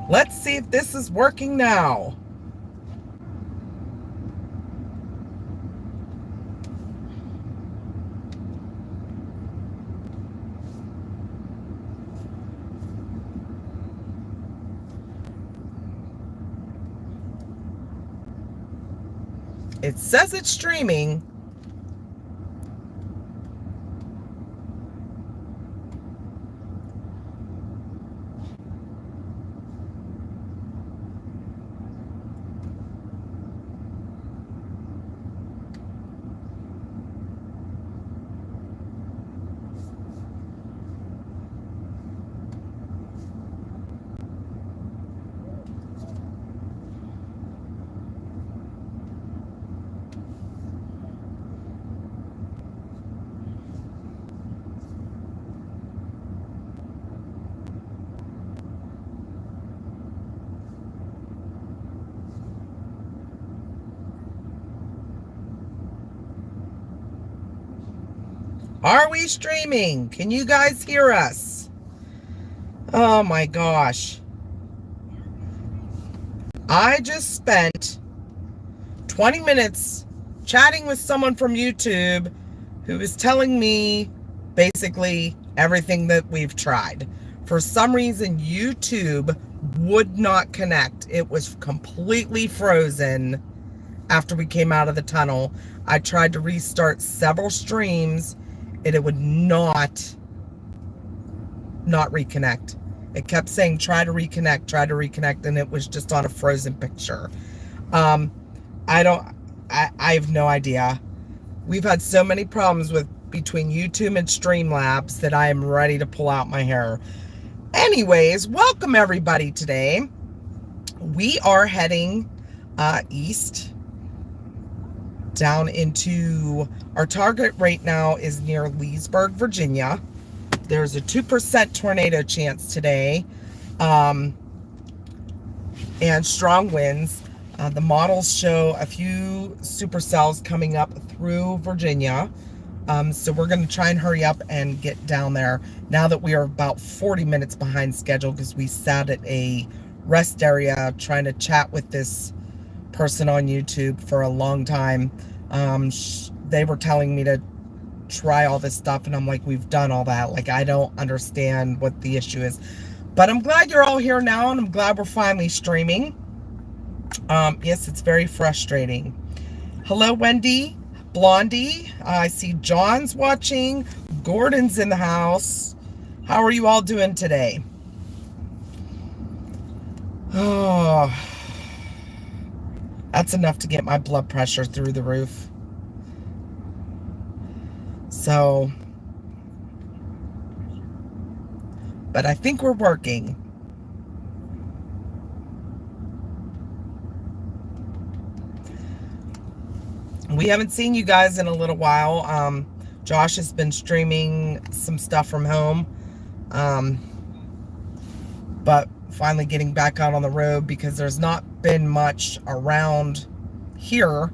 Let's see if this is working now. It says it's streaming. Are we streaming? Can you guys hear us? Oh my gosh. I just spent 20 minutes chatting with someone from YouTube who was telling me basically everything that we've tried. For some reason, YouTube would not connect. It was completely frozen after we came out of the tunnel. I tried to restart several streams and it would not reconnect. It kept saying try to reconnect, and it was just on a frozen picture. I have no idea. We've had so many problems between YouTube and Streamlabs that I am ready to pull out my hair. Anyways, welcome everybody today. We are heading east down into, our target right now is near Leesburg, Virginia. There's a 2% tornado chance today, and strong winds. The models show a few supercells coming up through Virginia. So we're going to try and hurry up and get down there now that we are about 40 minutes behind schedule because we sat at a rest area trying to chat with this person on YouTube for a long time. They were telling me to try all this stuff, and I'm like, we've done all that. Like, I don't understand what the issue is. But I'm glad you're all here now, and I'm glad we're finally streaming. Yes, it's very frustrating. Hello, Wendy, Blondie. I see John's watching. Gordon's in the house. How are you all doing today? Oh, that's enough to get my blood pressure through the roof. So, but I think we're working. We haven't seen you guys in a little while. Josh has been streaming some stuff from home. But finally getting back out on the road because there's not been much around here.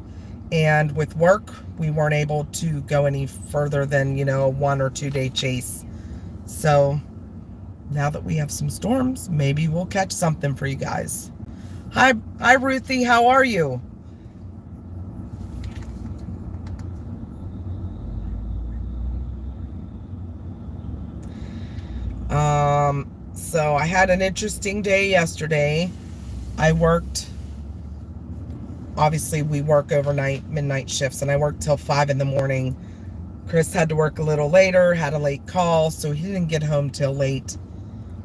And with work, we weren't able to go any further than, a 1 or 2 day chase. So now that we have some storms, maybe we'll catch something for you guys. Hi, Ruthie. How are you? So I had an interesting day yesterday. I worked, obviously we work overnight, midnight shifts, and I worked till 5 in the morning. Chris had to work a little later, had a late call, so he didn't get home till late.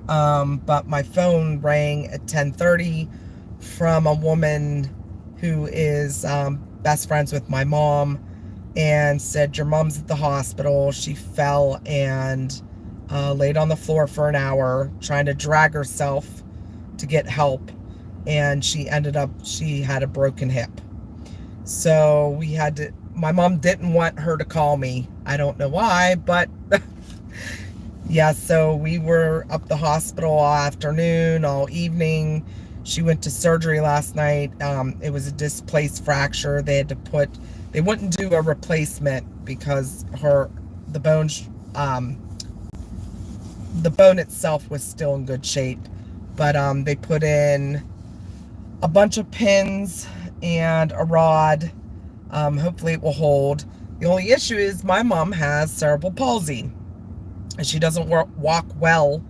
But my phone rang at 10:30 from a woman who is best friends with my mom, and said, your mom's at the hospital. She fell and laid on the floor for an hour trying to drag herself to get help, and she had a broken hip. So my mom didn't want her to call me. I don't know why, but yeah, so we were up the hospital all afternoon, all evening. She went to surgery last night. It was a displaced fracture. They wouldn't do a replacement because the bone itself was still in good shape, But they put in a bunch of pins and a rod. Hopefully it will hold. The only issue is my mom has cerebral palsy, and she doesn't walk well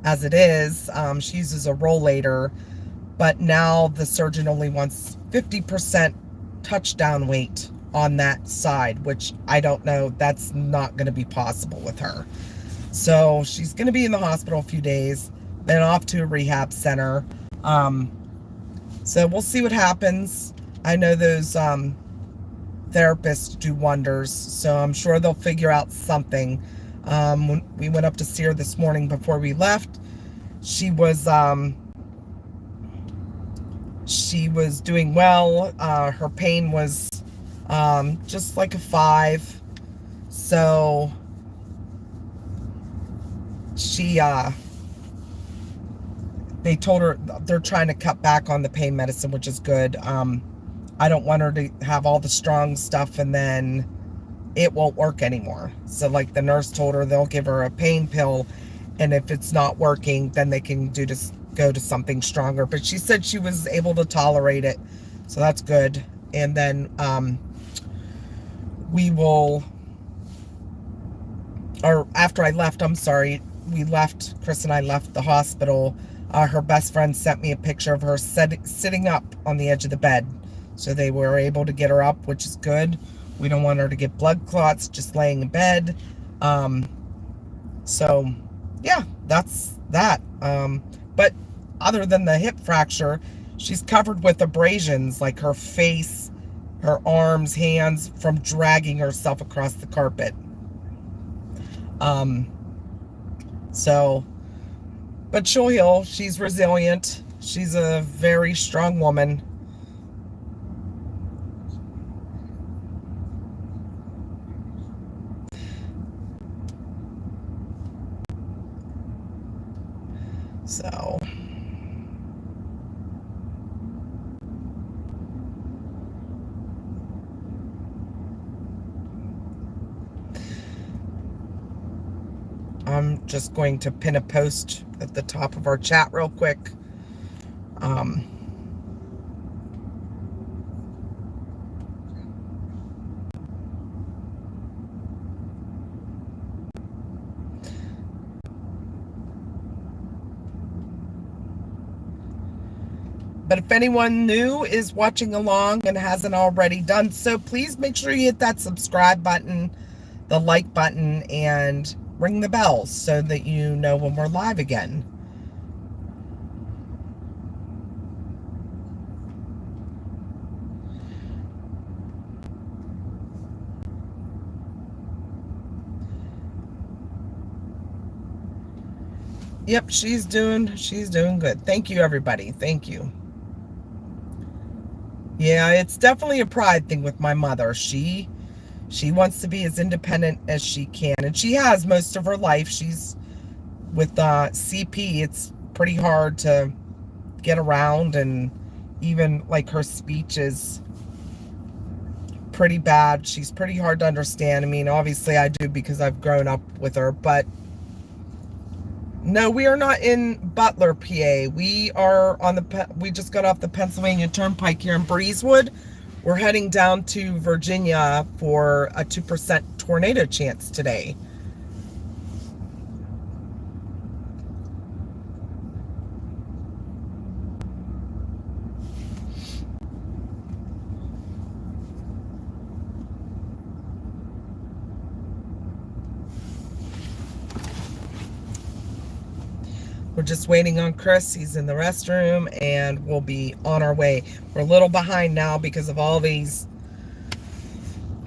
as it is. She uses a rollator, but now the surgeon only wants 50% touchdown weight on that side, which I don't know. That's not going to be possible with her. So she's going to be in the hospital a few days, then off to a rehab center. So we'll see what happens. I know those therapists do wonders, so I'm sure they'll figure out something. When we went up to see her this morning before we left, she was doing well. Her pain was just like a 5. So they told her they're trying to cut back on the pain medicine, which is good. I don't want her to have all the strong stuff and then it won't work anymore. So like the nurse told her, they'll give her a pain pill, and if it's not working, then they can go to something stronger. But she said she was able to tolerate it, so that's good. And then after I left, Chris and I left the hospital, her best friend sent me a picture of her sitting up on the edge of the bed. So they were able to get her up, which is good. We don't want her to get blood clots just laying in bed. So yeah, that's that. But other than the hip fracture, she's covered with abrasions, like her face, her arms, hands, from dragging herself across the carpet. But she'll heal. She's resilient. She's a very strong woman. So I'm just going to pin a post at the top of our chat real quick. But if anyone new is watching along and hasn't already done so, please make sure you hit that subscribe button, the like button, and ring the bell so that you know when we're live again. Yep, she's doing good. Thank you, everybody. Thank you. Yeah, it's definitely a pride thing with my mother. She wants to be as independent as she can, and she has most of her life. She's with CP. It's pretty hard to get around, and even like her speech is pretty bad. She's pretty hard to understand. I mean, obviously I do because I've grown up with her, but no, we are not in Butler, PA. We are we just got off the Pennsylvania Turnpike here in Breezewood. We're heading down to Virginia for a 2% tornado chance today. We're just waiting on Chris. He's in the restroom, and we'll be on our way. We're a little behind now because of all these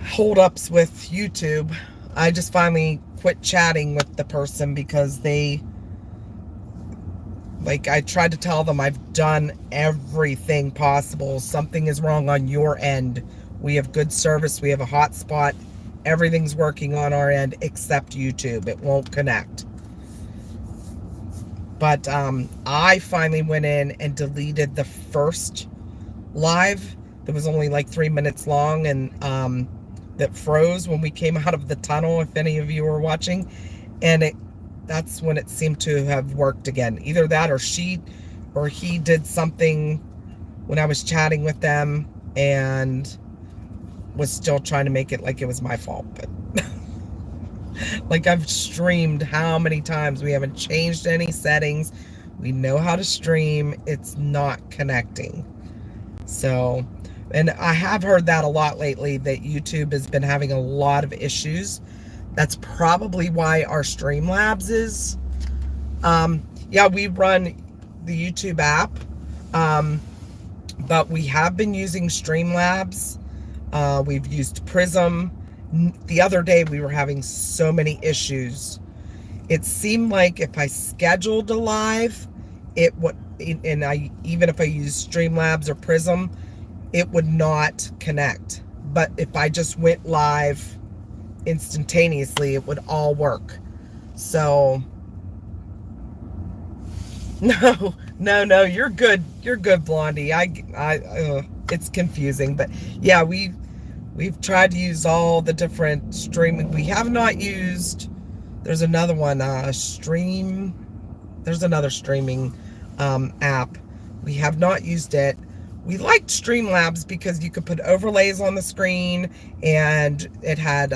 holdups with YouTube. I just finally quit chatting with the person because I tried to tell them I've done everything possible. Something is wrong on your end. We have good service. We have a hotspot. Everything's working on our end except YouTube. It won't connect. But I finally went in and deleted the first live that was only like 3 minutes long, and that froze when we came out of the tunnel, if any of you were watching. And that's when it seemed to have worked again. Either that or he did something when I was chatting with them and was still trying to make it like it was my fault. But like, I've streamed how many times? We haven't changed any settings. We know how to stream. It's not connecting. So, and I have heard that a lot lately, that YouTube has been having a lot of issues. That's probably why our Streamlabs is. Yeah, we run the YouTube app, but we have been using Streamlabs. We've used Prism. The other day we were having so many issues. It seemed like if I scheduled a live, it would, and even if I used Streamlabs or Prism, it would not connect. But if I just went live instantaneously, it would all work. So no, you're good. You're good, Blondie. It's confusing, but yeah, we've tried to use all the different streaming. We have not used, there's another one, there's another streaming app. We have not used it. We liked Streamlabs because you could put overlays on the screen, and it had,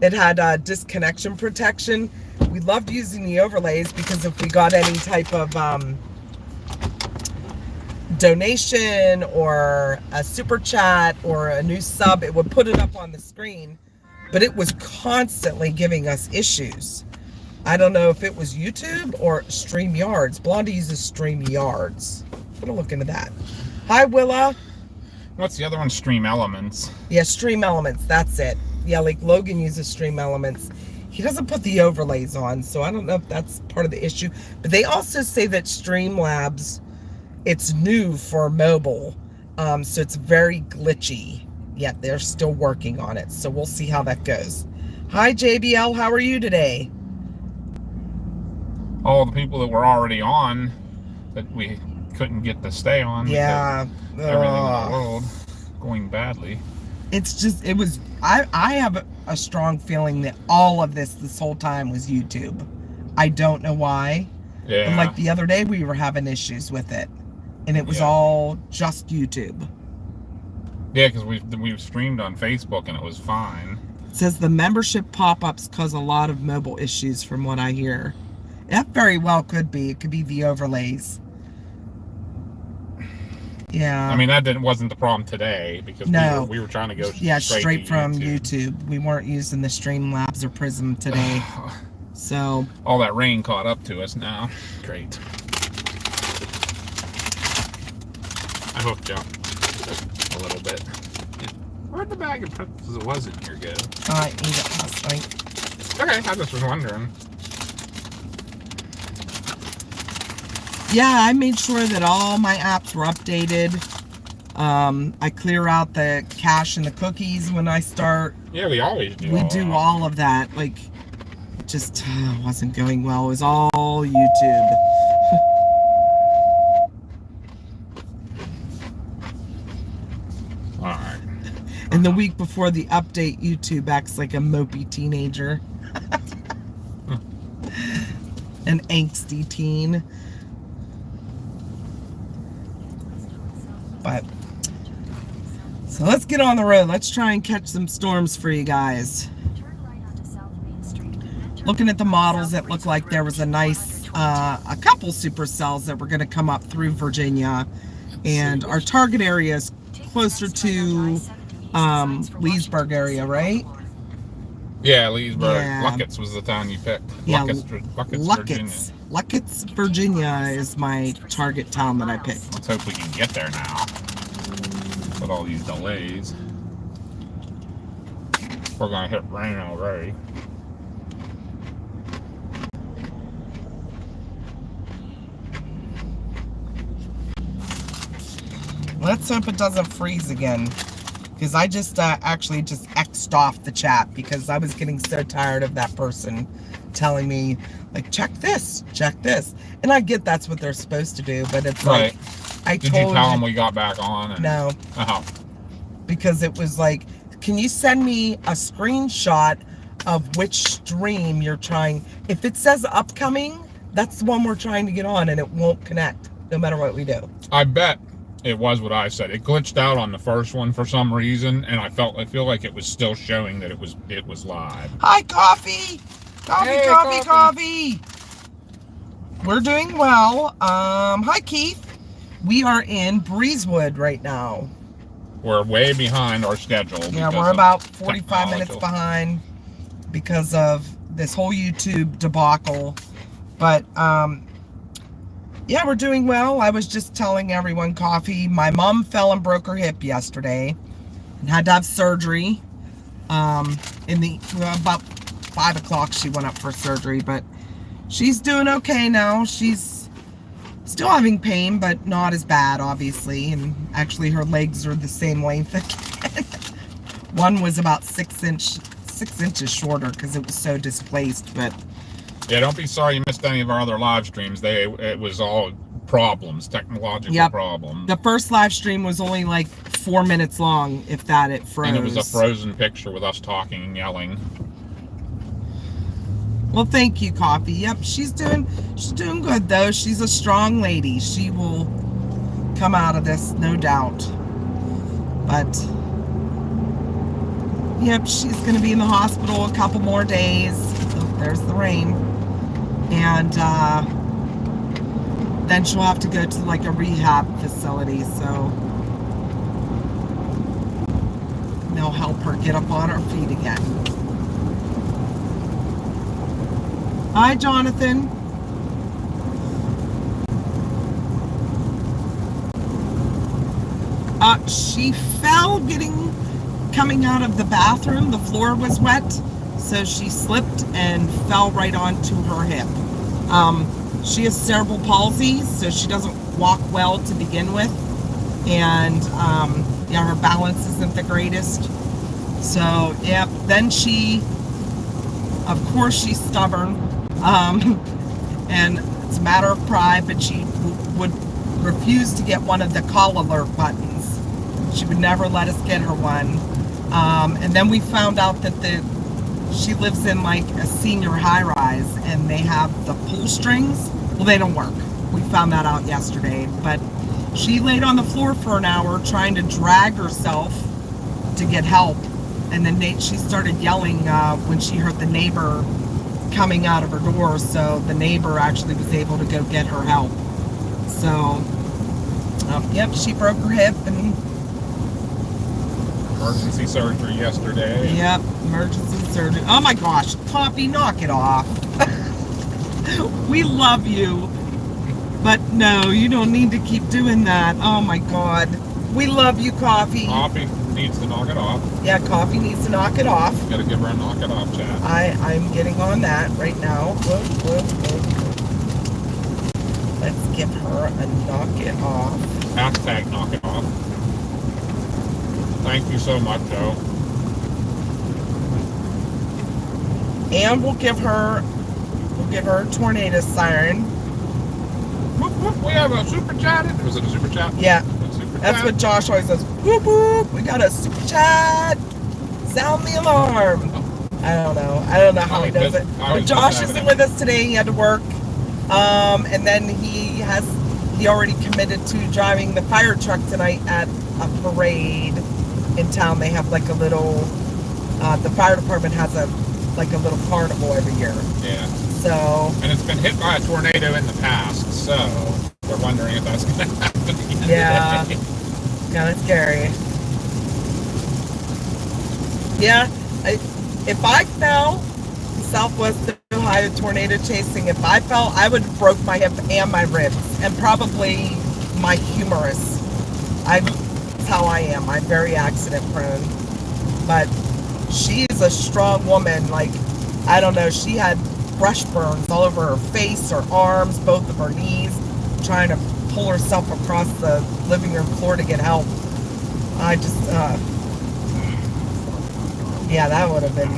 it had disconnection protection. We loved using the overlays because if we got any type of donation or a super chat or a new sub, it would put it up on the screen. But it was constantly giving us issues. I don't know if it was YouTube or StreamYards. Blondie uses StreamYards. I'm gonna look into that. Hi, Willa. What's the other one? Stream Elements. Yeah, Stream Elements. That's it. Yeah, like Logan uses Stream Elements. He doesn't put the overlays on, so I don't know if that's part of the issue. But they also say that Streamlabs, it's new for mobile, so it's very glitchy. Yet they're still working on it, so we'll see how that goes. Hi, JBL. How are you today? All the people that were already on that we couldn't get to stay on. Yeah. Everything in the world going badly. It's just, it was, I have a strong feeling that all of this whole time was YouTube. I don't know why. Yeah. But like the other day we were having issues with it, and it was all just YouTube. Yeah, because we've streamed on Facebook and it was fine. It says the membership pop-ups cause a lot of mobile issues from what I hear. That very well could be. It could be the overlays. Yeah. I mean, wasn't the problem today because we were trying to go straight from YouTube. YouTube. We weren't using the Streamlabs or Prism today. So all that rain caught up to us now. Great. I hooked you a little bit. Where'd the bag of pretzels it was in here go? I ate it last night. Okay, I just was wondering. Yeah, I made sure that all my apps were updated. I clear out the cache and the cookies when I start. Yeah, we always do. We do all of that. Like, it just wasn't going well. It was all YouTube. Alright. And the week before the update, YouTube acts like a mopey teenager. An angsty teen. But so let's get on the road. Let's try and catch some storms for you guys. Looking at the models, it looked like there was a nice a couple supercells that were going to come up through Virginia, and our target area is closer to Leesburg area, right? Yeah, Leesburg. Yeah. Luckett's was the town you picked. Yeah, Luckett's, Luckett's, Virginia is my target town that I picked. Let's hope we can get there now. With all these delays. We're gonna hit rain already. Let's hope it doesn't freeze again. Because I just actually just X'd off the chat because I was getting so tired of that person telling me, like, check this. And I get that's what they're supposed to do, but it's right. Like, Did you tell them we got back on? And... No. Oh. Because it was like, can you send me a screenshot of which stream you're trying. If it says upcoming, that's the one we're trying to get on, and it won't connect no matter what we do. I bet it was what I said. It glitched out on the first one for some reason, and I feel like it was still showing that it was live. Hi, Coffee! Coffee, Hey, coffee! We're doing well. Hi, Keith. We are in Breezewood right now. We're way behind our schedule. Yeah, we're about 45 minutes behind because of this whole YouTube debacle. But, yeah, we're doing well. I was just telling everyone, Coffee, my mom fell and broke her hip yesterday and had to have surgery. About 5 o'clock she went up for surgery, but she's doing okay now. She's still having pain, but not as bad, obviously. And actually, her legs are the same length again. One was about 6 inches shorter because it was so displaced. But yeah, don't be sorry you missed any of our other live streams. It was all problems, technological problems. The first live stream was only like 4 minutes long, if that. It froze. And it was a frozen picture with us talking and yelling. Well, thank you, Coffee. Yep, she's doing good though. She's a strong lady. She will come out of this, no doubt. But yep, she's going to be in the hospital a couple more days. Oh, there's the rain. And then she'll have to go to like a rehab facility. So they'll help her get up on her feet again. Hi, Jonathan. She fell coming out of the bathroom. The floor was wet, so she slipped and fell right onto her hip. She has cerebral palsy, so she doesn't walk well to begin with. And yeah, her balance isn't the greatest. So, yeah, then of course, she's stubborn. And it's a matter of pride, but she would refuse to get one of the call alert buttons. She would never let us get her one. And then we found out that she lives in like a senior high-rise, and they have the pull strings. Well, they don't work. We found that out yesterday. But she laid on the floor for an hour trying to drag herself to get help. And then she started yelling when she heard the neighbor coming out of her door, so the neighbor actually was able to go get her help. So, yep, she broke her hip and emergency surgery yesterday. Yep, emergency surgery. Oh my gosh, Coffee, knock it off. We love you, but no, you don't need to keep doing that. Oh my God, we love you, Coffee. Coffee needs to knock it off. Yeah, Coffee needs to knock it off. You gotta give her a knock it off chat. I'm getting on that right now. Let's give her a knock it off. Hashtag knock it off. Thank you so much, Joe. And we'll give her a tornado siren. Whoop, whoop, we have a super chat. Was it a super chat? Yeah. That's what Josh always says. Whoop whoop, we got a super chat. Sound the alarm. I don't know how he does it. But Josh isn't with us today. He had to work. And then he already committed to driving the fire truck tonight at a parade in town. They have like a little, the fire department has a little carnival every year. Yeah. So. And it's been hit by a tornado in the past, so we're wondering if that's going to happen again. Yeah. Kind of scary. Yeah. If I fell in Southwest Ohio tornado chasing, if I fell, I would have broke my hip and my ribs and probably my humerus. That's how I am. I'm very accident prone. But she's a strong woman. Like, I don't know, she had brush burns all over her face, her arms, both of her knees, trying to pull herself across the living room floor to get help. I just, yeah, that would have been.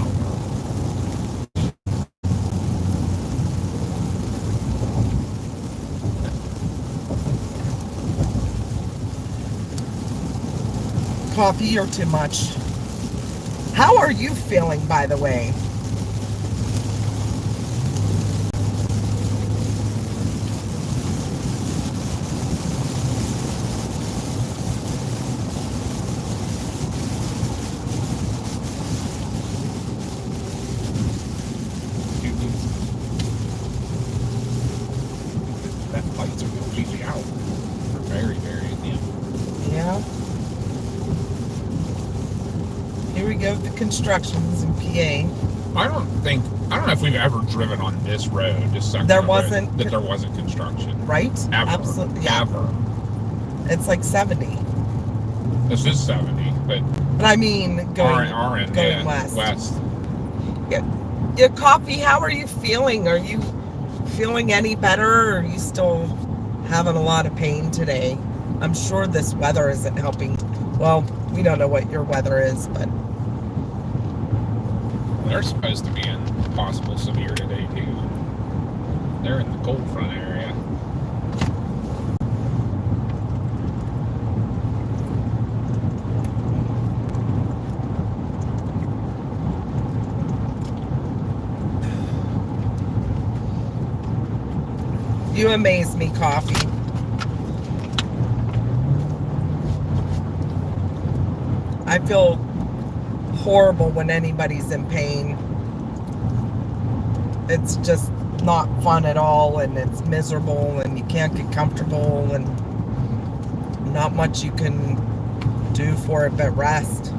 Coffee or too much? How are you feeling, by the way? constructions in PA. I don't know if we've ever driven on this road, this section There of road, wasn't- that there wasn't construction. Right? Ever. Absolutely. Yeah. Ever. It's like 70. This is 70, but But I mean, going west. Yeah, Coffee, how are you feeling? Are you feeling any better, or are you still having a lot of pain today? I'm sure this weather isn't helping. Well, we don't know what your weather is, but They're supposed to be in possible severe today, too. They're in the cold front area. you amaze me, Coffee. I feel horrible when anybody's in pain. It's just not fun at all, and it's miserable, and you can't get comfortable, and not much you can do for it but rest.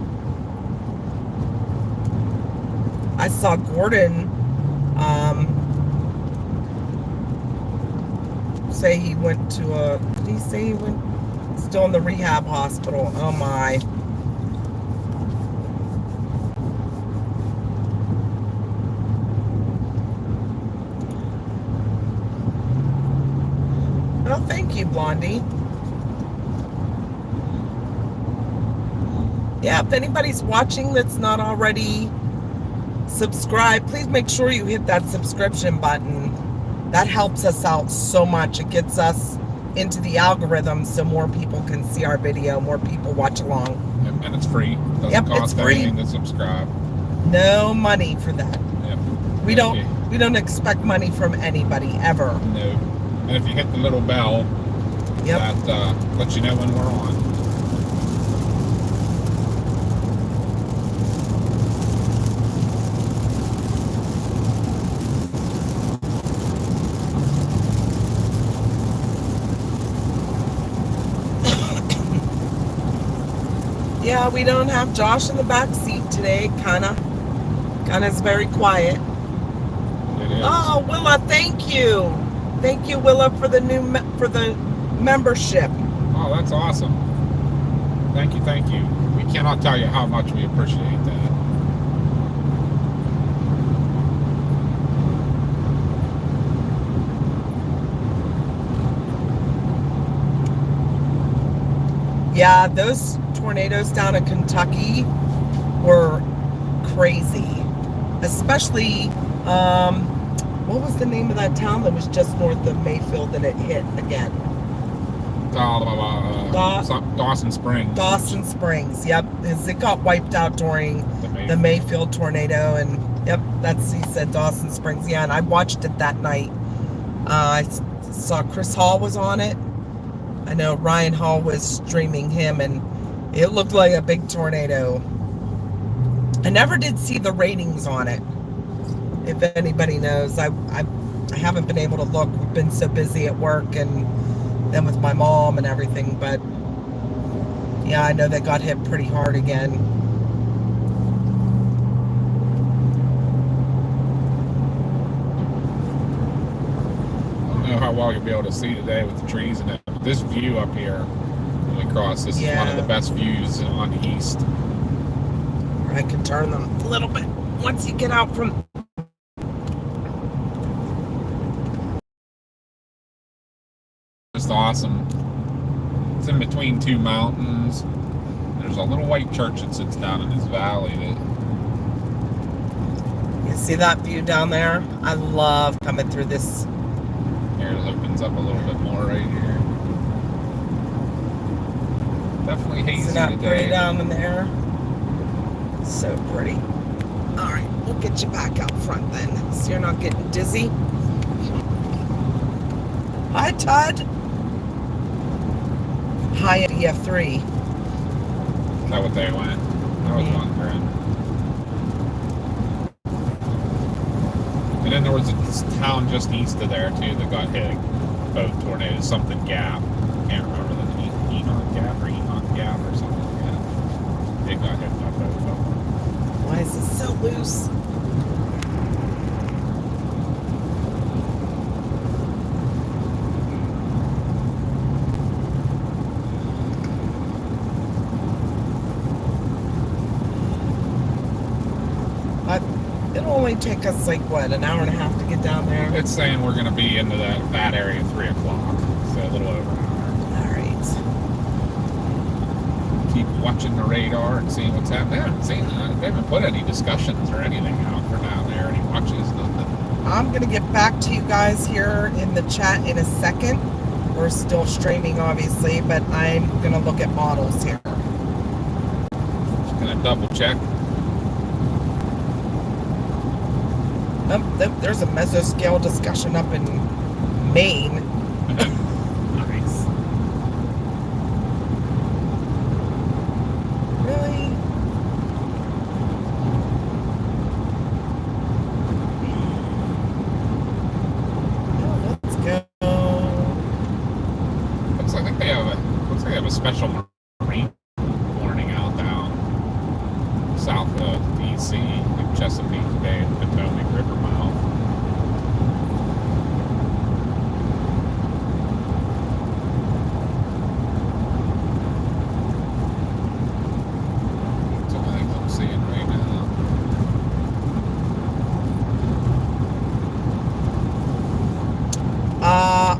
I saw Gordon say he went to did he say he went still in the rehab hospital? Oh my. Oh, thank you, Blondie. Yeah, if anybody's watching that's not already subscribed, please make sure you hit that subscription button. That helps us out so much. It gets us into the algorithm so more people can see our video, more people watch along. Yep, and it's free. Doesn't Yep, cost it's free. anything to subscribe. No money for that. Yep. We don't expect money from anybody ever. No. And if you hit the little bell, Yep. that lets you know when we're on. Yeah, we don't have Josh in the back seat today. Kinda's very quiet. It is. Oh, Willa, thank you. Thank you, Willa, for the membership. Oh, that's awesome. Thank you. We cannot tell you how much we appreciate that. Yeah, those tornadoes down in Kentucky were crazy. Especially, what was the name of that town that was just north of Mayfield that it hit again? Dawson Springs. Dawson Springs, yep. It got wiped out during the Mayfield tornado, and yep, he said Dawson Springs. Yeah, and I watched it that night. I saw Chris Hall was on it. I know Ryan Hall was streaming him, and it looked like a big tornado. I never did see the ratings on it. If anybody knows, I haven't been able to look. We've been so busy at work and then with my mom and everything. But yeah, I know they got hit pretty hard again. I don't know how well you'll be able to see today with the trees and this view up here when we cross. This is one of the best views on the east. I can turn them a little bit once you get out from. Just awesome. It's in between two mountains. There's a little white church that sits down in this valley. You see that view down there? I love coming through this. Here it opens up a little bit more right here. Definitely hazy Isn't that today. pretty down in there? So pretty. All right, we'll get you back out front then, so you're not getting dizzy. Hi, Todd. Hi at EF3. Is that what they went? I was wondering. And then there was a town just east of there too that got hit. Both tornadoes, something Gap. Can't remember the Enoch Gap or something like that. They got hit by both of them. Why is it so loose? It'll only take us like what, an hour and a half to get down there? It's saying we're going to be into that area at 3 o'clock, so a little over an hour. All right. Keep watching the radar and seeing what's happening. They haven't put any discussions or anything out for down there, any watches, nothing. I'm going to get back to you guys here in the chat in a second. We're still streaming, obviously, but I'm going to look at models here. Just going to double check. There's a mesoscale discussion up in Maine. Nice. Really? Oh, let's go. Looks like they have a special marine warning out down south of DC, like Chesapeake Bay and Potomac River mouth. That's all the things I'm seeing right now.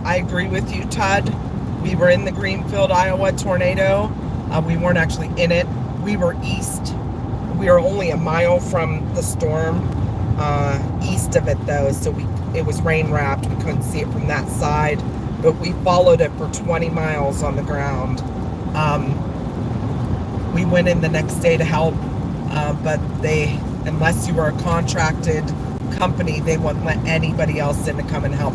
I agree with you, Todd. We were in the Greenfield, Iowa tornado. We weren't actually in it. We were east. We are only a mile from the storm, east of it though, so it was rain wrapped. We couldn't see it from that side, but we followed it for 20 miles on the ground. We went in the next day to help, but unless you were a contracted company, they wouldn't let anybody else in to come and help,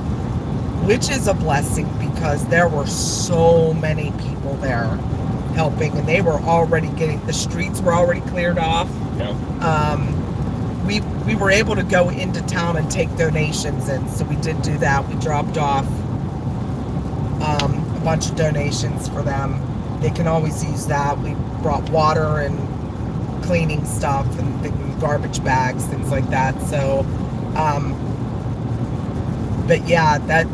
which is a blessing because there were so many people there helping, and they were already the streets were already cleared off. Yep. We were able to go into town and take donations in, so we did do that. We dropped off a bunch of donations for them. They can always use that. We brought water and cleaning stuff and garbage bags, things like that. So, but yeah, that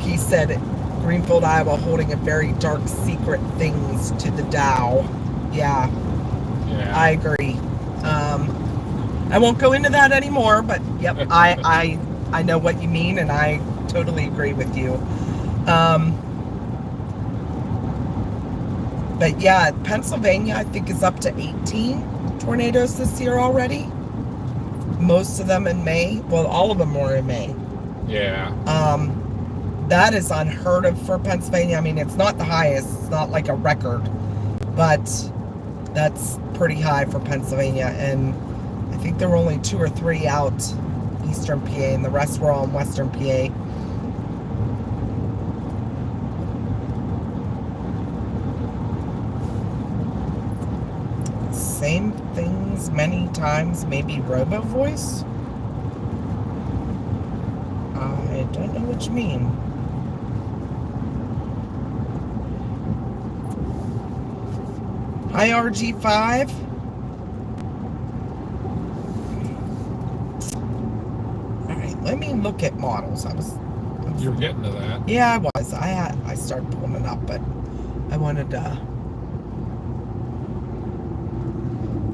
he said Greenfield, Iowa, holding a very dark secret things to the Dow. Yeah, I agree. I won't go into that anymore, but yep, I know what you mean, and I totally agree with you. But yeah, Pennsylvania, I think, is up to 18 tornadoes this year already. Most of them in May. Well, all of them were in May. Yeah. That is unheard of for Pennsylvania. I mean, it's not the highest. It's not like a record, but that's pretty high for Pennsylvania. And I think there were only 2 or 3 out eastern PA, and the rest were all in western PA. Same things many times, maybe robo voice? I don't know what you mean. Hi, RG5. All right, let me look at models. You were getting to that. Yeah, I was. I started pulling it up, but I wanted to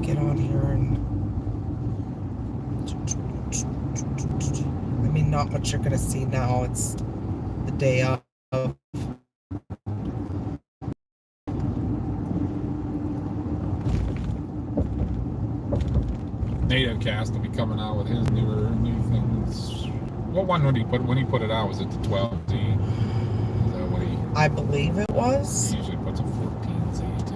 get on here and I mean, not what you're gonna see now. It's the day of. NATO Cast will be coming out with his new things. What one would he put when he put it out? Was it the 12Z? Is that what he? I believe it was. He usually puts a 14Z too.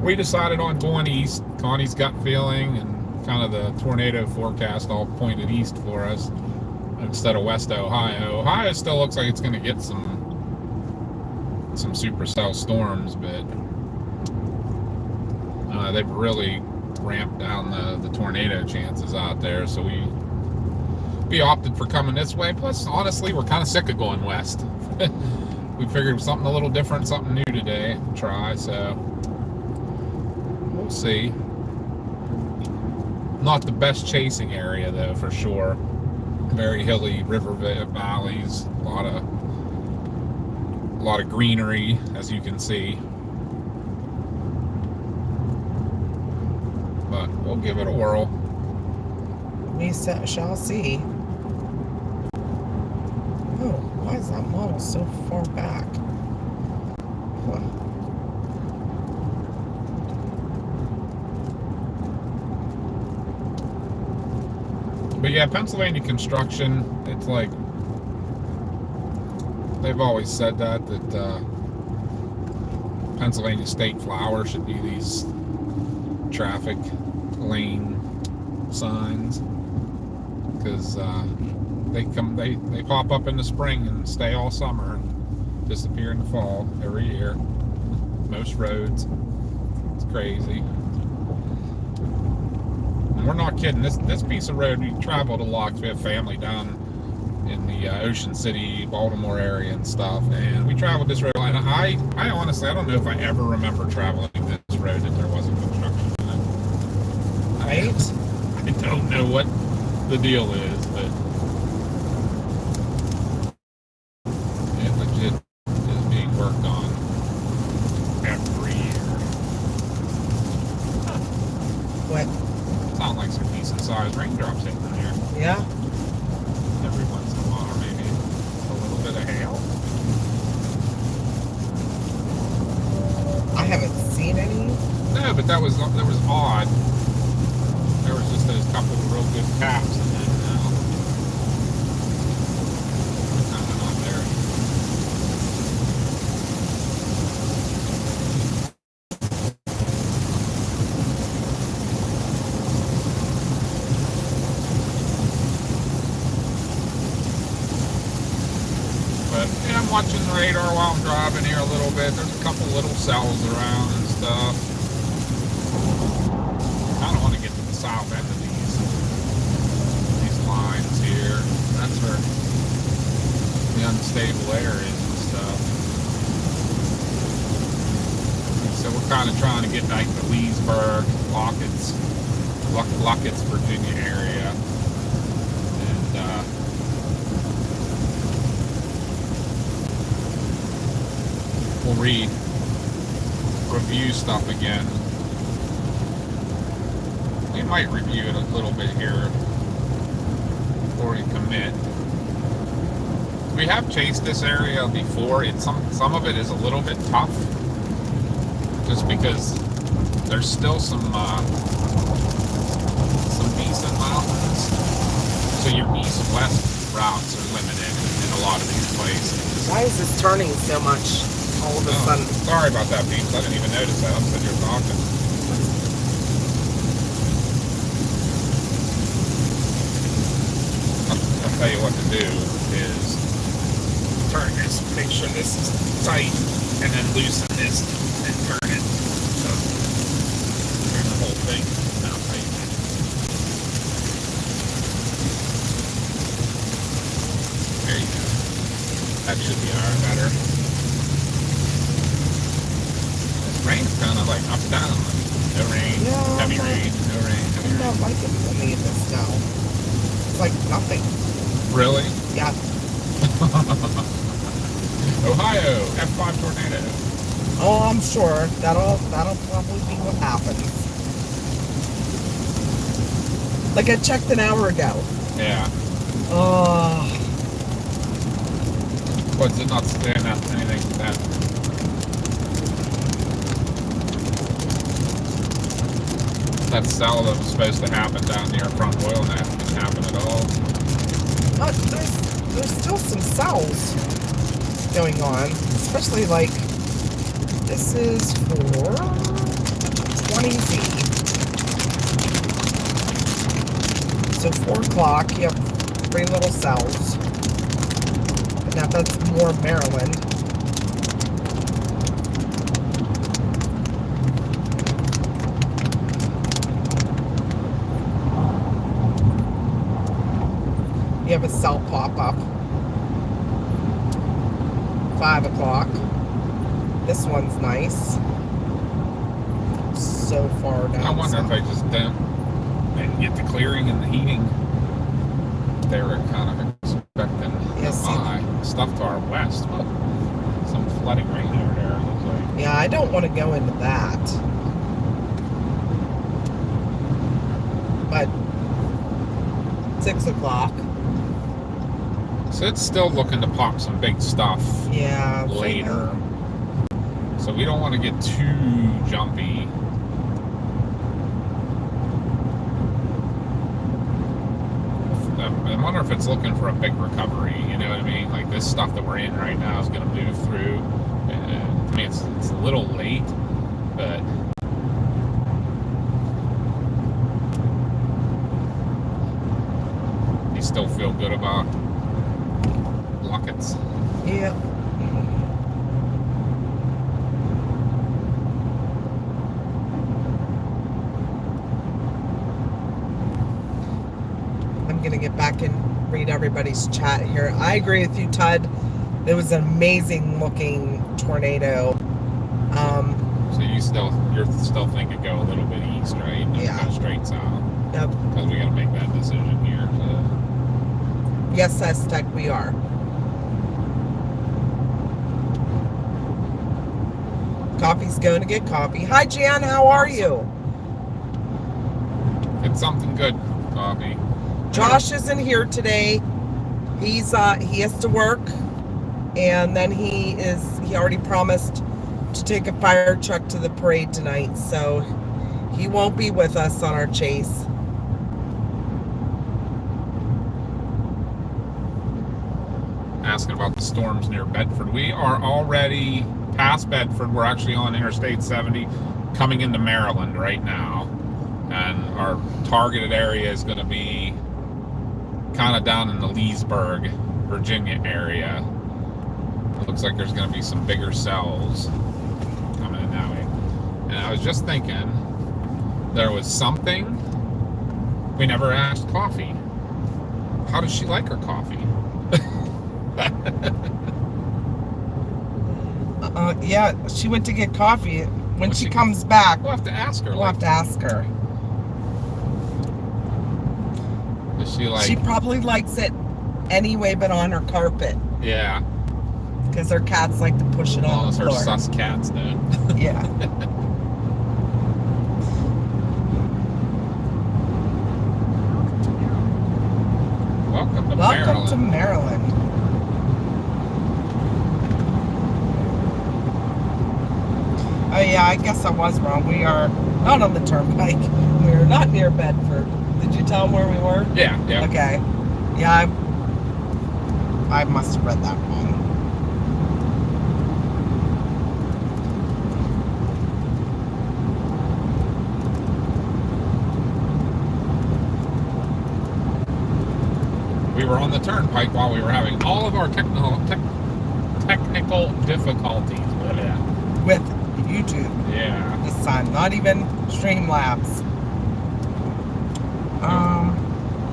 We decided on going east. Connie's gut feeling and kind of the tornado forecast all pointed east for us instead of West Ohio. Ohio still looks like it's going to get some supercell storms, but they've really ramped down the tornado chances out there. So we opted for coming this way. Plus, honestly, we're kind of sick of going west. we figured something a little different, something new today to try, so we'll see. Not the best chasing area though, for sure. Very hilly river valleys, a lot of greenery, as you can see. But we'll give it a whirl. We shall see. Oh, why is that model so far back? Huh. But yeah, Pennsylvania construction, it's like, they've always said that Pennsylvania state flower should be these traffic lane signs, because they pop up in the spring and stay all summer and disappear in the fall every year. Most roads. It's crazy. And we're not kidding. This piece of road, we traveled a lot because we have family down in the Ocean City, Baltimore area and stuff, and we traveled this road. And I honestly, I don't know if I ever remember traveling this road that there wasn't construction in it. Right? I don't know what the deal is, but it legit is being worked on every year. What? Sound like some decent sized raindrops hitting in here. Yeah. Every once in a while, or maybe a little bit of hail. I haven't seen any. No, but that was odd. There was just those couple of real good caps, and then kind of not there. But yeah, I'm watching the radar while I'm driving here a little bit. There's a couple little cells around and stuff. I don't want to get to the south end of these lines here. That's where the unstable areas and stuff. And so we're kind of trying to get back to Leesburg, Luckett's, Virginia area. And we'll review stuff again. We might review it a little bit here before we commit. We have chased this area before. Some of it is a little bit tough, just because there's still some decent mountains. So your east-west routes are limited in a lot of these places. Why is this turning so much all of a sudden? Sorry about that, Pete. I didn't even notice that. I'm sitting here talking. I'll tell you what to do is turn this, make sure this is tight, and then loosen this and turn it. So turn the whole thing now tight. There you go. That should be better. Rain's kind of like up down. No rain, Yeah, heavy rain, no rain, heavy I'm rain. not liking any of this now. It's like nothing. Really? Yeah. Ohio, F5 tornado. Oh, I'm sure that'll probably be what happens. Like I checked an hour ago. Yeah. Oh. Was it not saying that anything to that? That cell that was supposed to happen down near front oil net didn't happen at all. There's still some cells going on, especially like this is for 20Z. So 4 o'clock, you have 3 little cells. But now that's more Maryland. You have a cell pop up. 5 o'clock. This one's nice. So far down. I wonder if they just didn't get the clearing and the heating. They were kind of expecting stuff to our west. Well, some flooding rain over there. It looks like. Yeah, I don't want to go into that. But 6 o'clock. So it's still looking to pop some big stuff. Yeah. Later. So we don't want to get too jumpy. I wonder if it's looking for a big recovery, you know what I mean? Like this stuff that we're in right now is going to move through. I mean, it's a little late, but you still feel good about Luckett's? Yeah. I'm gonna get back and read everybody's chat here. I agree with you, Tud. It was an amazing looking tornado. So you're still thinking go a little bit east, right? Don't Yeah. go straight south. Yep. Because we got to make that decision here. So. Yes, Aztec, we are. Coffee's going to get coffee. Hi, Jan. How are you? It's something good, coffee. Josh isn't here today. He has to work, and then he already promised to take a fire truck to the parade tonight, so he won't be with us on our chase. Asking about the storms near Bedford. We are already past Bedford. We're actually on Interstate 70 coming into Maryland right now, and our targeted area is going to be kind of down in the Leesburg, Virginia area. It looks like there's going to be some bigger cells coming in that way. And I was just thinking, there was something we never asked Coffee. How does she like her coffee? Yeah, she went to get coffee. When she comes back, we'll have to ask her. We'll have to ask her. Is she like? She probably likes it anyway, but on her carpet. Yeah. Because her cats like to push it on the floor. Her sus cats, dude. Yeah. Welcome to Maryland. Welcome to Maryland. Oh yeah, I guess I was wrong. We are not on the turnpike. We are not near Bedford. Did you tell them where we were? Yeah, yeah. Okay. Yeah, I must have read that wrong. We were on the turnpike while we were having all of our technical difficulties. With YouTube. Yeah. This time, not even Streamlabs.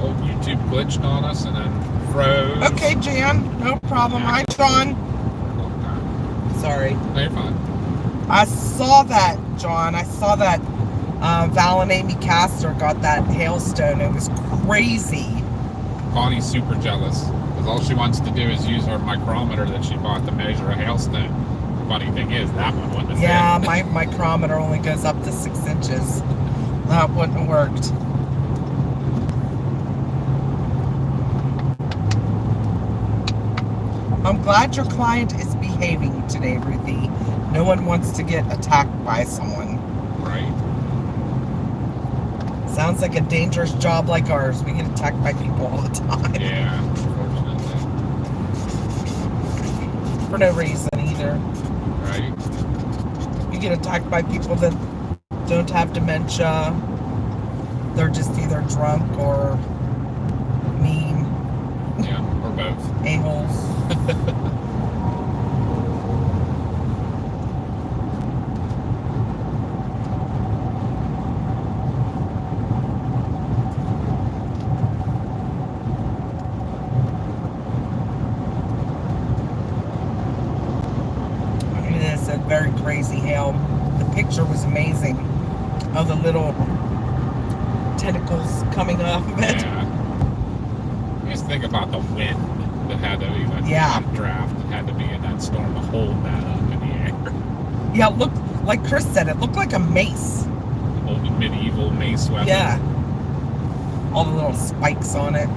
Old YouTube glitched on us and then froze. Okay, Jan, no problem. Hi, John. Sorry. No, you're fine. I saw that, John. I saw that Val and Amy Castor got that hailstone. It was crazy. Connie's super jealous because all she wants to do is use her micrometer that she bought to measure a hailstone. Funny thing is, that one wouldn't have Yeah, fit. my micrometer only goes up to 6 inches. That wouldn't have worked. I'm glad your client is behaving today, Ruthie. No one wants to get attacked by someone. Right. Sounds like a dangerous job like ours. We get attacked by people all the time. Yeah, unfortunately. For no reason either. Right. You get attacked by people that don't have dementia. They're just either drunk or mean. Yeah, or both. A-holes. crazy hail. The picture was amazing of the little tentacles coming off of it. Yeah. Just think about the wind that had to be, the updraft that had to be in that storm to hold that up in the air. Yeah, look, like Chris said, it looked like a mace. Old medieval mace weapon. Yeah. All the little spikes on it.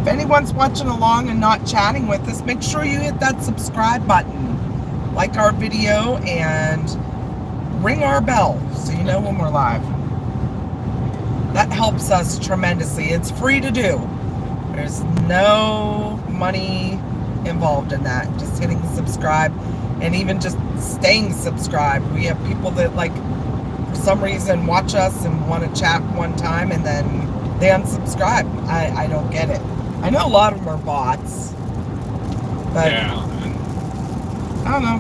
If anyone's watching along and not chatting with us, make sure you hit that subscribe button, like our video, and ring our bell so you know when we're live. That helps us tremendously. It's free to do. There's no money involved in that. Just hitting subscribe and even just staying subscribed. We have people that, like, for some reason watch us and want to chat one time and then they unsubscribe. I don't get it. I know a lot of them are bots, but yeah, I don't know.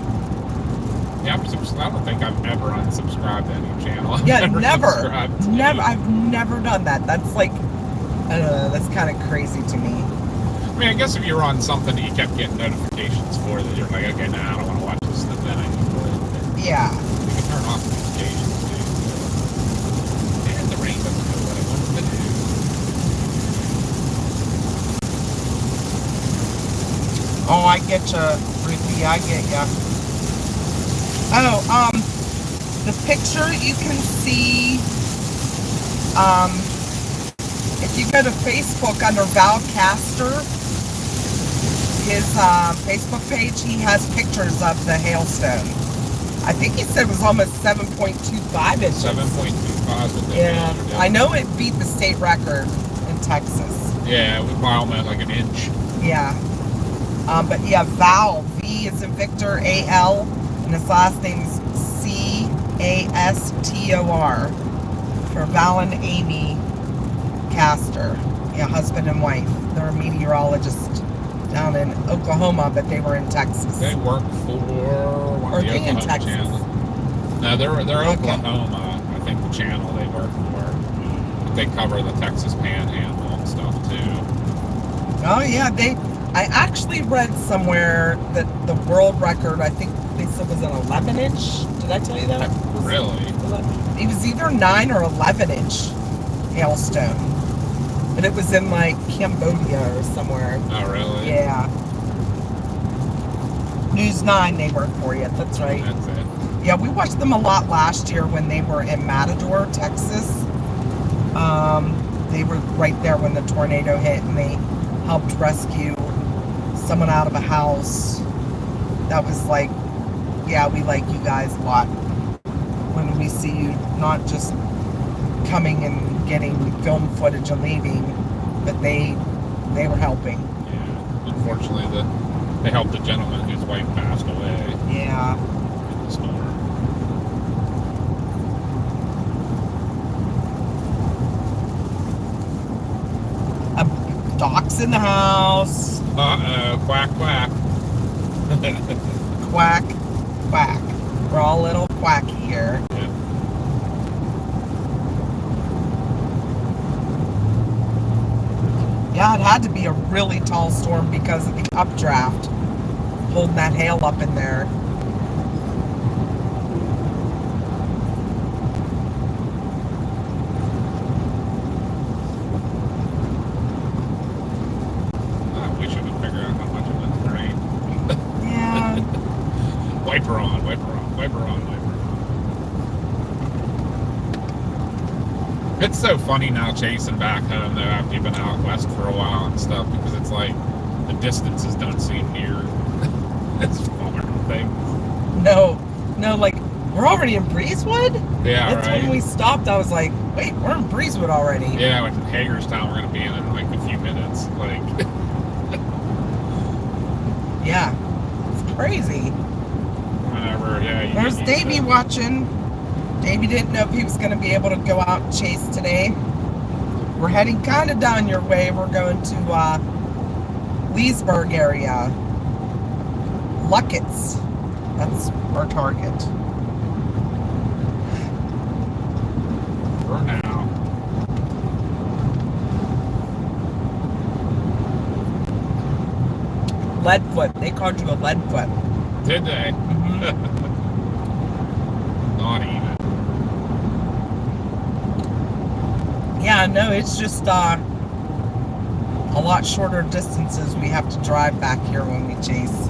Yeah, I don't think I've ever unsubscribed to any channel. Yeah, never. I've never done that. That's like, I don't know, that's kind of crazy to me. I mean, I guess if you're on something that you kept getting notifications for, that you're like, okay, nah, I don't want to watch this stuff, then I can quit. Yeah. You can turn off notifications, too. And the rain doesn't know what it wants to do. Oh, I get you, Ruthie. I get ya. Oh, the picture you can see, if you go to Facebook under Val Castor, his Facebook page, he has pictures of the hailstone. I think he said it was almost 7.25 inches. 7.25. Yeah, I know it beat the state record in Texas. Yeah, it was by almost like an inch. Yeah. But yeah, Val, V is in Victor, A-L, and his last name's C-A-S-T-O-R, for Val and Amy Castor. Yeah, husband and wife. They're a meteorologist down in Oklahoma, but they were in Texas. They work for Or they in Texas? Channel. No, they're Oklahoma. I think the channel they work for. But they cover the Texas Panhandle and stuff too. Oh yeah, I actually read somewhere that the world record, I think they said, was an 11-inch. Did I tell you that? Really? It was either 9 or 11-inch hailstone. But it was in, like, Cambodia or somewhere. Oh, really? Yeah. News 9, they work for you. That's right. That's it. Yeah, we watched them a lot last year when they were in Matador, Texas. They were right there when the tornado hit, and they helped rescue someone out of a house. That was like, yeah, we like you guys a lot when we see you not just coming and getting film footage and leaving, but they were helping. Yeah, unfortunately, they helped a gentleman whose wife passed away. Yeah. In the storm. Doc's in the house. Uh-oh, quack, quack. Quack, quack. We're all a little quacky here. Yeah. Yeah, it had to be a really tall storm because of the updraft holding that hail up in there. We should have figured out how much of it's rain. Yeah. Wiper on, wiper on, wiper on, wiper on. It's so funny now chasing back home though after you've been out west for a while and stuff, because it's like the distances don't seem near as far things. No, like, we're already in Breezewood? Yeah, That's right. when we stopped, I was like, wait, we're in Breezewood already. Yeah, like in Hagerstown we're gonna be in like a few minutes. Like Yeah. It's crazy. whenever, yeah. There's Davey watching. Davey didn't know if he was going to be able to go out and chase today. We're heading kind of down your way. We're going to Leesburg area. Luckett's. That's our target. For now. Leadfoot. They called you a Leadfoot. Did they? Not even. Yeah, no, it's just a lot shorter distances we have to drive back here when we chase.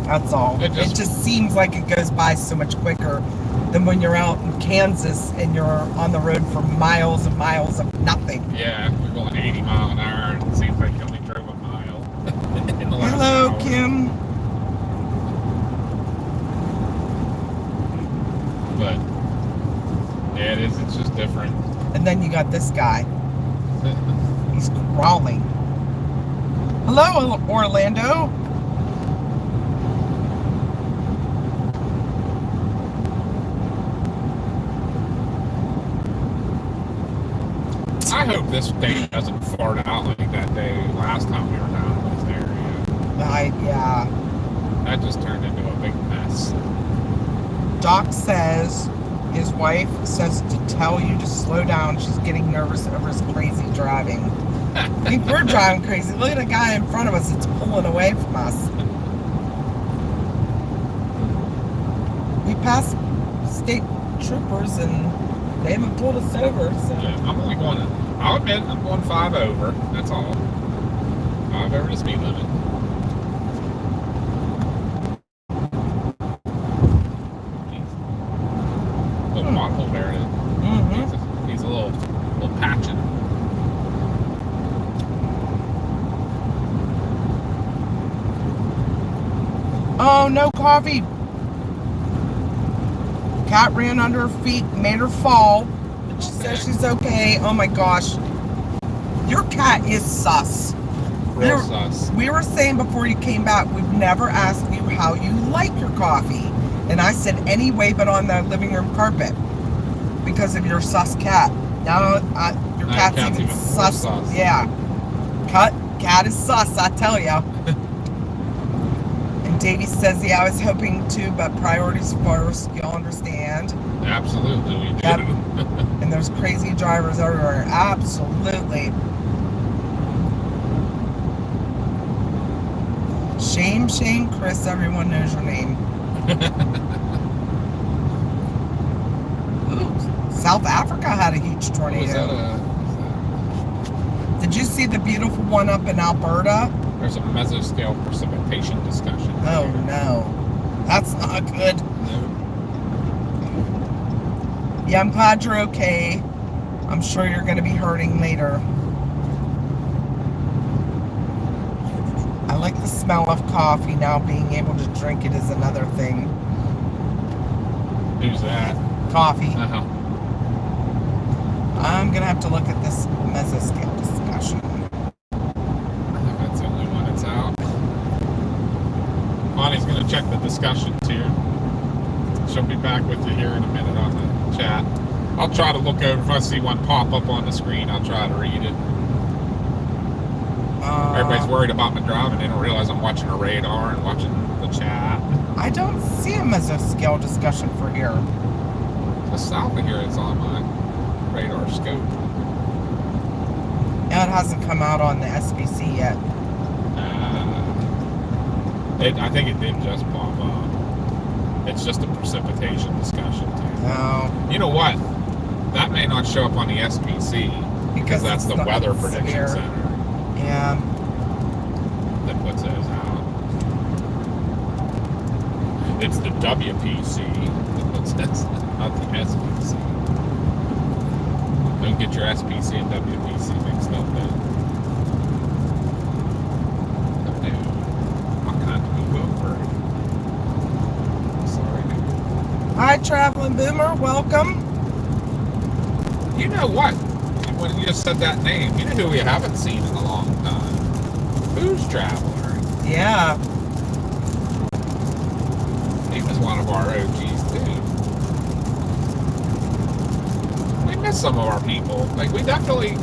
That's all. It just seems like it goes by so much quicker than when you're out in Kansas and you're on the road for miles and miles of nothing. Yeah, we're going 80 mile an hour and it seems like you only drove a mile in the last Hello, hour. Kim. But yeah, it is. It's just different. And then you got this guy. He's crawling. Hello, Orlando. I hope this thing doesn't fart out like that day last time we were down in this area. Yeah. That just turned into a big mess. Doc says his wife says to tell you to slow down. She's getting nervous over his crazy driving. I think we're driving crazy. Look at the guy in front of us. It's pulling away from us. We passed state troopers and they haven't pulled us over. So. Yeah, I'm only going, I'll admit, I'm going 5 over. That's all. 5 over the speed limit. Little pothole there. He's a little patching. Oh, no coffee. Cat ran under her feet, made her fall, but she says she's okay. Oh my gosh. Your cat is sus. Real sus. We were saying before you came back, we've never asked you how you like your coffee. And I said anyway, but on the living room carpet because of your sus cat. Now your cat's even sus. Yeah. Cat is sus, I tell ya. And Davey says, yeah, I was hoping to, but priorities first. Y'all understand? Absolutely, we do. Yep. And there's crazy drivers everywhere. Absolutely. Shame, Chris. Everyone knows your name. Ooh, South Africa had a huge tornado. Did you see the beautiful one up in Alberta? There's a mesoscale precipitation discussion. Oh no, that's not good. No. Yeah, I'm glad you're okay. I'm sure you're going to be hurting later. I like the smell of coffee now. Being able to drink it is another thing. Who's that? Coffee. Uh-huh. I'm going to have to look at this mesoscale discussion. I think that's the only one that's out. Bonnie's going to check the discussions here. She'll be back with you here in a minute on the chat. I'll try to look over. If I see one pop up on the screen, I'll try to read it. Everybody's worried about me driving. They don't realize I'm watching a radar and watching the chat. I don't see a mesoscale discussion for here. Just south of here, it's on my radar scope. Yeah, it hasn't come out on the SBC yet. I think it did just pop up. It's just a precipitation discussion, too. No. You know what? That may not show up on the SPC because that's the Weather Prediction Center. Yeah. That puts those out. It's the WPC that puts this, not the SPC. Don't get your SPC and WPC mixed up then. I'm gonna have to move over. Sorry, dude. Hi, Traveling Boomer. Welcome. You know what? When you just said that name, you know who we haven't seen in a long time? Who's Traveler? Yeah. He was one of our OGs too. We miss some of our people. Like we definitely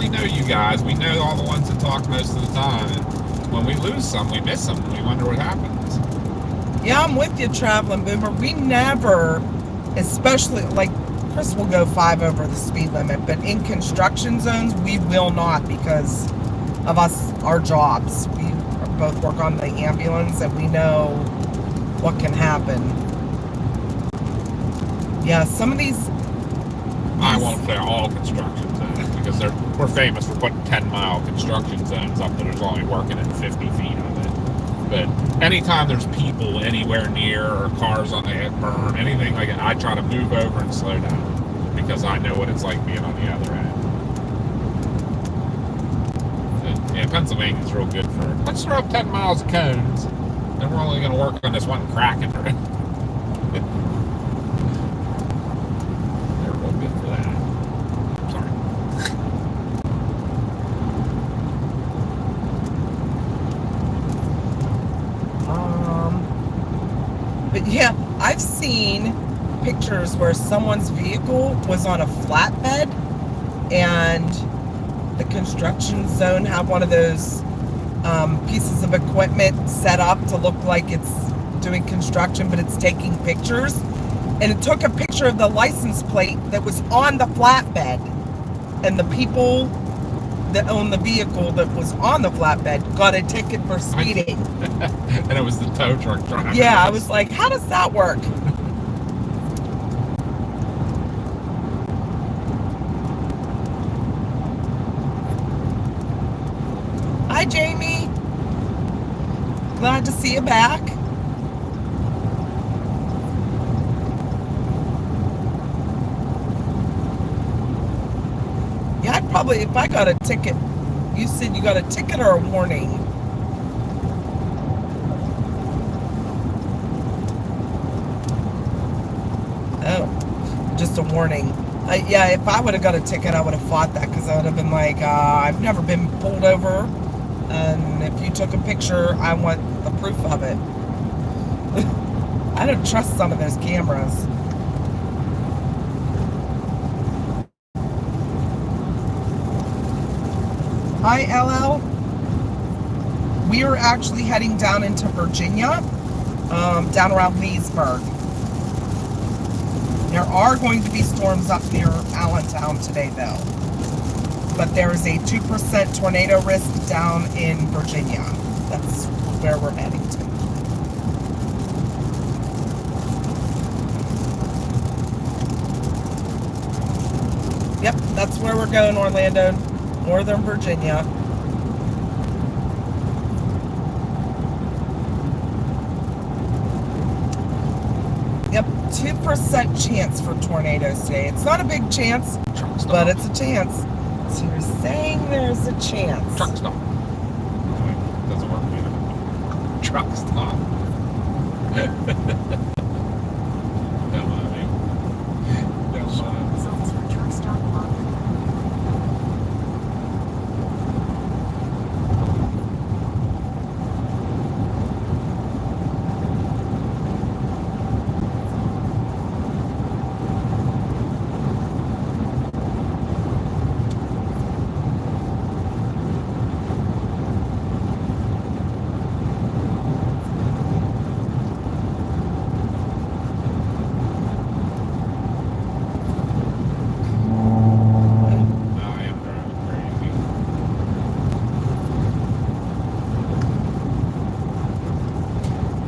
know you guys. We know all the ones that talk most of the time. And when we lose some, we miss them. We wonder what happens. Yeah, I'm with you, Traveling Boomer. We never, especially like Chris will go 5 over the speed limit, but in construction zones we will not because of our jobs. both work on the ambulance, and we know what can happen. Yeah, some of these... I won't say all construction zones, because we're famous for putting 10-mile construction zones up that is only working at 50 feet of it. But anytime there's people anywhere near, or cars on the berm, anything like that, I try to move over and slow down, because I know what it's like being on the other end. Yeah, Pennsylvania's real good for, let's throw up 10 miles of cones, and we're only going to work on this one crack in the road. They're real good for that. Sorry. But yeah, I've seen pictures where someone's vehicle was on a flatbed, and the construction zone had one of those pieces of equipment set up to look like it's doing construction, but it's taking pictures. And it took a picture of the license plate that was on the flatbed. And the people that owned the vehicle that was on the flatbed got a ticket for speeding. And it was the tow truck driver. Yeah, I was like, how does that work? Hi, Jamie. Glad to see you back. Yeah, I'd probably, if I got a ticket, you said you got a ticket or a warning? Oh, just a warning. Yeah, if I would have got a ticket, I would have fought that, because I would have been like, I've never been pulled over. And if you took a picture, I want the proof of it. I don't trust some of those cameras. Hi, LL. We are actually heading down into Virginia, down around Leesburg. There are going to be storms up near Allentown today, though. But there is a 2% tornado risk down in Virginia. That's where we're heading to. Yep, that's where we're going, Orlando. Northern Virginia. Yep, 2% chance for tornadoes today. It's not a big chance, but it's a chance. So you're saying there's a chance. Truck stop. Wait, doesn't work either. Truck stop. Don't mind me. Don't mind. Results for truck stop log.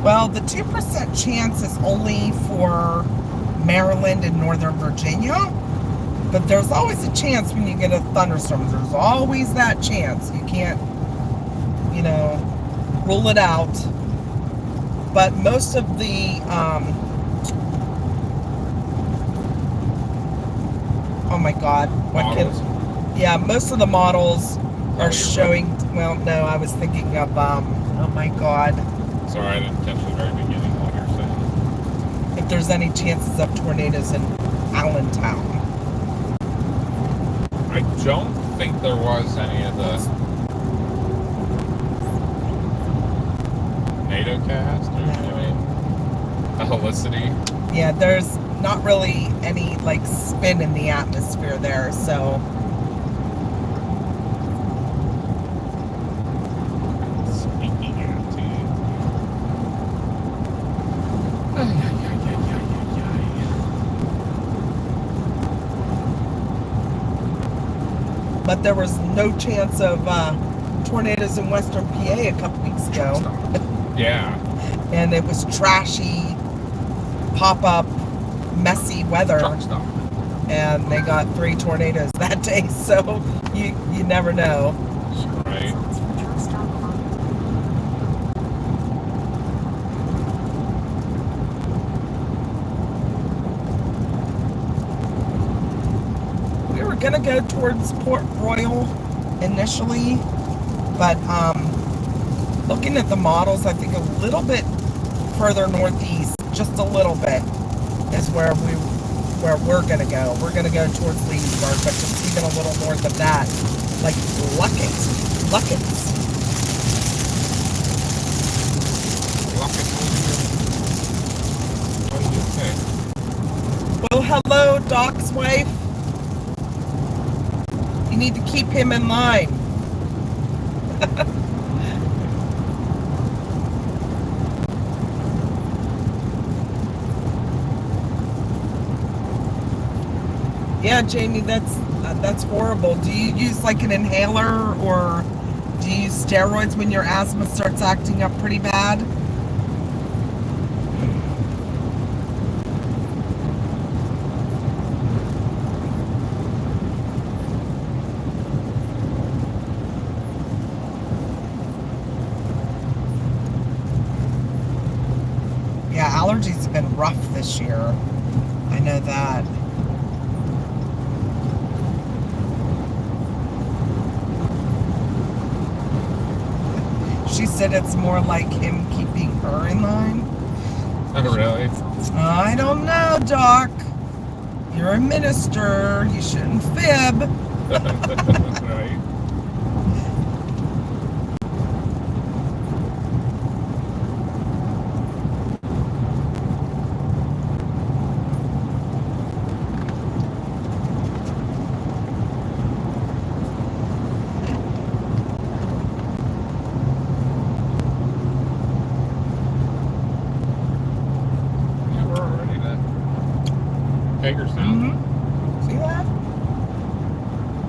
Well, the 2% chance is only for Maryland and Northern Virginia, but there's always a chance when you get a thunderstorm. There's always that chance. You can't, rule it out. But most of the, oh my God, most of the models are showing, well, no, I was thinking of, oh my God. Sorry, I didn't catch the very beginning of what you're saying. If there's any chances of tornadoes in Allentown. I don't think there was any of the NATO cast or the helicity. Yeah, there's not really any spin in the atmosphere there, so. But there was no chance of tornadoes in western PA a couple weeks ago. Yeah. And it was trashy, pop-up, messy weather. Truck stop. And they got 3 tornadoes that day, so you never know. Right. Signs for truck stop along. We were gonna go towards Port Royal initially, but looking at the models, I think a little bit further northeast, just a little bit, is where we're gonna go. We're gonna go towards Leesburg, but just even a little north of that, like Luckett's. What did you say? Well, hello, Doc's wife. You need to keep him in line. Yeah, Jamie, that's horrible. Do you use like an inhaler, or do you use steroids when your asthma starts acting up pretty bad? Yeah, allergies have been rough this year. I know that. She said it's more like him keeping her in line. Oh, really? I don't know, Doc. You're a minister. You shouldn't fib. Right. Yeah, we're already to Hagerstown. Mm-hmm. See that?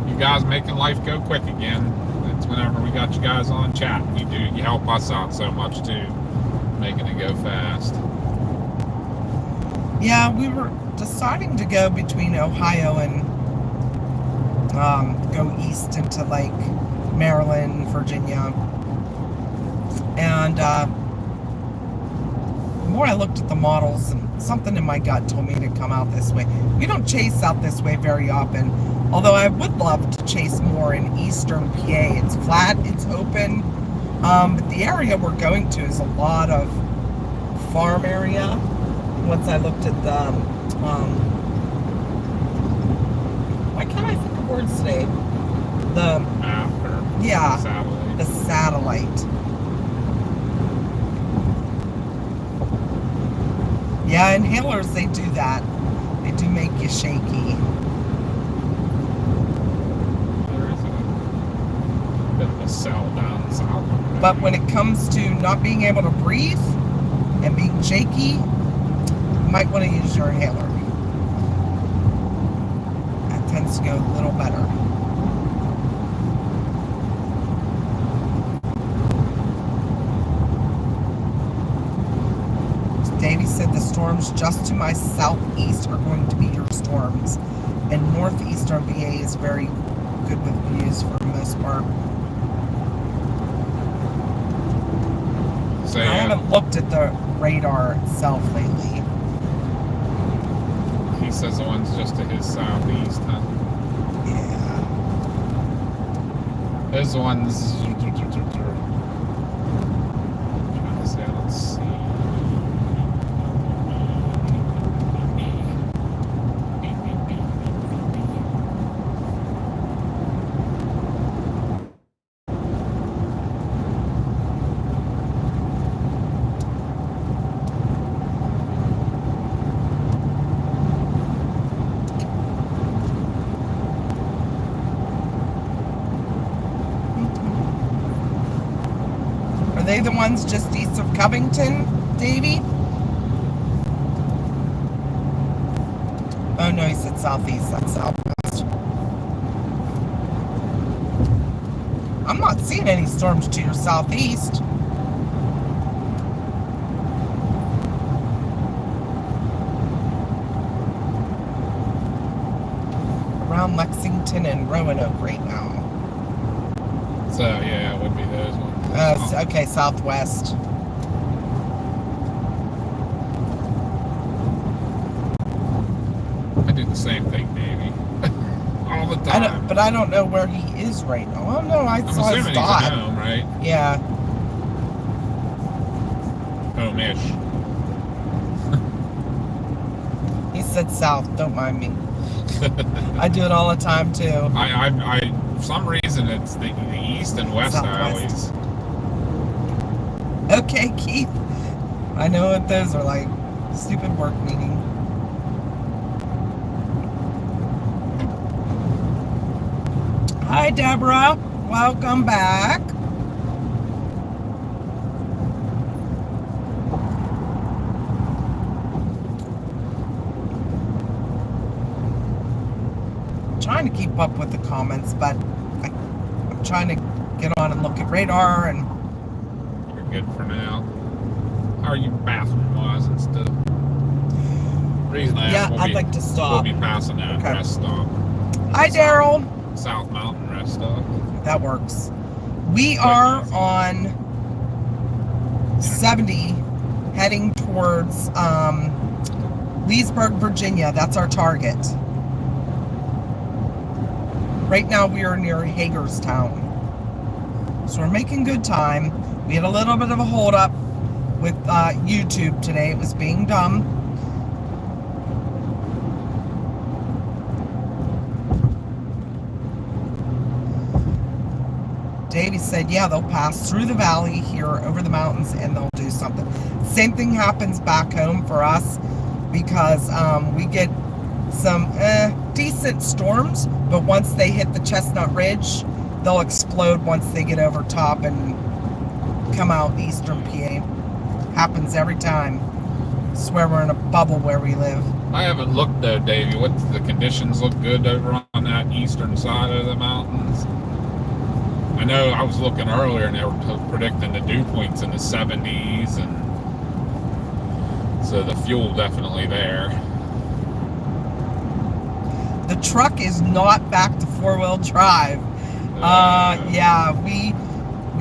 You guys making life go quick again. That's whenever we got you guys on chat. You help us out so much too, making it go fast. Yeah, we were deciding to go between Ohio and go east into like Maryland, Virginia. And the more I looked at the models, and something in my gut told me to come out this way. We don't chase out this way very often, although I would love to chase more in eastern PA. It's flat, it's open, but the area we're going to is a lot of farm area. Once I looked at the, why can't I think of words today? The, After yeah, satellite. the satellite. Yeah, inhalers, they do that. They do make you shaky. There is a bit of a cell down south. But when it comes to not being able to breathe and being shaky, you might want to use your inhaler. That tends to go a little better. Davey said the storms just to my southeast are going to be your storms, and northeastern VA is very good with views for the most part. So, I haven't looked at the radar itself lately. he says the one's just to his southeast, huh? Yeah. His one's trying to say, let's see. Are they the ones just east of Covington, Davey? Oh no, he said southeast, that's southwest. I'm not seeing any storms to your southeast. Around Lexington and Roanoke right now. So yeah, it would be those ones. Okay, southwest. I do the same thing, Davey. All the time. But I don't know where he is right now. Oh no, I saw his assuming dot. he's at home, right? Yeah. Home-ish. He said south, don't mind me. I do it all the time too. I for some reason it's the east and west Southwest. always. Okay, Keith. I know what those are like. Stupid work meeting. Hi, Deborah. Welcome back. Trying to keep up with the comments, but I'm trying to get on and look at radar and. You're good for now. How are you bathroom-wise and stuff? The reason I asked, I'd like to stop. We'll be passing that rest stop. Hi, Daryl. South Mountain rest stop. That works. We are on 70 heading towards Leesburg, Virginia. That's our target. Right now we are near Hagerstown. So we're making good time. We had a little bit of a hold up with YouTube today. It was being dumb. Davey said, yeah, they'll pass through the valley here over the mountains and they'll do something. Same thing happens back home for us because we get some decent storms, but once they hit the Chestnut Ridge, they'll explode once they get over top and come out eastern PA. Happens every time. Swear we're in a bubble where we live. I haven't looked though, Davey. What's the conditions look good over on that eastern side of the mountains? I know I was looking earlier and they were predicting the dew points in the 70s, and so the fuel definitely there. The truck is not back to four-wheel drive. Yeah, we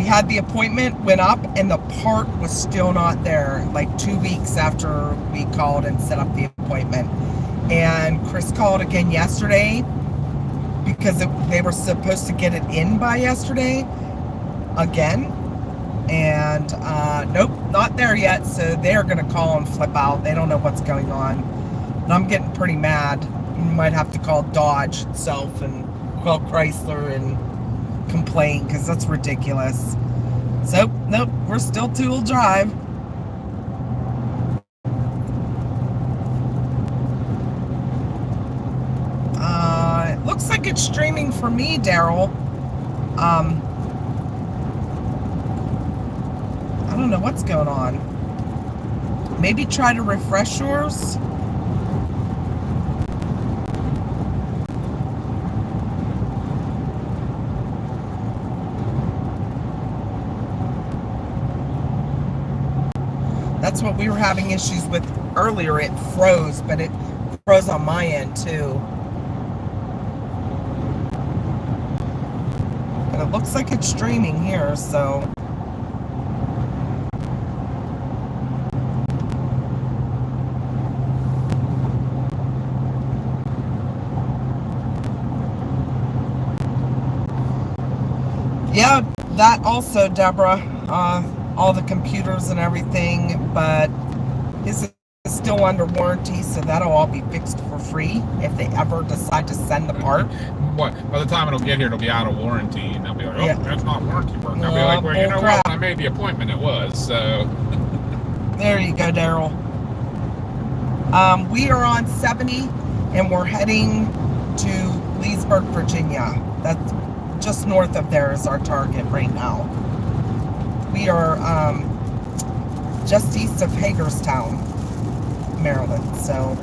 had the appointment, went up, and the part was still not there, like 2 weeks after we called and set up the appointment. And Chris called again yesterday because they were supposed to get it in by yesterday again. And nope, not there yet. So they're going to call and flip out. They don't know what's going on. And I'm getting pretty mad. You might have to call Dodge itself and call Chrysler and complain because that's ridiculous. So nope, we're still two-wheel drive. It looks like it's streaming for me, Daryl. I don't know what's going on. Maybe try to refresh yours. That's what we were having issues with earlier. It froze, but it froze on my end too. But it looks like it's streaming here, so. Yeah, that also, Deborah. All the computers and everything, but his is still under warranty, so that'll all be fixed for free if they ever decide to send the part. What? By the time it'll get here, it'll be out of warranty, and they'll be like, "Oh, yeah. That's not warranty work." I'll be like, "Well, you know crap. what? When I made the appointment, it was." So there you go, Daryl. We are on 70, and we're heading to Leesburg, Virginia. That's just north of there is our target right now. We are just east of Hagerstown, Maryland, so.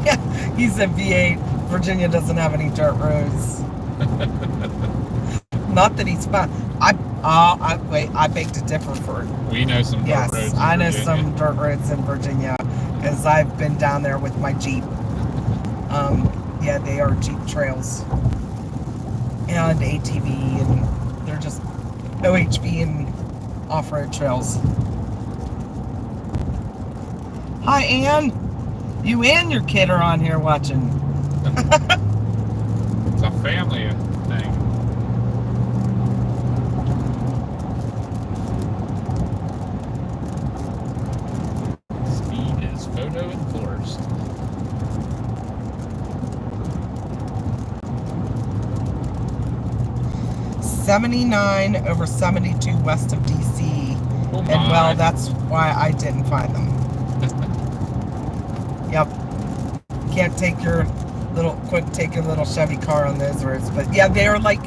Yeah, he said V8. Virginia doesn't have any dirt roads. Not that he's fine. I beg to differ for. We know some dirt roads Yes, in I know Virginia. some dirt roads in Virginia because I've been down there with my Jeep. Yeah, they are Jeep trails and ATV, and they're just OHV and off-road trails. Hi, Ann. You and your kid are on here watching. It's a family thing. Speed is photo enforced. $79 over $72 west of DC. Oh And my. well, that's why I didn't find them. Yep. Can't take your little Chevy car on those roads. But yeah, they're like,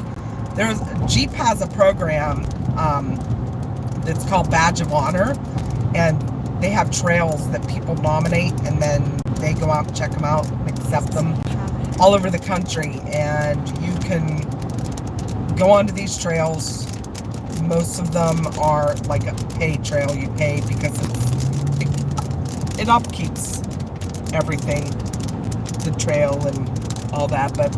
Jeep has a program that's called Badge of Honor, and they have trails that people nominate, and then they go out and check them out and accept them all over the country. And you can go onto these trails. Most of them are like a pay trail. You pay because it upkeeps everything, the trail and all that. But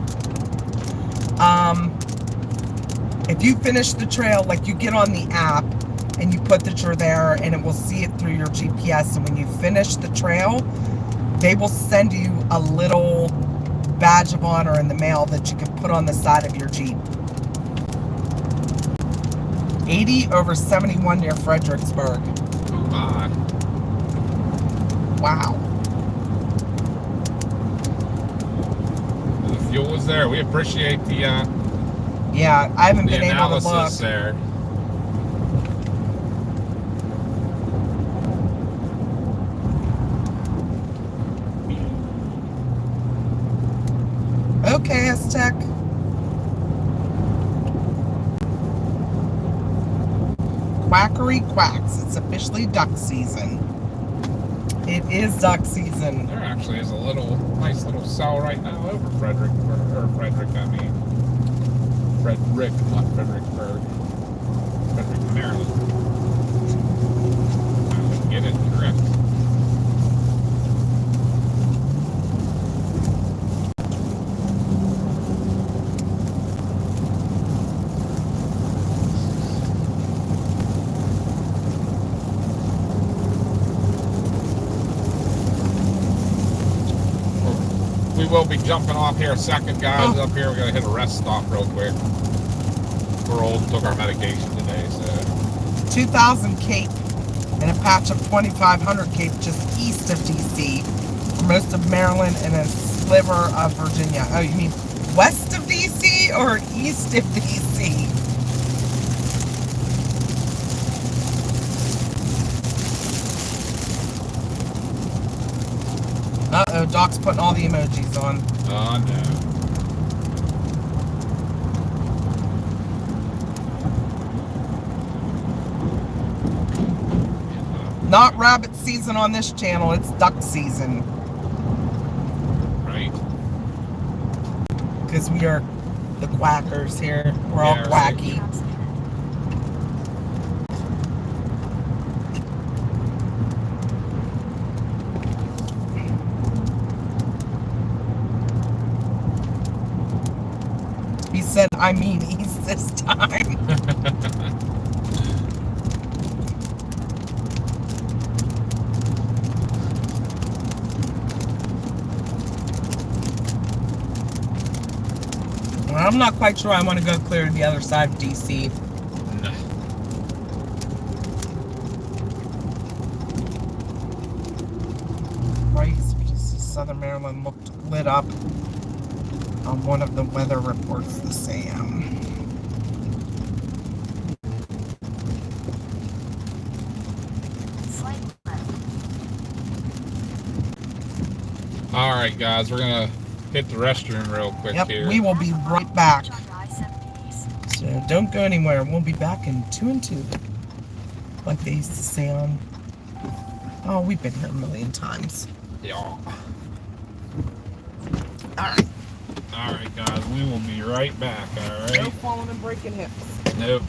if you finish the trail, like you get on the app and you put that you're there, and it will see it through your GPS, and when you finish the trail, they will send you a little badge of honor in the mail that you can put on the side of your Jeep. 80 over 71 near Fredericksburg. Oh my. Wow. The fuel was there. We appreciate the Yeah, I haven't been able to look. analysis there. Okay, Aztec. Quackery quacks. It's officially duck season. It is duck season. There actually is a nice little cell right now over Frederick, not Fredericksburg. Frederick, Maryland. I would get it correct. We will be jumping off here a second, guys. Oh. Up here, we gotta hit a rest stop real quick. We're old, took our medication today, so 2000 Cape and a patch of 2500 Cape just east of DC. For most of Maryland and a sliver of Virginia. Oh, you mean west of DC or east of DC? Uh-oh, Doc's putting all the emojis on. oh no. Not rabbit season on this channel, it's duck season. Right? Because we are the quackers here. We're all Yeah, right. quacky. He said, I mean east this time. I'm not quite sure I want to go clear to the other side of DC. No. Right, just Southern Maryland looked lit up on one of the weather reports this AM. All right, guys, we're gonna hit the restroom real quick Yep, here. we will be right back. So don't go anywhere. We'll be back in 2 and 2. Like they used to say on... Oh, we've been here a million times. Yeah. All right. All right, guys, we will be right back. All right. No falling and breaking hips. Nope.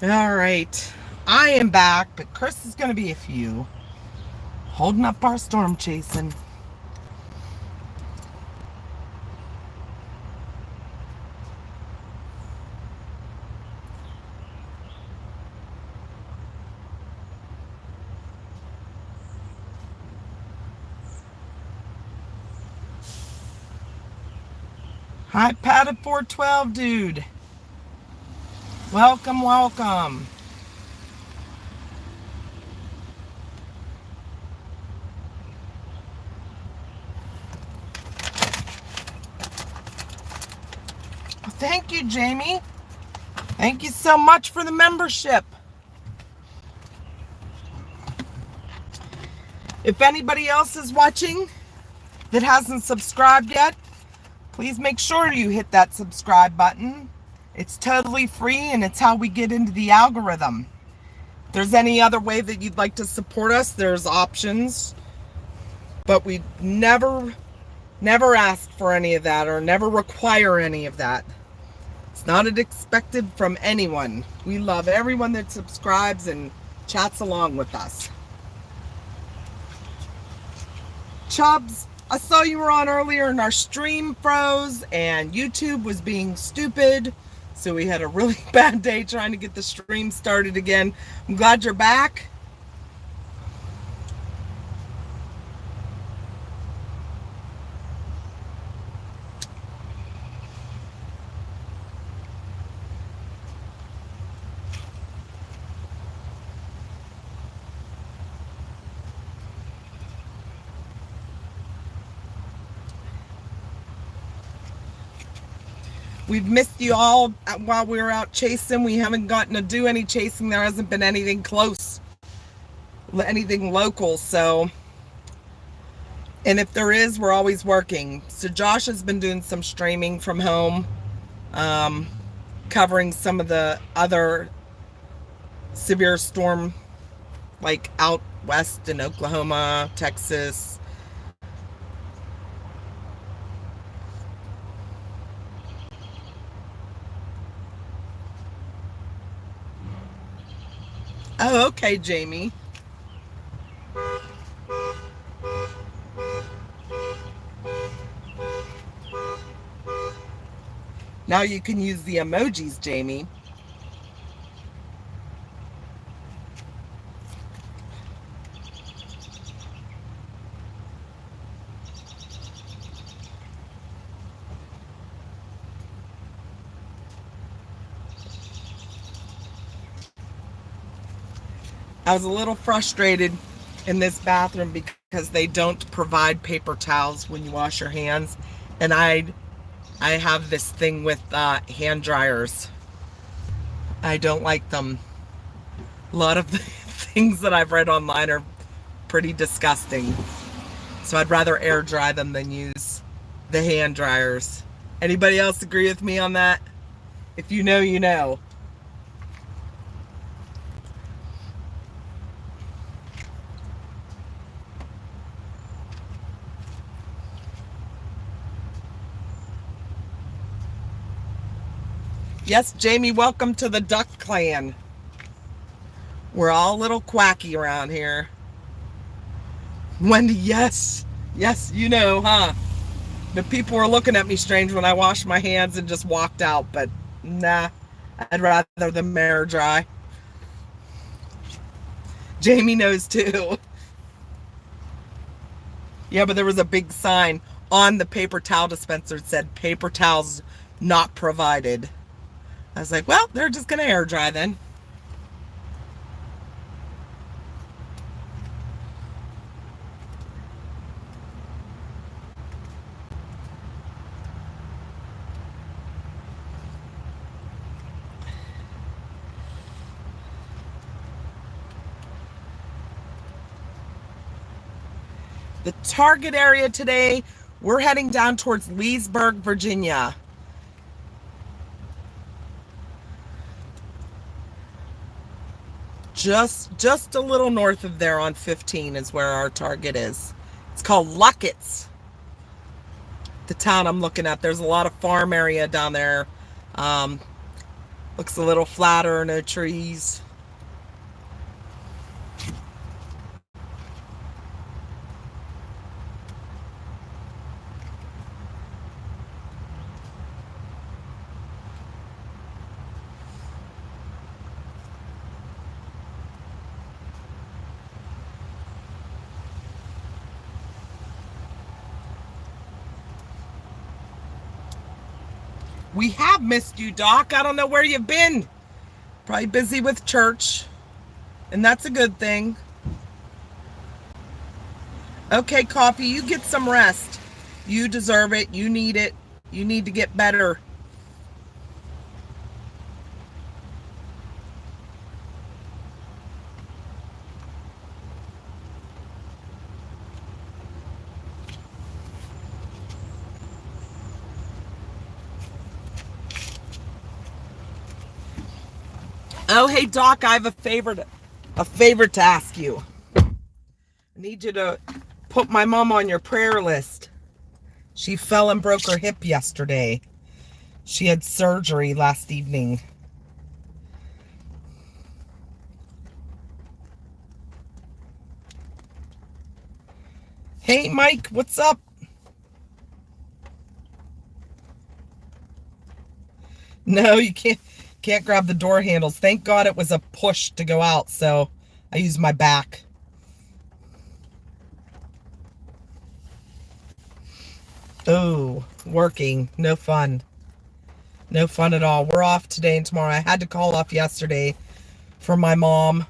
All right. I am back, but Chris is going to be a few. Holding up our storm chasing. Hi, Padded 412, dude. Welcome, welcome. Well, thank you, Jamie. Thank you so much for the membership. If anybody else is watching that hasn't subscribed yet, please make sure you hit that subscribe button. It's totally free and it's how we get into the algorithm. If there's any other way that you'd like to support us, there's options. But we never ask for any of that or never require any of that. It's not expected from anyone. We love everyone that subscribes and chats along with us. Chubbs, I saw you were on earlier and our stream froze and YouTube was being stupid. So we had a really bad day trying to get the stream started again. I'm glad you're back. We've missed you all while we were out chasing. We haven't gotten to do any chasing. There hasn't been anything close, anything local. So, and if there is, we're always working. So Josh has been doing some streaming from home, covering some of the other severe storm, like out west in Oklahoma, Texas. Oh, okay, Jamie. Now you can use the emojis, Jamie. I was a little frustrated in this bathroom because they don't provide paper towels when you wash your hands. And I have this thing with hand dryers. I don't like them. A lot of the things that I've read online are pretty disgusting. So I'd rather air dry them than use the hand dryers. Anybody else agree with me on that? If you know, you know. Yes, Jamie, welcome to the Duck Clan. We're all a little quacky around here. Wendy, yes. Yes, you know, huh? The people were looking at me strange when I washed my hands and just walked out, but nah, I'd rather them air dry. Jamie knows too. Yeah, but there was a big sign on the paper towel dispenser that said paper towels not provided. I was like, well, they're just going to air dry then. The target area today, we're heading down towards Leesburg, Virginia. Just a little north of there on 15 is where our target is. It's called Luckett's. The town I'm looking at. There's a lot of farm area down there. Looks a little flatter, no trees. We have missed you, Doc. I don't know where you've been. Probably busy with church. And that's a good thing. Okay, Coffee, you get some rest. You deserve it. You need it. You need to get better. Oh, hey, Doc, I have a favor to ask you. I need you to put my mom on your prayer list. She fell and broke her hip yesterday. She had surgery last evening. Hey, Mike, what's up? No, you can't grab the door handles. Thank God it was a push to go out, so I used my back. Oh, working. No fun. No fun at all. We're off today and tomorrow. I had to call off yesterday for my mom.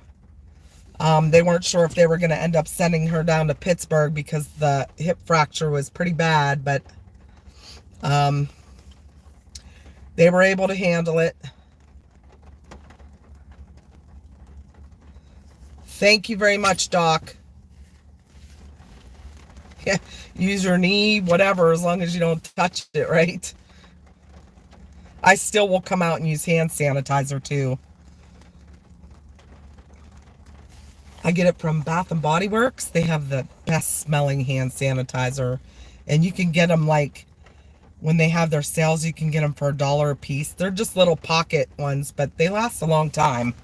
They weren't sure if they were going to end up sending her down to Pittsburgh because the hip fracture was pretty bad, but they were able to handle it. Thank you very much, Doc. Yeah, use your knee, whatever, as long as you don't touch it, right? I still will come out and use hand sanitizer too. I get it from Bath and Body Works. They have the best smelling hand sanitizer. And you can get them like, when they have their sales, you can get them for $1 a piece. They're just little pocket ones, but they last a long time.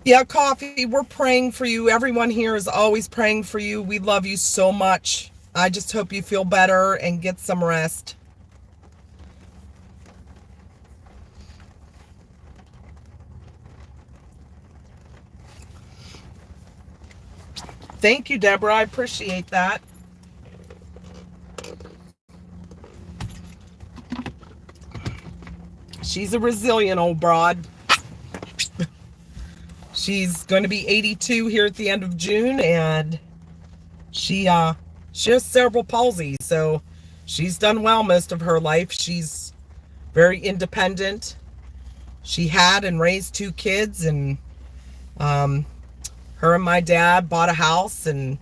Yeah, Coffee, we're praying for you. Everyone here is always praying for you. We love you so much. I just hope you feel better and get some rest. Thank you, Deborah. I appreciate that. She's a resilient old broad. She's going to be 82 here at the end of June, and she has cerebral palsy, so she's done well most of her life. She's very independent. She had and raised 2 kids, and her and my dad bought a house, and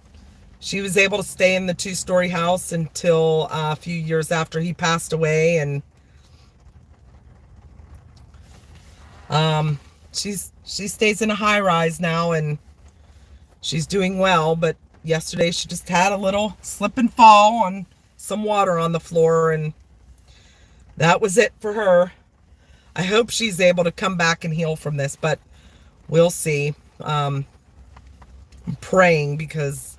she was able to stay in the 2-story house until a few years after he passed away. And she stays in a high rise now, and she's doing well. But yesterday she just had a little slip and fall on some water on the floor, and that was it for her. I hope she's able to come back and heal from this, but we'll see. I'm praying because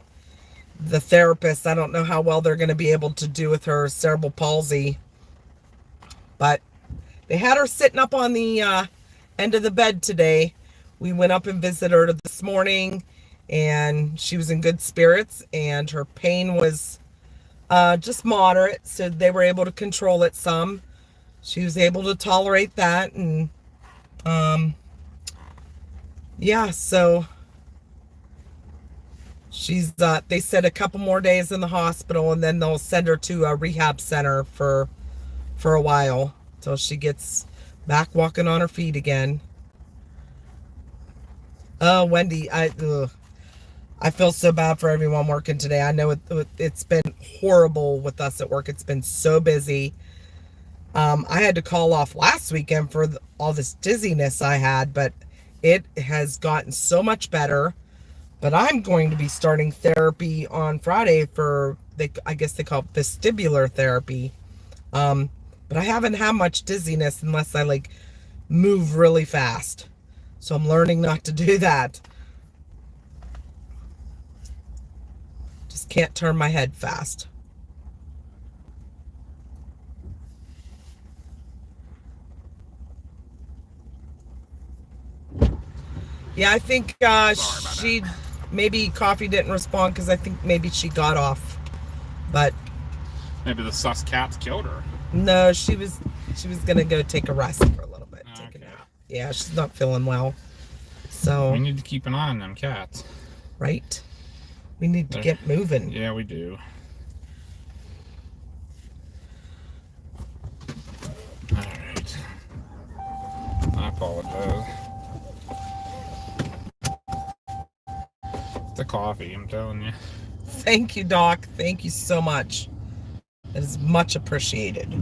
the therapist, I don't know how well they're going to be able to do with her cerebral palsy, but they had her sitting up on the end of the bed today. We went up and visited her this morning, and she was in good spirits, and her pain was just moderate, so they were able to control it some. She was able to tolerate that, and yeah, so she's they said a couple more days in the hospital, and then they'll send her to a rehab center for a while till she gets back walking on her feet again. Oh, Wendy, I feel so bad for everyone working today. I know it's been horrible with us at work. It's been so busy. I had to call off last weekend for all this dizziness I had, but it has gotten so much better. But I'm going to be starting therapy on Friday for, I guess they call it vestibular therapy. But I haven't had much dizziness unless I like move really fast. So I'm learning not to do that. Just can't turn my head fast. Yeah, I think maybe Coffee didn't respond because I think maybe she got off. But maybe the sus cats killed her. No, she was gonna go take a rest for a little bit, take a nap. Yeah, she's not feeling well. So we need to keep an eye on them cats. Right. We need to get moving. Yeah, we do. All right. I apologize. The coffee, I'm telling you. Thank you, Doc. Thank you so much. That is much appreciated.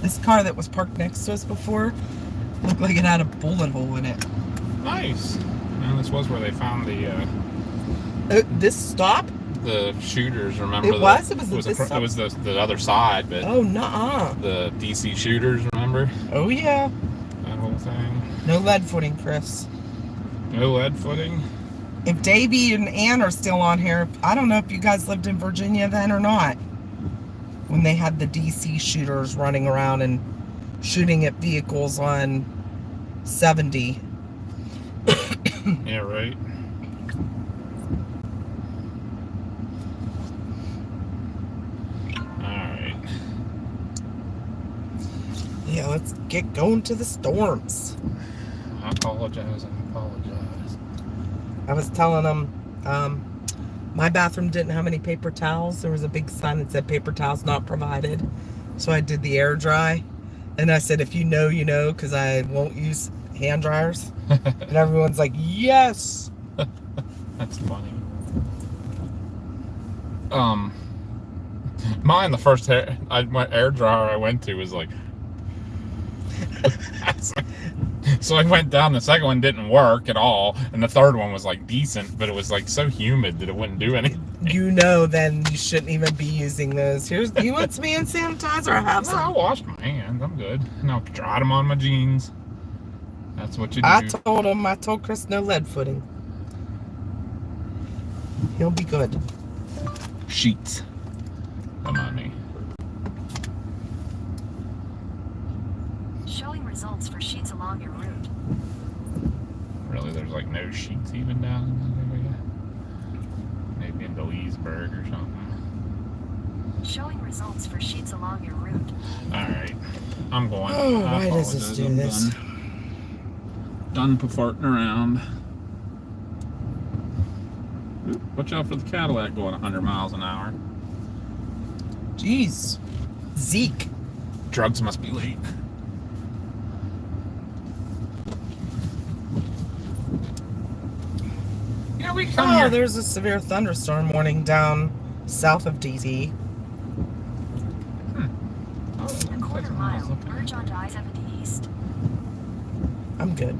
This car that was parked next to us before looked like it had a bullet hole in it. Nice. And this was where they found the... This stop? the shooters. Remember? It was it was this the other side, but oh, nuh-uh. the DC shooters. Remember? Oh, yeah. That whole thing. No lead footing, Chris. No lead footing. If Davey and Ann are still on here, I don't know if you guys lived in Virginia then or not. When they had the DC shooters running around and shooting at vehicles on 70. Yeah, right. Alright. Yeah, let's get going to the storms. I apologize. I was telling them, my bathroom didn't have any paper towels. There was a big sign that said paper towels not provided. So I did the air dry. And I said, if you know, you know, because I won't use hand dryers. And everyone's like, yes. That's funny. Mine, the first my air dryer I went to was like, so I went down. The second one didn't work at all, and the third one was like decent, but it was like so humid that it wouldn't do anything. You know, then you shouldn't even be using those. Here's, you want some hand sanitizer? I have No, I some. washed my hands. I'm good. And I dried them on my jeans. That's what you do. I told Chris no lead footing. He'll be good. Sheets. Come on me. Showing results for sheets along your route. Really, there's like no sheets even down in that area. Maybe in Gaithersburg or something. Showing results for sheets along your route. Alright. I'm going. Oh, I why does this apologize. do I'm this? Done farting around. Oop, watch out for the Cadillac going 100 miles an hour. Jeez. Zeke. Drugs must be late. Yeah, we come Oh, here. there's a severe thunderstorm warning down south of DC. A quarter mile, merge onto I-70 East. I'm good.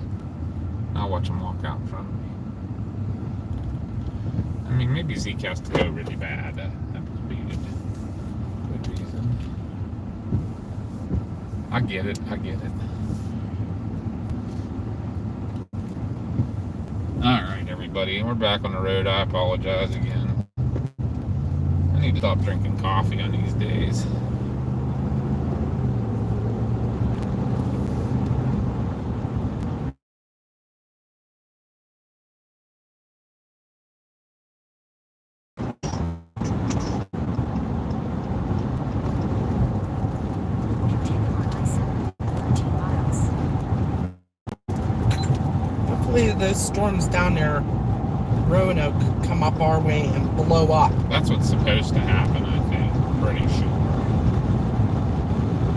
I'll watch him walk out in front of me. I mean, maybe Zeke has to go really bad. That would be a good reason. I get it. Alright, everybody. We're back on the road. I apologize again. I need to stop drinking coffee on these days. Continue on I-70, 15 miles. Hopefully those storms down there, Roanoke, come up our way and blow up. That's what's supposed to happen, I think. Pretty sure.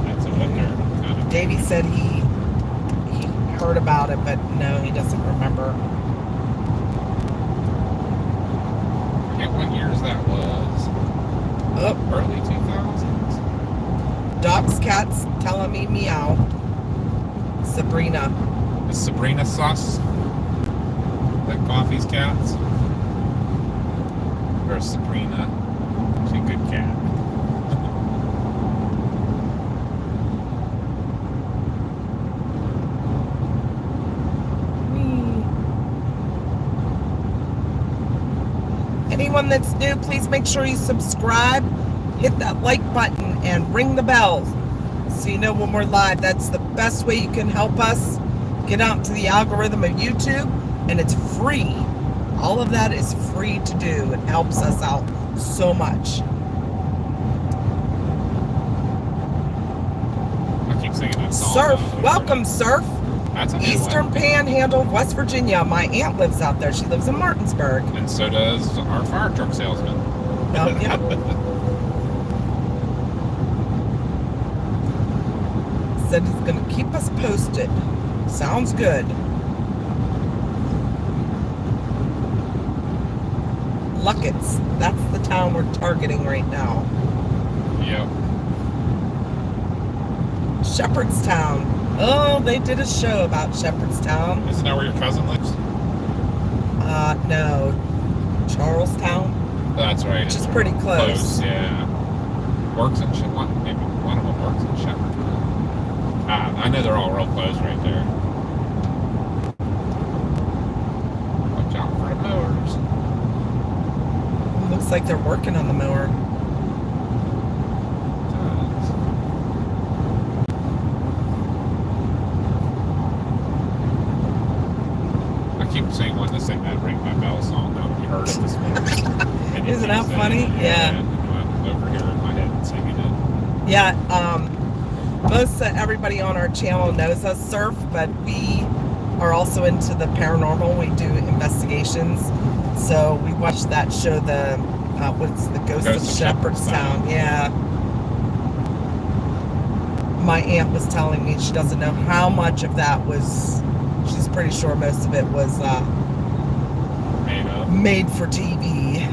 That's what they're kind of... Davey said he heard about it, but no, he doesn't remember. I forget what years that was. Oh, Early 2000s? Doc's cat's telling me meow. Sabrina. Is Sabrina sus? Like Coffee's cats? Or is Sabrina? She's a good cat. Anyone that's new, please make sure you subscribe, hit that like button, and ring the bell so you know when we're live. That's the best way you can help us get out to the algorithm of YouTube, and it's free. All of that is free to do. It helps us out so much. I keep singing that song. Surf, welcome Surf. That's a good Eastern one. Panhandle of West Virginia. My aunt lives out there. She lives in Martinsburg. And so does our fire truck salesman. Yep. Said he's going to keep us posted. Sounds good. Luckett's. That's the town we're targeting right now. Yep. Shepherdstown. Oh, they did a show about Shepherdstown. Isn't that where your cousin lives? No. Charlestown. That's right. which is pretty close. Yeah. Works in maybe one of them works in Shepherd. I know they're all real close right there. Watch out for the mowers. Looks like they're working on the mower. I keep saying wanting to sing that Ring My Bell song. Now that we heard it this morning. Isn't that funny? Yeah. I'm over here in my head singing it. Yeah, most everybody on our channel knows us surf, but we are also into the paranormal. We do investigations. So we watched that show, the what's the Ghost of Shepherdstown. Yeah. My aunt was telling me she doesn't know how much of that was. She's pretty sure most of it was made for TV.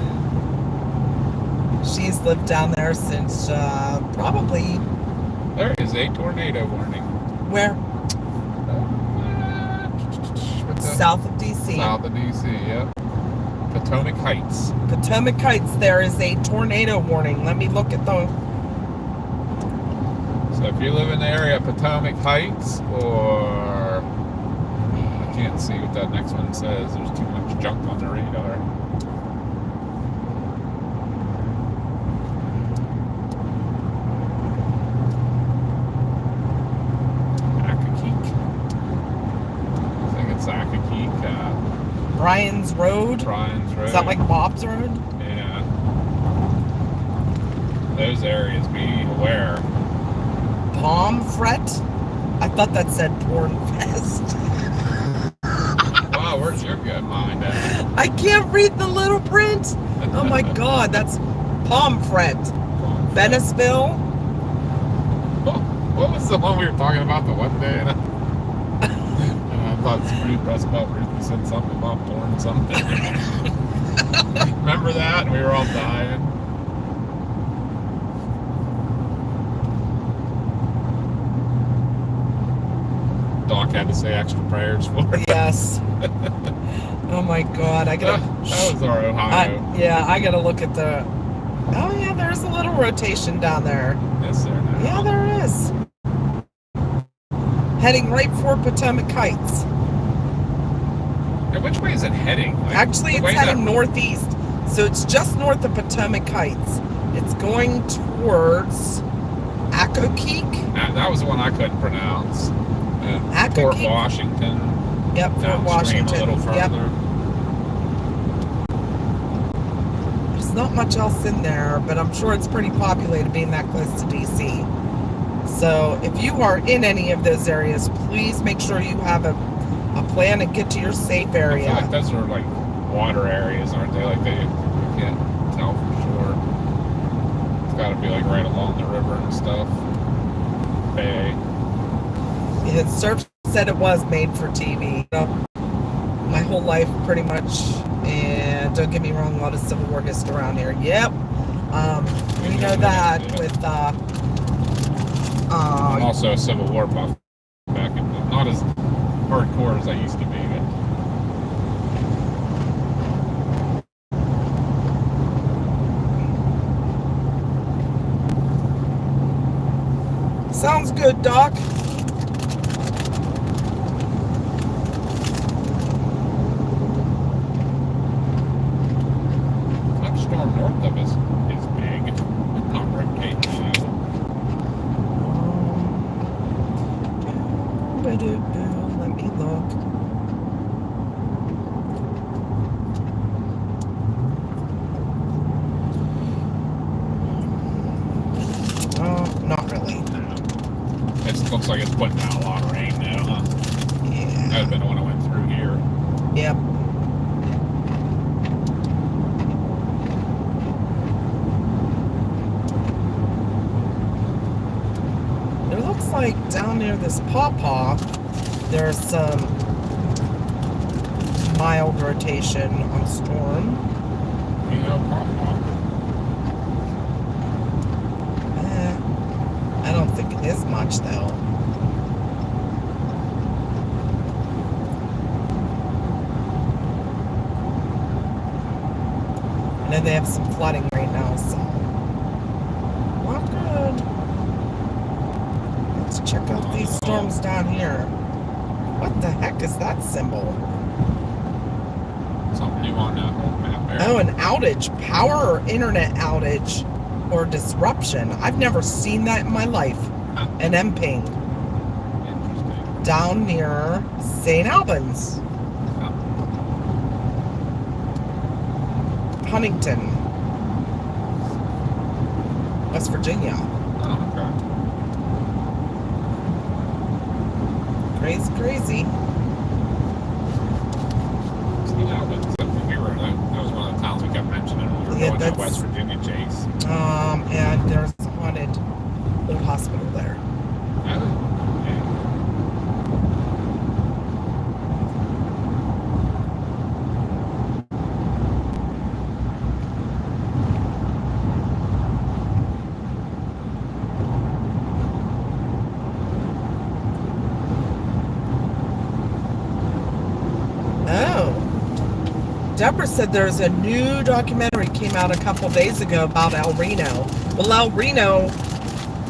She's lived down there since probably. There is a tornado warning. Where? South of DC. South of DC, yep. Potomac Heights. Potomac Heights, there is a tornado warning. Let me look at the... So if you live in the area of Potomac Heights, or... I can't see what that next one says. There's too much junk on the radar. Bryan's Road? Bryan's Road. Is that like Bob's Road? Yeah. Those areas, be aware. Pomfret? I thought that said Porn Fest. Wow, where's your good mind at? I can't read the little print. Oh my god, that's Pomfret. Venice-ville? What was the one we were talking about the one day? And I thought Screwed Breast Belt Ruthie said something about porn something. Remember that? And we were all dying. Doc had to say extra prayers for it. Yes. Oh my god, I gotta... That was our Ohio. I gotta look at the... Oh yeah, there's a little rotation down there. Is there now? Yeah, there is. Heading right for Potomac Heights. And which way is it heading? Like, actually, it's heading northeast. So it's just north of Potomac Heights. It's going towards Accokeek. That was the one I couldn't pronounce. Fort Washington. Yep, Fort Washington. A little further. Yep. There's not much else in there, but I'm sure it's pretty populated being that close to DC. So if you are in any of those areas, please make sure you have a plan and get to your safe area. I feel like those are like water areas, aren't they? Like you can't tell for sure. It's got to be like right along the river and stuff. Bay. Yeah, Surf said it was made for TV. My whole life, pretty much. And don't get me wrong, a lot of Civil War history around here. Yep. We know that with... I'm also a Civil War buff. Back in not as hardcore as I used to be. But... Sounds good, Doc. That storm north of us is big. It's not rotating. Let me look. Not really. It looks like it's putting out a lot of rain now, huh? Yeah. That would have been the one I went through here. Yep. It looks like down near this pawpaw, there's some mild rotation on storm. You know, pawpaw. I don't think it is much though. And And they have some flooding right now, so not good. Let's check out these storms down here. What the heck is that symbol? Something new on the map there. Oh, an outage. Power or internet outage or disruption. I've never seen that in my life. An MPing. Interesting. Down near St. Albans. Huntington, West Virginia. Oh, okay. Crazy. St. Albans up here. That was one of the towns we kept mentioning when we were going to West Virginia chase. And there's a haunted old hospital there. Deborah said there's a new documentary came out a couple days ago about El Reno. Well, El Reno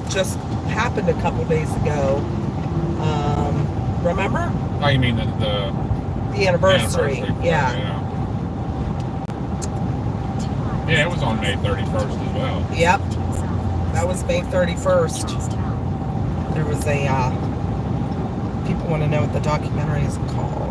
just happened a couple days ago. Remember? Oh, you mean the anniversary? Yeah. Yeah, it was on May 31st as well. Yep. That was May 31st. There was a, people want to know what the documentary is called.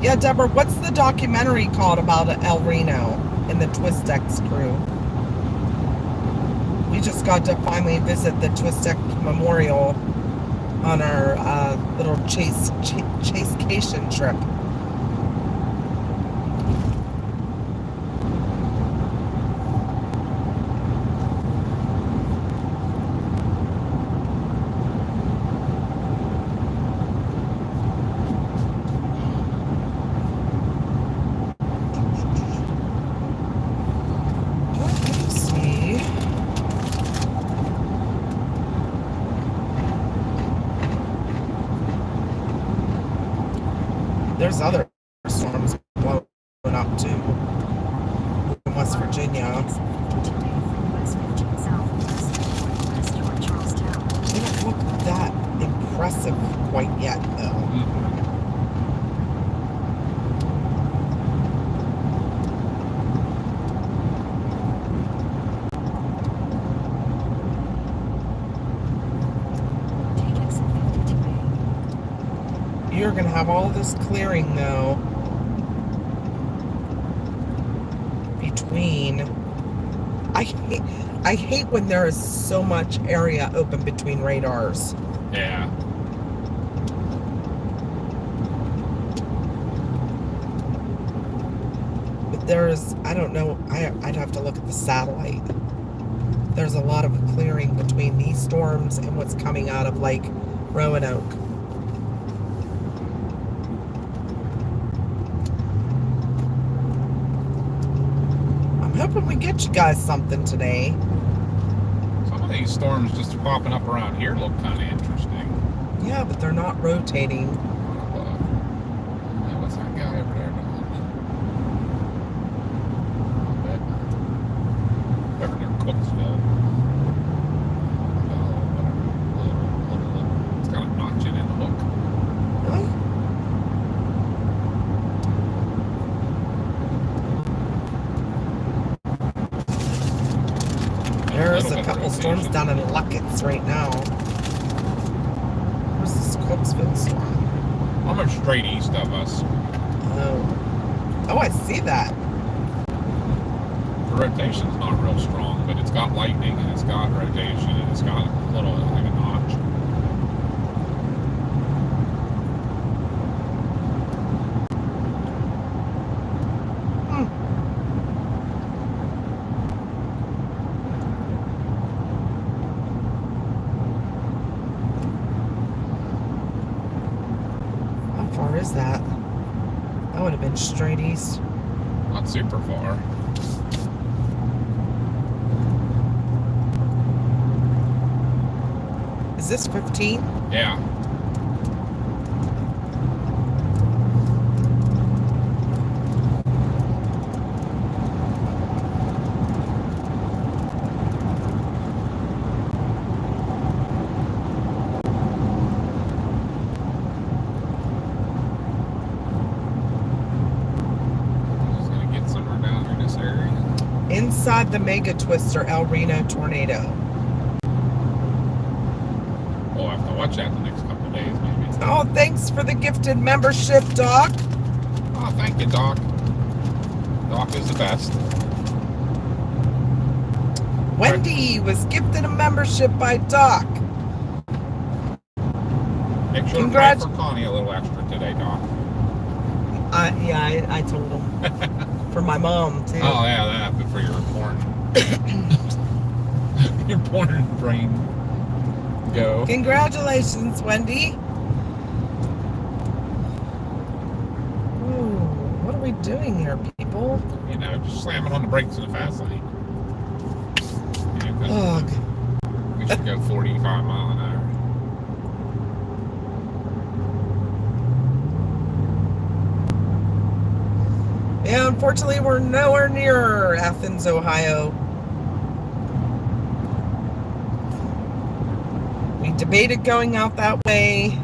Yeah, Deborah, what's the documentary called about El Reno and the Twist-X crew? We just got to finally visit the Twist-X Memorial on our little chasecation trip. There's other storms blowing up too in West Virginia. They don't look that impressive quite yet, though. You're gonna have all this clearing though between. I hate when there is so much area open between radars. Yeah. But there's, I don't know, I'd have to look at the satellite. There's a lot of clearing between these storms and what's coming out of like Roanoke. Hoping we get you guys something today. Some of these storms just popping up around here look kind of interesting. Yeah, but they're not rotating. What's that guy over there doing? Over near Cooksville. It's got a notch in the hook. Really? There's a couple storms down in Luckett's right now. Where's this Cooksville storm? Almost straight east of us. Oh, I see that. The rotation's not real strong, but it's got lightning and it's got rotation and it's got a little like a notch. How far is that? That would have been straight east. Not super far. Is this 15? Yeah. Just gonna get somewhere down in this area. Inside the Mega Twister El Reno tornado. We'll have to watch that the next couple of days, maybe. Oh, thanks for the gifted membership, Doc. Oh, thank you, Doc. Doc is the best. Wendy was gifted a membership by Doc. Make sure to pay for Connie a little extra today, Doc. I told him. For my mom, too. Oh, yeah, that, but for your porn. Your porn brain go. Congratulations, Wendy. Ooh, what are we doing here, people? You know, just slamming on the brakes in the fast lane. You know, 'cause Ugh. we should go 45 mile an hour. Yeah, unfortunately, we're nowhere near Athens, Ohio. We debated going out that way.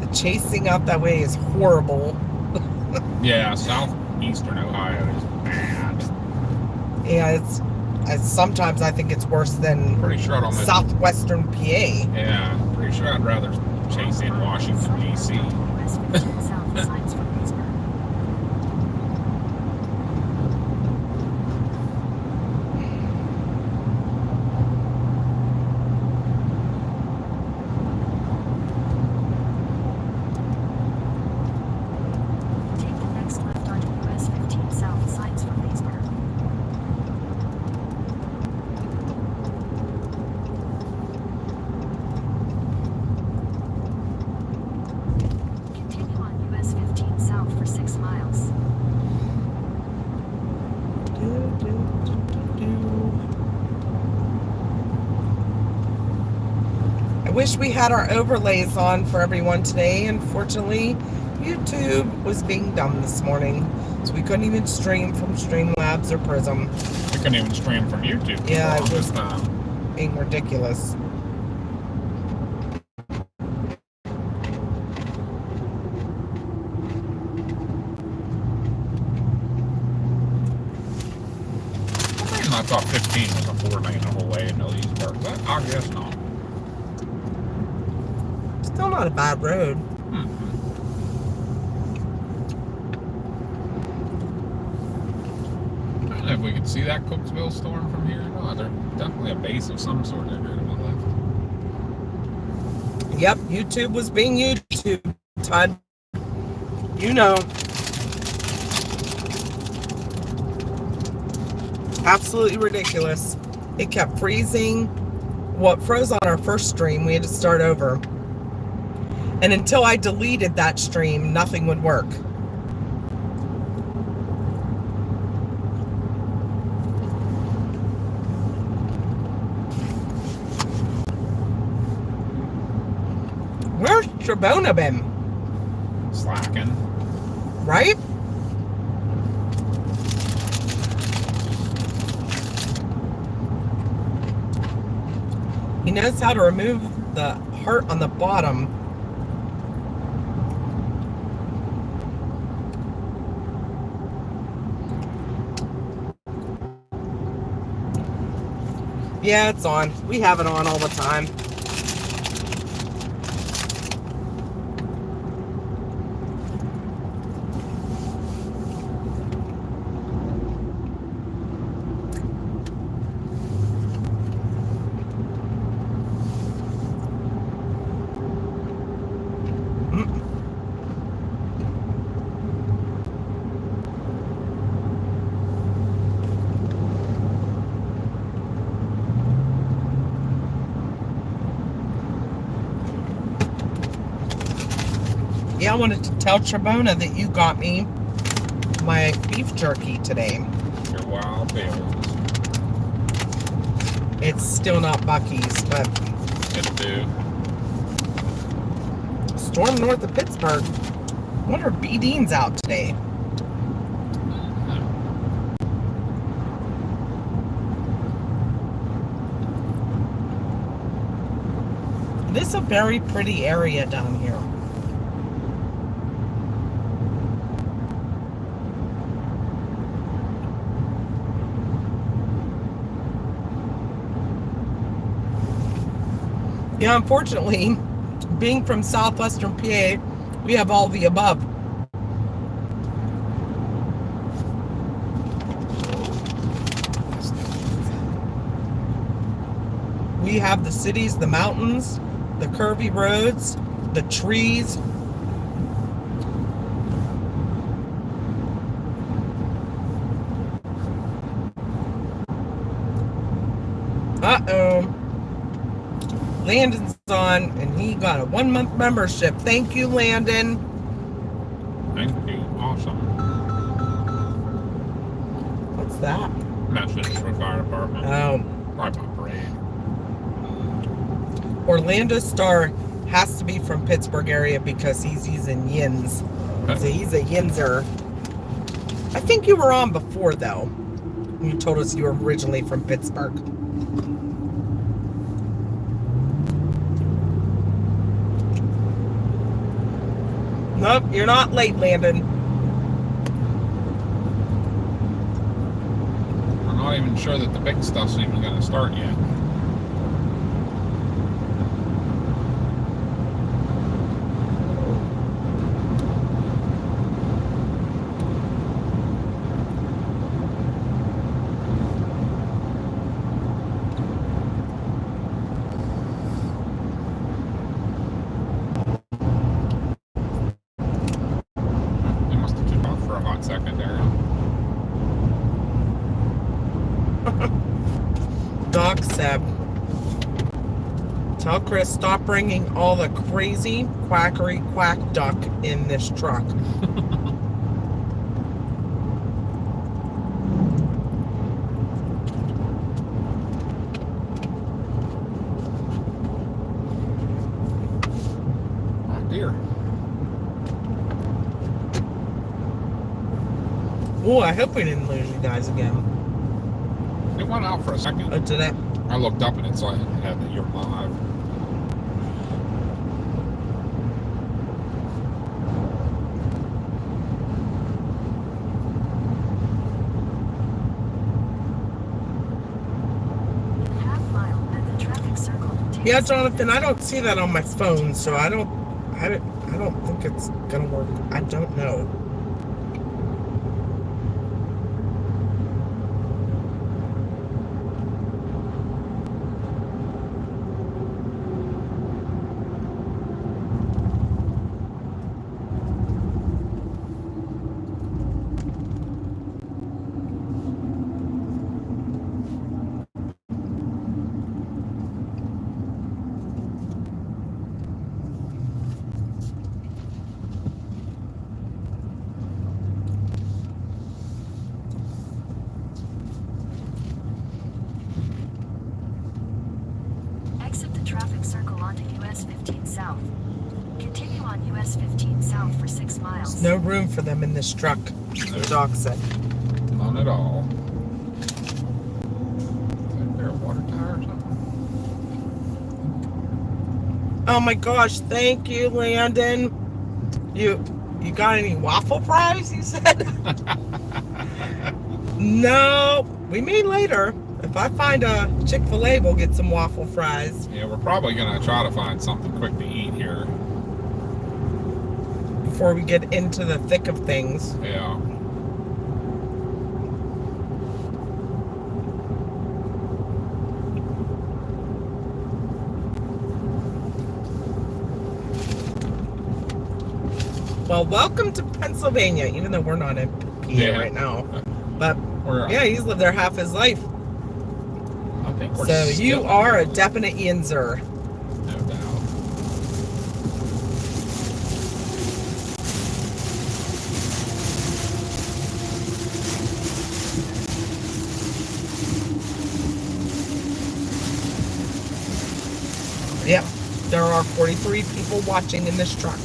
The chasing out that way is horrible. Yeah, southeastern Ohio is bad. Yeah, it's sometimes I think it's worse than Pretty sure I'd almost. southwestern PA. Yeah, pretty sure I'd rather chase in Washington, D.C. US 15 south, signs from Leesburg. Take the next left onto US 15 south, signs from Leesburg. Continue on US 15 south for 6 miles. I wish we had our overlays on for everyone today. Unfortunately, YouTube was being dumb this morning, so we couldn't even stream from Streamlabs or Prism. We couldn't even stream from YouTube. Yeah, for it was this time. being ridiculous. I thought 15 was a 4-lane the whole way into Leesburg, but I guess not. Still not a bad road. I don't know if we could see that Cooksville storm from here. No, there's definitely a base of some sort there to my left. Yep, YouTube was being YouTube, Todd. You know. Absolutely ridiculous. It kept freezing. What froze on our first stream, we had to start over. And until I deleted that stream, nothing would work. Where's Trabona been? Slacking. Right? He knows how to remove the heart on the bottom. Yeah, it's on. We have it on all the time. Yeah, I wanted to tell Trabona that you got me my beef jerky today. Your wild bills. It's still not Buc-ee's, but It do. storm north of Pittsburgh. I wonder if B. Dean's out today. This is a very pretty area down here. Yeah, unfortunately, being from southwestern PA, we have all the above. We have the cities, the mountains, the curvy roads, the trees. Uh-oh. Landon's on, and he got a 1-month membership. Thank you, Landon. Thank you. Awesome. What's that? Message from fire department. Oh. Right by parade. Orlando Star has to be from Pittsburgh area because he's using yins. So he's a yinzer. I think you were on before, though. You told us you were originally from Pittsburgh. Nope, you're not late, Landon. I'm not even sure that the big stuff's even going to start yet. They must have took off for a hot second there. Doc said, tell Chris stop bringing all the crazy quackery quack duck in this truck. Oh dear. Oh, I hope we didn't lose you guys again. It went out for a second. Oh, did it? I looked up and it's like it had that you're live. Half-mile at the traffic circle. Take Yeah, a Jonathan, I don't see that on my phone, so I don't think it's gonna work. I don't know. Exit the traffic circle onto US 15 South. Continue on US 15 South for 6 miles. There's no room for them in this truck, the doc said. None at all. Is there a water tower or something? Oh my gosh, thank you, Landon. You got any waffle fries, you said? No, we may later. If I find a Chick-fil-A, we'll get some waffle fries Yeah, we're probably going to try to find something quick to eat here. before we get into the thick of things. Yeah. Well, welcome to Pennsylvania, even though we're not in PA Yeah. right now. But We're, yeah, he's lived there half his life. I think we're So you still- are a definite yinzer. No doubt. Yep, they're are 43 people watching in this truck.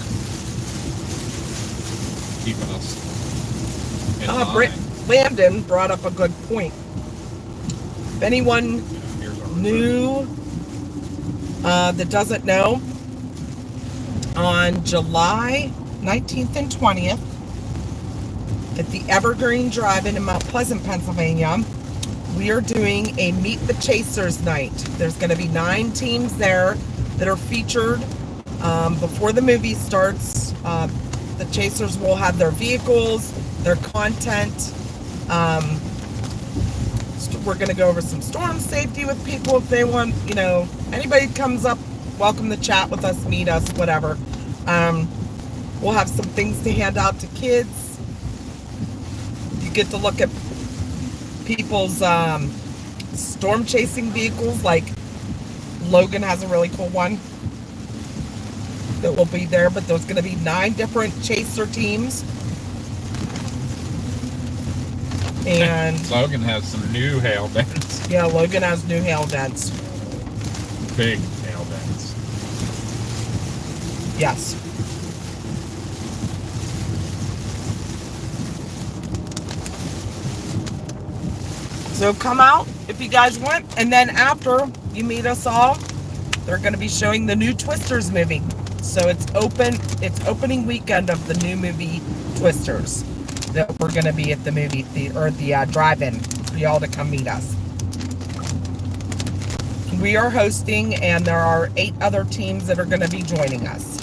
Keeping us in line. Landon brought up a good point. If anyone Here's our new that doesn't know, on July 19th and 20th at the Evergreen Drive-In in Mount Pleasant, Pennsylvania, we are doing a Meet the Chasers night. There's going to be 9 teams there that are featured before the movie starts. The Chasers will have their vehicles, their content. We're going to go over some storm safety with people if they want, anybody comes up, welcome to chat with us, meet us, whatever. We'll have some things to hand out to kids. You get to look at people's storm chasing vehicles, like Logan has a really cool one that will be there, but there's going to be 9 different chaser teams. And Logan has some new hail dents. yeah, Logan has new hail dents. Big hail dents. Yes. So come out if you guys want, and then after you meet us all, they're going to be showing the new Twisters movie. So it's opening weekend of the new movie Twisters that we're going to be at the movie theater, or the drive-in, for y'all to come meet us. We are hosting, and there are 8 other teams that are going to be joining us.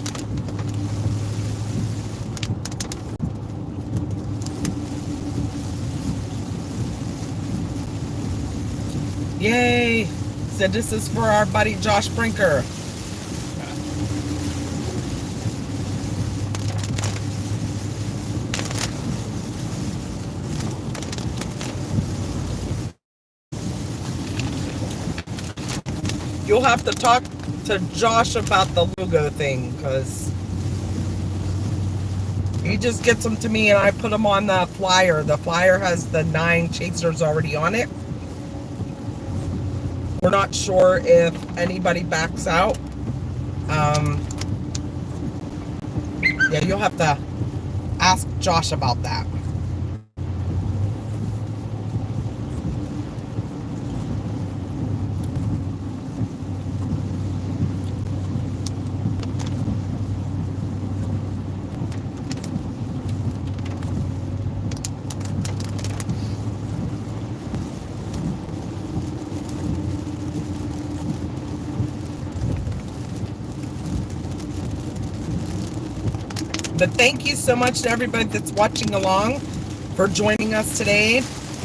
Yay! So this is for our buddy Josh Brinker. You'll have to talk to Josh about the logo thing, because he just gets them to me and I put them on the flyer. The flyer has the 9 chasers already on it. We're not sure if anybody backs out. Yeah, you'll have to ask Josh about that. But thank you so much to everybody that's watching along for joining us today.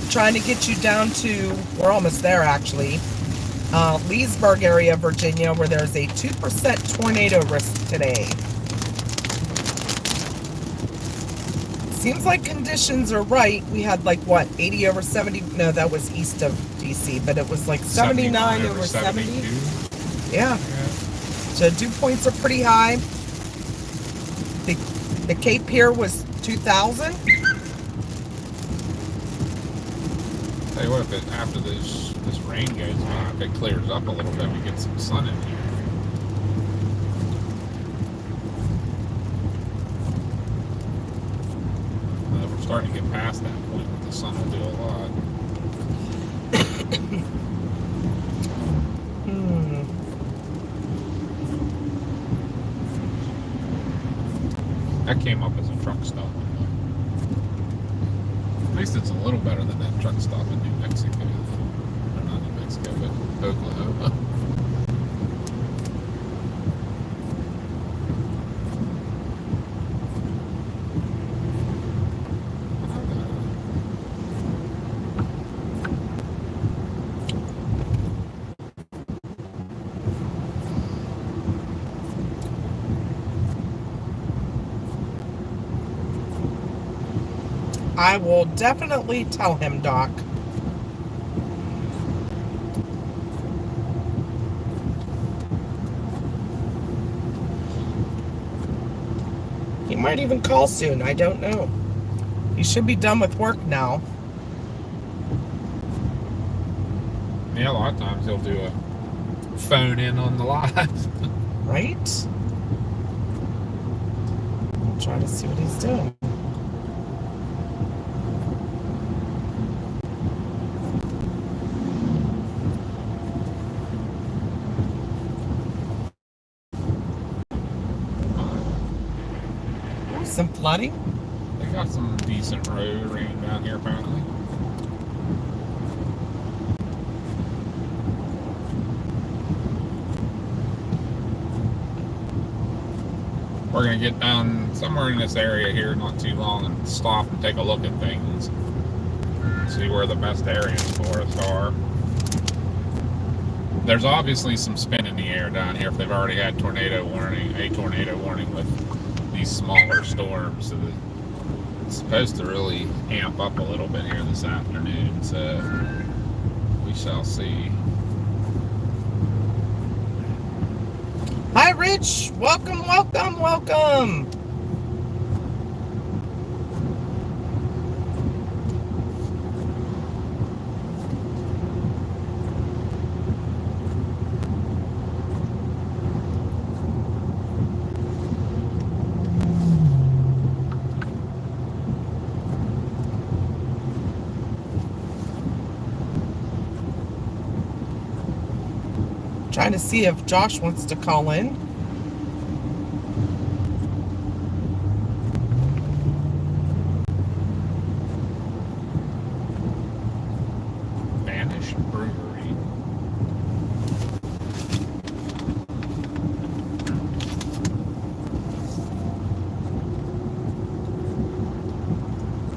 Trying to get you down to, we're almost there actually, Leesburg area, Virginia, where there's a 2% tornado risk today. Seems like conditions are right. We had like, what, 80 over 70? No, that was east of DC, but it was like 79 over 70. Yeah. So dew points are pretty high. The Cape here was 2,000. Tell you what, if after this rain goes by, if it clears up a little bit, we get some sun in here. We're starting to get past that point, but the sun will do a lot. That came up as a truck stop. At least it's a little better than that truck stop in New Mexico. Or not New Mexico, but Oklahoma. I will definitely tell him, Doc. He might even call soon. I don't know. He should be done with work now. Yeah, a lot of times he'll do a phone in on the live. Right? I'm trying to see what he's doing. Some flooding? They got some decent road rain down here apparently. We're gonna get down somewhere in this area here not too long and stop and take a look at things. See where the best areas for us are. There's obviously some spin in the air down here if they've already had a tornado warning with these smaller storms. So it's supposed to really amp up a little bit here this afternoon, so we shall see. Hi, Rich. Welcome, welcome, welcome. Trying to see if Josh wants to call in. Vanish Brewery.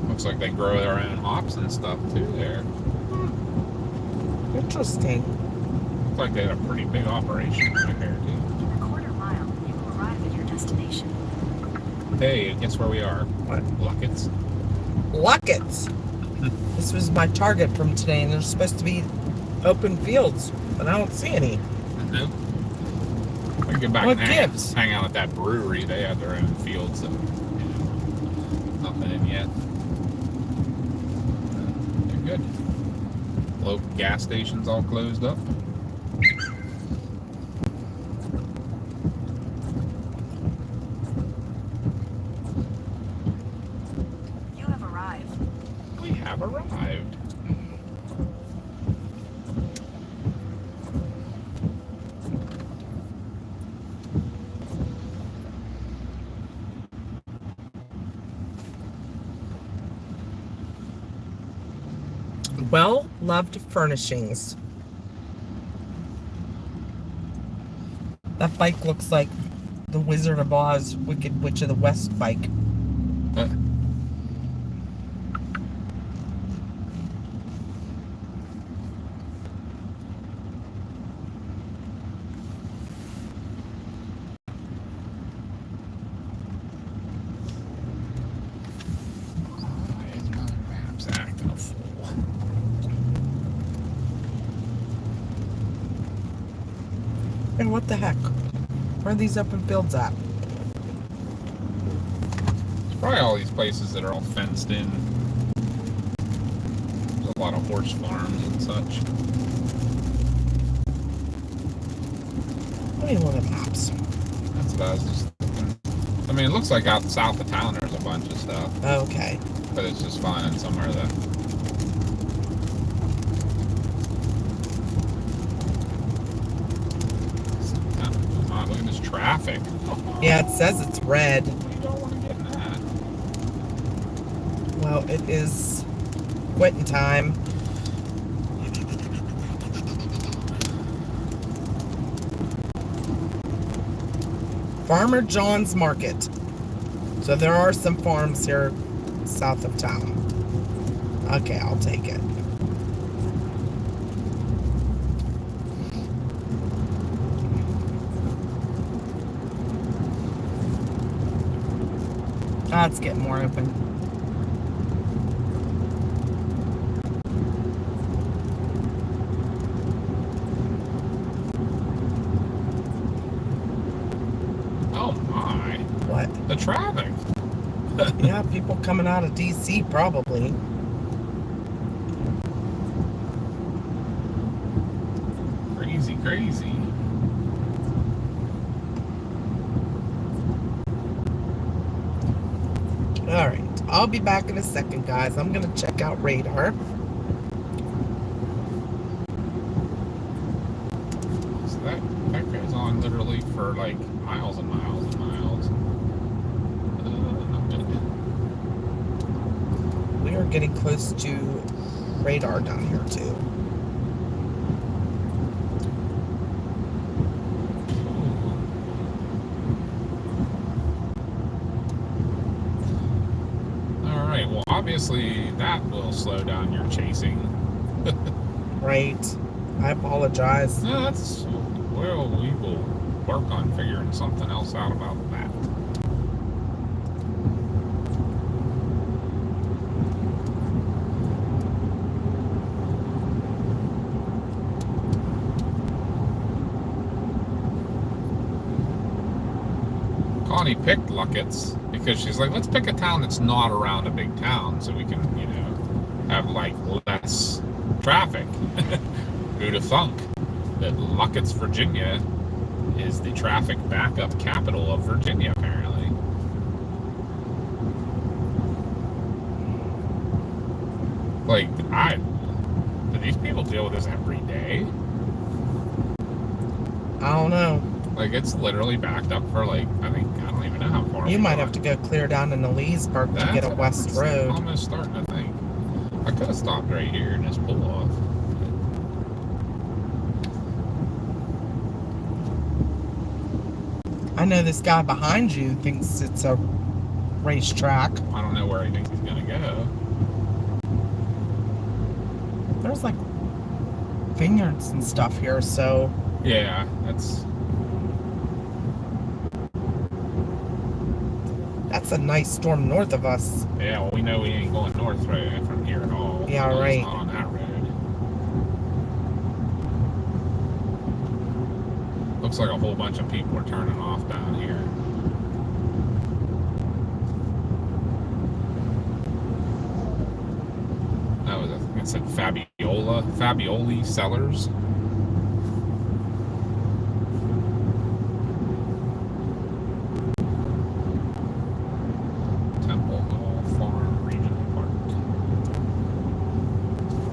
Looks like they grow their own hops and stuff too there. Interesting. Looks like they had a pretty big operation right there too. In a quarter mile, you will arrive at your destination. Hey, guess where we are? What? Luckett's. Luckett's. This was my target from today, and there's supposed to be open fields, but I don't see any. Nope. We can get back What and gives? hang out at that brewery. They have their own fields that, nothing in yet. They're good. Local gas stations all closed up. You have arrived. We have arrived. Well-loved furnishings. That bike looks like the Wizard of Oz Wicked Witch of the West bike. Uh, Why is my maps acting a fool? And what the heck? Where are these open fields at? It's probably all these places that are all fenced in. There's a lot of horse farms and such. Let me look at maps. That's what I was just thinking. I mean, it looks like out south of town there's a bunch of stuff, Okay. but it's just finding somewhere that. Come on, look at this traffic. Yeah, it says it's red. You don't want to get in that. Well, it is quitting time. Farmer John's Market. So there are some farms here south of town. Okay, I'll take it. Ah, it's getting more open. Oh my. What? The traffic. Yeah, people coming out of DC probably. Crazy, crazy. All right. I'll be back in a second, guys. I'm going to check out radar. So that goes on literally for like miles and miles and miles. Not good. We are getting close to radar down here, too. Alright, well obviously that will slow down your chasing. Right. I apologize. No, well, we will work on figuring something else out about that. Connie picked Luckett's because she's like, let's pick a town that's not around a big town so we can, have like less traffic. Who'd have thunk that Luckett's, Virginia is the traffic backup capital of Virginia, apparently. Like, do these people deal with this every day? I don't know. Like, it's literally backed up for, like, I don't even know how far. You might have to go clear down into Leesburg to get a west road. I'm almost starting to think. I could have stopped right here and just pulled off. I know this guy behind you thinks it's a racetrack. I don't know where he thinks he's going to go. There's like vineyards and stuff here, so. Yeah, that's a nice storm north of us. Yeah, well, we know we ain't going north right from here at all. Yeah, At least right. not on that road. Looks like a whole bunch of people are turning off down here. That was, I think it said Fabioli Cellars.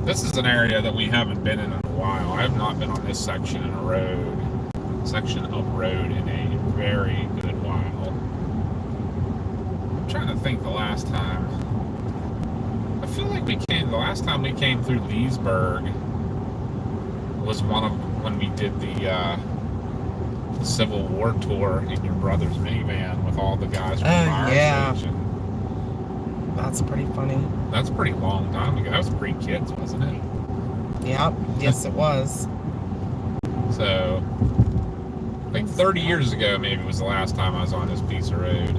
This is an area that we haven't been in a while. I have not been on this section of road in a very good while. I'm trying to think the last time. I feel like the last time we came through Leesburg was when we did the Civil War tour in your brother's minivan with all the guys from the fire station. That's pretty funny. That's a pretty long time ago. That was pre-kids, wasn't it? Yep. Yes, it was. So, like 30 years ago, maybe was the last time I was on this piece of road.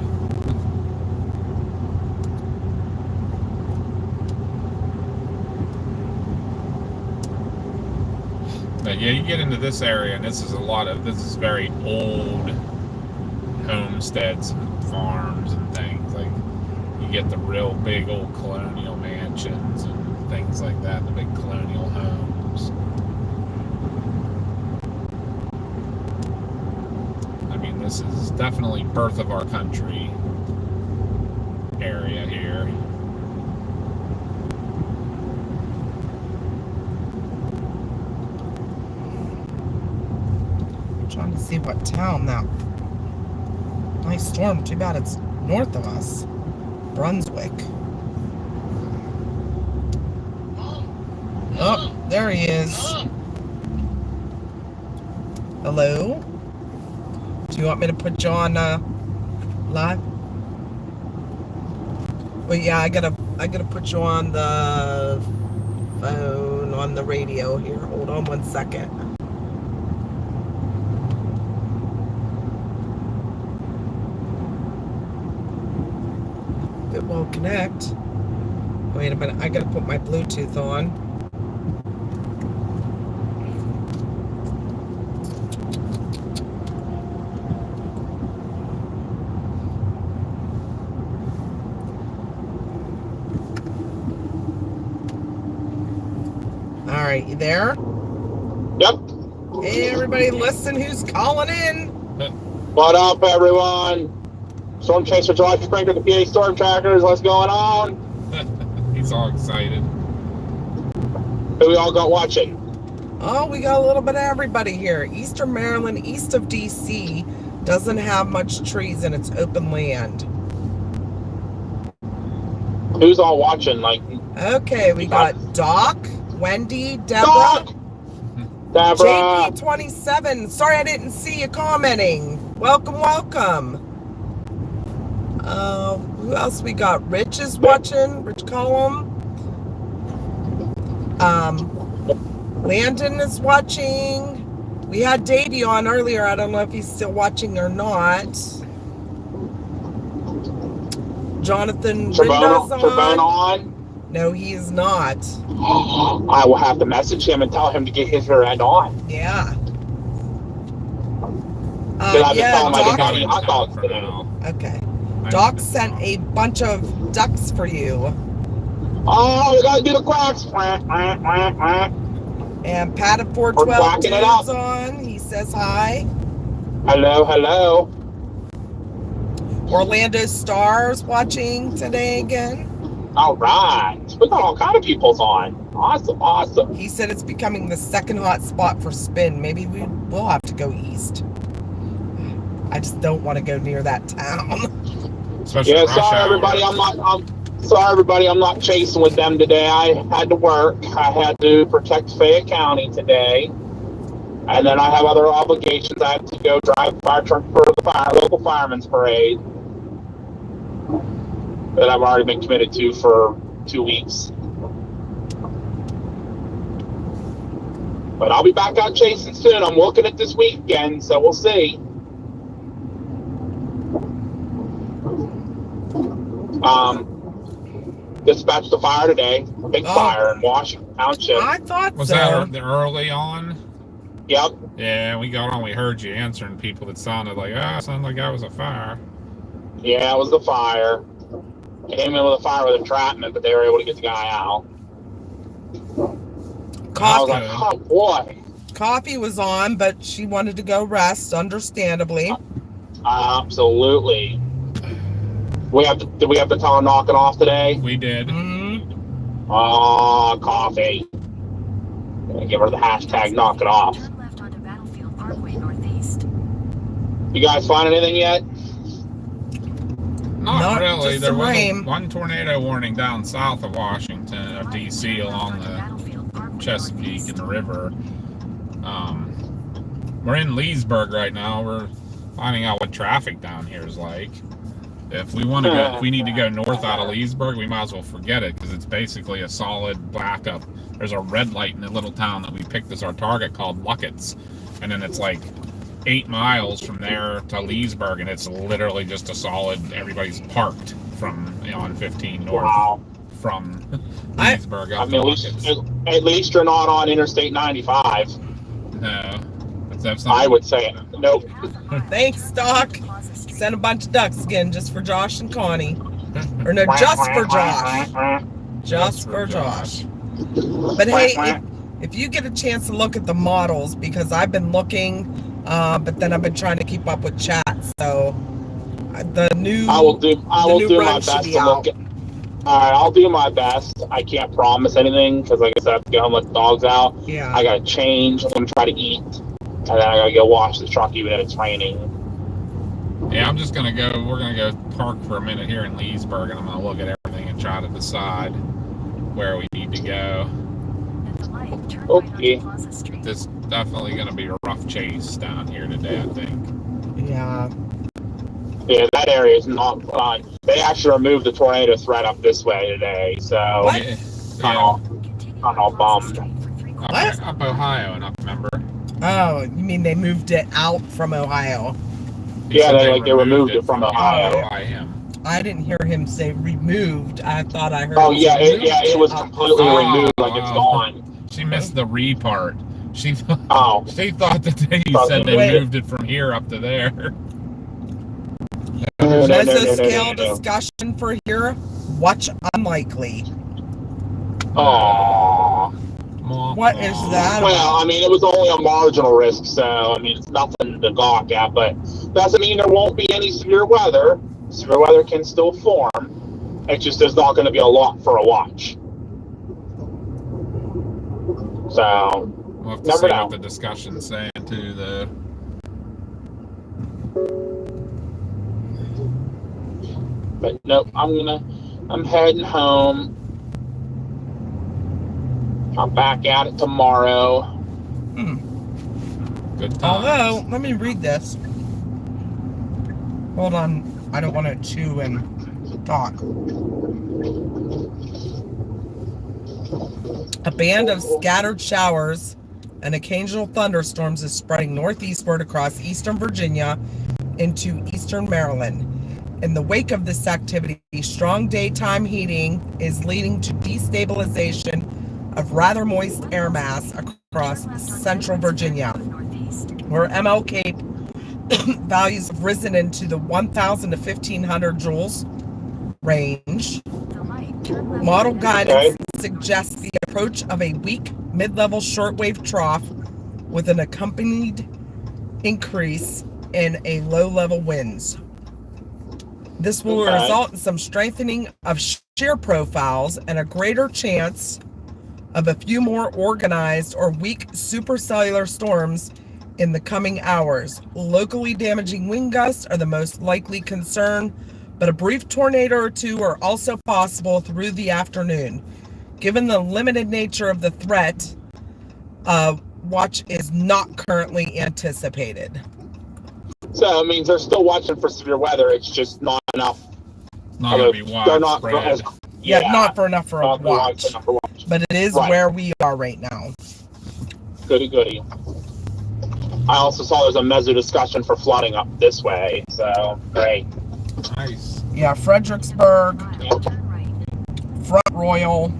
But yeah, you get into this area, and this is very old homesteads and farms and things. Like, you get the real big old colonial mansions and things like that, the big colonial homes. I mean, this is definitely birth of our country area here. I'm trying to see what town that nice storm. Too bad it's north of us. Brunswick. Oh, there he is. Hello? Do you want me to put you on live? Well, yeah, I gotta put you on the phone, on the radio here. Hold on one second. It won't connect. Wait a minute, I gotta put my Bluetooth on. All right, you there? Yep. Hey, everybody, listen who's calling in. What up, everyone? Storm Chaser Josh Springer, the PA Storm Trackers. What's going on? He's all excited. Who we all got watching? Oh, we got a little bit of everybody here. Eastern Maryland, east of DC, doesn't have much trees and it's open land. Who's all watching? Like, Okay, we got Doc, Wendy, Deborah, Doc! Deborah! JP27. Sorry I didn't see you commenting. Welcome, welcome. Who else we got? Rich is watching. Rich Cullum. Landon is watching. We had Davey on earlier. I don't know if he's still watching or not. Jonathan Rinda's Trevone on? No, he is not. I will have to message him and tell him to get his rear end on. Yeah. I've been telling him I didn't have any Doc- hot dogs for today. now. Okay. Doc sent a bunch of ducks for you. Oh, we gotta do the quacks. And Pat at 412 is on. He says hi. Hello, hello. Orlando Stars watching today again. All right. We got all kind of people's on. Awesome, awesome. He said it's becoming the second hot spot for spin. Maybe we will have to go east. I just don't want to go near that town. Especially Yeah, rush sorry hour. everybody. Sorry everybody. I'm not chasing with them today. I had to work. I had to protect Fayette County today, and then I have other obligations. I have to go drive the fire truck for the local firemen's parade that I've already been committed to for 2 weeks. But I'll be back out chasing soon. I'm looking at this weekend, so we'll see. Dispatched the fire today. Big fire in Washington Township. I thought Was so. that the early on? Yep. Yeah, we got on. We heard you answering people that sounded like, sounded like I was a fire. Yeah, it was the fire. Came in with a fire with entrapment, but they were able to get the guy out. I was like, oh boy. Coffee was on, but she wanted to go rest, understandably. Absolutely. Did we have to tell her knock it off today? We did. Mm-hmm. Oh, Coffee. Gonna give her the hashtag knock it off. Turn left onto Battlefield Parkway Northeast. You guys find anything yet? Not really. just There some was rain. one tornado warning down south of Washington, of D.C., along the Chesapeake and the river. We're in Leesburg right now. We're finding out what traffic down here is like. If we want to go, if we need to go north out of Leesburg, we might as well forget it because it's basically a solid backup. There's a red light in the little town that we picked as our target called Luckett's, and then it's like 8 miles from there to Leesburg, and it's literally just a solid. Everybody's parked from on 15 north from Leesburg up to Luckett's. At least you're not on Interstate 95. No, that's not. I would say nope. Thanks, Doc. Sent a bunch of ducks again just for Josh and Connie. Or no, just for Josh. Just for Josh. But hey, if you get a chance to look at the models, because I've been looking, but then I've been trying to keep up with chat. So the new I will do my best to look at. All right, I'll do my best. I can't promise anything because, like I said, I have to go home and let the dogs out. Yeah. I gotta change. I'm gonna try to eat, and then I gotta go wash the truck even if it's raining. Yeah, I'm just gonna go. We're gonna go park for a minute here in Leesburg, and I'm gonna look at everything and try to decide where we need to go. Okay. This is definitely gonna be a rough chase down here today, I think. Yeah. Yeah, that area is not fun. They actually removed the tornado threat up this way today, so Yeah, I'm all bummed. Up Ohio and up, remember? Oh, you mean they moved it out from Ohio? Yeah, they removed it from Ohio. By him. I didn't hear him say removed. I thought I heard. Oh yeah, it was out. completely removed, like it's gone. She missed the re part. She thought that they said they moved it from here up to there. Mesoscale discussion for here. Watch unlikely. Aww. What is that? Well, I mean, it was only a marginal risk, so I mean, it's nothing to gawk at, but doesn't mean there won't be any severe weather. Severe weather can still form. It's just there's not going to be a lot for a watch. So, We'll have to never see know. what the discussion's saying too, though. But nope, I'm heading home. I'm back at it tomorrow. Good times. Although, let me read this. Hold on. I don't want to chew and talk. A band of scattered showers and occasional thunderstorms is spreading northeastward across eastern Virginia into eastern Maryland. In the wake of this activity, strong daytime heating is leading to destabilization of rather moist air mass across central Virginia, where MLK values have risen into the 1,000 to 1,500 joules range. Model guidance suggests the approach of a weak mid-level shortwave trough with an accompanied increase in a low-level winds. This will result in some strengthening of shear profiles and a greater chance of a few more organized or weak supercellular storms in the coming hours. Locally damaging wind gusts are the most likely concern, but a brief tornado or two are also possible through the afternoon. Given the limited nature of the threat, watch is not currently anticipated. So it means they're still watching for severe weather. It's just not enough. Not going to be widespread. Not for enough for a watch. But it is where we are right now. Goody goody. I also saw there's a meso discussion for flooding up this way. So great. Nice. Yeah, Fredericksburg, Front Royal,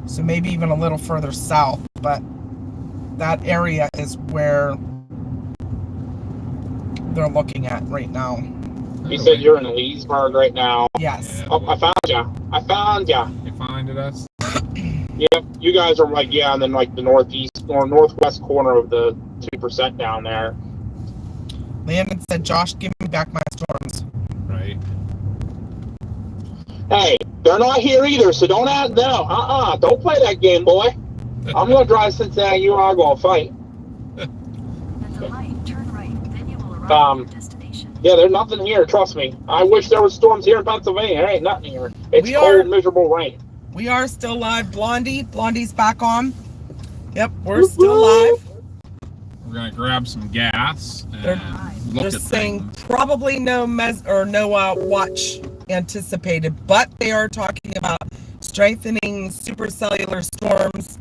so maybe even a little further south, but that area is where they're looking at right now. You said you're in Leesburg right now. Yes. Oh, I found ya. You finded us? Yep. You guys are and then the northeast or northwest corner of the 2% down there. Landon said, Josh, give me back my storms. Right. Hey, they're not here either, so don't ask. No, don't play that game, boy. I'm gonna drive Cincinnati. You are gonna fight. At the light, turn right. Then you will arrive at your destination. Yeah, there's nothing here. Trust me. I wish there was storms here in Pennsylvania. There ain't nothing here. It's cold, miserable rain. We are still live, Blondie. Blondie's back on. Yep, we're still live. We're gonna grab some gas and They're saying probably no watch anticipated, but they are talking about strengthening supercellular storms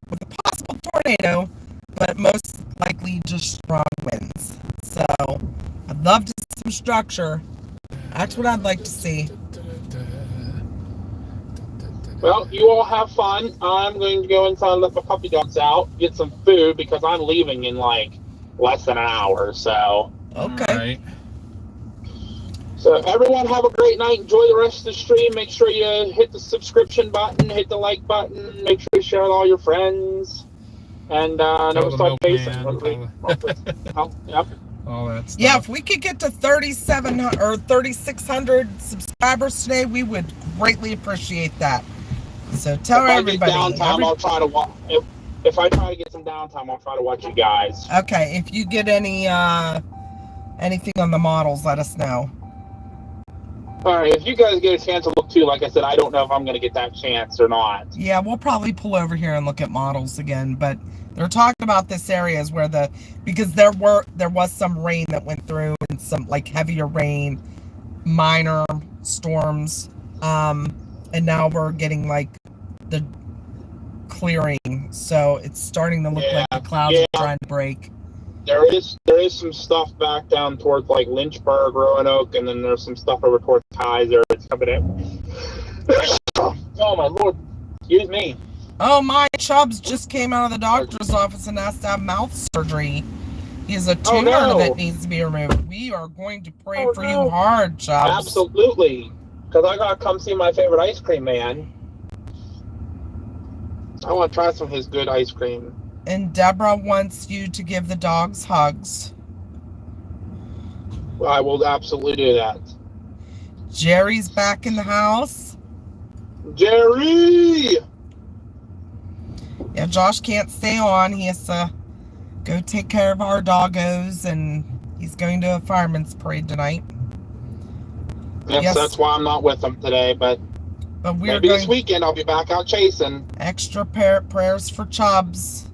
with a possible tornado, but most likely just strong winds. So I'd love to see some structure. That's what I'd like to see. Well, you all have fun. I'm going to go inside and let my puppy dogs out, get some food because I'm leaving in less than an hour. So okay. Right. So everyone have a great night. Enjoy the rest of the stream. Make sure you hit the subscription button, hit the like button. Make sure you share with all your friends. And never start facing. Yep. All that stuff. Yeah, if we could get to 3,700 or 3,600 subscribers today, we would greatly appreciate that. So tell everybody. I'll try to watch. If I try to get some downtime, I'll try to watch you guys. Okay, if you get anything on the models, let us know. All right, if you guys get a chance to look too, like I said, I don't know if I'm going to get that chance or not. Yeah, we'll probably pull over here and look at models again, but they're talking about this areas where because there was some rain that went through and some heavier rain, minor storms, and now we're getting the clearing, so it's starting to look like the clouds are trying to break. There is some stuff back down towards Lynchburg, Roanoke, and then there's some stuff over towards Kaiser. It's coming in. Oh my lord! Excuse me. Oh, my Chubbs just came out of the doctor's office and asked to have mouth surgery. He has a tumor that needs to be removed. We are going to pray for you hard, Chubbs. Absolutely, because I gotta come see my favorite ice cream man. I want to try some of his good ice cream. And Deborah wants you to give the dogs hugs. I will absolutely do that. Jerry's back in the house. Jerry! Yeah, Josh can't stay on. He has to go take care of our doggos, and he's going to a fireman's parade tonight. Yes, that's why I'm not with them today, but we're maybe this weekend I'll be back out chasing. Extra prayers for Chubbs.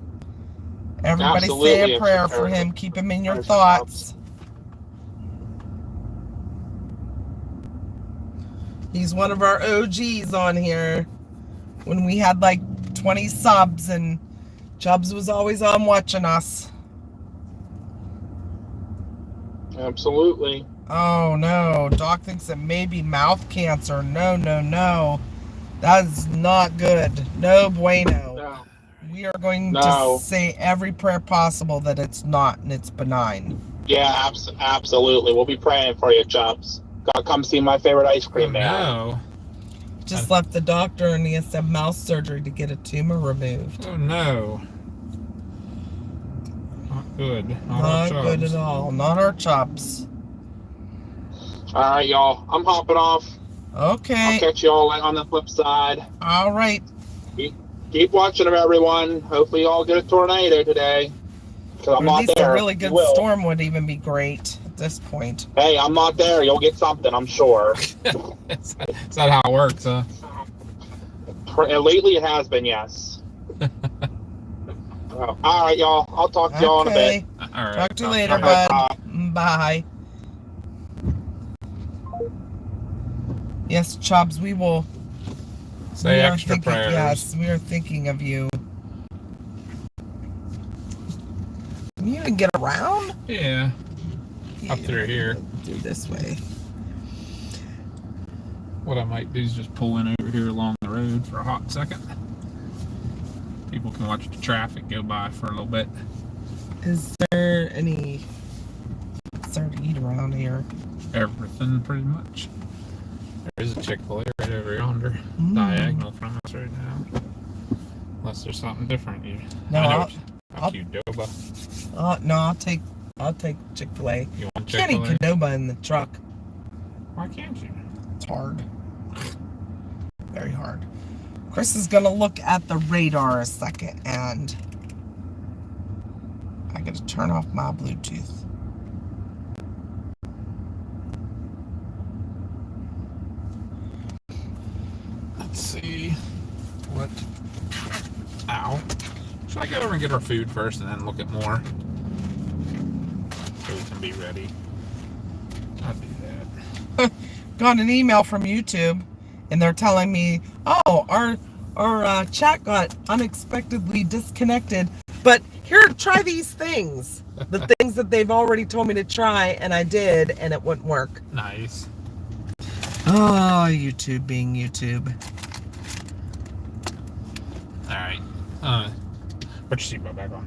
Everybody say a prayer for him. Keep him in your thoughts. He's one of our OGs on here. When we had like 20 subs, and Chubbs was always on watching us. Absolutely. Oh no, Doc thinks it may be mouth cancer. No, no, no. That is not good. No bueno. No. We are going to say every prayer possible that it's not, and it's benign. Yeah, absolutely. We'll be praying for you, Chubbs. Gotta come see my favorite ice cream man. No. Just left the doctor, and he has to have mouth surgery to get a tumor removed. Oh no. Not good. Not good at all. Not our Chubbs. All right, y'all. I'm hopping off. Okay. I'll catch y'all on the flip side. All right. Keep watching them, everyone. Hopefully, y'all get a tornado today. Because I'm not there. A really good storm would even be great at this point. Hey, I'm not there. You'll get something, I'm sure. Is that how it works, huh? Lately, it has been, yes. All right, y'all. I'll talk to y'all in a bit. All right. Talk to you later, bud. Bye. Yes, Chubbs, we will say extra prayers. Yes, we are thinking of you. Can you even get around? Yeah. Up through here. Through this way. What I might do is just pull in over here along the road for a hot second. People can watch the traffic go by for a little bit. Is there any... What's there to eat around here? Everything, pretty much. There's a Chick-fil-A right over yonder, diagonal from us right now. Unless there's something different. No, I'll Qdoba. No, I'll take Chick-fil-A. You want Chick-fil-A? Can't eat Qdoba in the truck. Why can't you? It's hard. Very hard. Chris is gonna look at the radar a second, and I gotta turn off my Bluetooth. Let's see what. Ow. Should I go over and get our food first and then look at more? So we can be ready. I'll do that. Got an email from YouTube, and they're telling me, oh, our chat got unexpectedly disconnected. But here, try these things. The things that they've already told me to try, and I did, and it wouldn't work. Nice. Oh, YouTube being YouTube. Alright. Put your seatbelt back on.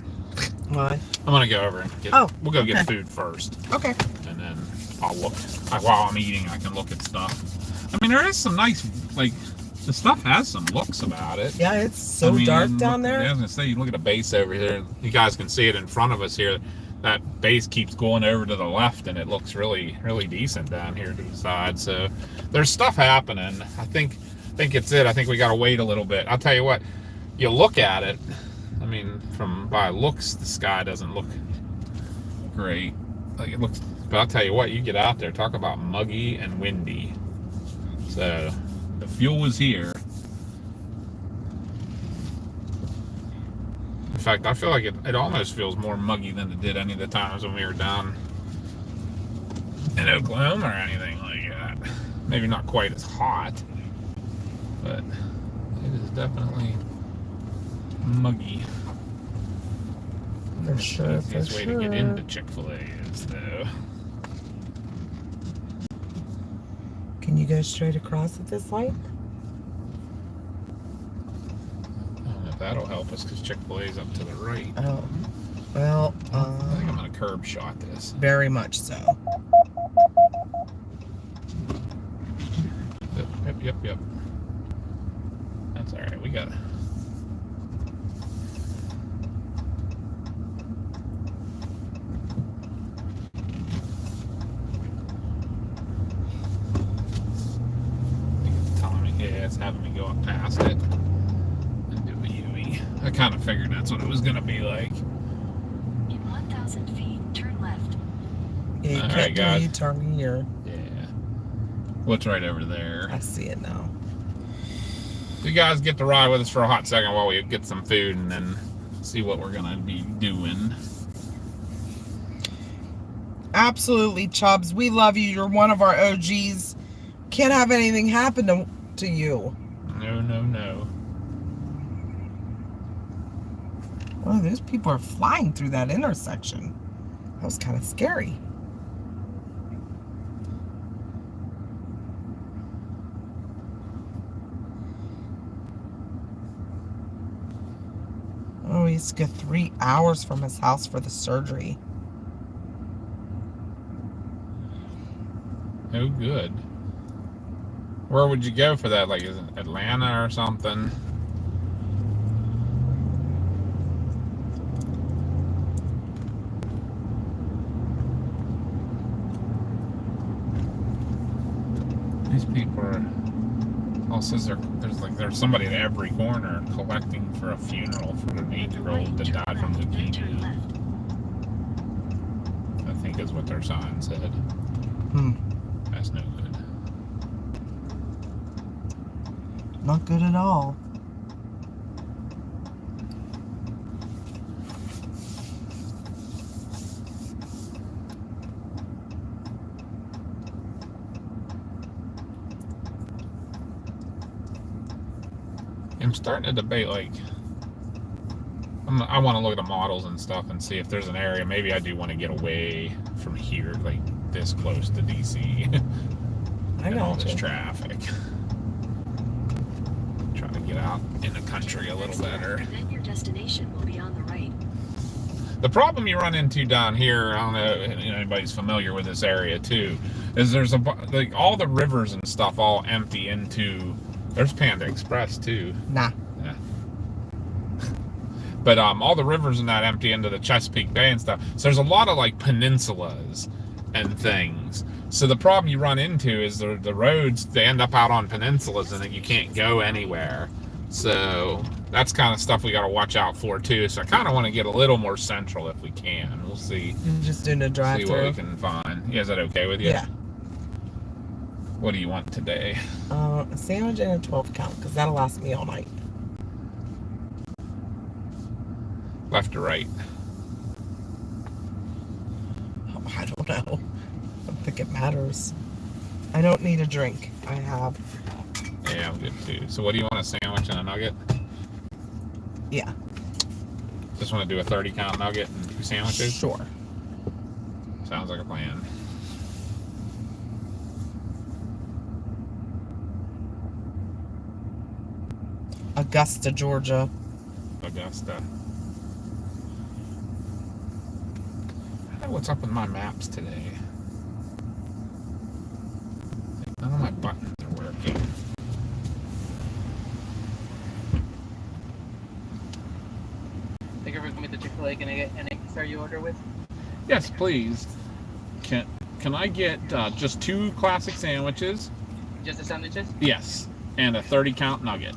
Why? I'm gonna go over and get. Oh, we'll go get food first. Okay. And then I'll look. While I'm eating, I can look at stuff. I mean, there is some nice, like, the stuff has some looks about it. Yeah, it's so dark down there. I was gonna say, you look at the base over here. You guys can see it in front of us here. That base keeps going over to the left, and it looks really, really decent down here to the side. So there's stuff happening. I think it's it. I think we gotta wait a little bit. I'll tell you what. You look at it. I mean, by looks, the sky doesn't look great. Like it looks, but I'll tell you what. You get out there, talk about muggy and windy. So the fuel is here. In fact, I feel like it almost feels more muggy than it did any of the times when we were down in Oklahoma or anything like that. Maybe not quite as hot, but it is definitely muggy. For sure, the easiest way to get into Chick-fil-A is, though. Can you go straight across at this light? I don't know if that'll help us because Chick-fil-A's up to the right. Oh, well, I think I'm gonna curb shot this. Very much so. Yep. That's all right. We got it. Yeah, it's having me go up past it and do a U-E. I kind of figured that's what it was going to be like. In 1,000 feet, turn left. Yeah, you All can't right, do guys. a U-turn here. Yeah. What's right over there? I see it now. You guys get to ride with us for a hot second while we get some food and then see what we're going to be doing. Absolutely, Chubbs. We love you. You're one of our OGs. Can't have anything happen to you. No, no, no. Oh, those people are flying through that intersection. That was kind of scary. Oh, he used to go 3 hours from his house for the surgery. Oh, good. Where would you go for that? Like, is it Atlanta or something? These people are. Also, there's somebody at every corner collecting for a funeral for an 8-year-old that died from leukemia. I think is what their sign said. That's no good. Not good at all. I'm starting to debate, like, I want to look at the models and stuff and see if there's an area. Maybe I do want to get away from here, like this close to DC. I and all this gotcha. traffic. Trying to get out in the country a little better. Then your destination will be on the right. The problem you run into down here, I don't know if anybody's familiar with this area too, is there's like all the rivers and stuff all empty into. There's Panda Express too. Nah. Yeah. But all the rivers in that empty into the Chesapeake Bay and stuff. So there's a lot of like peninsulas and things. So the problem you run into is the roads, they end up out on peninsulas and then you can't go anywhere. So that's kind of stuff we got to watch out for too. So I kind of want to get a little more central if we can. We'll see. You're just doing a See what drive-through. we can find. Yeah, is that okay with you? Yeah. What do you want today? A sandwich and a 12 count, because that'll last me all night. Left or right? Oh, I don't know. I don't think it matters. I don't need a drink. I have. Yeah, I'm good too. So what do you want, a sandwich and a nugget? Yeah. Just want to do a 30 count nugget and 2 sandwiches? Sure. Sounds like a plan. Augusta, Georgia. Augusta. I don't know what's up with my maps today. None of my buttons are working. Thank you for coming to Chick-fil-A. Can I get any start your order with? Yes, please. Can I get just 2 classic sandwiches? Just the sandwiches? Yes. And a 30 count nugget.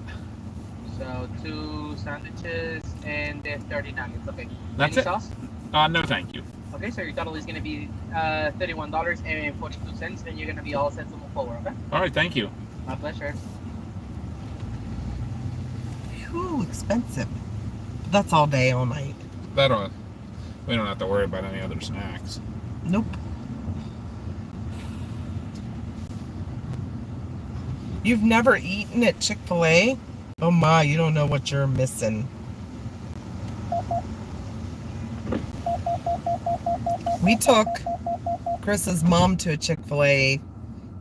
So 2 sandwiches and the 30 nuggets. Okay. That's Any it? sauce? No, thank you. Okay, so your total is going to be $31.42, and you're going to be all set to move forward. Okay. All right, thank you. My pleasure. Whew, expensive. But that's all day, all night. We don't have to worry about any other snacks. Nope. You've never eaten at Chick-fil-A? Oh my, you don't know what you're missing. We took Chris's mom to a Chick-fil-A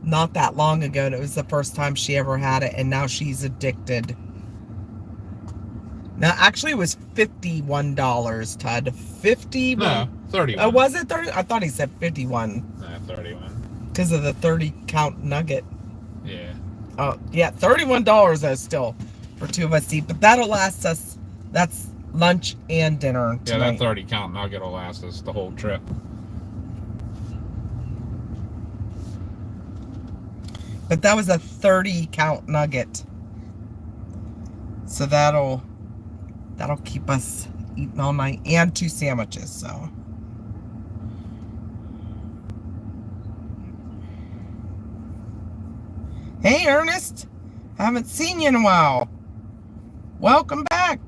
not that long ago, and it was the first time she ever had it, and now she's addicted. Now, actually, it was $51, Todd. 50? No, 31. Oh, was it 30? I thought he said 51 Nah, 31. because of the 30 count nugget. Yeah. Oh, yeah, $31 though still for 2 of us to eat, but that'll last us. That's lunch and dinner Yeah, tonight. that 30 count nugget will last us the whole trip. But that was a 30 count nugget. So that'll keep us eating all night, and 2 sandwiches, so. Hey, Ernest. Haven't seen you in a while. Welcome back.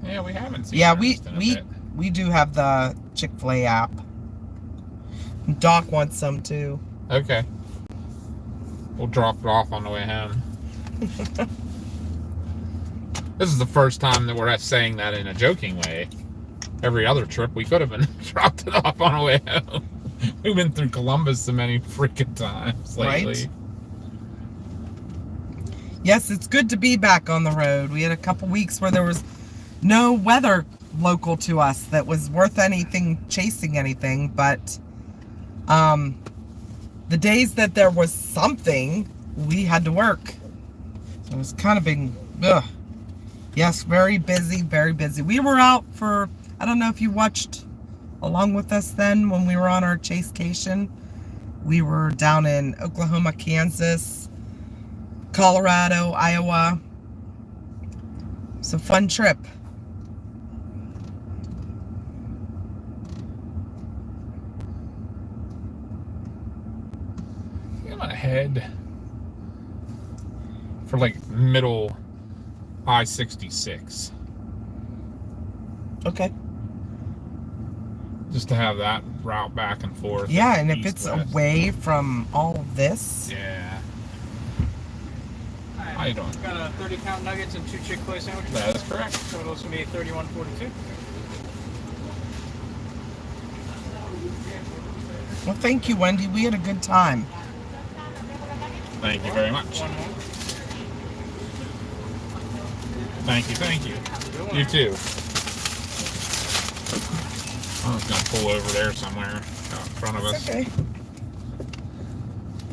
Yeah, we haven't seen Yeah, Ernest in a bit. we do have the Chick-fil-A app. Doc wants some too. Okay. We'll drop it off on the way home. This is the first time that we're saying that in a joking way. Every other trip we could have been dropped it off on the way home. We've been through Columbus so many freaking times lately. Right? Yes, it's good to be back on the road. We had a couple weeks where there was no weather local to us that was worth anything, chasing anything, but the days that there was something, we had to work. So it was kind of been, ugh. Yes, very busy, very busy. We were out for, I don't know if you watched along with us then when we were on our chasecation. We were down in Oklahoma, Kansas, Colorado, Iowa. It's a fun trip. I'm gonna head for like middle I-66. Okay. Just to have that route back and forth. Yeah, and if east, it's west. away from all of this. Yeah. Alright, How you doing? got a 30-pound nuggets and 2 Chick-fil-A sandwiches. That is correct. Total's gonna be $31.42. Well, thank you, Wendy. We had a good time. Thank you very much. One more. Thank you, thank you. You too. I was gonna pull over there somewhere out in front of us. It's okay.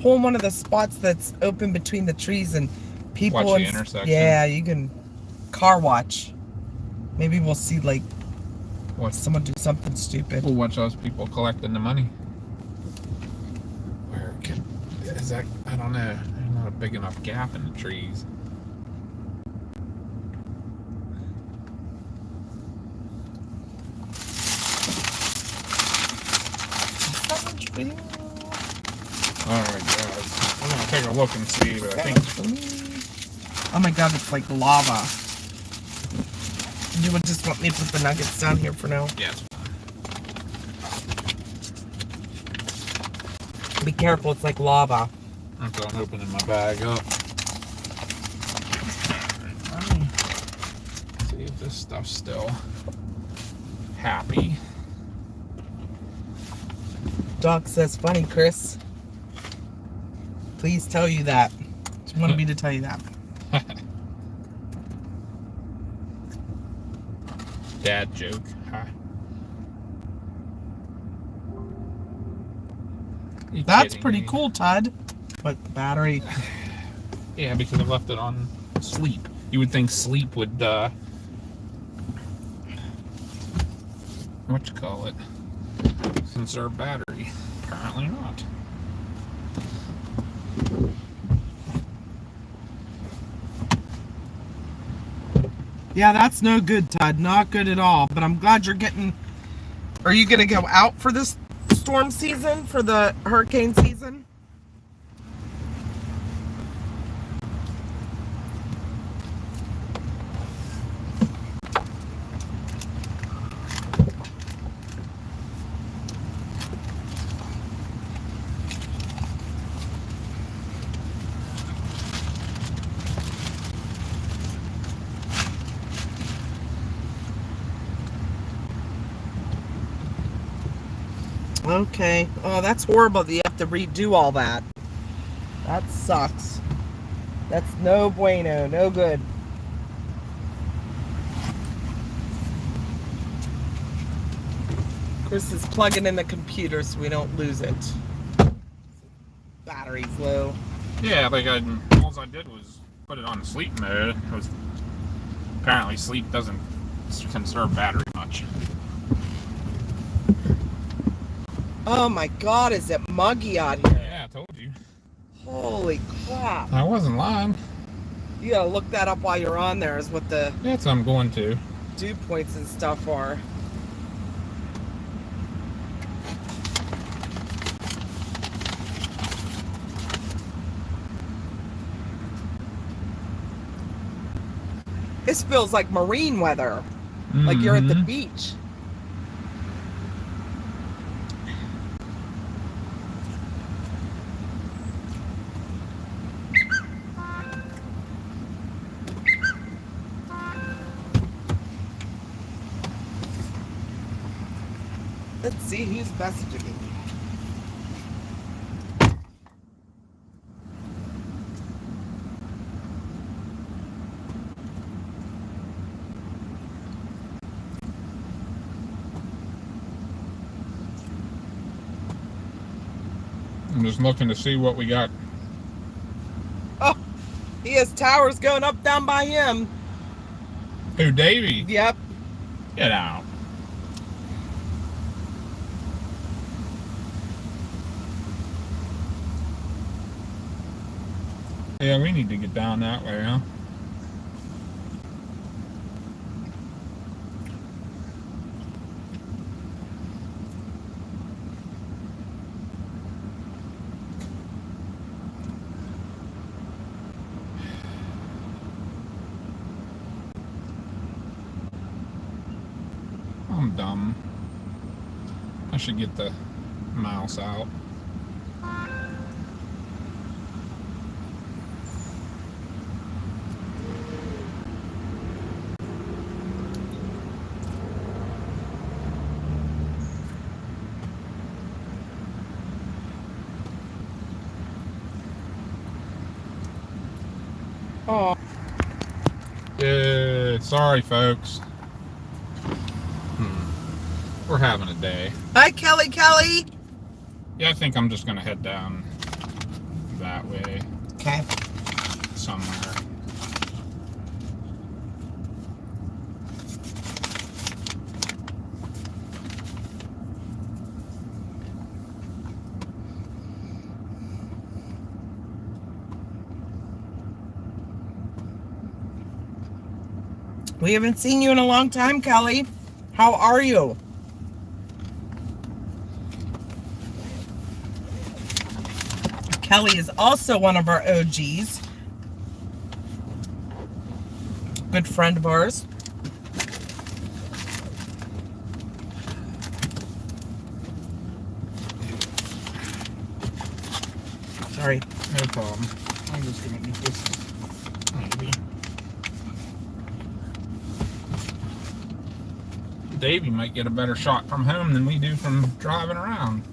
Pull in one of the spots that's open between the trees and people. Watch the intersection. Yeah, you can car watch. Maybe we'll see like What? someone do something stupid. We'll watch those people collecting the money. Where can is that? I don't know. There's not a big enough gap in the trees. Alright, guys. I'm gonna take a look and see, but I think Oh my god, it's like lava. You would just want me to put the nuggets down here for now? yes. Be careful, it's like lava. I'm opening my bag up. See if this stuff's still happy. Doc says, funny, Chris. Please tell you that. She wanted me to tell you that. Dad joke. Huh? You That's kidding pretty me? cool, Todd. What, the battery? Yeah, because I left it on sleep. You would think sleep would, what you call it? Conserve battery. Apparently not. Yeah, that's no good, Todd. Not good at all. But I'm glad you're getting... Are you going to go out for this storm season? For the hurricane season? Okay. Oh, that's horrible that you have to redo all that. That sucks. That's no bueno. No good. Chris is plugging in the computer so we don't lose it. Battery's low. Yeah, like all I did was put it on sleep mode. It was apparently sleep doesn't conserve battery much. Oh my god, is it muggy out here? Yeah, I told you. Holy crap. I wasn't lying. You gotta look that up while you're on there, is what the That's what I'm going to. dew points and stuff are. This feels like marine weather. Like you're at the Mhm. beach. Let's see who's messaging me. I'm just looking to see what we got. Oh, he has towers going up down by him. Who, Davey? Yep. Get out. Yeah, we need to get down that way, huh? I'm dumb. I should get the mouse out. Oh, Good. Sorry, folks. We're having a day. hi, Kelly. Kelly. Yeah, I think I'm just gonna head down that way Okay. somewhere. We haven't seen you in a long time, Kelly. How are you? Kelly is also one of our OGs. Good friend of ours. Sorry. No problem. I'm just gonna get this maybe. Davey might get a better shot from home than we do from driving around.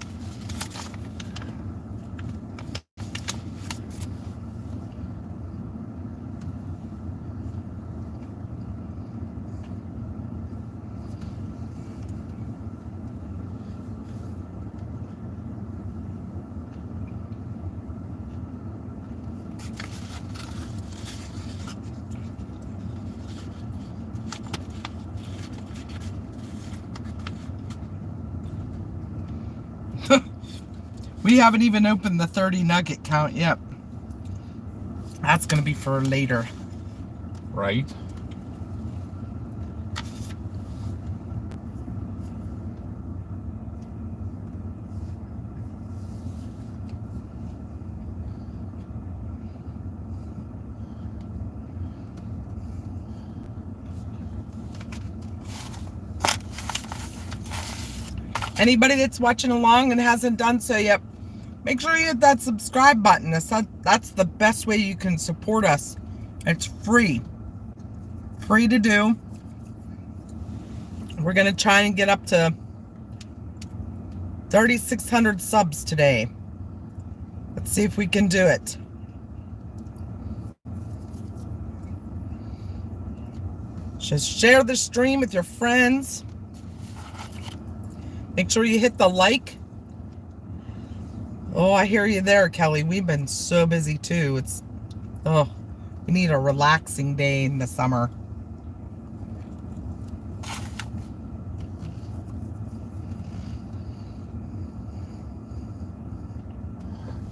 We haven't even opened the 30 nugget count yet. That's going to be for later. Right? Anybody that's watching along and hasn't done so yet, make sure you hit that subscribe button. That's the best way you can support us. It's free. Free to do. We're going to try and get up to 3,600 subs today. Let's see if we can do it. Just share the stream with your friends. Make sure you hit the like. Oh, I hear you there, Kelly. We've been so busy too. We need a relaxing day in the summer.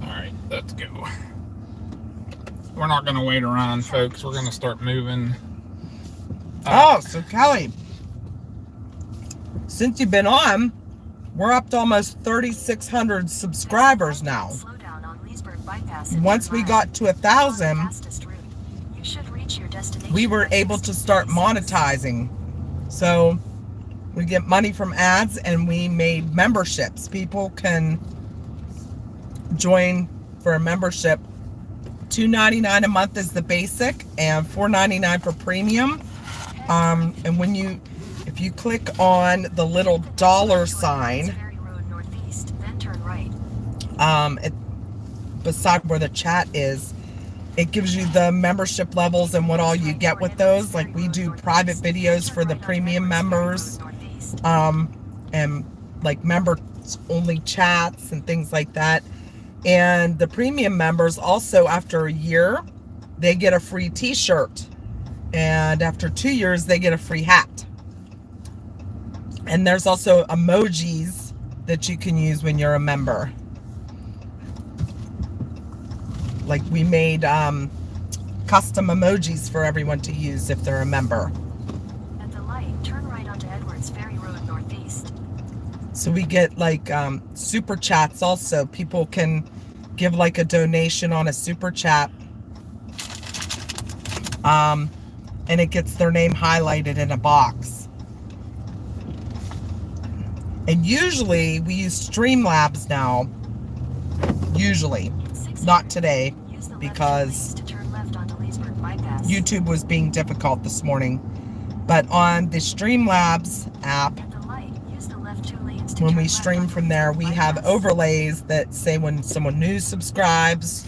All right, let's go. we're not going to wait around, folks. We're going to start moving. Oh, so Kelly, since you've been on, we're up to almost 3,600 subscribers now. Once we got to 1,000, we were able to start monetizing. So we get money from ads, and we made memberships. People can join for a membership. $2.99 a month is the basic, and $4.99 for premium. And if you click on the little dollar sign, beside where the chat is, it gives you the membership levels and what all you get with those. Like, we do private videos for the premium members, and like members only chats and things like that. And the premium members also, after a year, they get a free t-shirt, and after 2 years they get a free hat. And there's also emojis that you can use when you're a member. Like, we made custom emojis for everyone to use if they're a member. At the light, turn right onto Edwards Ferry Road Northeast. So we get like super chats also. People can give like a donation on a super chat. And it gets their name highlighted in a box. And usually we use Streamlabs now. Usually. Not today, because YouTube was being difficult this morning. But on the Streamlabs app, when we stream from there, we have overlays that say when someone new subscribes,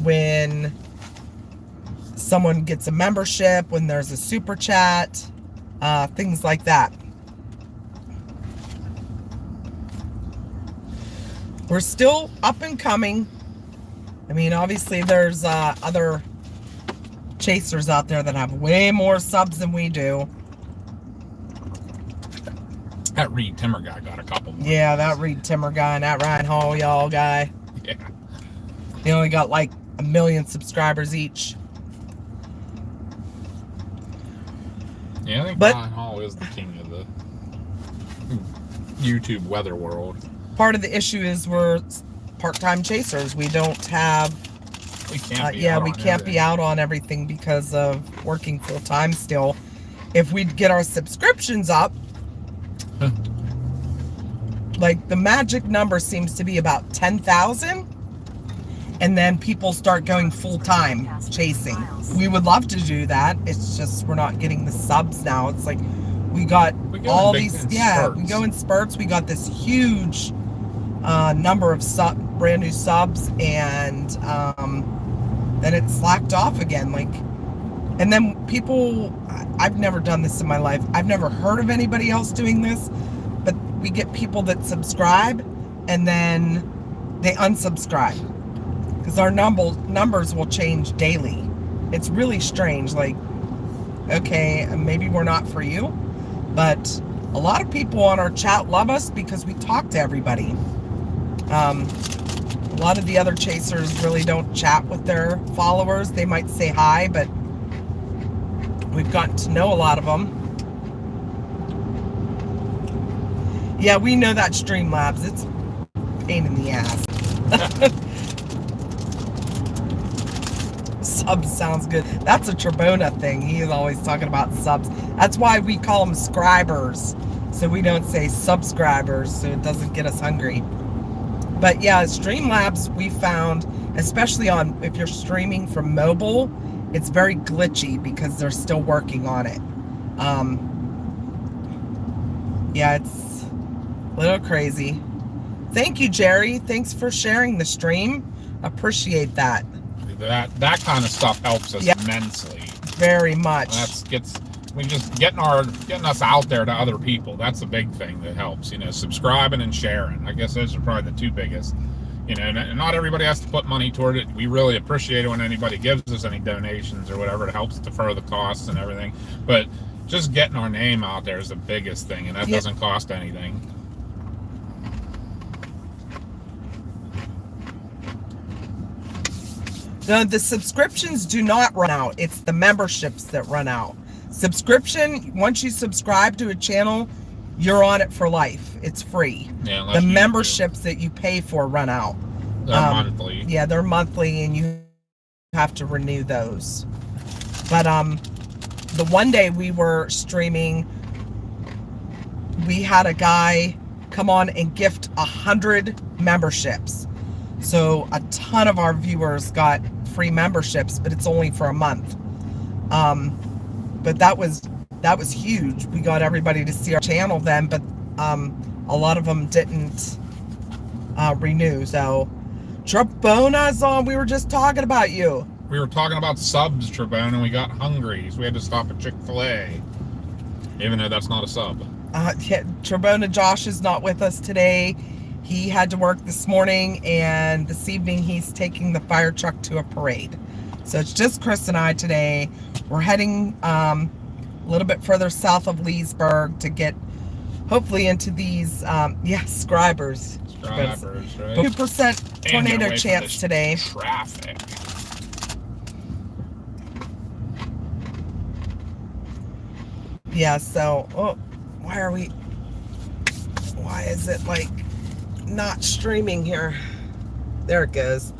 when someone gets a membership, when there's a super chat, things like that. We're still up and coming. I mean, obviously there's other chasers out there that have way more subs than we do. That Reed Timmer guy got a couple more. Yeah, that Reed Timmer guy and that Ryan Hall y'all guy. Yeah. They only got like 1 million subscribers each. Yeah, I think Ryan Hall is the king of the YouTube weather world. Part of the issue is we're part-time chasers. We don't have... We can't be we can't be out on everything because of working full-time still. If we'd get our subscriptions up, like the magic number seems to be about 10,000, and then people start going full-time chasing. We would love to do that. It's just we're not getting the subs now. It's like we got all these... Spurts. We go in spurts. We got this huge number of brand new subs, and then it slacked off again. Like, and then people, I've never done this in my life. I've never heard of anybody else doing this, but we get people that subscribe and then they unsubscribe because our numbers will change daily. It's really strange. Like, okay, maybe we're not for you, but a lot of people on our chat love us because we talk to everybody. A lot of the other chasers really don't chat with their followers. They might say hi, but we've gotten to know a lot of them. Yeah, we know that Streamlabs. It's a pain in the ass. Subs sounds good. That's a Trebona thing. He's always talking about subs. That's why we call them scribers. So we don't say subscribers, so it doesn't get us hungry. But yeah, Streamlabs, we found, especially on if you're streaming from mobile, it's very glitchy because they're still working on it. Yeah, it's a little crazy. Thank you, Jerry. Thanks for sharing the stream. Appreciate that. That kind of stuff helps us immensely. Very much. Getting us out there to other people. That's a big thing that helps. Subscribing and sharing. I guess those are probably the two biggest. Not everybody has to put money toward it. We really appreciate it when anybody gives us any donations or whatever. It helps defer the costs and everything. But just getting our name out there is the biggest thing, and that doesn't cost anything. The subscriptions do not run out. It's the memberships that run out. Subscription, once you subscribe to a channel, you're on it for life. It's free. Yeah, the memberships that you pay for run out. They're monthly. Yeah, they're monthly, and you have to renew those. But the one day we were streaming, we had a guy come on and gift 100 memberships. So a ton of our viewers got free memberships, but it's only for a month. But that was huge. We got everybody to see our channel then, but a lot of them didn't renew. So Trabona's on. We were just talking about you. We were talking about subs, Trebone, and we got hungry, so we had to stop at Chick-fil-A, even though that's not a sub. Yeah, Trabona Josh is not with us today. He had to work this morning, and this evening he's taking the fire truck to a parade. So it's just Chris and I today. We're heading a little bit further south of Leesburg to get hopefully into these, scribers. Scribers, right? 2% tornado chance today. Traffic. Yeah, so, why is it like not streaming here? There it goes.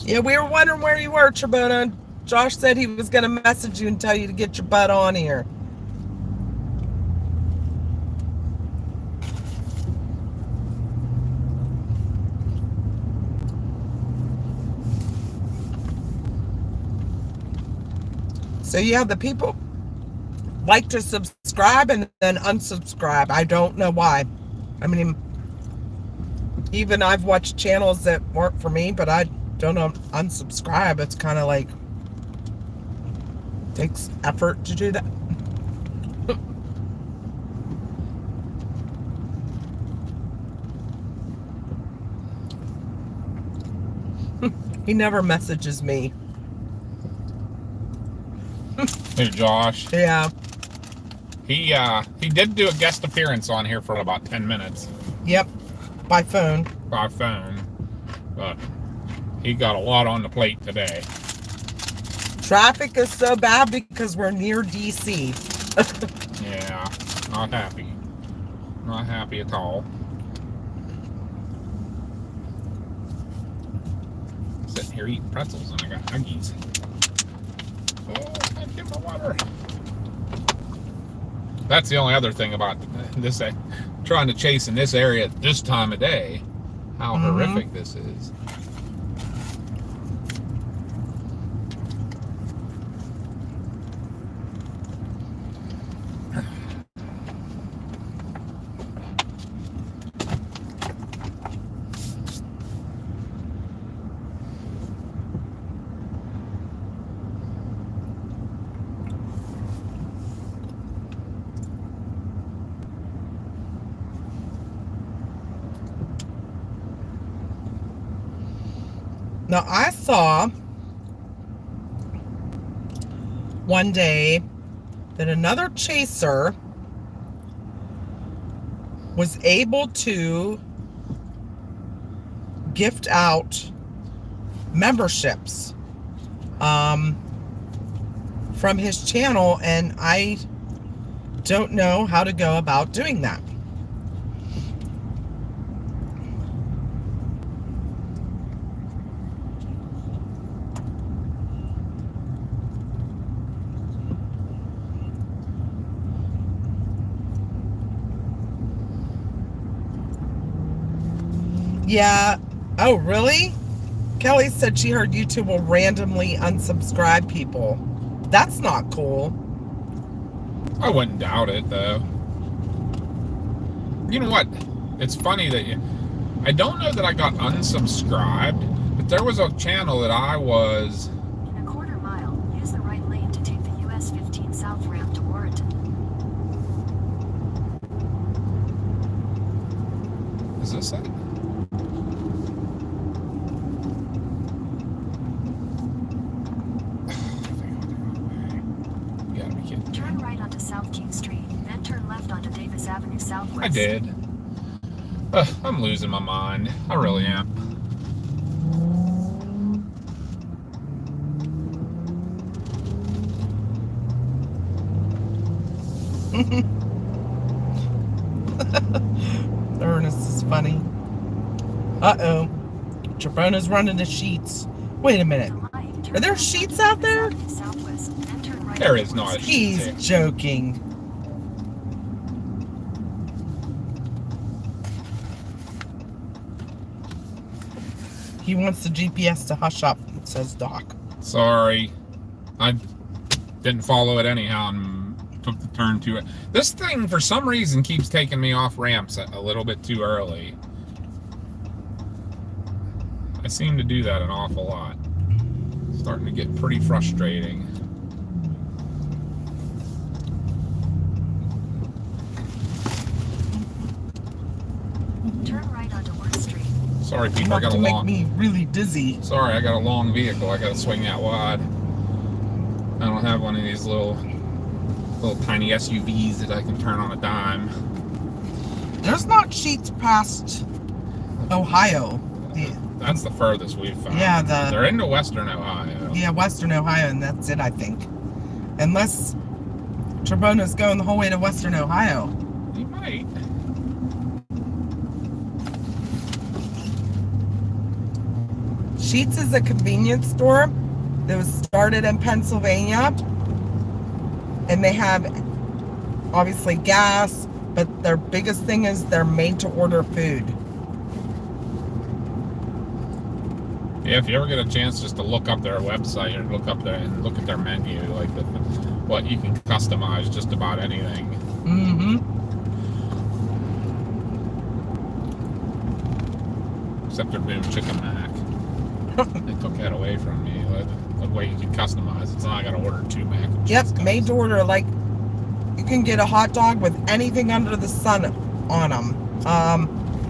Yeah, we were wondering where you were, Trabona. Josh said he was going to message you and tell you to get your butt on here. So yeah, the people like to subscribe and then unsubscribe. I don't know why. I mean, even I've watched channels that weren't for me, but I don't unsubscribe. It's kind of like takes effort to do that. He never messages me. Hey, Josh. Yeah. He did do a guest appearance on here for about 10 minutes. Yep. By phone. By phone. But he got a lot on the plate today. Traffic is so bad because we're near DC. Yeah. Not happy. Not happy at all. Sitting here eating pretzels and I got Huggies. Oh, I get my water. That's the only other thing about this, trying to chase in this area at this time of day. How horrific this is. Now, I saw one day that another chaser was able to gift out memberships from his channel, and I don't know how to go about doing that. Yeah. Oh, really? Kelly said she heard YouTube will randomly unsubscribe people. That's not cool. I wouldn't doubt it, though. You know what? It's funny that I don't know that I got unsubscribed, but there was a channel that I was... In a quarter mile, use the right lane to take the US 15 South ramp to Warrenton. Is this it? Turn right onto South King Street, then turn left onto Davis Avenue Southwest. I did. I'm losing my mind. I really am. Ernest is funny. Uh-oh. Trabona's running the sheets. Wait a minute. Are there sheets out there? There is not a sheet. He's joking. He wants the GPS to hush up, says Doc. Sorry. I didn't follow it anyhow and took the turn to it. This thing, for some reason, keeps taking me off ramps a little bit too early. I seem to do that an awful lot. It's starting to get pretty frustrating. Turn right onto Word Street. Sorry, people, I got a make long... me really dizzy. Sorry, I got a long vehicle. I got to swing that wide. I don't have one of these little tiny SUVs that I can turn on a dime. There's not sheets past Ohio. That's the furthest we've found. Yeah, they're into Western Ohio. Yeah, Western Ohio, and that's it, I think. Unless Trabona's going the whole way to Western Ohio. He might. Sheets is a convenience store that was started in Pennsylvania, and they have obviously gas, but their biggest thing is they're made to order food. Yeah, if you ever get a chance just to look up their website or look up there and look at their menu, like what you can customize just about anything. Mm-hmm. Except their Boom Chicken Mac. They took that away from me. The way you can customize it. So now I got to order 2 mac and cheese. Yep, made to order. Like, you can get a hot dog with anything under the sun on them.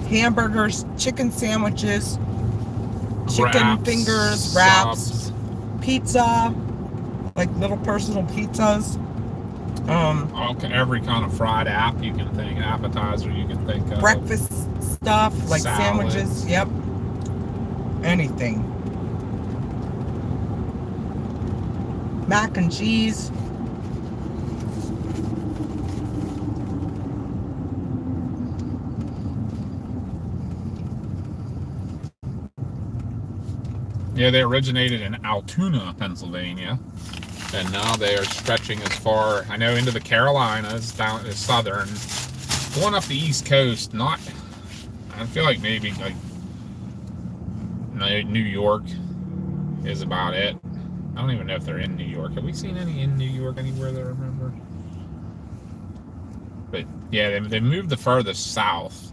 Hamburgers, chicken sandwiches, chicken Wraps, fingers, wraps, subs. pizza, like little personal pizzas. Every kind of fried app you can think, appetizer you can think of. Breakfast stuff, like Salads. sandwiches. Yep. Anything. Mac and cheese. Yeah, they originated in Altoona, Pennsylvania, and now they are stretching as far, I know, into the Carolinas, down to southern, going up the East Coast. Not, I feel like maybe like New York is about it. I don't even know if they're in New York. Have we seen any in New York anywhere that I remember? But yeah, they moved the furthest south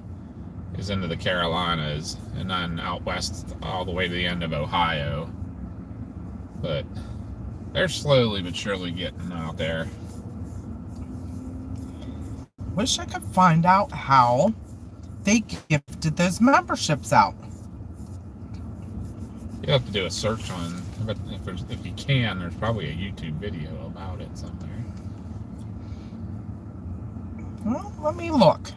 is into the Carolinas, and then out west all the way to the end of Ohio. But they're slowly but surely getting out there. Wish I could find out how they gifted those memberships out. You have to do a search on, but if you can, there's probably a YouTube video about it somewhere. Well, let me look.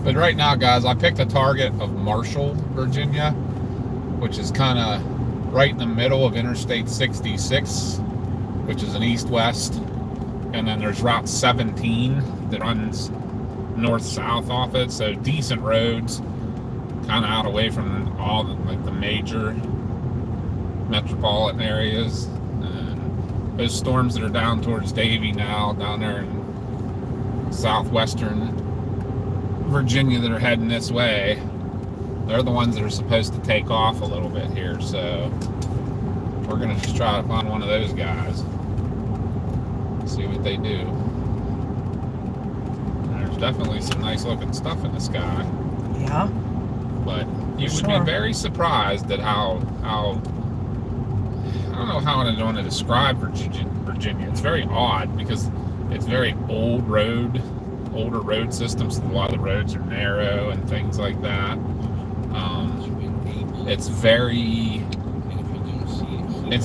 But right now, guys, I picked a target of Marshall, Virginia, which is kind of right in the middle of Interstate 66, which is an east-west. And then there's Route 17 that runs north-south off it. So decent roads, kind of out away from all the major metropolitan areas. And those storms that are down towards Davie now, down there in southwestern Virginia that are heading this way, they're the ones that are supposed to take off a little bit here. So we're gonna just try to find one of those guys, see what they do. There's definitely some nice looking stuff in the sky, Yeah. but You would Sure. be very surprised at how I don't know how I want to describe Virginia. It's very odd because it's very older road systems. A lot of the roads are narrow and things like that. It's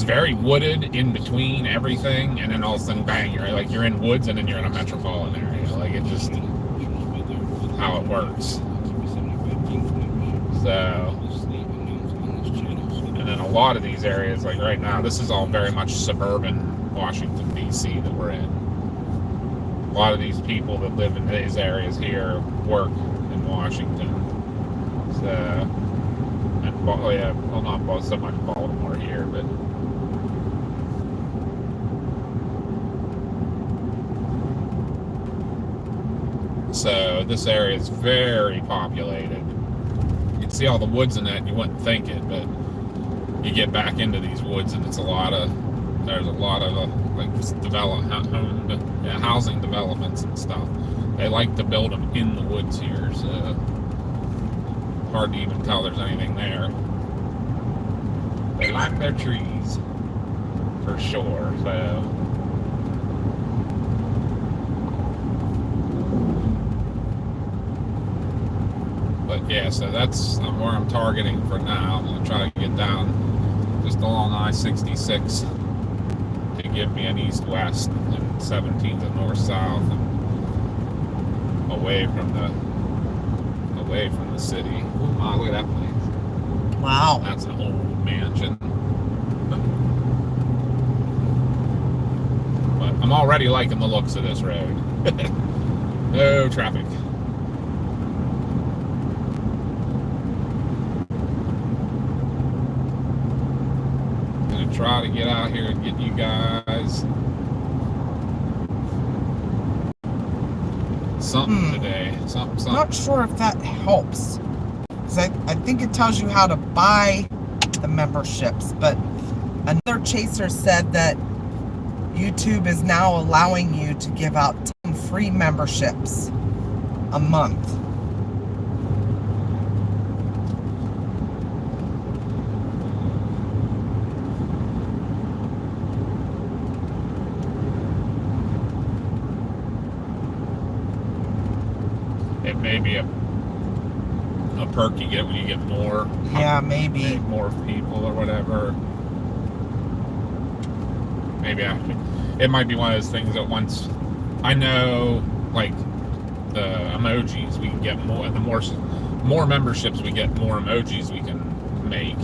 very wooded in between everything, and then all of a sudden, bang! You're in woods, and then you're in a metropolitan area. Like it just how it works. So. And then a lot of these areas, like right now, this is all very much suburban Washington, D.C. that we're in. A lot of these people that live in these areas here work in Washington. So, and not so much Baltimore here, but so this area is very populated. You can see all the woods in that, and you wouldn't think it, but you get back into these woods and there's a lot of housing developments and stuff. They like to build them in the woods here, so hard to even tell there's anything there. They like their trees for sure. So but yeah, so that's where I'm targeting for now. I'm going to try to get down just along I-66 to give me an east-west and 17th a north-south and away from the city. Oh my, look at that place. Wow. That's an old mansion. But I'm already liking the looks of this road. No traffic. Try to get out here and get you guys something today. Something. Not sure if that helps. Because I think it tells you how to buy the memberships. But another chaser said that YouTube is now allowing you to give out 10 free memberships a month. It may be a perk you get when you get more. Yeah, maybe. More people or whatever. Maybe it might be one of those things that once I know, like the emojis, we can get more, and the more memberships we get, more emojis we can make.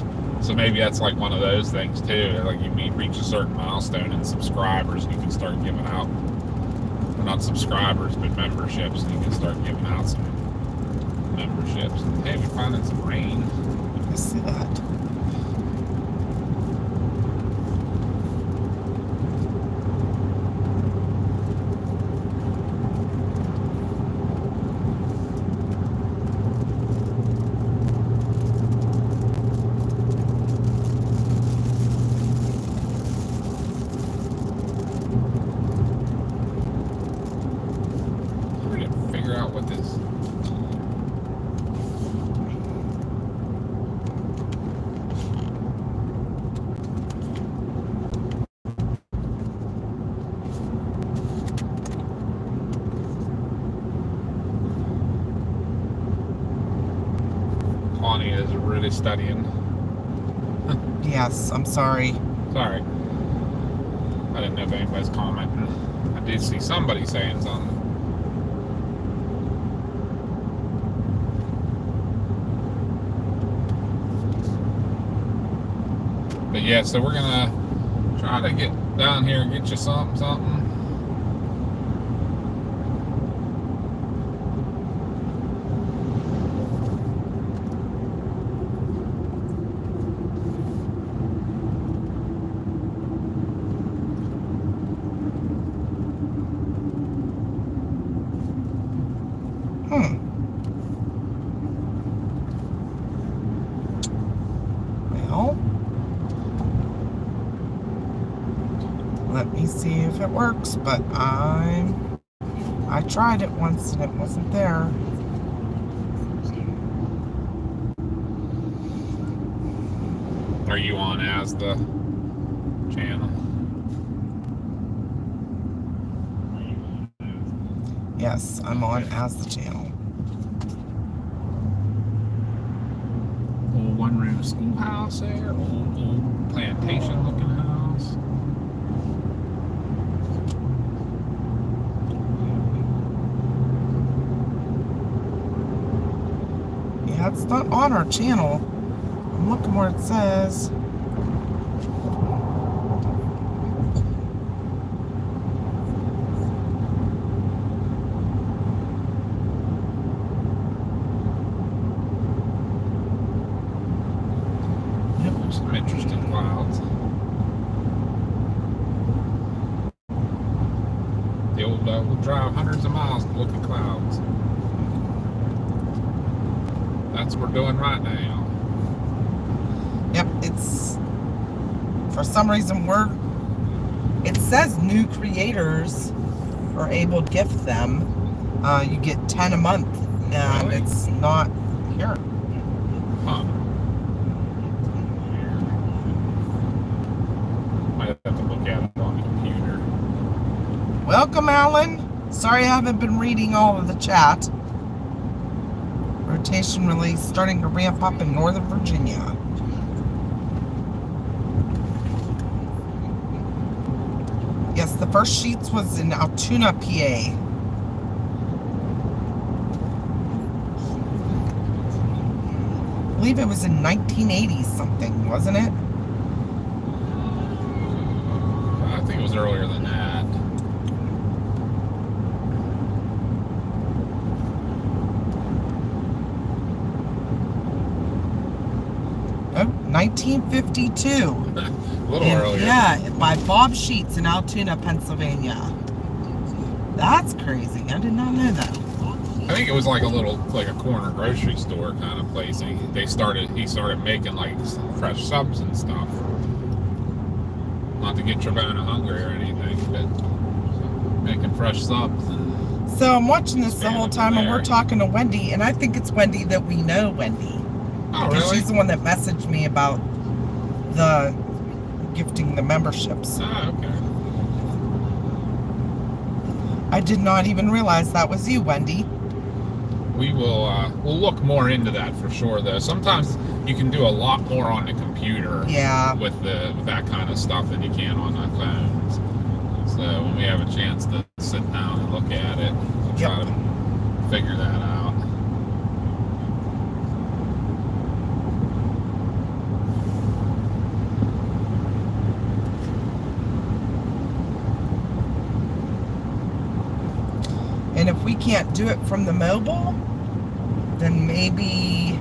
So maybe that's like one of those things too. Like you reach a certain milestone in subscribers, and you can start giving out. Not subscribers, but memberships, and you can start giving out some memberships. And hey, we're finding some rain. I see that. Is really studying. Yes, I'm sorry. Sorry. I didn't know if anybody's commenting. I did see somebody saying something. But yeah, so we're gonna try to get down here and get you something. Well, let me see if it works, but I tried it once and it wasn't there. Are you on as the channel? Yes, I'm on as the channel. Old one-room schoolhouse there. Old plantation-looking house. Yeah, it's not on our channel. I'm looking where it says. Yep, there's some interesting clouds. The old, we'll drive hundreds of miles to look at clouds. That's what we're doing right now. Yep, it's for some reason it says new creators are able to gift them. You get 10 a month, and Really? it's not here. Huh. Might have to look at it on the computer. Welcome, Alan. Sorry I haven't been reading all of the chat. Rotation release starting to ramp up in Northern Virginia. Yes, the first sheets was in Altoona, PA. I believe it was in 1980 something, wasn't it? I think it was earlier than that. Oh, 1952. A little earlier. Yeah, by Bob Sheets in Altoona, Pennsylvania. That's crazy. I did not know that. I think it was like a corner grocery store kind of place. He started making like fresh subs and stuff. Not to get Trevona hungry or anything, but making fresh subs. And So I'm watching this the whole time, and there. we're talking to Wendy, and I think it's Wendy that we know, Wendy. oh, Because really? she's the one that messaged me about the gifting the memberships. Oh, okay. I did not even realize that was you, Wendy. We will we'll look more into that for sure, though. Sometimes you can do a lot more on the computer Yeah. with that kind of stuff than you can on the phones. So when we have a chance to sit down and look at it, we'll try to figure that out. And if we can't do it from the mobile, then maybe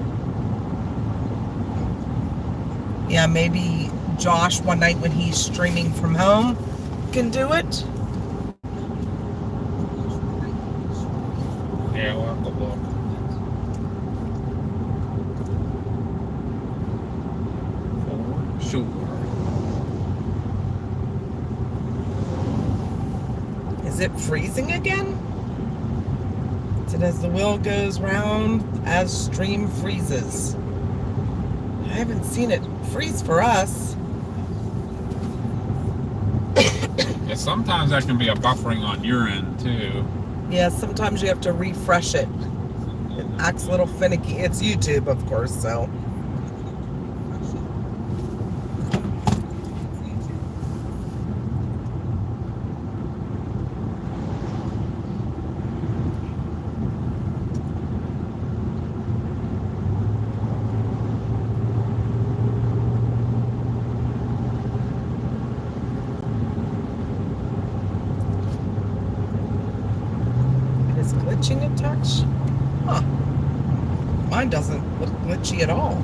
Josh one night when he's streaming from home can do it. Yeah, we'll have to look. For sure. Is it freezing again? It as the wheel goes round as stream freezes. I haven't seen it freeze for us. Yeah, sometimes that can be a buffering on your end too. Yeah, sometimes you have to refresh it. It acts a little finicky. It's YouTube, of course, so. Glitching a touch? Huh. Mine doesn't look glitchy at all.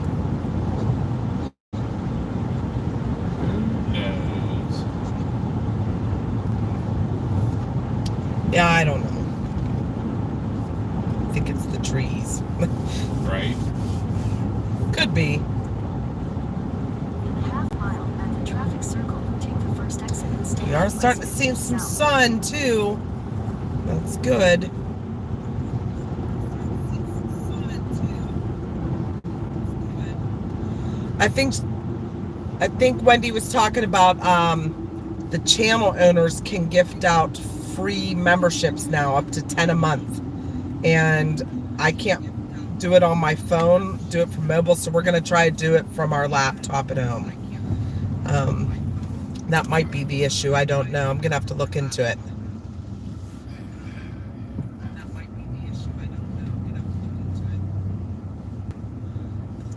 Who knows? Yeah, I don't know. I think it's the trees. Right? Could be. Half mile at the traffic circle. Take the first exit and stay. We are starting to see some sun, too. That's good. I think I think Wendy was talking about the channel owners can gift out free memberships now up to 10 a month. And I can't do it on my phone, do it from mobile, so we're going to try to do it from our laptop at home. That might be the issue. I don't know. I'm going to have to look into it.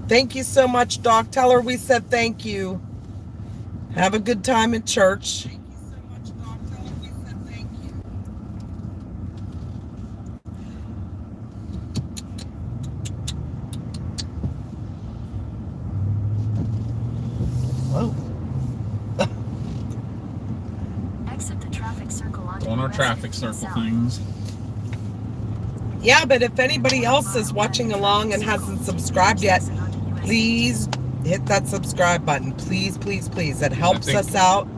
Thank you so much, Doc. Tell her we said thank you. Have a good time at church. Thank you so much, Doc. Tell her we said thank you. Whoa. Exit the traffic circle onto On our US traffic 15 circle South. things. Yeah, but if anybody else is watching along and hasn't subscribed yet, Exit onto US please hit that subscribe button. Please, please, please. It helps think- us out.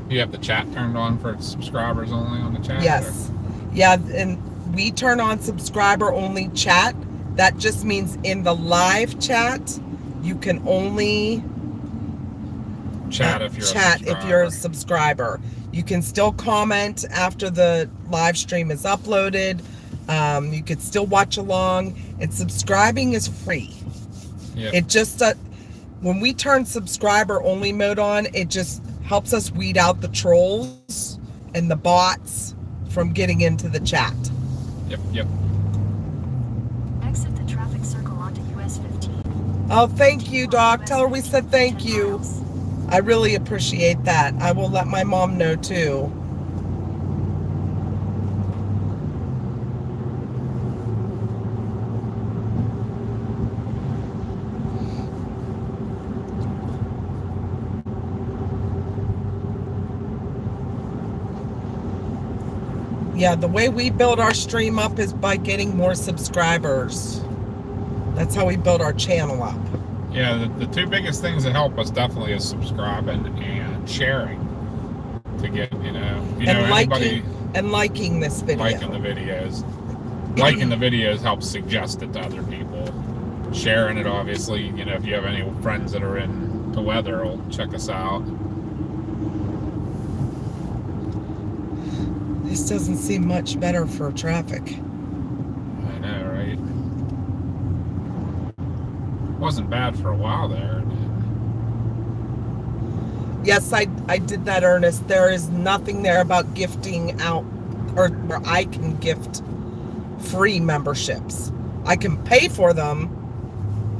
You have the chat turned on for subscribers only on the chat? Yes. Yeah, and we turn on subscriber only chat. That just means in the live chat, you can only Chat if you're chat a subscriber. if you're a subscriber. You can still comment after the live stream is uploaded. You could still watch along, and subscribing is free. Yep. It just when we turn subscriber only mode on, it just helps us weed out the trolls and the bots from getting into the chat. Yep. Exit the traffic circle onto US 15. Oh, thank you, Doc. US Tell her we 15 said thank 10 you. miles. I really appreciate that. I will let my mom know too. Yeah, the way we build our stream up is by getting more subscribers. That's how we build our channel up. Yeah, the two biggest things that help us definitely is subscribing and sharing to get, And anybody liking this video. liking the videos. Liking the videos helps suggest it to other people. Sharing it, obviously, if you have any friends that are into weather, will check us out. This doesn't seem much better for traffic. I know, right? Wasn't bad for a while there. Yes, I did that, Ernest. There is nothing there about gifting out, or where I can gift free memberships. I can pay for them,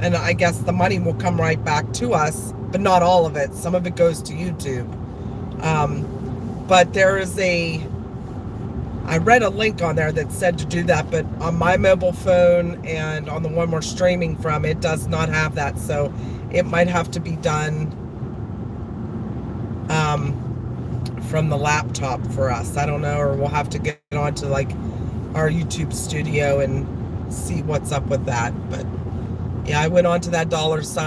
and I guess the money will come right back to us, but not all of it. Some of it goes to YouTube. But there is I read a link on there that said to do that, but on my mobile phone and on the one we're streaming from, it does not have that. So it might have to be done from the laptop for us. I don't know, or we'll have to get onto like our YouTube studio and see what's up with that. But yeah, I went onto that $,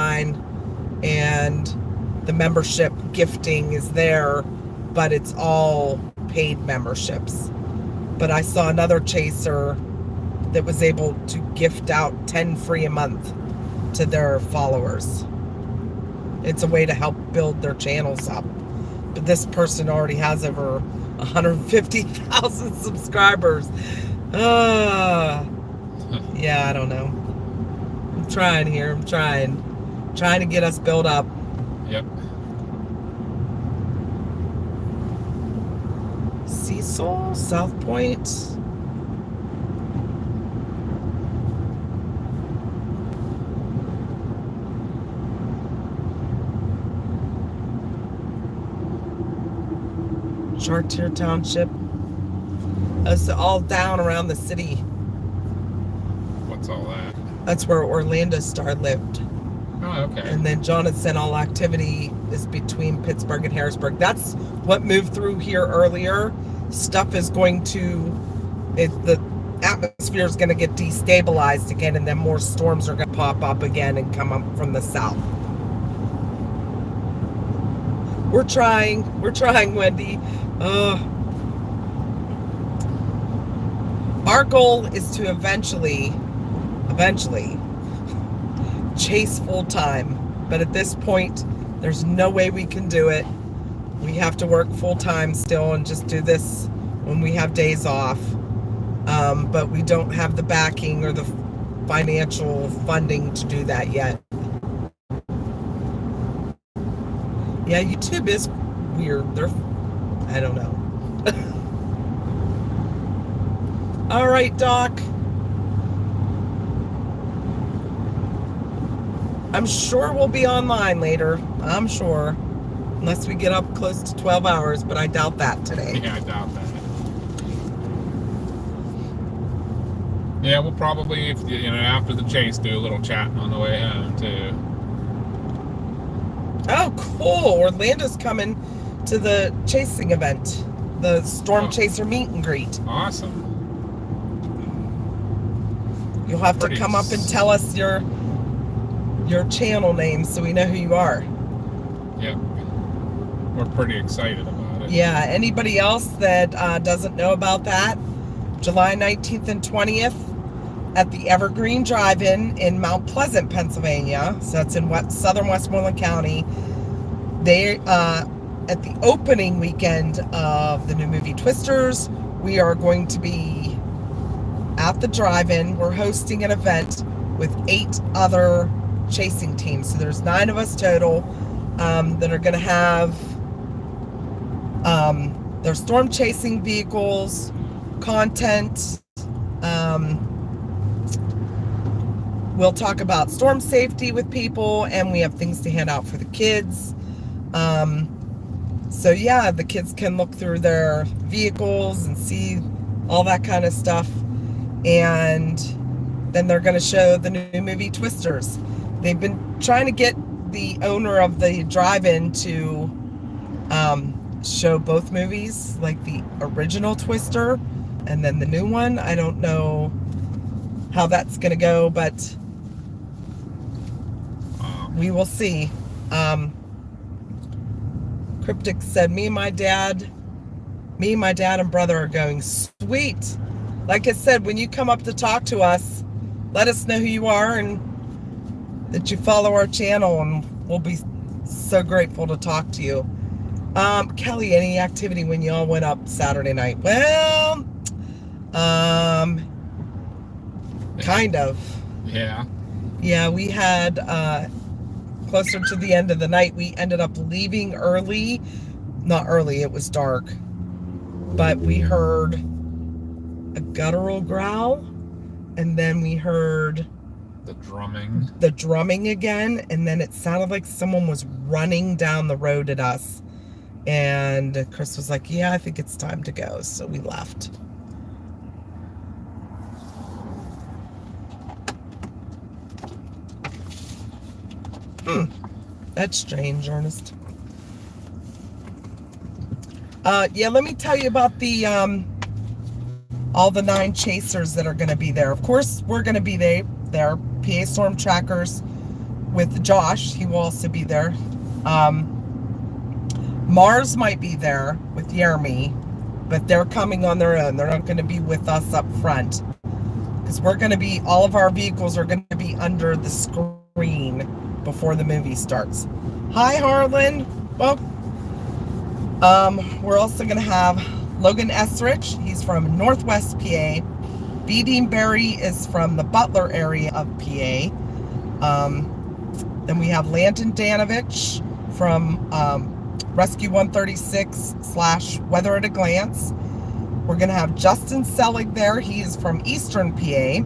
and the membership gifting is there, but it's all paid memberships. But I saw another chaser that was able to gift out 10 free a month to their followers. It's a way to help build their channels up. But this person already has over 150,000 subscribers. Yeah, I don't know. I'm trying here. I'm trying to get us built up. Yep. Cecil, South Point. Chartier Township. It's all down around the city. What's all that? That's where Orlando Star lived. Oh, okay. And then Jonathan, all activity is between Pittsburgh and Harrisburg. That's what moved through here earlier. Stuff is going to, the atmosphere is going to get destabilized again, and then more storms are going to pop up again and come up from the south. We're trying, Wendy. Our goal is to eventually chase full time, but at this point There's no way we can do it. We have to work full time still and just do this when we have days off. But we don't have the backing or the financial funding to do that yet. Yeah, YouTube is weird. I don't know. All right, Doc. I'm sure we'll be online later. I'm sure. Unless we get up close to 12 hours, but I doubt that today. Yeah, I doubt that. Yeah, we'll probably, after the chase, do a little chatting on the way home, too. Oh, cool. Orlando's coming to the chasing event. The Storm Chaser meet and greet. Awesome. You'll have to come up and tell us your channel name so we know who you are. Yep. We're pretty excited about it. Yeah, anybody else that doesn't know about that, July 19th and 20th at the Evergreen Drive-In in Mount Pleasant, Pennsylvania. So that's in southern Westmoreland County. They at the opening weekend of the new movie Twisters, we are going to be at the drive-in. We're hosting an event with 8 other chasing teams. So there's 9 of us total that are going to have their storm chasing vehicles, content. We'll talk about storm safety with people, and we have things to hand out for the kids. So yeah, the kids can look through their vehicles and see all that kind of stuff. And then they're going to show the new movie Twisters. They've been trying to get the owner of the drive-in to show both movies, like the original Twister and then the new one. I don't know how that's going to go, but we will see. Cryptic said, me and my dad and brother are going. Sweet. Like I said, when you come up to talk to us, let us know who you are and that you follow our channel, and we'll be so grateful to talk to you. Kelly, any activity when y'all went up Saturday night? Well, kind of. Yeah. Yeah, we had, closer to the end of the night, we ended up leaving early. Not early, it was dark. But we heard a guttural growl, and then we heard the drumming again, and then it sounded like someone was running down the road at us. And Chris was like, yeah, I think it's time to go. So we left. That's strange, Ernest. Yeah, let me tell you about the all the 9 chasers that are going to be there. Of course, we're going to be there. PA Storm Trackers with Josh. He will also be there. Mars might be there with Jeremy, but they're coming on their own. They're not going to be with us up front, because we're going to be, all of our vehicles are going to be under the screen before the movie starts. Hi, Harlan. Well, we're also going to have Logan Esrich. He's from Northwest PA. B. Dean Berry is from the Butler area of PA. Then we have Landon Danovich from Rescue 136 / Weather at a Glance. We're going to have Justin Selig there. He is from Eastern PA.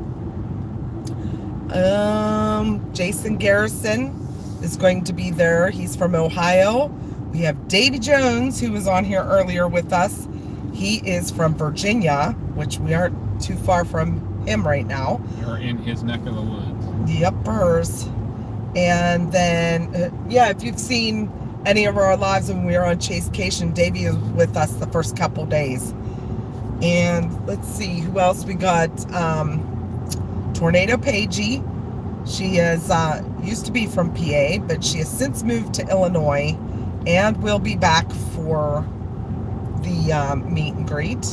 Jason Garrison is going to be there. He's from Ohio. We have Davy Jones, who was on here earlier with us. He is from Virginia, which we aren't too far from him right now. You're in his neck of the woods. Yep, hers. And then, yeah, if you've seen any of our lives when we were on Chasecation, Davey was with us the first couple days. And let's see who else we got. Tornado Pagey. She is used to be from PA, but she has since moved to Illinois and will be back for the meet and greet.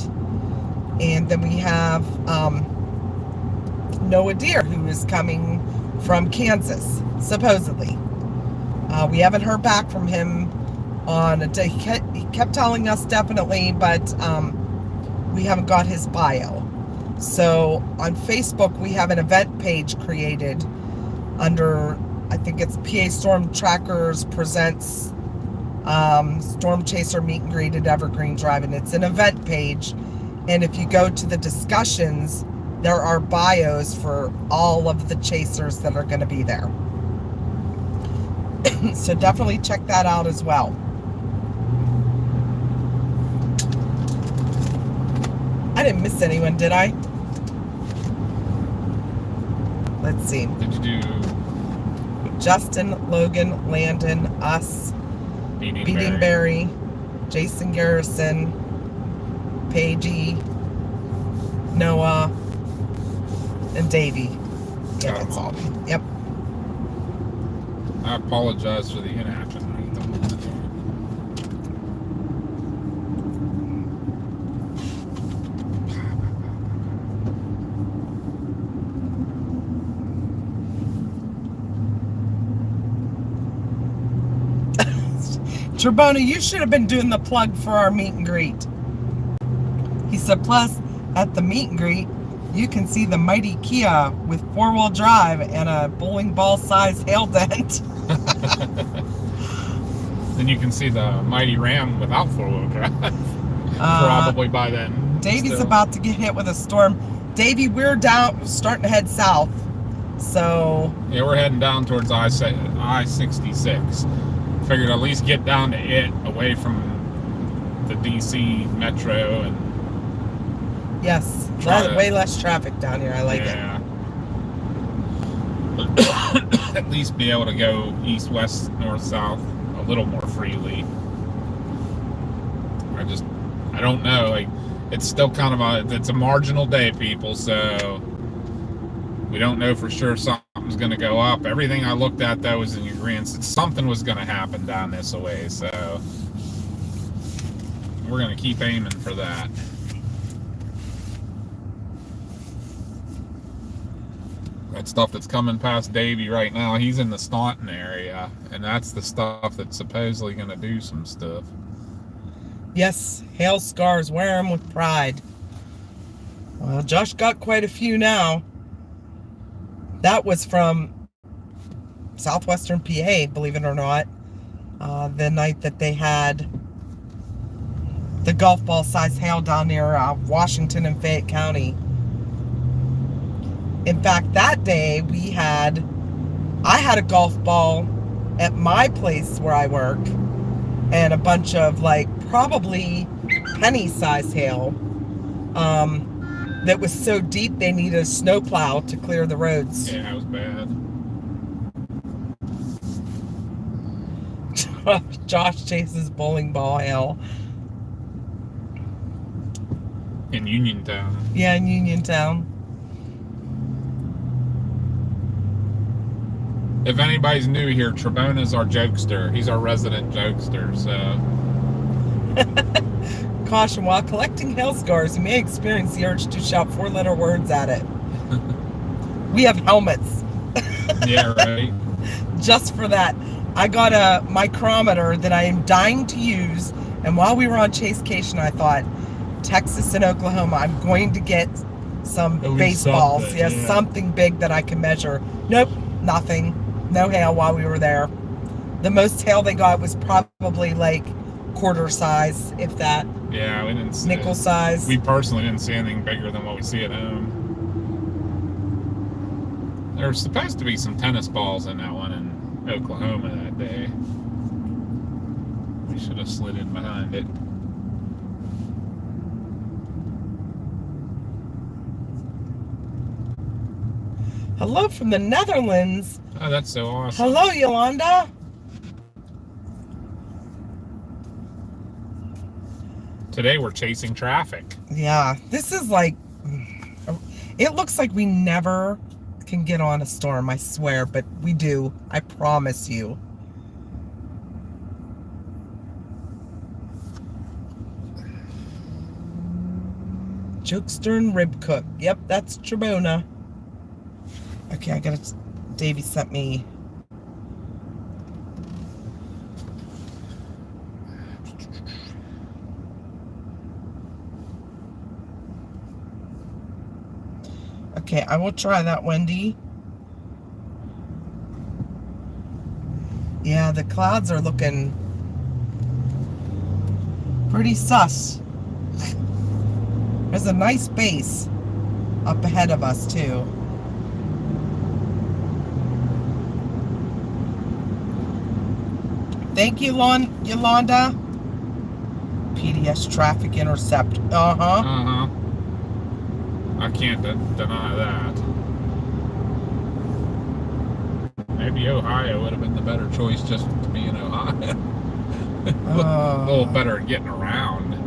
And then we have Noah Deer, who is coming from Kansas, supposedly. We haven't heard back from him on a day. He kept telling us definitely, but we haven't got his bio. So on Facebook, we have an event page created under, I think it's PA Storm Trackers Presents Storm Chaser Meet and Greet at Evergreen Drive, and it's an event page. And if you go to the discussions, there are bios for all of the chasers that are going to be there. So definitely check that out as well. I didn't miss anyone, did I? Let's see. Did you do Justin, Logan, Landon, us, Beating Barry, Jason Garrison, Paigey, Noah, and Davey. Yeah, that's all. Yep. I apologize for the inaction. Trebona, you should have been doing the plug for our meet and greet. He said, plus, at the meet and greet, you can see the mighty Kia with four-wheel drive and a bowling ball-sized hail dent. Then you can see the mighty Ram without four-wheel drive. Probably by then. Davey's about to get hit with a storm. Davey, we're starting to head south. So yeah, we're heading down towards I-66. Figured at least get down to it, away from the DC Metro, and yes, way less traffic down here. I like it. At least be able to go east, west, north, south a little more freely. I don't know. Like, it's still kind of it's a marginal day, people. So we don't know for sure something's going to go up. Everything I looked at, though, was in agreement that something was going to happen down this way. So we're going to keep aiming for that. That stuff that's coming past Davey right now, he's in the Staunton area, and that's the stuff that's supposedly going to do some stuff. Yes, hail scars, wear them with pride. Well, Josh got quite a few now. That was from southwestern PA, believe it or not. The night that they had the golf ball size hail down near Washington and Fayette County. In fact, that day I had a golf ball at my place where I work, and a bunch of probably penny-sized hail that was so deep they needed a snowplow to clear the roads. Yeah, it was bad. Josh chases bowling ball hail. In Uniontown. Yeah, in Uniontown. If anybody's new here, Trebona's our jokester. He's our resident jokester, so... Caution, while collecting hail scars, you may experience the urge to shout 4-letter words at it. We have helmets. Yeah, right. Just for that. I got a micrometer that I am dying to use, and while we were on Chasecation, I thought, Texas and Oklahoma, I'm going to get some baseballs. Yeah, something big that I can measure. Nope, nothing. No hail while we were there. The most hail they got was probably quarter size, if that. Yeah, we didn't see nickel size. We personally didn't see anything bigger than what we see at home. There's supposed to be some tennis balls in that one in Oklahoma that day. We should have slid in behind it. Hello from the Netherlands. Oh, that's so awesome. Hello, Yolanda. Today we're chasing traffic. Yeah, this is it looks like we never can get on a storm, I swear, but we do. I promise you. Jokester and Rib Cook. Yep, that's Trebona. Okay, Davey sent me Okay, I will try that, Wendy. Yeah, the clouds are looking pretty sus. There's a nice base up ahead of us, too. Thank you, Yolanda. PDS traffic intercept. Uh-huh. Uh-huh. I can't deny that. Maybe Ohio would have been the better choice just to be in Ohio. A little better at getting around.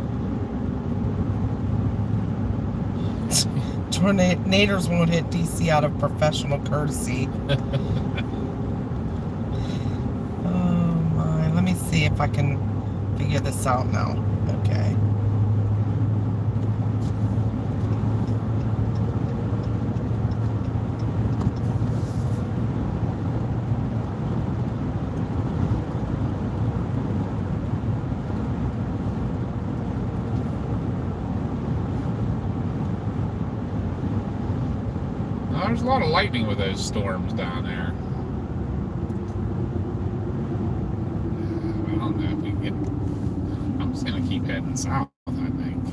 Tornadoes won't hit DC out of professional courtesy. Oh my. Let me see if I can figure this out now. Okay. There's a lot of lightning with those storms down there. I don't know if we can get... I'm just going to keep heading south, I think.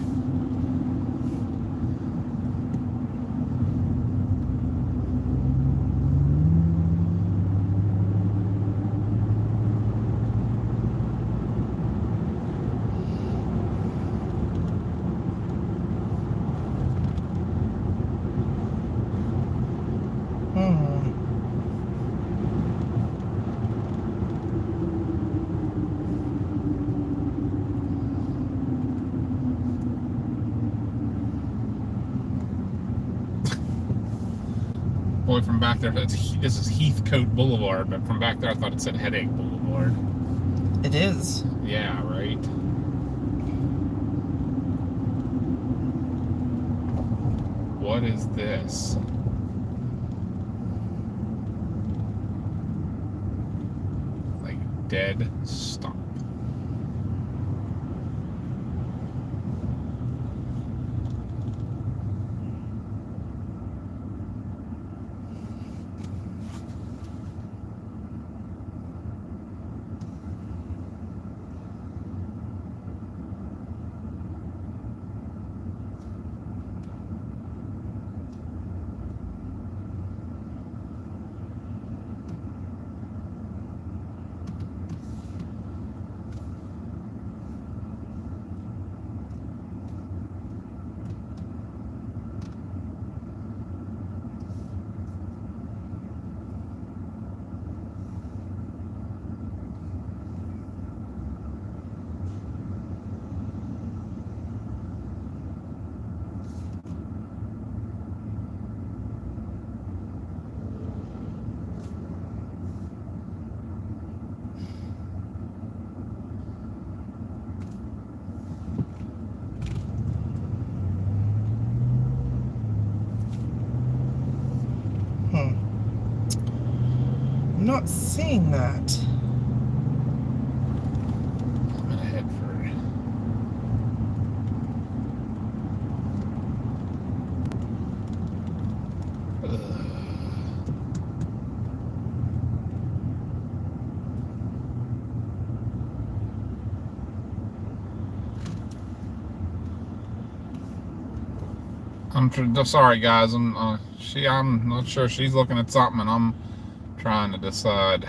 Boy, from back there, this is Heathcote Boulevard, but from back there I thought it said Headache Boulevard. It is. Yeah, right. What is this? Like dead stop. I'm not seeing that. I'm gonna head for it. I'm sorry, guys. I'm not sure. She's looking at something, and I'm trying to decide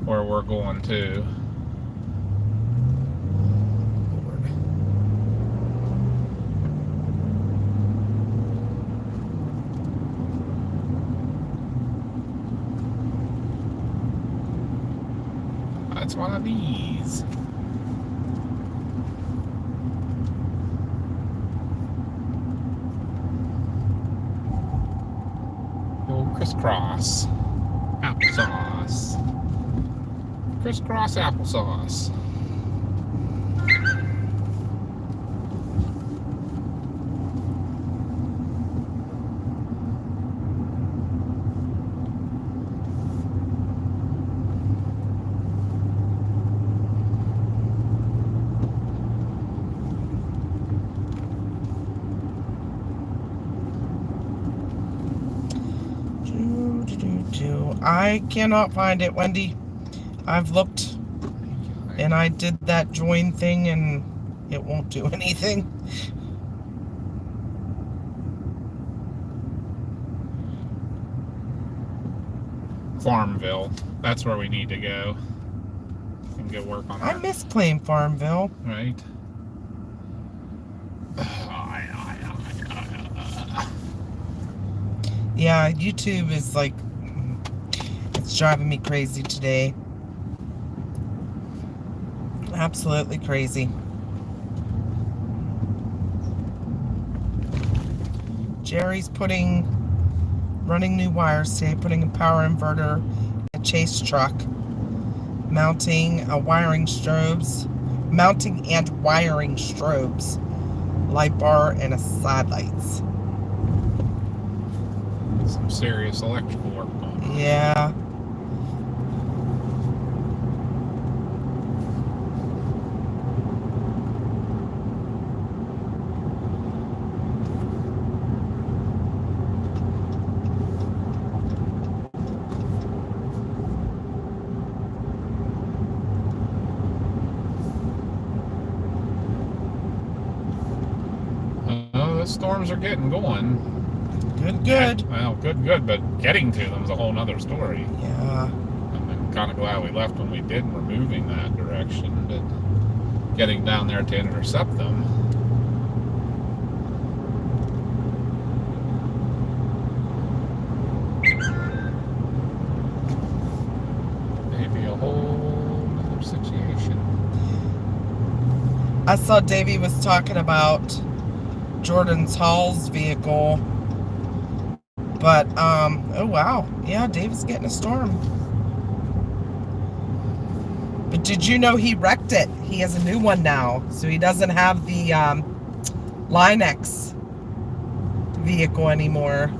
where we're going to. It's one of these. Crisscross applesauce. Crisscross applesauce. I cannot find it, Wendy. I've looked and I did that join thing and it won't do anything. Farmville. That's where we need to go. And go work on I that. miss playing Farmville. Right? Yeah, YouTube is like, it's driving me crazy today. Absolutely crazy. Jerry's running new wires today, putting a power inverter in a chase truck, mounting and wiring strobes, light bar, and a side lights. Some serious electrical work going on. Yeah. Storms are getting going. Good. Yeah, well, good, but getting to them is a whole nother story. Yeah. I'm kind of glad we left when we did and we're moving that direction, but getting down there to intercept them. Maybe a whole other situation. I saw Davey was talking about Jordan's Hall's vehicle, but oh wow, yeah, Dave's getting a storm. But did you know he wrecked it? He has a new one now, so he doesn't have the Line-X vehicle anymore.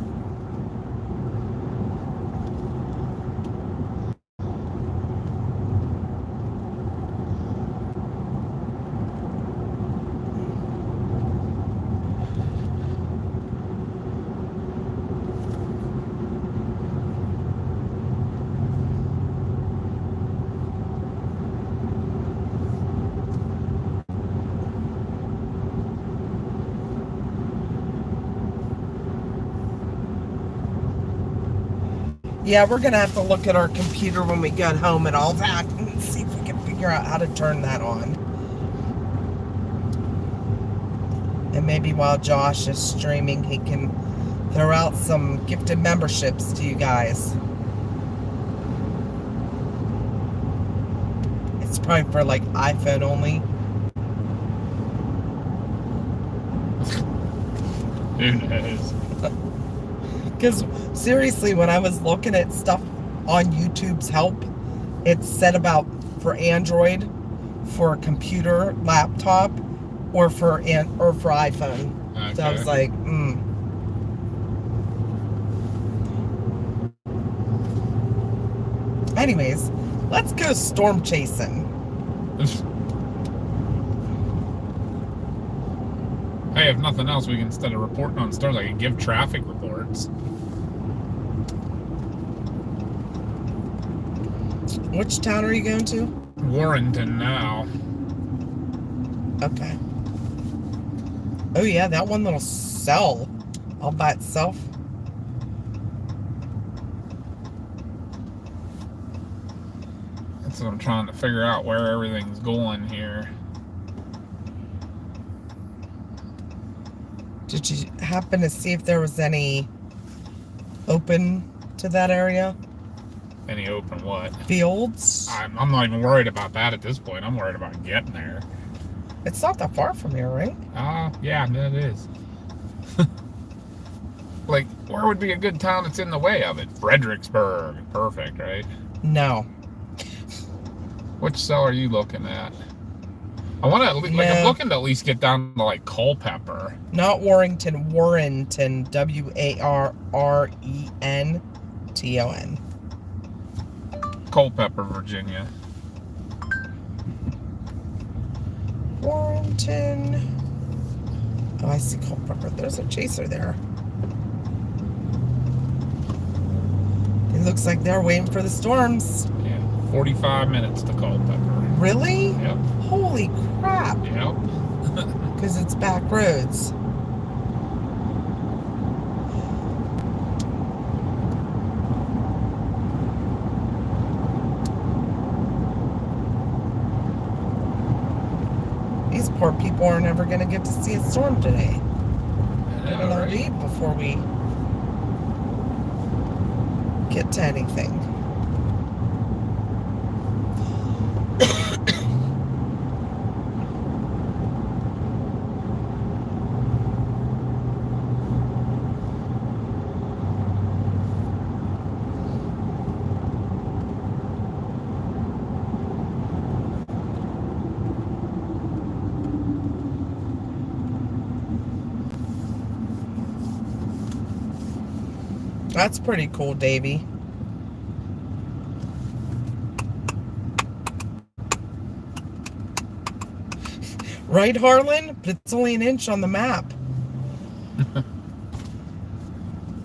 Yeah, we're going to have to look at our computer when we get home and all that and see if we can figure out how to turn that on. And maybe while Josh is streaming, he can throw out some gifted memberships to you guys. It's probably for like iPhone only. Who knows? Because seriously, when I was looking at stuff on YouTube's help, it said about for Android, for a computer, laptop, or for iPhone. Okay. So I was like, Anyways, let's go storm chasing. Hey, if nothing else, we can, instead of reporting on storms, I can give traffic reports. Which town are you going to? Warrenton now. Okay. Oh yeah, that one little cell all by itself. That's what I'm trying to figure out, where everything's going here. Did you happen to see if there was any open to that area? Any open what? Fields? I'm not even worried about that at this point. I'm worried about getting there. It's not that far from here, right? Yeah, that is. Like, where would be a good town that's in the way of it? Fredericksburg. Perfect, right? No. Which cell are you looking at? I want to, like, I'm looking to at least get down to, like, Culpeper. Not Warrenton. Warrenton. Warrenton. Culpeper, Virginia. Warrenton. Oh, I see Culpeper. There's a chaser there. It looks looks like they're waiting for the storms. Yeah, 45 minutes to Culpeper. Really? Yep. Holy crap. Yep. Because it's back roads. These poor people are never going to get to see a storm today. They're going to leave before we get to anything. That's pretty cool, Davey. Right, Harlan? But it's only an inch on the map.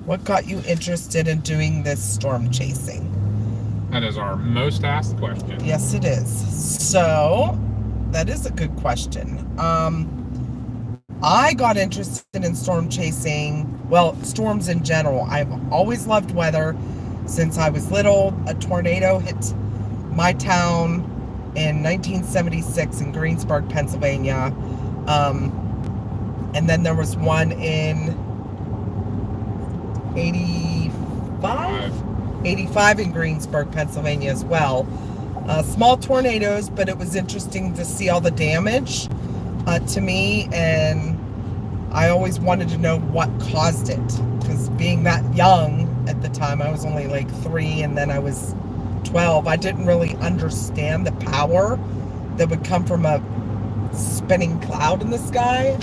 What got you interested in doing this storm chasing? That is our most asked question. Yes, it is. So, that is a good question. I got interested in storm chasing, well, storms in general. I've always loved weather since I was little. A tornado hit my town in 1976 in Greensburg, Pennsylvania. And then there was one in 85 in Greensburg, Pennsylvania as well. Small tornadoes, but it was interesting to see all the damage to me, and I always wanted to know what caused it, because being that young at the time, I was only like 3 and then I was 12, I didn't really understand the power that would come from a spinning cloud in the sky.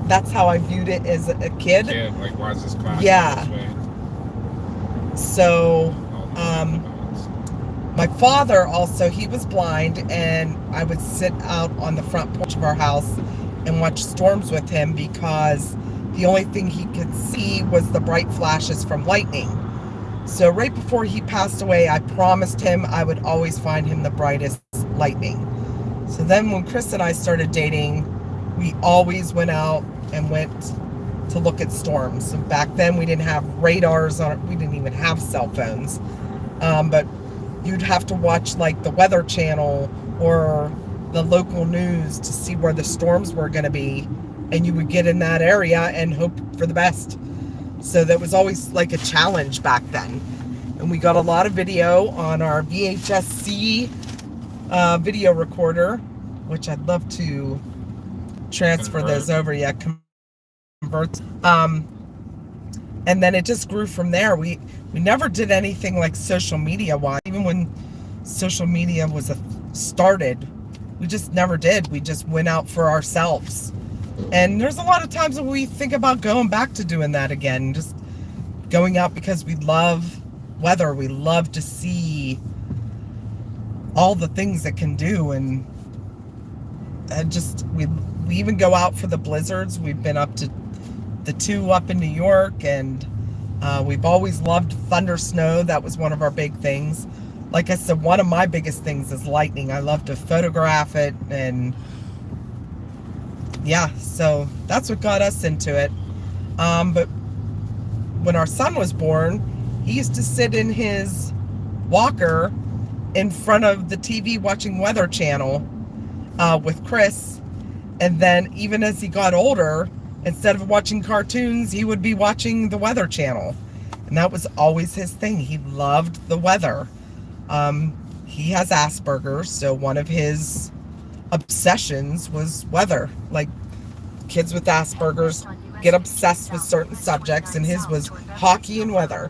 That's how I viewed it as a kid. Yeah, like, why is this cloud Yeah. this way? So, my father also, he was blind, and I would sit out on the front porch of our house and watch storms with him, because the only thing he could see was the bright flashes from lightning. So right before he passed away, I promised him I would always find him the brightest lightning. So then when Chris and I started dating, we always went out and went to look at storms. So back then we didn't have radars on it. We didn't even have cell phones. But you'd have to watch like the Weather Channel or the local news to see where the storms were going to be, and you would get in that area and hope for the best. So that was always like a challenge back then. And we got a lot of video on our VHS-C video recorder, which I'd love to transfer those over. Yeah, convert. And then it just grew from there. We never did anything like social media wise. Even when social media was started, we just never did. We just went out for ourselves. And there's a lot of times when we think about going back to doing that again, just going out because we love weather. We love to see all the things it can do, and just we even go out for the blizzards. We've been up to the 2 up in New York, and we've always loved thunder snow. That was one of our big things. Like I said, one of my biggest things is lightning. I love to photograph it, and yeah, so that's what got us into it. But when our son was born, he used to sit in his walker in front of the TV watching Weather Channel with Chris. And then even as he got older, instead of watching cartoons, he would be watching the Weather Channel. And that was always his thing. He loved the weather. He has Asperger's, so one of his obsessions was weather. Like, kids with Asperger's get obsessed with certain subjects, and his was hockey and weather.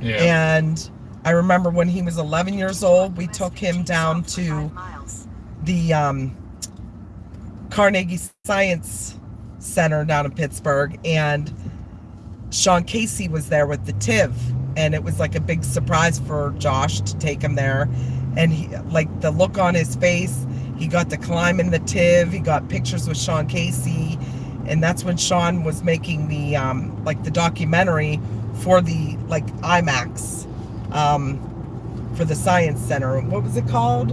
Yeah. And I remember when he was 11 years old, we took him down to the Carnegie Science Center down in Pittsburgh, and Sean Casey was there with the TIV, and it was like a big surprise for Josh to take him there. And he, like, the look on his face, he got to climb in the TIV, he got pictures with Sean Casey, and that's when Sean was making the like the documentary for the like IMAX for the Science Center. What was it called?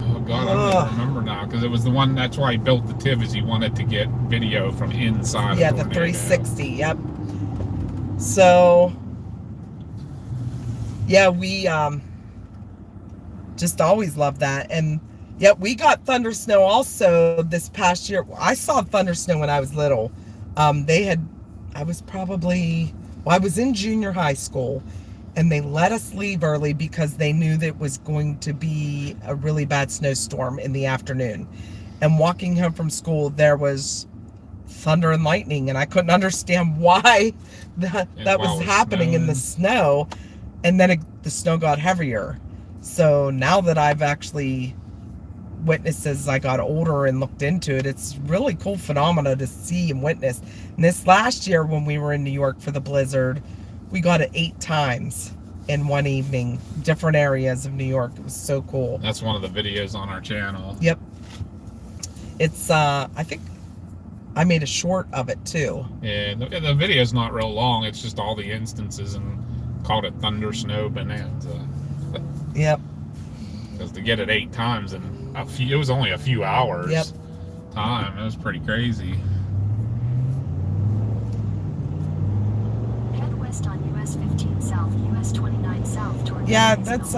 Oh God, I don't even remember now, because it was the one. That's why he built the TIV, is he wanted to get video from inside. Yeah, a the tornado. 360. Yep. So, yeah, we just always loved that. And yeah, we got thunder snow also this past year. I saw thunder snow when I was little. I was in junior high school, and they let us leave early because they knew that it was going to be a really bad snowstorm in the afternoon. And walking home from school, there was thunder and lightning, and I couldn't understand why that was happening in the snow. And then the snow got heavier. So now that I've actually witnessed as I got older and looked into it, it's really cool phenomena to see and witness. And this last year when we were in New York for the blizzard, we got it 8 times in one evening, different areas of New York. It was so cool. That's one of the videos on our channel. Yep. It's I think I made a short of it too. Yeah, the video's not real long. It's just all the instances, and called it Thunder Snow Bonanza. Yep. Because to get it 8 times in it was only a few hours. Yep. Time. It was pretty crazy. Head west on US 15 South, US 29 South toward Yeah, that's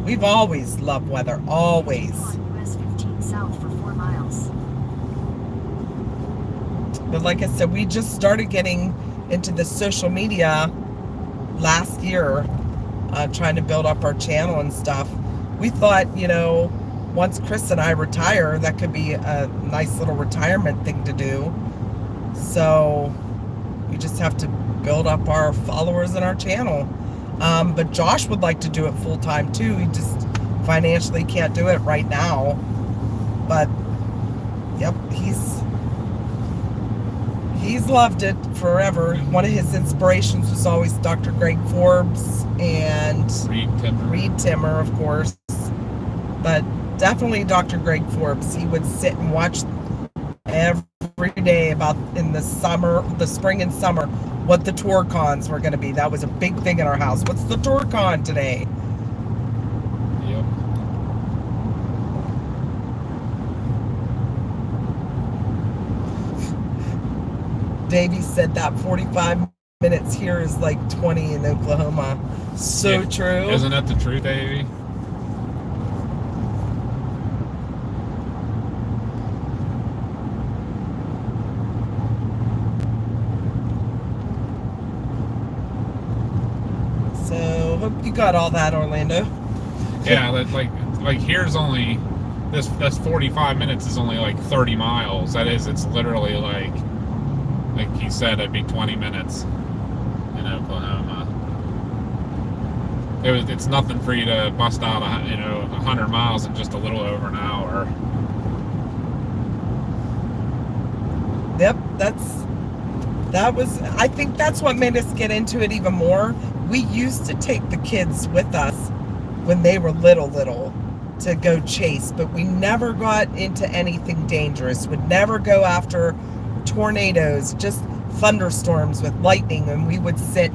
we've always loved weather. Always. On US 15 South for 4 miles. But like I said, we just started getting into the social media last year, trying to build up our channel and stuff. We thought, once Chris and I retire, that could be a nice little retirement thing to do. So we just have to build up our followers and our channel. But Josh would like to do it full time too. He just financially can't do it right now. But yep, he's loved it forever. One of his inspirations was always Dr. Greg Forbes and Reed Timmer, of course. But definitely Dr. Greg Forbes. He would sit and watch every day about in the spring and summer, what the tour cons were going to be. That was a big thing in our house. What's the tour con today? Yep. Davey said that 45 minutes here is like 20 in Oklahoma. So true. Isn't that the truth, Davey? So hope you got all that, Orlando. Yeah, like here's only this 45 minutes is only like 30 miles. That is, it's literally like he said, it'd be 20 minutes in Oklahoma. It's nothing for you to bust out 100 miles in just a little over an hour. Yep, I think that's what made us get into it even more. We used to take the kids with us when they were little to go chase, but we never got into anything dangerous. Would never go after tornadoes, just thunderstorms with lightning, and we would sit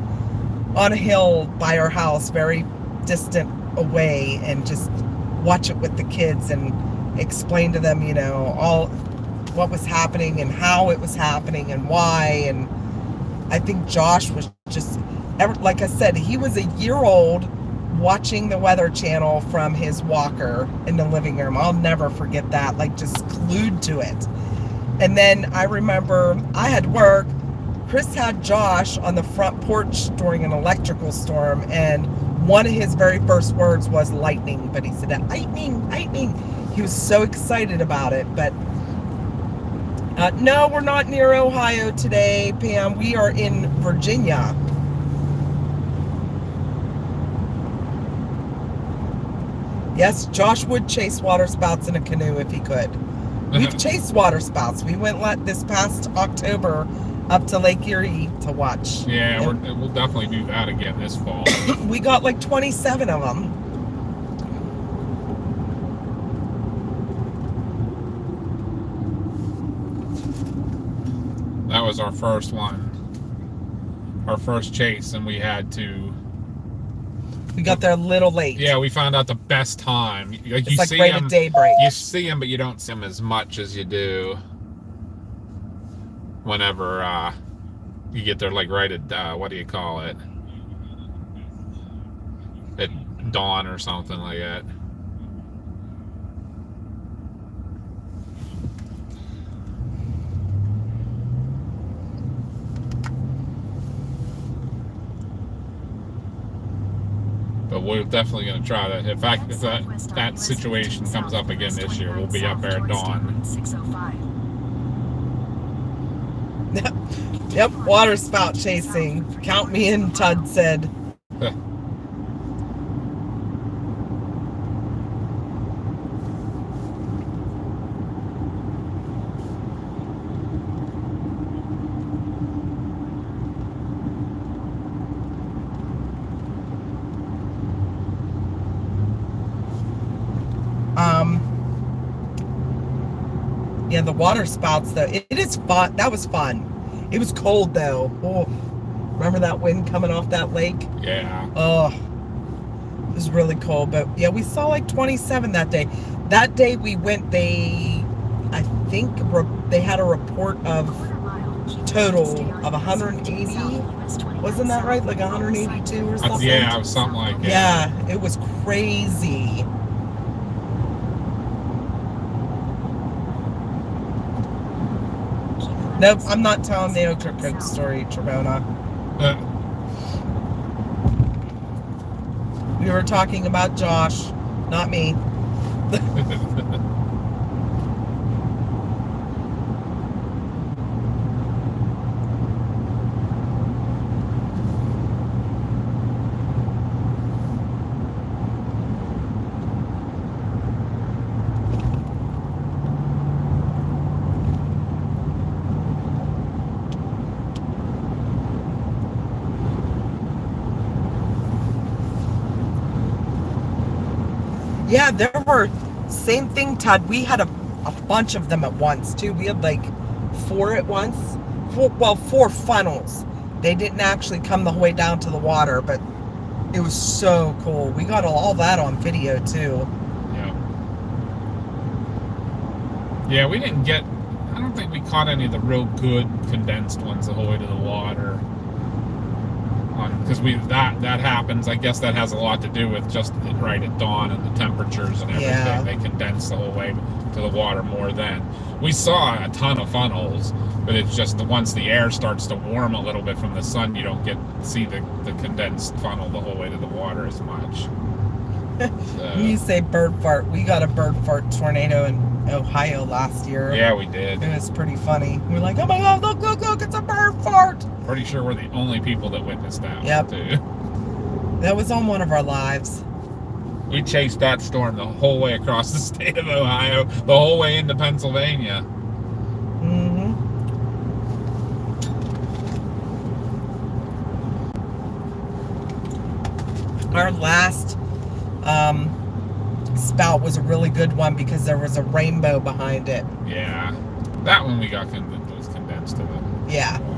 on a hill by our house, very distant away, and just watch it with the kids and explain to them, all what was happening and how it was happening and why. And I think Josh was just, like I said, he was a year old watching the Weather Channel from his walker in the living room. I'll never forget that, like just glued to it. And then I remember I had work. Chris had Josh on the front porch during an electrical storm, and one of his very first words was lightning, but he said, lightning, lightning. He was so excited about it. But no, we're not near Ohio today, Pam. We are in Virginia. Yes, Josh would chase waterspouts in a canoe if he could. We've chased waterspouts. We went this past October up to Lake Erie to watch. Yeah, we'll definitely do that again this fall. We got like 27 of them. That was our first one. Our first chase, and we had to We got there a little late. Yeah, we found out the best time. Like, It's you like see right them, at daybreak. you see them, but you don't see them as much as you do whenever you get there, like right at, what do you call it? At dawn or something like that. But we're definitely going to try that. In fact, if that situation comes up again this year, we'll be up there at dawn. 605. Yep, water spout chasing. Count me in, Todd said. Yeah, the water spouts though, it is fun. That was fun. It was cold though. Oh, remember that wind coming off that lake? Yeah. Oh, it was really cold. But yeah, we saw like 27 that day. That day we went, I think they had a report of total of 180. Wasn't that right? Like 182 or something? Yeah, it was something like that. Yeah, it was crazy. Nope, I'm not telling the Okrikuk story, Trebona. We were talking about Josh, not me. Yeah, there were, same thing, Todd. We had a bunch of them at once, too. We had like 4 at once. 4 funnels. They didn't actually come the whole way down to the water, but it was so cool. We got all that on video, too. Yeah. Yeah, we didn't get, I don't think we caught any of the real good condensed ones the whole way to the water. Because that happens. I guess that has a lot to do with just right at dawn and the temperatures and everything. Yeah. They condense the whole way to the water more then. We saw a ton of funnels, but it's just once the air starts to warm a little bit from the sun, you don't see the condensed funnel the whole way to the water as much. So, You say bird fart. We got a bird fart tornado in Ohio last year. yeah, we did. It was pretty funny. We're like, oh my God, look, it's a bird fart. Pretty sure we're the only people that witnessed that. Yep. Too. That was on one of our lives. We chased that storm the whole way across the state of Ohio, the whole way into Pennsylvania. Mm-hmm. Our last spout was a really good one because there was a rainbow behind it. Yeah. That one we got was condensed to the Yeah. water.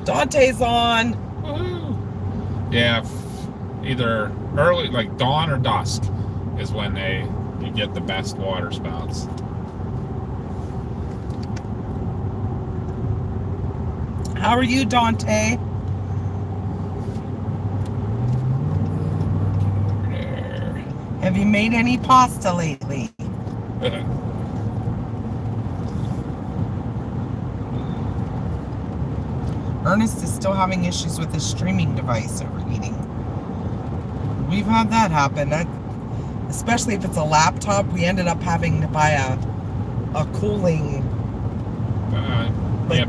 Dante's on. Woohoo! Yeah, either early, like dawn or dusk, is when you get the best water spouts. How are you, Dante? There. Have you made any pasta lately? Ernest is still having issues with his streaming device overheating. We've had that happen. Especially if it's a laptop, we ended up having to buy a cooling.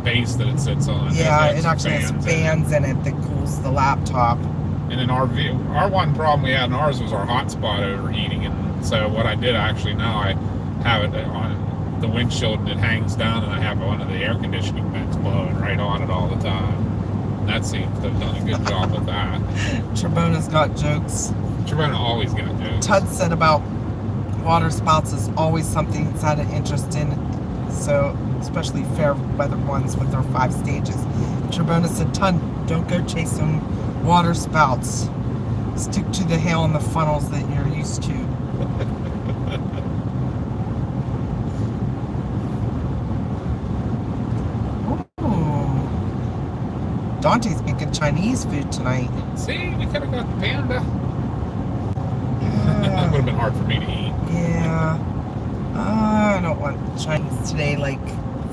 Base that it sits on. Yeah, it actually has fans in it that cools the laptop. And in our one problem we had in ours was our hotspot overheating, and so what I did actually now, I have it on the windshield and it hangs down, and I have one of the air conditioning vents blowing right on it all the time. And that seems to have done a good job with that. Trebona's got jokes. Trebona always got jokes. Tud said about water spouts is always something that's had an interest in, so especially fair weather ones with their 5 stages. Trebona said, Tud, don't go chasing water spouts. Stick to the hail and the funnels that you're used to. Ooh. Dante's making Chinese food tonight. See, we could have got the panda. It would have been hard for me to eat. Yeah. I don't want Chinese today, like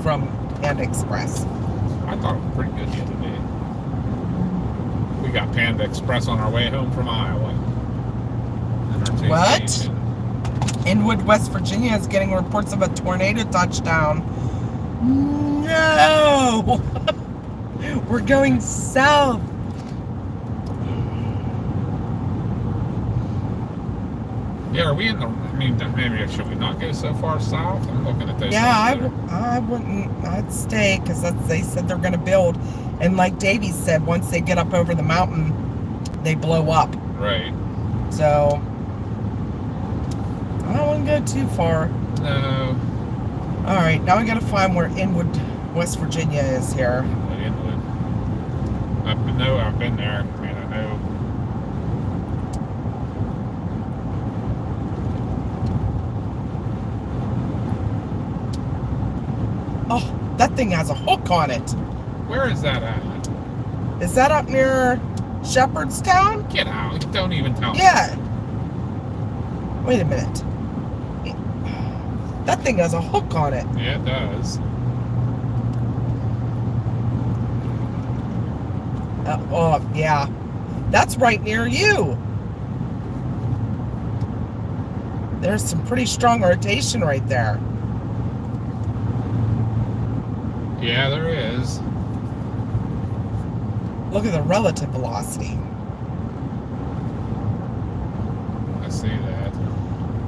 from Panda Express. I thought it was pretty good the other day. We got Panda Express on our way home from Iowa. And our taste What? station. Inwood, West Virginia is getting reports of a tornado touchdown. No! We're going south. Yeah, are we in the? I mean, maybe should we not go so far south? I'm looking at this. Yeah, I wouldn't. I'd stay because they said they're going to build, and like Davey said, once they get up over the mountain, they blow up. Right. So I don't want to go too far. No. All right, now we got to find where Inwood, West Virginia is here. Inwood. I've been there. I mean, I know. Oh, that thing has a hook on it. Where is that at? Is that up near Shepherdstown? Get out! Don't even tell me. Yeah. Wait a minute. That thing has a hook on it. Yeah, it does. Oh, yeah. That's right near you. There's some pretty strong rotation right there. Yeah, there is. Look at the relative velocity. I see that.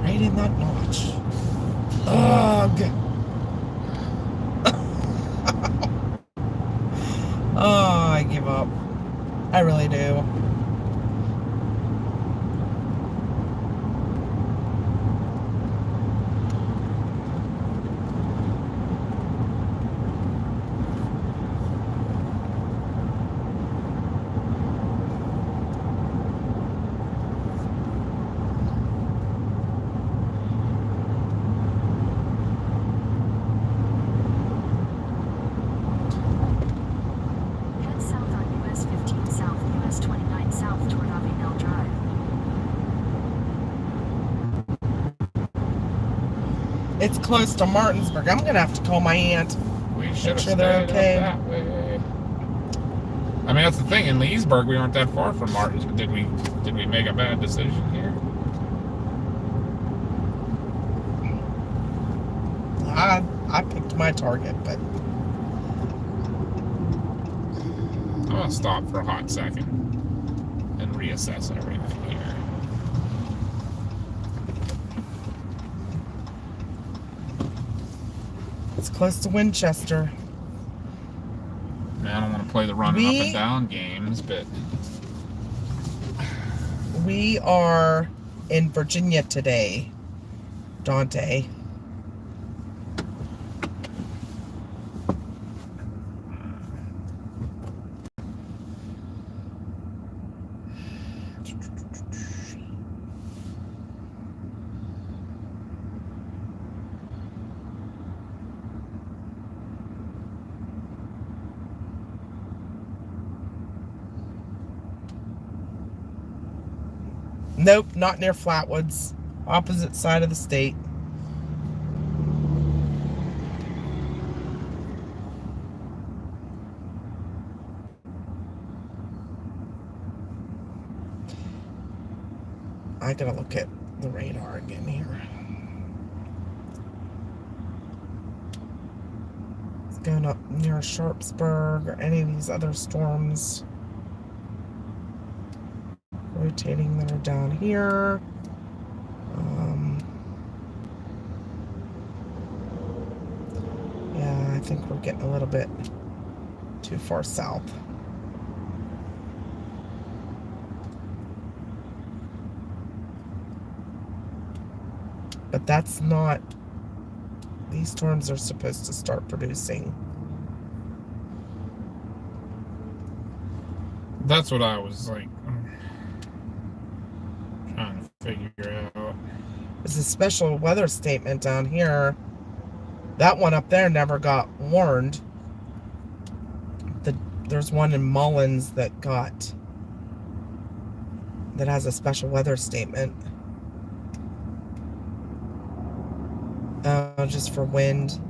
Right in that notch. Ugh. Oh, I give up. I really do. Head south on US 15 South, US 29 South toward Avenel Drive. It's close to Martinsburg. I'm going to have to call my aunt. We should have sure they're stayed okay. up that way. I mean, that's the thing. In Leesburg, we aren't that far from Martinsburg. Did we make a bad decision here? I picked my target, but I'm gonna stop for a hot second and reassess everything here. it's close to Winchester. Man, I don't want to play the running up and down games, but We are in Virginia today, Dante. Nope, not near Flatwoods. Opposite side of the state. I gotta look at the radar again here. It's going up near Sharpsburg or any of these other storms. Rotating that are down here. Yeah, I think we're getting a little bit too far south. But that's not, these storms are supposed to start producing. that's what I was like. figure out. There's a special weather statement down here. That one up there never got warned. There's one in Mullins that has a special weather statement. Just for wind.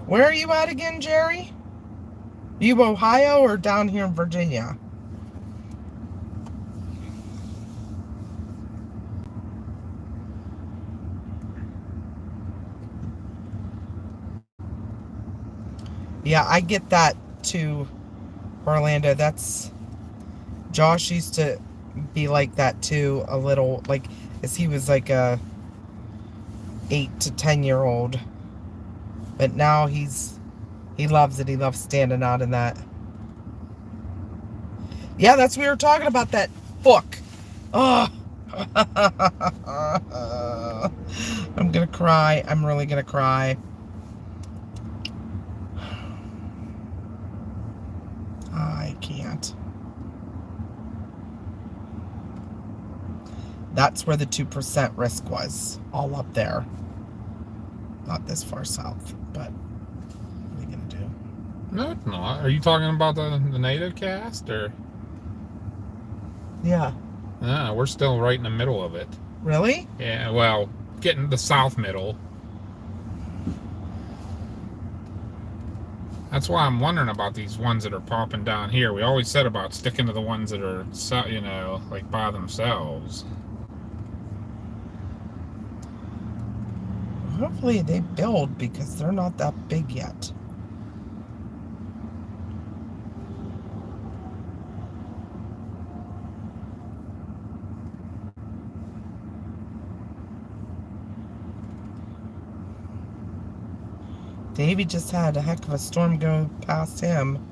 Where are you at again, Jerry? You Ohio or down here in Virginia? Yeah, I get that too, Orlando. Josh used to be like that too, a little, like, as he was like a 8 to 10-year-old. But now he loves it. He loves standing out in that. Yeah, we were talking about that book. Oh. I'm gonna cry. I'm really gonna cry. I can't. That's where the 2% risk was. All up there. Not this far south, but what are you gonna do? No, it's not. Are you talking about the native cast, or? Yeah. No, we're still right in the middle of it. Really? Yeah, well, getting the south middle. That's why I'm wondering about these ones that are popping down here. We always said about sticking to the ones that are, like by themselves. Hopefully they build, because they're not that big yet. Davey just had a heck of a storm go past him.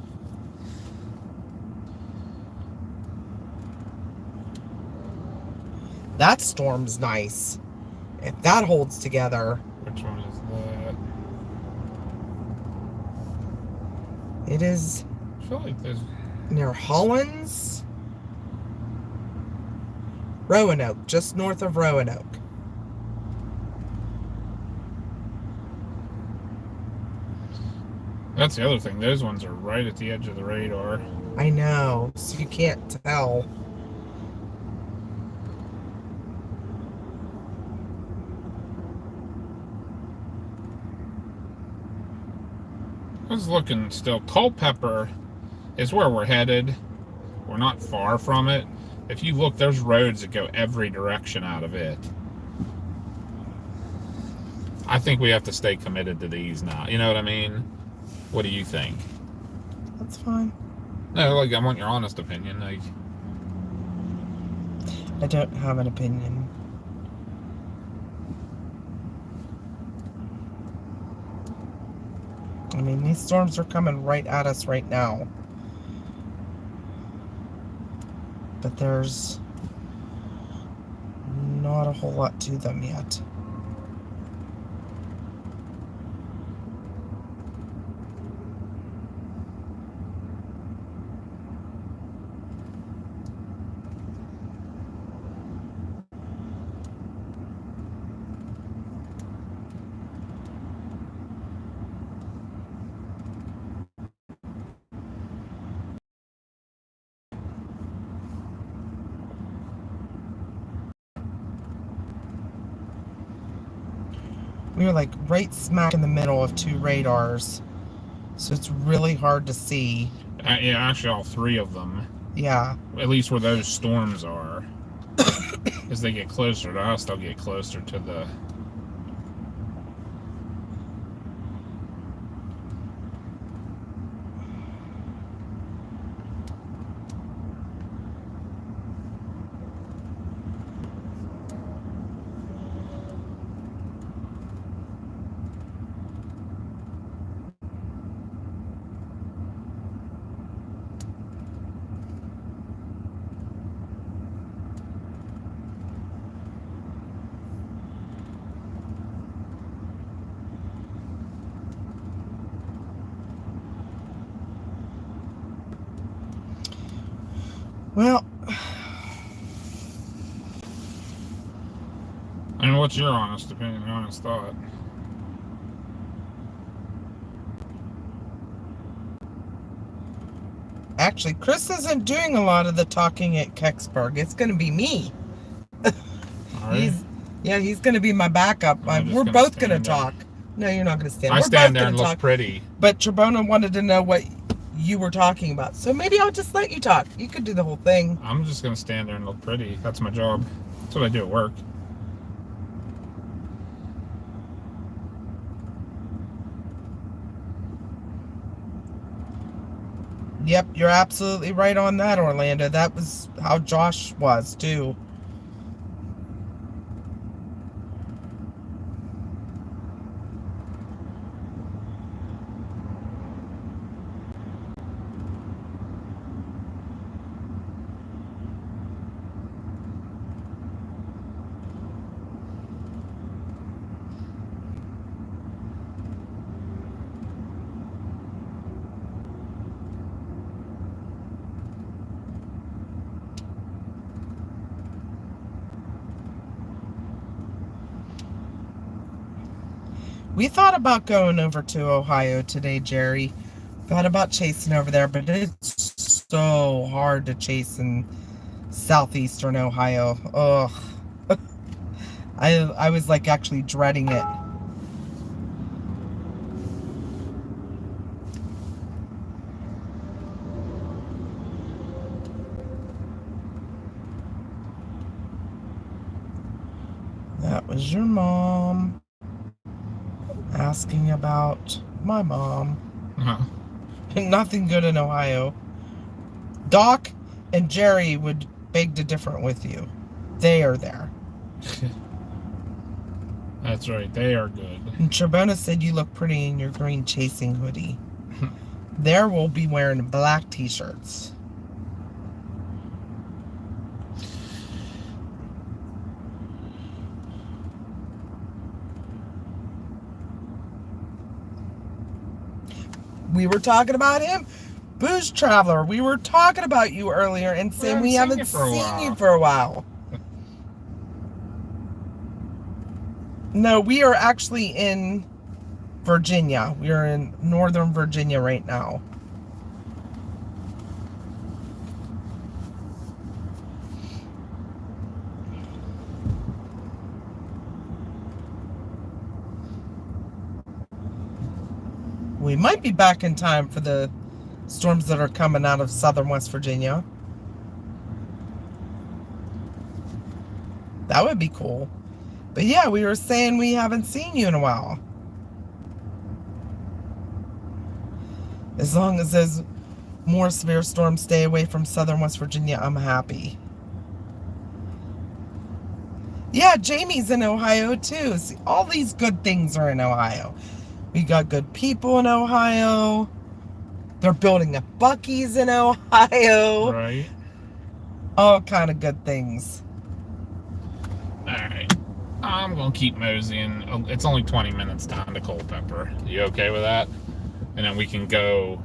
That storm's nice. If that holds together. Which one is that? It is I feel like there's... near Hollins. Roanoke, just north of Roanoke. That's the other thing. Those ones are right at the edge of the radar. I know, so you can't tell. I was looking still. Culpeper is where we're headed. We're not far from it. If you look, there's roads that go every direction out of it. I think we have to stay committed to these now. You know what I mean? What do you think? That's fine. No, like, I want your honest opinion. Like, I don't have an opinion. I mean, these storms are coming right at us right now. But there's not a whole lot to them yet. We were like right smack in the middle of two radars. So it's really hard to see. Yeah, actually all three of them. Yeah. At least where those storms are. As they get closer to us, they'll get closer to the... Well, I mean, what's your honest opinion, honest thought? actually, Chris isn't doing a lot of the talking at Kecksburg. It's going to be me. He's going to be my backup. We're both going to talk. No, you're not going to stand. I We're stand both there and gonna look talk. pretty. But Trebona wanted to know what you were talking about. So maybe I'll just let you talk. You could do the whole thing. I'm just going to stand there and look pretty. That's my job. That's what I do at work. Yep, you're absolutely right on that, Orlando. That was how Josh was, too. We thought about going over to Ohio today, Jerry. Thought about chasing over there, but it's so hard to chase in southeastern Ohio. Ugh. I was like actually dreading it. That was your mom asking about my mom. Uh-huh. Nothing good in Ohio. Doc and Jerry would beg to differ with you. They are there. That's right. They are good. And Trebona said you look pretty in your green chasing hoodie. There we'll be wearing black t-shirts. We were talking about him. Booze Traveler, we were talking about you earlier and saying we haven't seen you for a while. No, we are actually in Virginia. We are in Northern Virginia right now. We might be back in time for the storms that are coming out of southern West Virginia. That would be cool. But yeah, we were saying we haven't seen you in a while. As long as those more severe storms stay away from southern West Virginia, I'm happy. Yeah, Jamie's in Ohio too. See, all these good things are in Ohio. We got good people in Ohio. They're building a Buc-ee's in Ohio. Right. All kind of good things. Alright. I'm going to keep moseying. It's only 20 minutes down to Culpeper. You okay with that? And then we can go...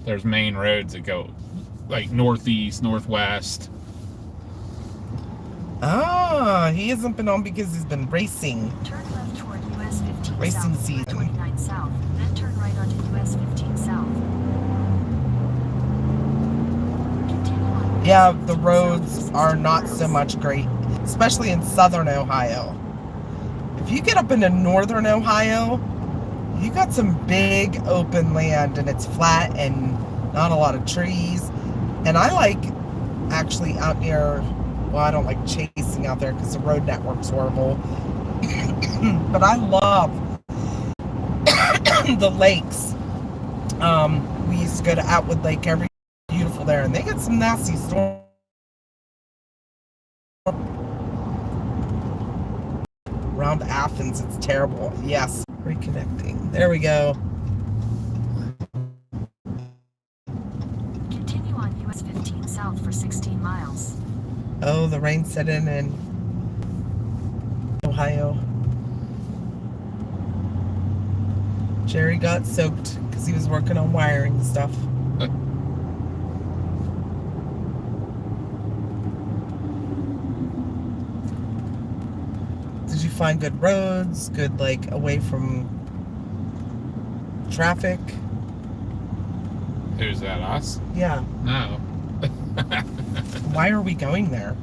There's main roads that go like northeast, northwest. Ah, he hasn't been on because he's been racing. Turn left toward US 15 Racing south, season. 29 south, then turn right onto US 15 south. Continue on US Yeah, 15 the south roads for are 60 not miles. so much great, especially in southern Ohio. If you get up into northern Ohio, you got some big open land and it's flat and not a lot of trees. And I like actually out near, well, I don't like chasing out there because the road network's horrible. But I love the lakes. We used to go to Atwood Lake every day. Beautiful there, and they get some nasty storms. Around Athens, it's terrible. Yes, reconnecting. There we go. Continue on US 15 South for 16 miles. Oh, the rain set in Ohio. Jerry got soaked because he was working on wiring and stuff. Did you find good roads? Good, like, away from traffic? Who's that, us? Yeah. No. Why are we going there?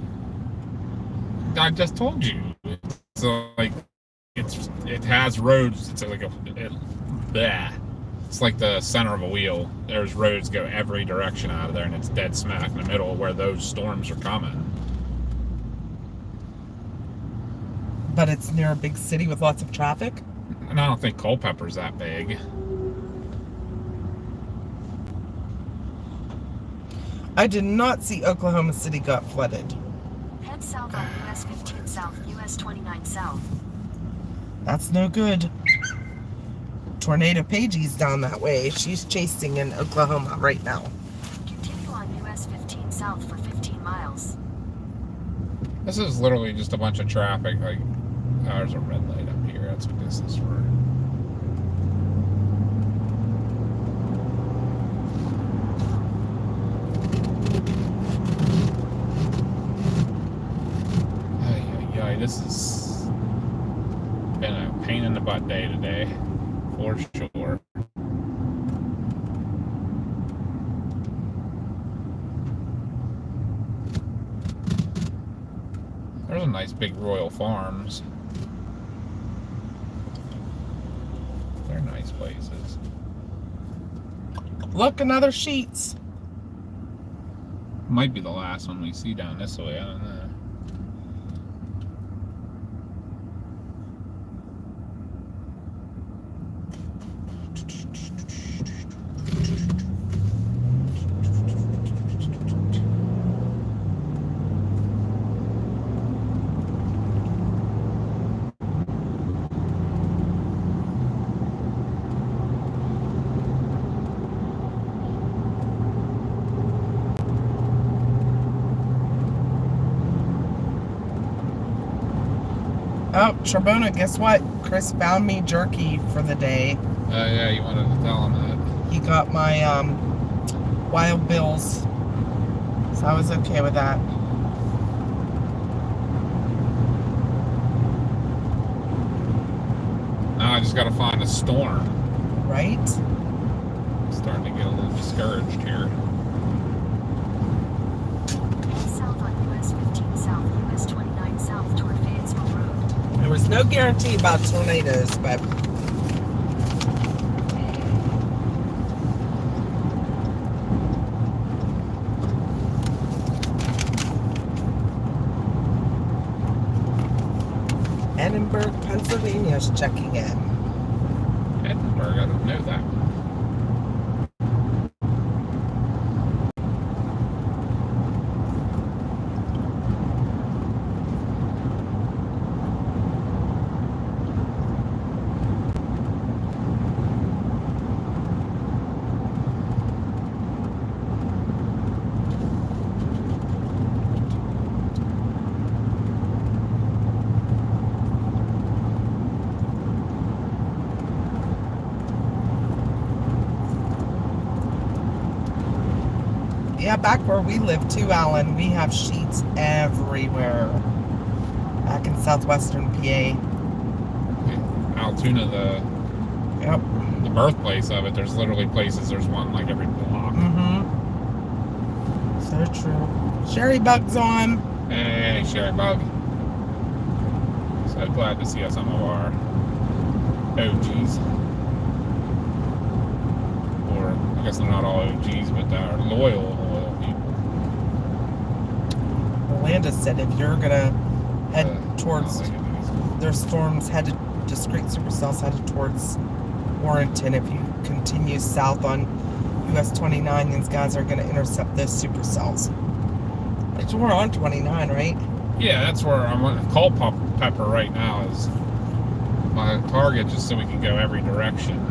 I just told you. So, like, it has roads. It's like it's like the center of a wheel. There's roads go every direction out of there, and it's dead smack in the middle where those storms are coming. But it's near a big city with lots of traffic? And I don't think Culpeper's that big. I did not see Oklahoma City got flooded. Head south on US 15 South, US 29 South. That's no good. Tornado Pagey's down that way. She's chasing in Oklahoma right now. Continue on US 15 South for 15 miles. This is literally just a bunch of traffic. Like, oh, there's a red light up here. That's what this is for. This has been a pain in the butt day today, for sure. There's a nice big Royal Farms. They're nice places. Look, another Sheets. Might be the last one we see down this way, I don't know. Oh, Trabona, guess what? Chris found me jerky for the day. Yeah, you wanted to tell him that. He got my Wild Bills, so I was okay with that. Now I just gotta find a storm. Right? I'm starting to get a little discouraged here. Head south on US 15 South, US 29 South toward Fayetteville Road. There was no guarantee about tornadoes, but Edinburgh, Pennsylvania is checking in. Edinburgh, I don't know that one. Yeah, back where we live too, Alan, we have sheets everywhere. Back in southwestern PA. Altoona, the birthplace of it, there's literally places, there's one like every block. Mm-hmm. So true. Sherry Bug's on. Hey, Sherry Bug. So glad to see some of our OGs. Or, I guess they're not all OGs, but they're loyal people. Miranda said if you're gonna head towards there's storms headed discrete supercells headed towards Warrenton. If you continue south on US 29, these guys are gonna intercept those supercells. Which we're on 29, right? Yeah, that's where I'm on. Culpeper right now is my target, just so we can go every direction.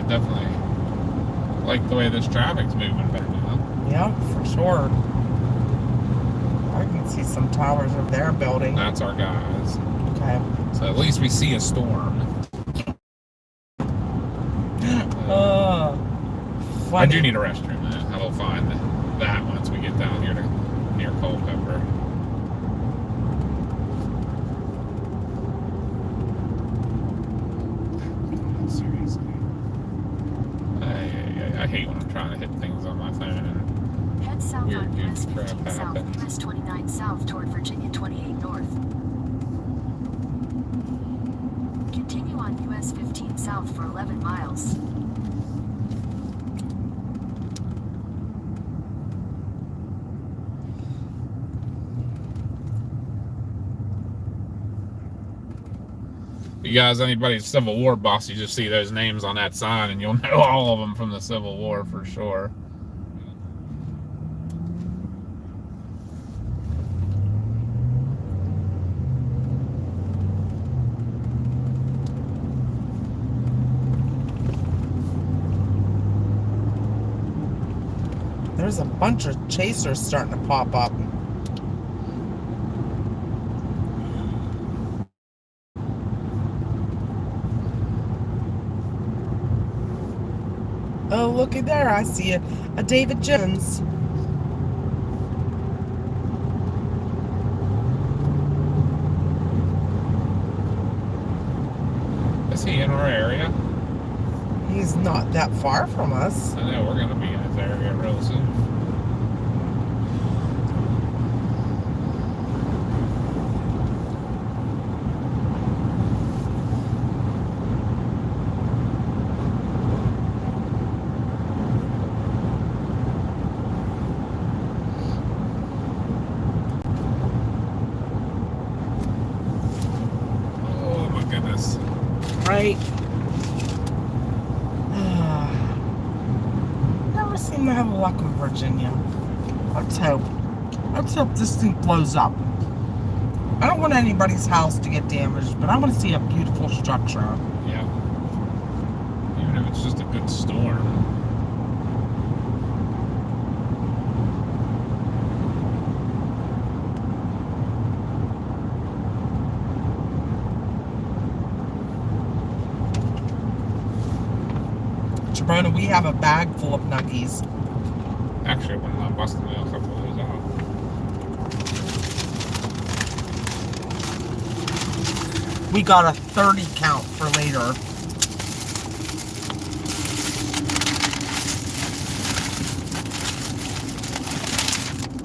Definitely like the way this traffic's moving back now. Yeah, for sure. I can see some towers over there building. That's our guys. Okay. So at least we see a storm. Funny. I do need a restroom, man. I will find that once we get down here to near Culpeper. Seriously. I hate when I'm trying to hit things on my phone and Head south weird on US goofy crap 15 south, happens. US 29 south toward Virginia 28 north. Continue on US 15 south for 11 miles. You guys, anybody's Civil War boss, you just see those names on that sign and you'll know all of them from the Civil War for sure. There's a bunch of chasers starting to pop up. Oh, looky there. I see a David Jones. Is he in our area? He's not that far from us. I know we're going to be in his area real soon. Oh my goodness. Right? Never seem to have luck with Virginia. Let's hope. Let's hope this thing blows up. I don't want anybody's house to get damaged, but I want to see a beautiful structure. Yeah. Even if it's just a good storm. Chabrona, we have a bag full of nuggies. Actually, when I busted a couple of those out. We got a 30 count for later.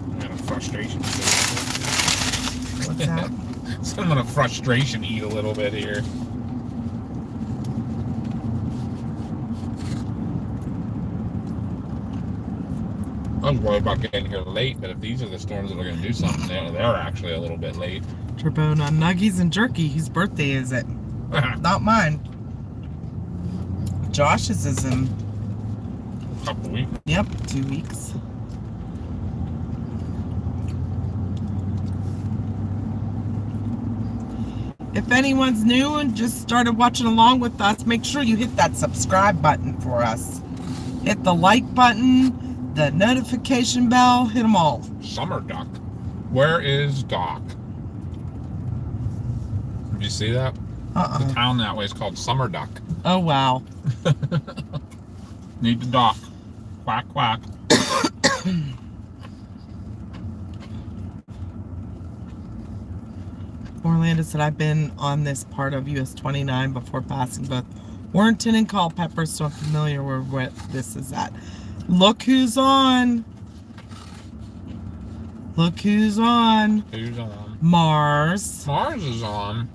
I'm gonna frustration. What's that? So I'm gonna frustration eat a little bit here. I was worried about getting here late, but if these are the storms that are going to do something, they're actually a little bit late. Turbona, nuggies and jerky. Whose birthday is it? Not mine. Josh's is in, A couple weeks. yep, 2 weeks. If anyone's new and just started watching along with us, make sure you hit that subscribe button for us. Hit the like button, the notification bell, hit them all. Summer Duck. Where is Doc? Did you see that? The town that way is called Summer Duck. Oh, wow. Need the dock. Quack, quack. Orlando said, I've been on this part of US 29 before passing both Warrenton and Culpeper, so I'm familiar with what this is at. Look who's on. Look who's on. Who's on? Mars. Mars is on.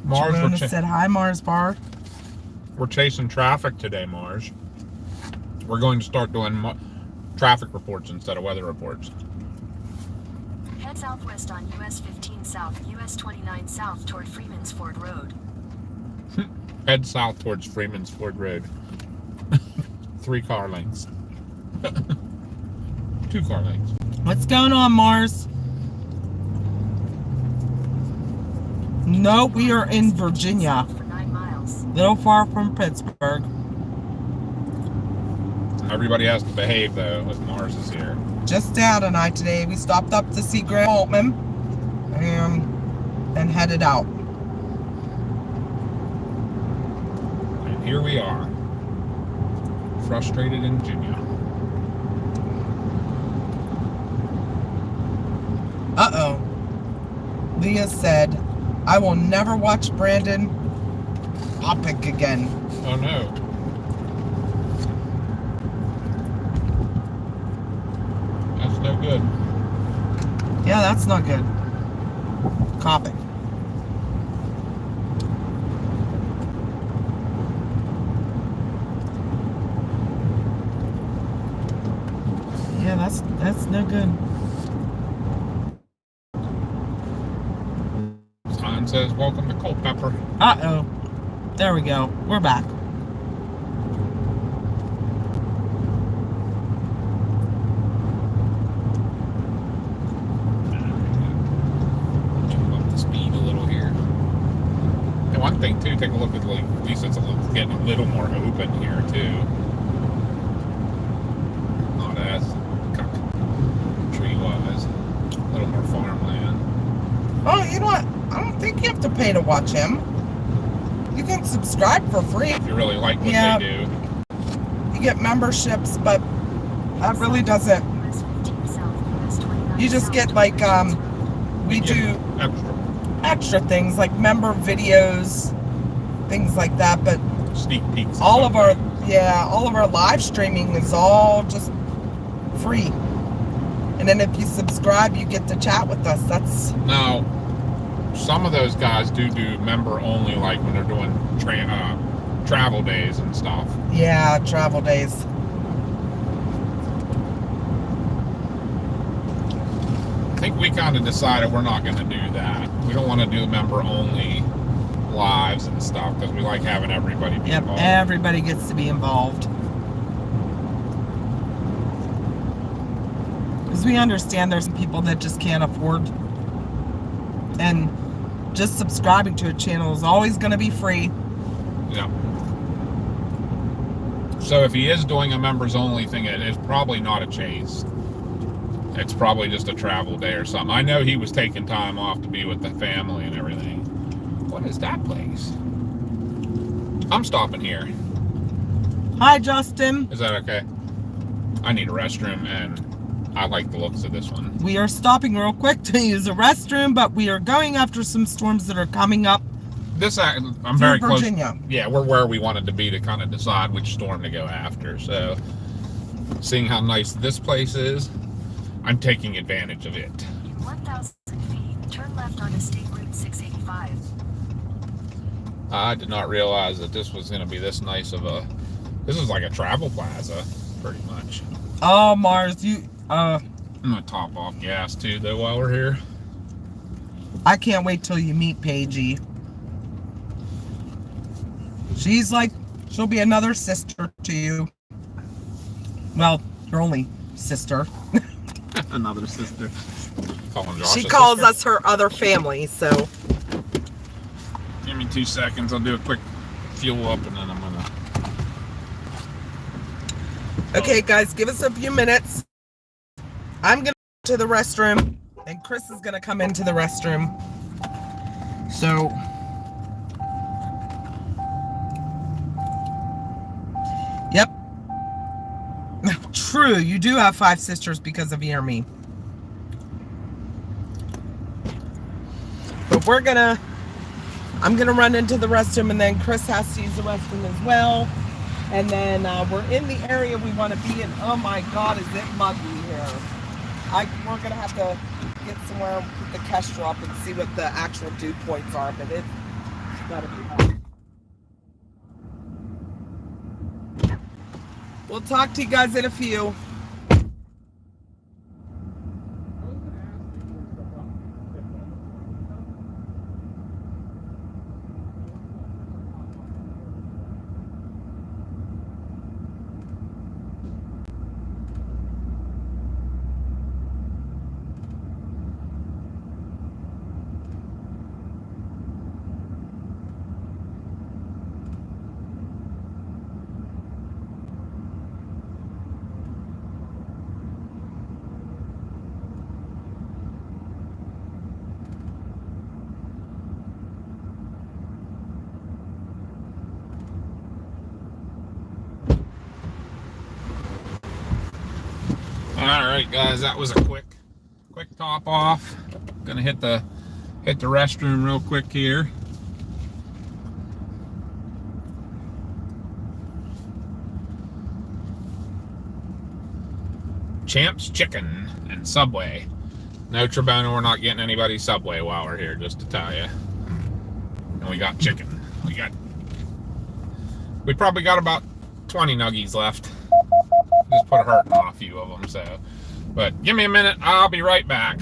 Mars, Jerona said, hi, Mars Bar. we're chasing traffic today, Mars. We're going to start doing traffic reports instead of weather reports. Head southwest on US 15 South, US 29 South toward Freeman's Ford Road. Head south towards Freeman's Ford Road. 3 car lengths. 2 car lengths. What's going on, Mars? No, we are in Virginia. For 9 miles. Little far from Pittsburgh. Everybody has to behave, though, if Mars is here. Just Dad and I today. We stopped up to see Grant Altman and headed out. And here we are. Frustrated in Virginia. Uh-oh. Leah said, I will never watch Brandon Opic again. Oh, no. That's no good. Yeah, that's not good. Copic. Yeah, that's no good. Sign says, welcome to Culpeper. Uh-oh. There we go. We're back. Jump up the speed a little here. And one thing, too, take a look at, like, at least it's getting a little more open here, too. Not as tree-wise. A little more farmland. Oh, you know what? I don't think you have to pay to watch him. You can subscribe for free. If you really like what Yeah. they do. You get memberships, but that really doesn't. US 15 South, US 29 You just South get toward like Freeman's we You get do extra extra things like member videos, things like that. But sneak peeks. and all stuff of our like live streaming is all just free. And then if you subscribe, you get to chat with us. That's that. Now, some of those guys do member only, like when they're doing travel days and stuff. yeah, travel days. I think we kind of decided we're not going to do that. We don't want to do member only lives and stuff because we like having everybody be Yep, involved. everybody gets to be involved. Because we understand there's some people that just can't afford. And just subscribing to a channel is always going to be free. Yeah. So if he is doing a members only thing, it is probably not a chase. It's probably just a travel day or something. I know he was taking time off to be with the family and everything. What is that place? I'm stopping here. Hi, Justin. Is that okay? I need a restroom and I like the looks of this one. We are stopping real quick to use a restroom, but we are going after some storms that are coming up I'm through very close. Virginia. Yeah, we're where we wanted to be to kind of decide which storm to go after. So, seeing how nice this place is, I'm taking advantage of it. In 1,000 feet, turn left onto State Route 685. I did not realize that this was going to be this nice of a... This is like a travel plaza, pretty much. Oh, Mars, I'm going to top off gas, too, though, while we're here. I can't wait till you meet Paigey. She'll be another sister to you. Well, your only sister. Another sister. Calling Josh She a calls sister? us her other family, so. Give me 2 seconds. I'll do a quick fuel up, and then I'm going to... Okay, guys, give us a few minutes. I'm gonna go to the restroom, and Chris is gonna come into the restroom. So, yep, true. You do have 5 sisters because of Yermi. But I'm gonna run into the restroom, and then Chris has to use the restroom as well. And then we're in the area we want to be in. Oh my God, is it muggy here? We're gonna have to get somewhere, put the Kestra up, and see what the actual dew points are. But it's gotta be hot. We'll talk to you guys in a few. All right, guys, that was a quick top off. Gonna hit the restroom real quick here. Champs Chicken and Subway. No Tribuna, we're not getting anybody Subway while we're here, just to tell you. And we got chicken. We probably got about 20 nuggies left. Just put a hurting on a few of them, so. But give me a minute, I'll be right back.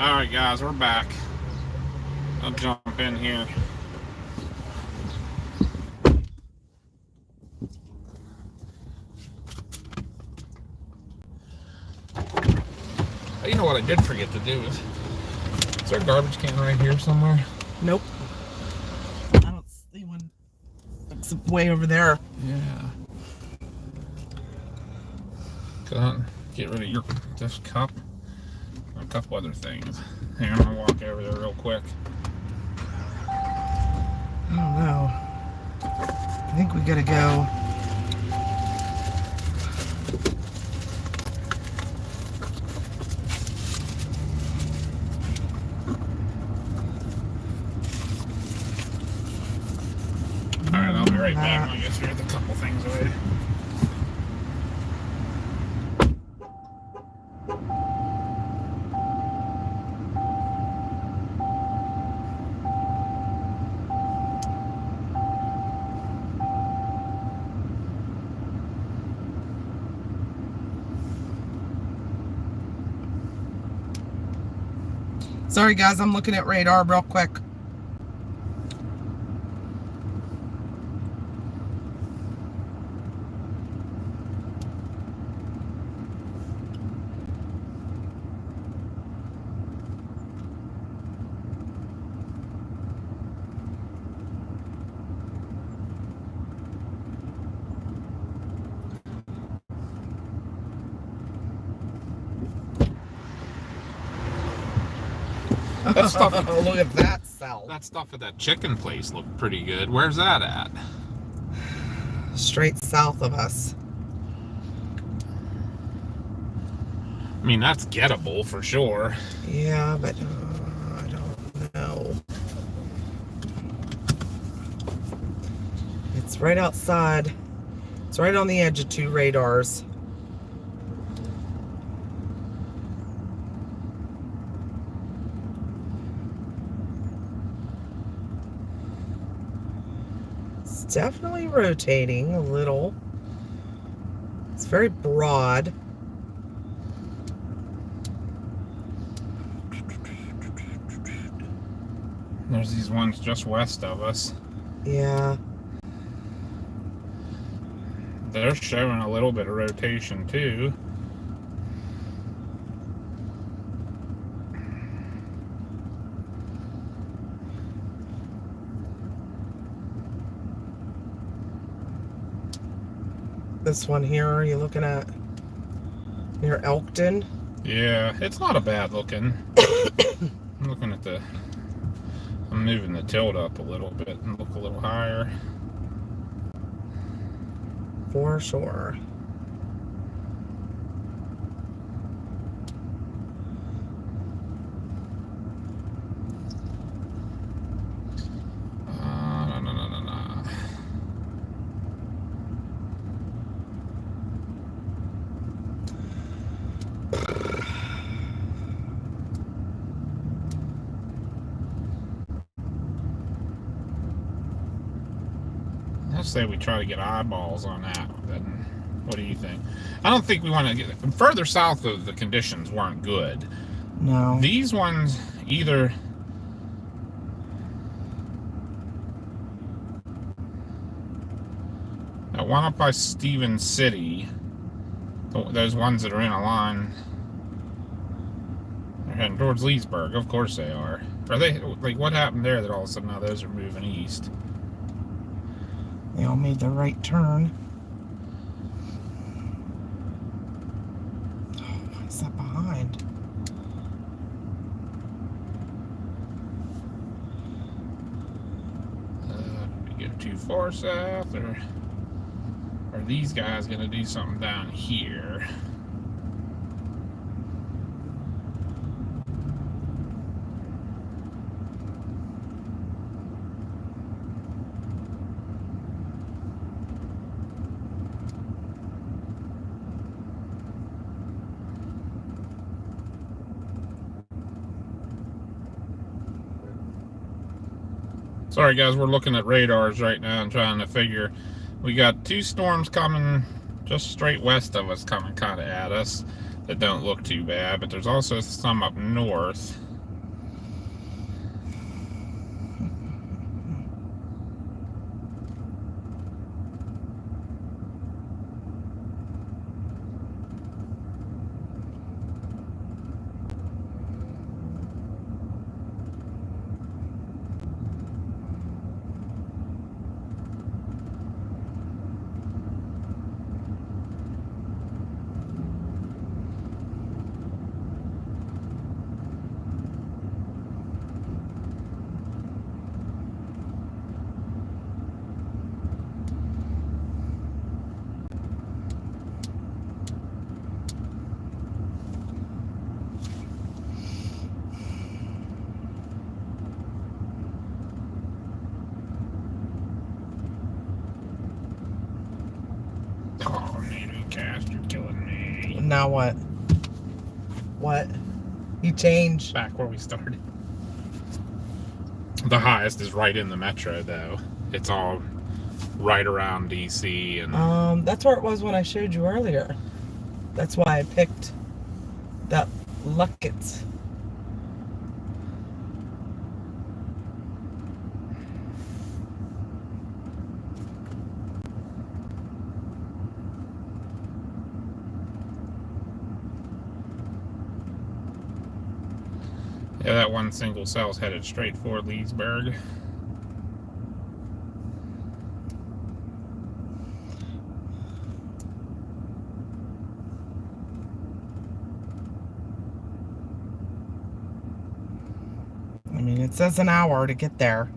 Alright guys, we're back. I'll jump in here. You know what I did forget to do is there a garbage can right here somewhere? Nope. I don't see one. It's way over there. Yeah. Get rid of this cup. A couple other things. Hey, I'm gonna walk over there real quick. I don't know. I think we gotta go. Alright, I'll be right back. I'll get through a couple things away. Sorry guys, I'm looking at radar real quick. That stuff, Oh, look at that cell. that stuff at that chicken place looked pretty good. Where's that at? Straight south of us. I mean, that's gettable for sure. Yeah, but I don't know. It's right outside. It's right on the edge of two radars. It's definitely rotating a little. It's very broad. There's these ones just west of us. Yeah. They're showing a little bit of rotation too. This one here, are you looking at near Elkton? Yeah, it's not a bad looking. I'm looking at I'm moving the tilt up a little bit and look a little higher. For sure. No. I'll say we try to get eyeballs on that. Then, what do you think? I don't think we want to get further south. Of the conditions weren't good. No. These ones either. That one up by Stevens City. Those ones that are in a line. They're heading towards Leesburg. Of course they are. Are they like what happened there that all of a sudden now those are moving east? They all made the right turn. Oh, what is that behind? We get too far south, or are these guys gonna do something down here? Sorry guys, we're looking at radars right now and trying to figure. We got two storms coming just straight west of us coming kind of at us that don't look too bad, but there's also some up north. forecast. You're killing me. Now what? What? You changed. Back where we started. The highest is right in the metro, though. It's all right around DC and. That's where it was when I showed you earlier. That's why I picked that Luckett. Yeah, that one single cell's headed straight for Leesburg. I mean, it says an hour to get there.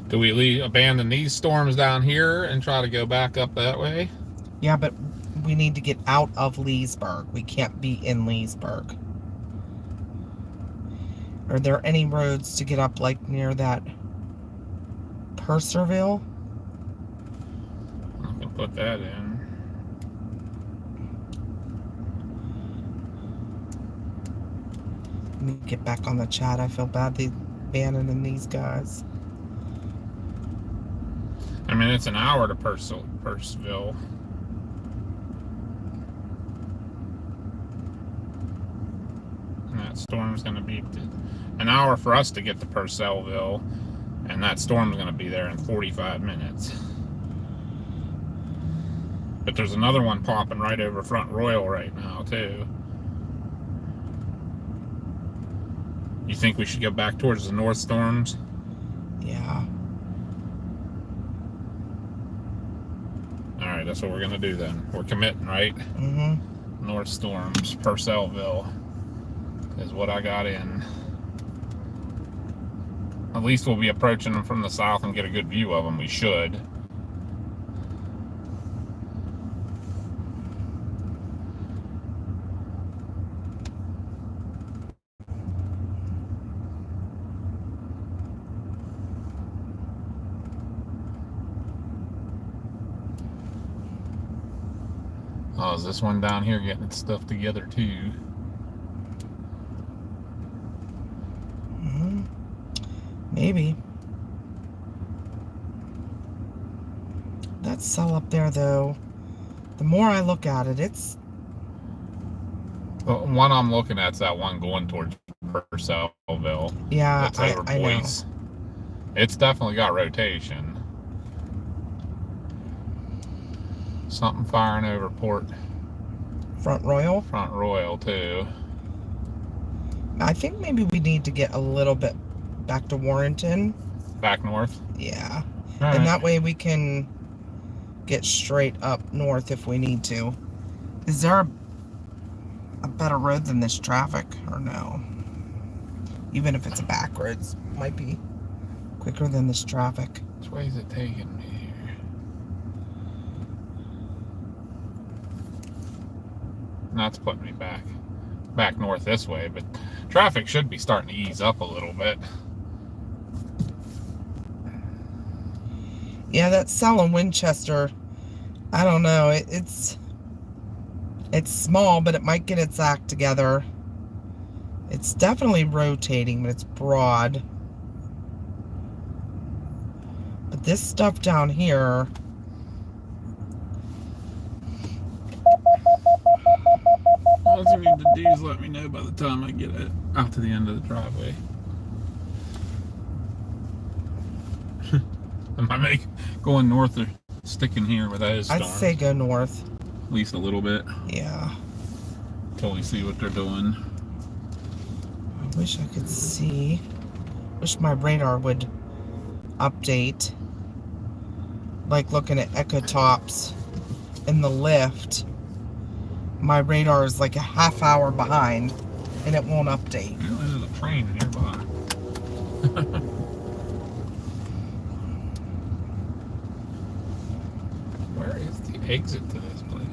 Do we abandon these storms down here and try to go back up that way? Yeah, but we need to get out of Leesburg. We can't be in Leesburg. Are there any roads to get up, like, near that Purcellville? I can put that in. Let me get back on the chat. I feel bad they abandoning these guys. I mean, it's an hour to Purcellville. And that storm's going to be an hour for us to get to Purcellville, and that storm's going to be there in 45 minutes. But there's another one popping right over Front Royal right now, too. You think we should go back towards the north storms? Yeah. Alright, that's what we're going to do then. We're committing, right? Mm-hmm. North storms, Purcellville is what I got in. At least we'll be approaching them from the south and get a good view of them. We should. Oh, is this one down here getting its stuff together too? Mm-hmm. Maybe. That cell up there, though, the more I look at it, it's... The one I'm looking at is that one going towards Purcellville. Yeah, That's over I know. Boyce. It's definitely got rotation. Something firing over Front Royal? Front Royal, too. I think maybe we need to get a little bit back to Warrenton. Back north? Yeah. All And right. that way we can get straight up north if we need to. Is there a better road than this traffic, or no? Even if it's a back roads, might be quicker than this traffic. Which way is it taking me here? That's putting me back north this way, but traffic should be starting to ease up a little bit. Yeah, that cell in Winchester, I don't know. It's small, but it might get its act together. It's definitely rotating, but it's broad. But this stuff down here... All you need to do is let me know by the time I get it out to the end of the driveway. Am I going north or sticking here with those I'd storms? say go north. At least a little bit, Yeah. until we see what they're doing. I wish I could see. Wish my radar would update. Like looking at Echo Tops in the lift. My radar is like a half hour behind and it won't update. Well, there's a train nearby. Where is the exit to this place?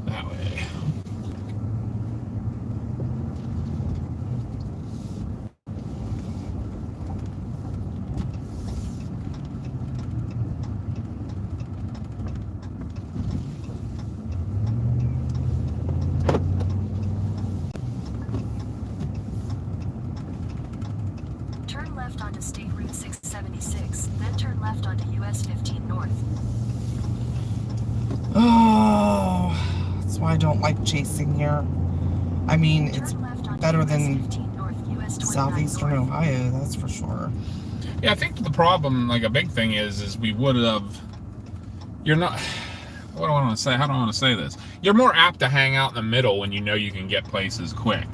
That way. I don't like chasing here. I mean, it's Turn left onto better US than 15 North, US 29 southeastern North. Ohio, that's for sure. Yeah, I think the problem, like a big thing is we would have. You're not. What do I want to say? How do I want to say this? You're more apt to hang out in the middle when you know you can get places quick.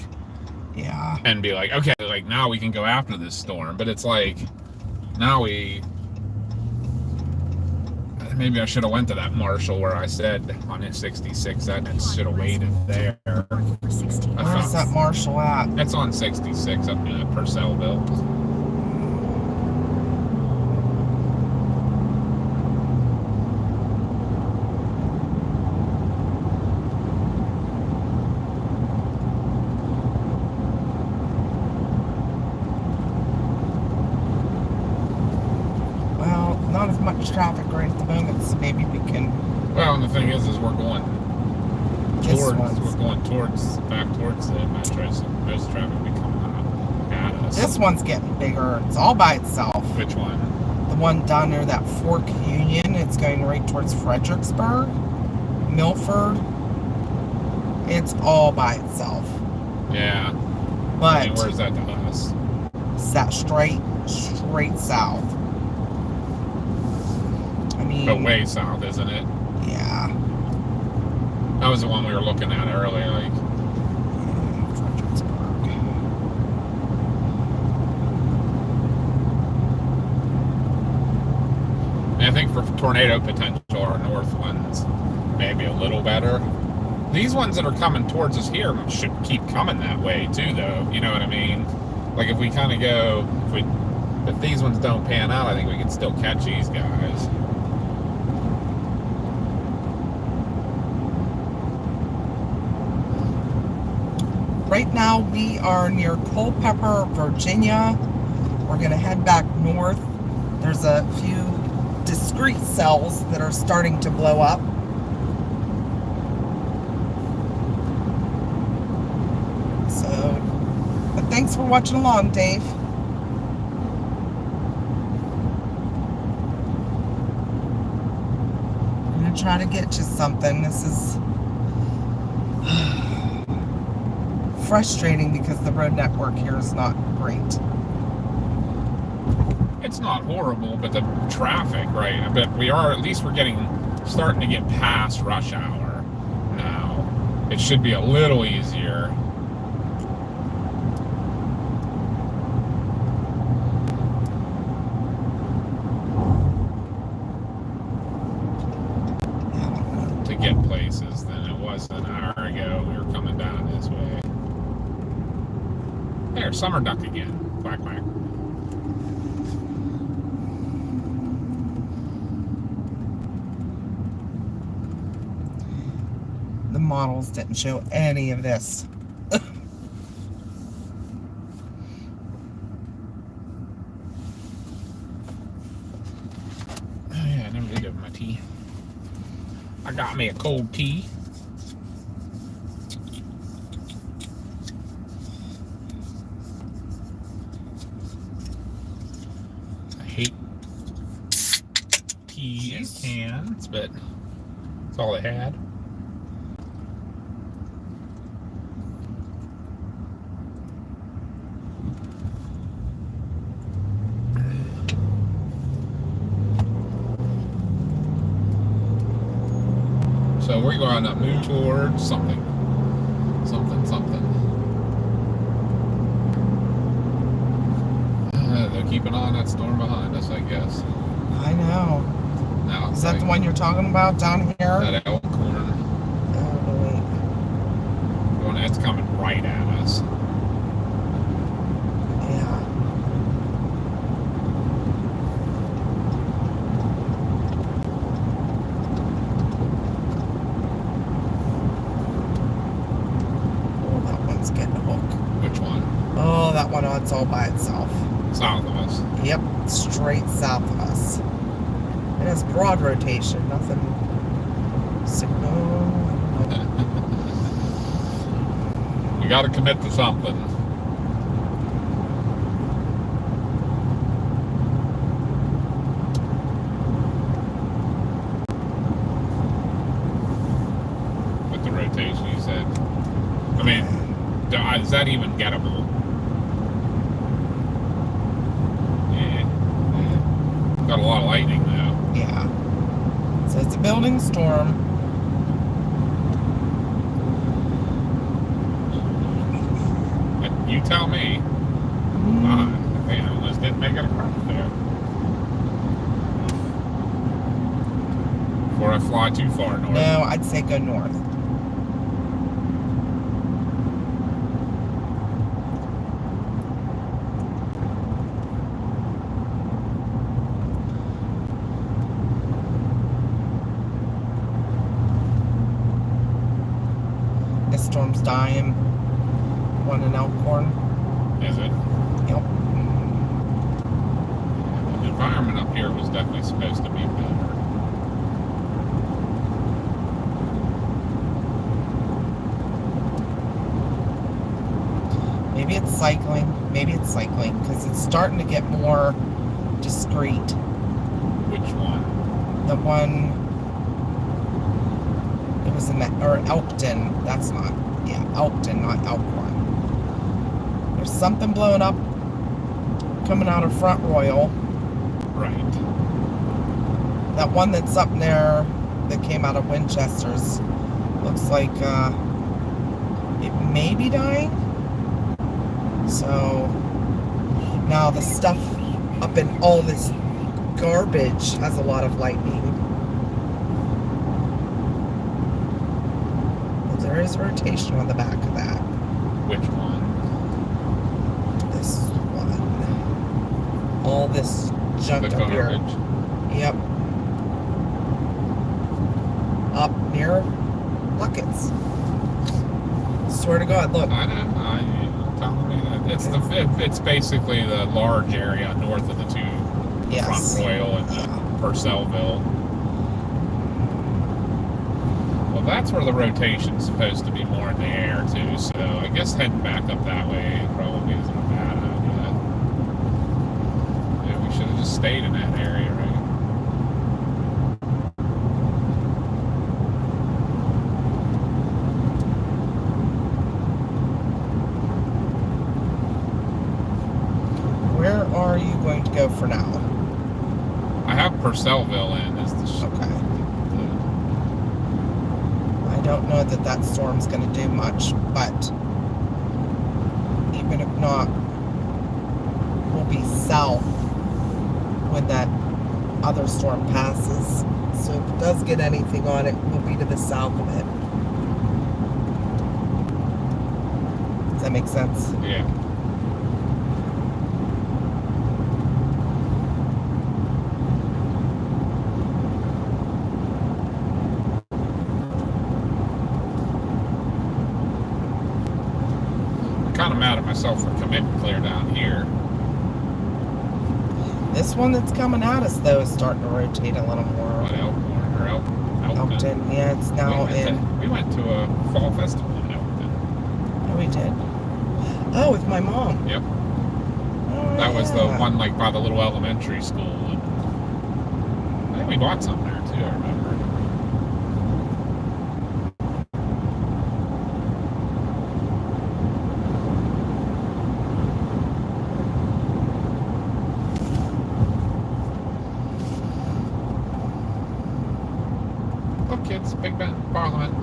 Yeah. And be like, okay, like now we can go after this storm. But it's like, now maybe I should have went to that Marshall where I said on his 66 that it should have waited there. For 16 I Where's found- that Marshall at? It's on 66 up near Purcellville. Well, not as much traffic right at the moment, so maybe we can. Well, and the thing is we're going This towards one's- back towards the metro, so most traffic be coming at us. This one's getting bigger. It's all by itself. Which one? The one down near that Fork Union, it's going right towards Fredericksburg, Milford. It's all by itself. Yeah. I But mean, where's that to us? it's that straight south. I mean, But way south, isn't it? yeah. That was the one we were looking at earlier. Like, Fredericksburg. and I think for tornado potential, our north ones maybe a little better. These ones that are coming towards us here should keep coming that way too, though. You know what I mean? Like if we kind of go, if these ones don't pan out, I think we can still catch these guys. Right now we are near Culpeper, Virginia. We're going to head back north. There's a few discrete cells that are starting to blow up. So, but thanks for watching along, Dave. I'm going to try to get you something. This is frustrating because the road network here is not great. It's not horrible, but the traffic, right? But at least we're starting to get past rush hour now. It should be a little easier. To get places than it was an hour ago. We were coming down this way. There, summer duck again. Quack, quack. The models didn't show any of this. Oh yeah, I never did give my tea. I got me a cold tea. I hate tea in cans, but that's all I had. So we're going to move towards something. They're keeping on that storm behind us, I guess. I know. Now, Is that the one you're talking about down here? That Elkhorn. Oh, Going, it's coming right at us. wait. Yeah. Oh, that one's getting a hook. Which one? Oh, that one, it's all by itself. South of us. Yep, straight south of us. It has broad rotation, nothing signal. We got to commit to something. But the rotation you said. I mean, is that even gettable? Yeah. Got a lot of lightning though. Yeah. So it's a building storm. You tell me. They almost didn't make it across there. Before I fly too far north. No, I'd say go north. This storm's dying. One in Elkhorn. Is it? Yep. The environment up here was definitely supposed to be better. Maybe it's cycling. Maybe it's cycling because it's starting to get more discreet. Which one? The one. It was in or Elkton. That's not. Yeah, Elkton, not Elkhorn. There's something blowing up coming out of Front Royal. Right. That one that's up there that came out of Winchester's looks like it may be dying. So now the stuff up in all this garbage has a lot of lightning. But there is rotation on the back of that. Which one? This one. All this junk The up here. garbage. Yep. Up near buckets. Swear to God, look. I know. You're telling me that it's basically the large area north of the two, Yes. Front Royal and Purcellville. Well, that's where the rotation's supposed to be more in the air too. So I guess heading back up that way probably isn't a bad idea. Yeah, we should have just stayed in that area, right? Where are you going to go for now? I have Purcellville in as the Okay. I don't know that that storm's going to do much, but even if not, we'll be south when that other storm passes. So if it does get anything on it, we'll be to the south of it. Does that make sense? yeah. Kind of mad at myself for committing clear down here. This one that's coming at us, though, is starting to rotate a little more. What, Elkhorn or Elkton? Elkton, yeah, it's now We went to a fall festival in Elkton. Oh, we did. Oh, with my mom. Yep. Oh, That was the yeah. one like by the little elementary school. And I think we bought something there too, I remember. Look kids, Big Ben Parliament.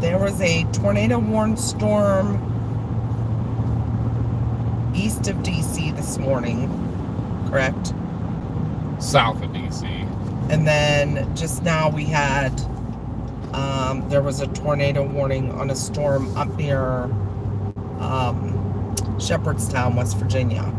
There was a tornado warned storm east of DC this morning, correct? South of DC. And then just now we had, there was a tornado warning on a storm up near Shepherdstown, West Virginia.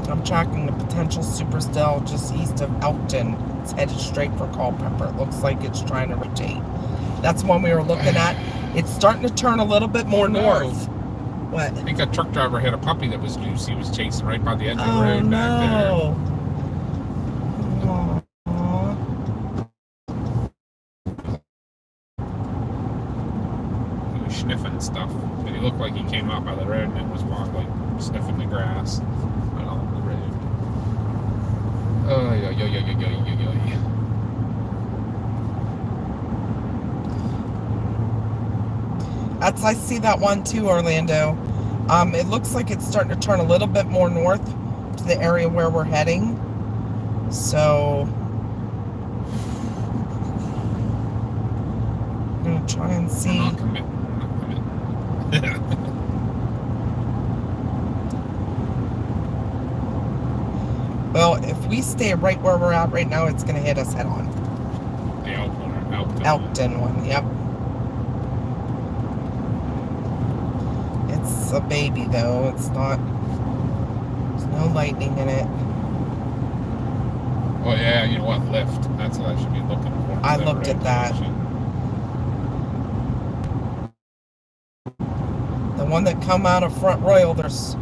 I'm tracking a potential supercell just east of Elkton. It's headed straight for Culpeper. It looks like it's trying to rotate. That's one we were looking at. It's starting to turn a little bit more Oh, no. north. What? I think a truck driver hit a puppy that was loose. He was chasing right by the edge of the Oh road back there. no. Aw. He was sniffing stuff. But he looked like he came out by the road and it was like sniffing the grass right along the road. Oh, yo. I see that one too, Orlando. It looks like it's starting to turn a little bit more north to the area where we're heading. So I'm gonna try and see. I'm not committing. Well, if we stay right where we're at right now, it's gonna hit us head on. The Elkton. Elkton one, yep. It's a baby though. It's not. There's no lightning in it. Oh yeah, you know what? Lift. That's what I should be looking for. I looked at that. The one that come out of Front Royal, that's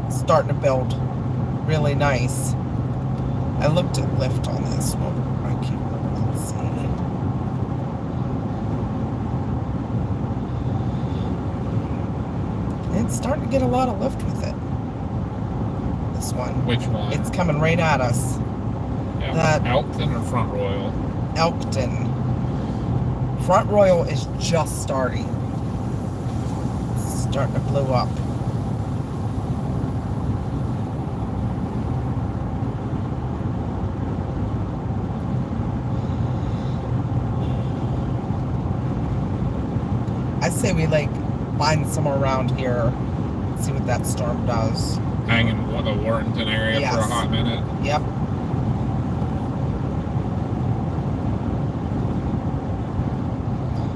starting to build really nice. I looked at lift on this one. I can't remember. Let's see. It's starting to get a lot of lift with it. This one. Which one? It's coming right at us. Yeah. That Elkton or Front Royal? Elkton. Front Royal is just starting. It's starting to blow up. I say we find somewhere around here, see what that storm does. Hang in the Warrenton area Yes. for a hot minute. Yep.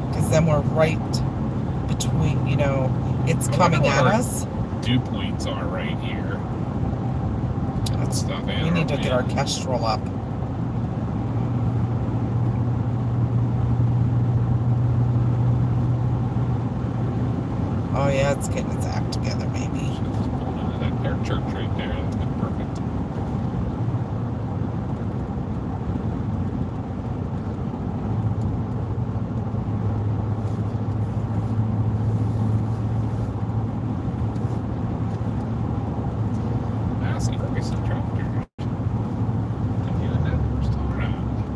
Because then we're right between, it's coming at us. Dew points are right here. That's stuff. We need to get our Kestrel up. Oh yeah, it's getting its act together, maybe. Pulling into that there church right there. That's been perfect. Massey Ferguson tractor. Yeah, that was all right.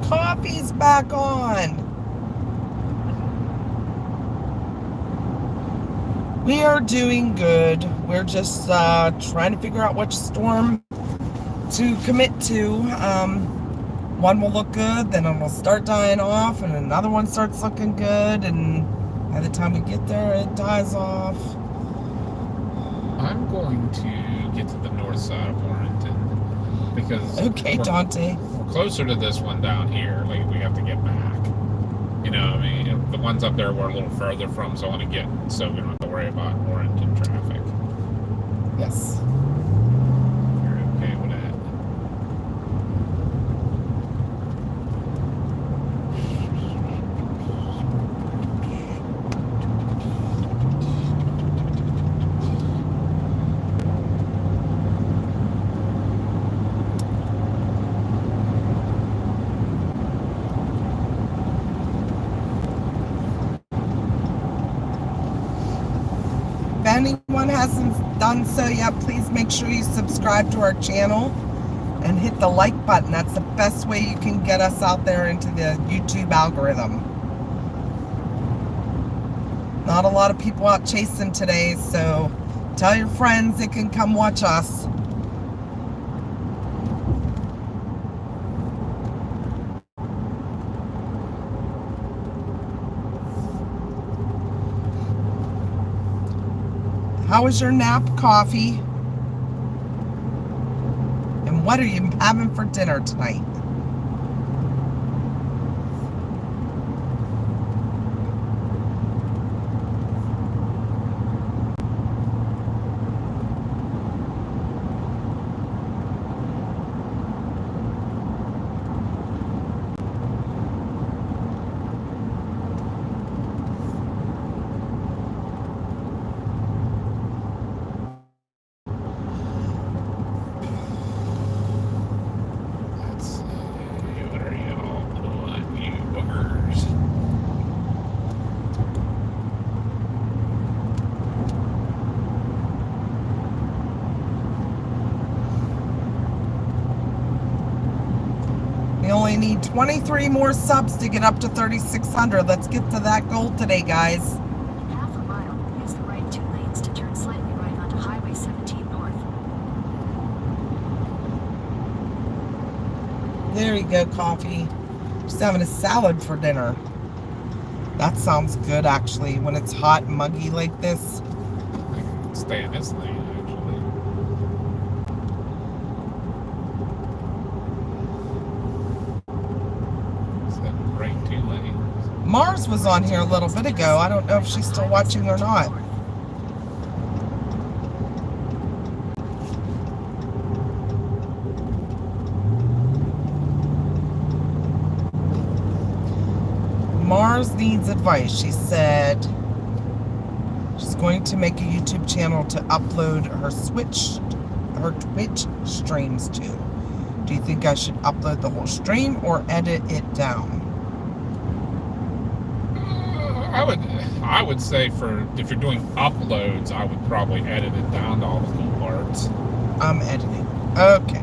Coffee's back on. We are doing good. We're just trying to figure out which storm to commit to. One will look good, then it will start dying off, and another one starts looking good, and by the time we get there, it dies off. I'm going to get to the north side of Warrenton because Okay, Dante. we're closer to this one down here. Like we have to get back. You know, I mean, the ones up there we're a little further from, so I want to get so we don't have to worry about Warrenton traffic. Yes. You're okay with that? If anyone hasn't done so yet, please make sure you subscribe to our channel and hit the like button. That's the best way you can get us out there into the YouTube algorithm. Not a lot of people out chasing today, so tell your friends they can come watch us. How was your nap, Coffee? And what are you having for dinner tonight? need 23 more subs to get up to 3,600. Let's get to that goal today, guys. In half a mile, use the right 2 lanes to turn slightly right onto Highway 17 North. There you go, coffee. Just having a salad for dinner. That sounds good, actually, when it's hot and muggy like this. I can stay in this lane, actually. Said right 2 lanes. Mars was on here a little bit ago. I don't know if she's still watching or not. Mars needs advice. She said she's going to make a YouTube channel to upload her Twitch streams to. Do you think I should upload the whole stream or edit it down? I would say for if you're doing uploads, I would probably edit it down to all the cool parts. I'm editing. Okay.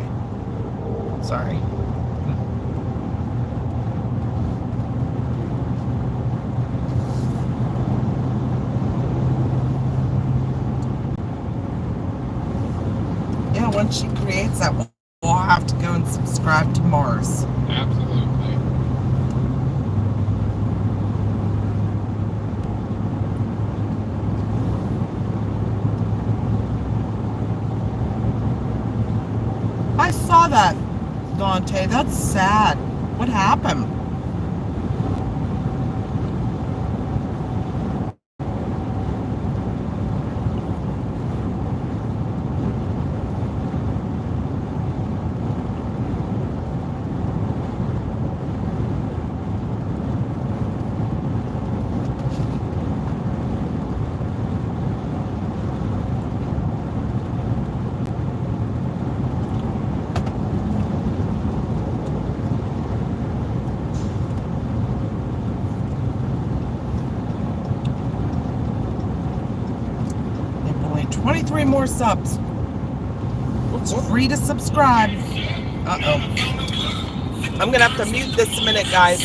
Sorry. Yeah, once she creates that, we'll have to go and subscribe to Mars. Absolutely. I saw that, Dante. That's sad. What happened? Only 23 more subs. It's free to subscribe. Uh-oh. I'm gonna have to mute this a minute, guys.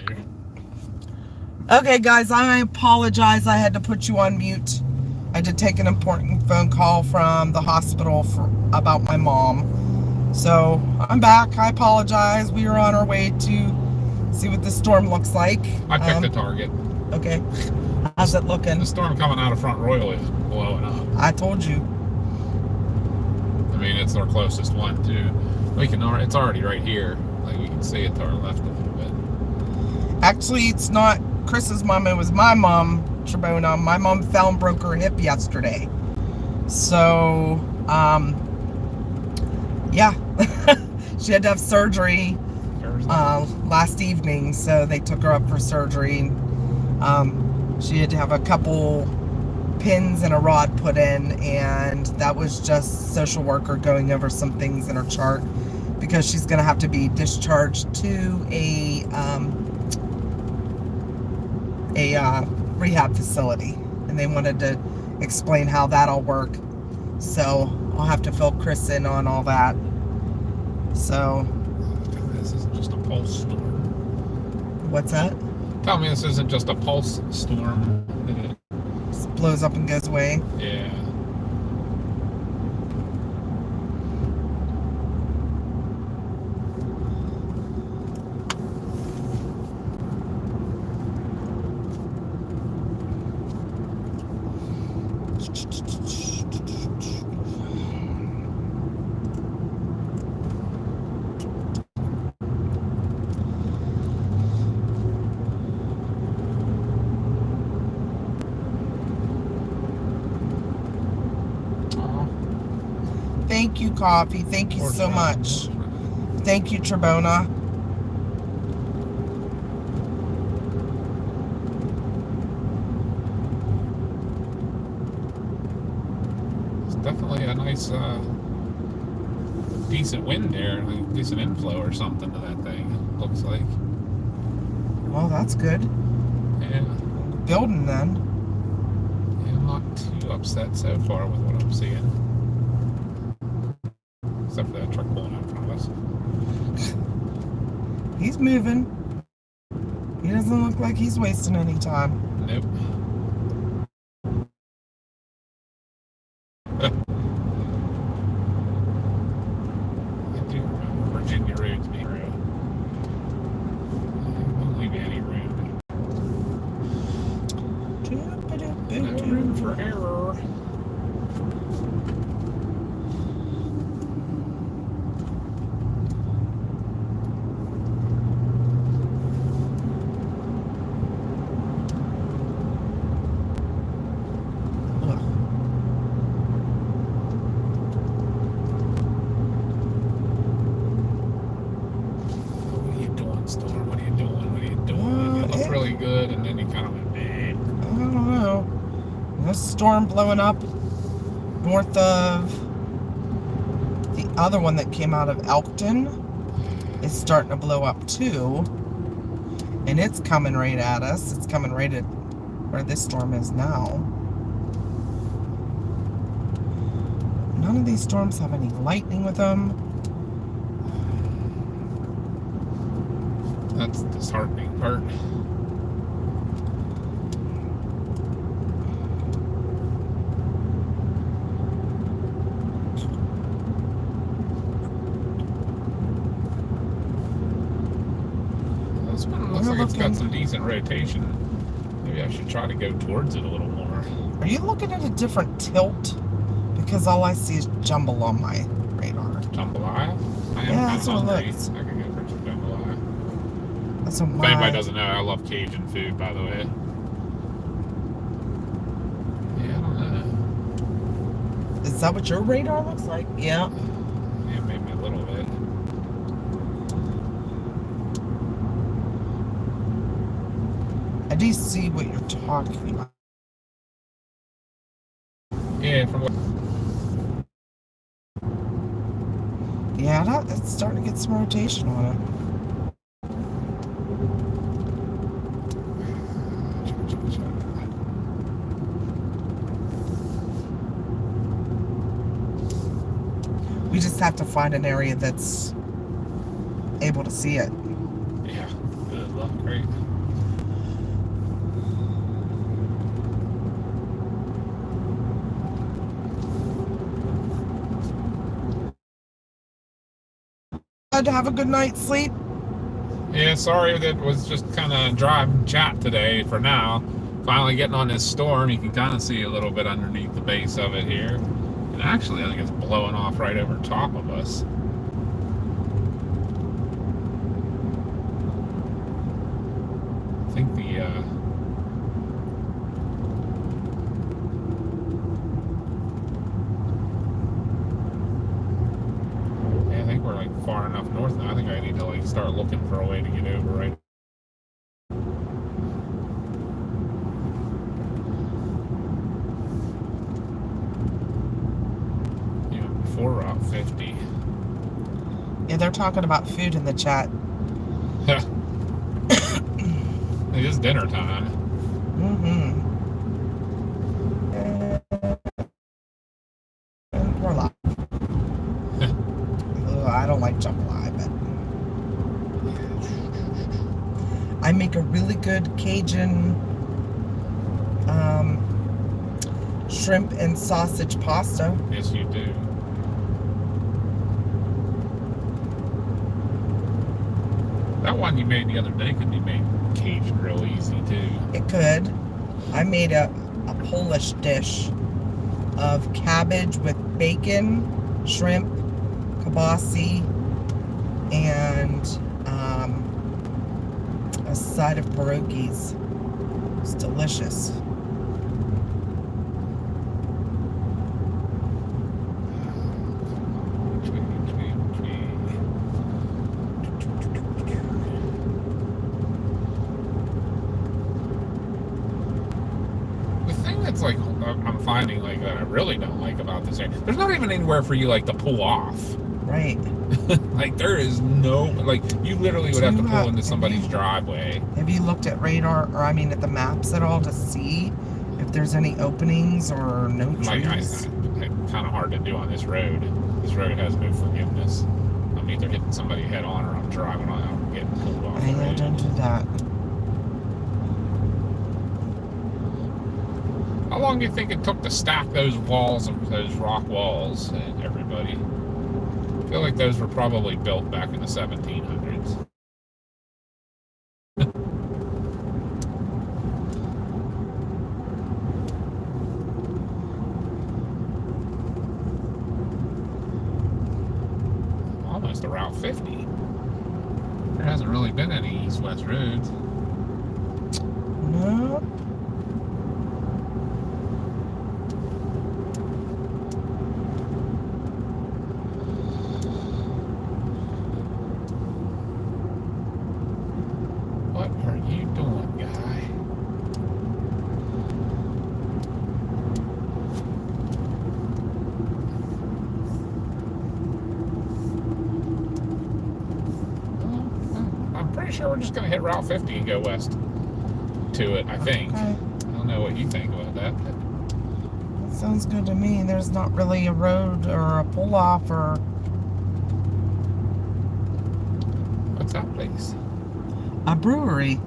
here. Okay, guys, I apologize. I had to put you on mute. I did take an important phone call from the hospital about my mom. So I'm back. I apologize. We are on our way to see what the storm looks like. I picked a target. Okay. How's it looking? The storm coming out of Front Royal is blowing up. I told you. I mean, it's our closest one too. It's already right here. Like we can see it to our left a little bit. Actually, it's not Chris's mom. It was my mom, Trebona. My mom fell and broke her hip yesterday. So, yeah. She had to have surgery last evening. So they took her up for surgery. She had to have a couple pins and a rod put in, and that was just social worker going over some things in her chart, because she's going to have to be discharged to a rehab facility, and they wanted to explain how that'll work. So I'll have to fill Chris in on all that. So this isn't just a pulse storm. what's that? Tell me this isn't just a pulse storm. Just blows up and goes away. Yeah. Thank you, Coffee. Thank you so much. Thank you, Trebona. It's definitely a nice, decent wind there, like decent inflow or something to that thing. Looks like. Well, that's good. Yeah. Building then. Yeah, I'm not too upset so far with what I'm seeing. Except for that truck pulling out in front of us. He's moving. He doesn't look like he's wasting any time. Nope. I do remember Virginia roads being real. Don't leave any room. No room for error. Good, and then he kind of went big. I don't know. This storm blowing up north of the other one that came out of Elkton is starting to blow up too. And it's coming right at us. It's coming right at where this storm is now. None of these storms have any lightning with them. That's the disheartening part. Looks like it's got some decent rotation. Maybe I should try to go towards it a little more. Are you looking at a different tilt? Because all I see is jumble on my radar. Jambalaya? I am Yeah, kind that's of what it hungry. looks. I could go for some jambalaya. That's what If anybody doesn't know, I love Cajun food, by the way. Yeah, I don't know. Is that what your radar looks like? Yeah. Yeah, maybe a little bit. I do see what you're talking about. Yeah, from what... Yeah, it's starting to get some rotation on it. We just have to find an area that's able to see it. Yeah. Good luck, right? Had to have a good night's sleep. Yeah, sorry that was just kind of dry chat today for now. Finally getting on this storm, you can kind of see a little bit underneath the base of it here. And actually, I think it's blowing off right over top of us. I think the yeah, I think we're like far enough north now. I think I need to like start looking for a way to get over right. Even before Route 50. Yeah, they're talking about food in the chat. It is dinner time. Mm-hmm. And we're live. I don't like jambalaya, but I make a really good Cajun shrimp and sausage pasta. Yes, you do. That one you made the other day could be made Cajun real easy too. It could. I made a Polish dish of cabbage with bacon, shrimp, kielbasa, and a side of pierogies. It's delicious. Like I'm finding like that I really don't like about this area. There's not even anywhere for you like to pull off. Right. Like there is no like you literally would have to pull into somebody's driveway. Have you looked at radar or I mean at the maps at all to see if there's any openings or no trees? It's kind of hard to do on this road. This road has no forgiveness. I'm either hitting somebody head on or I'm driving on and getting pulled off the road. Don't do that. How long do you think it took to stack those walls, those rock walls, everybody? I feel like those were probably built back in the 1700s. Almost to Route 50. There hasn't really been any east-west roads. No. What are you doing, guy? I'm pretty sure we're just going to hit Route 50 and go west to it, I think. Okay. I don't know what you think about that. But That sounds good to me. There's not really a road or a pull-off or... what's that place? a brewery.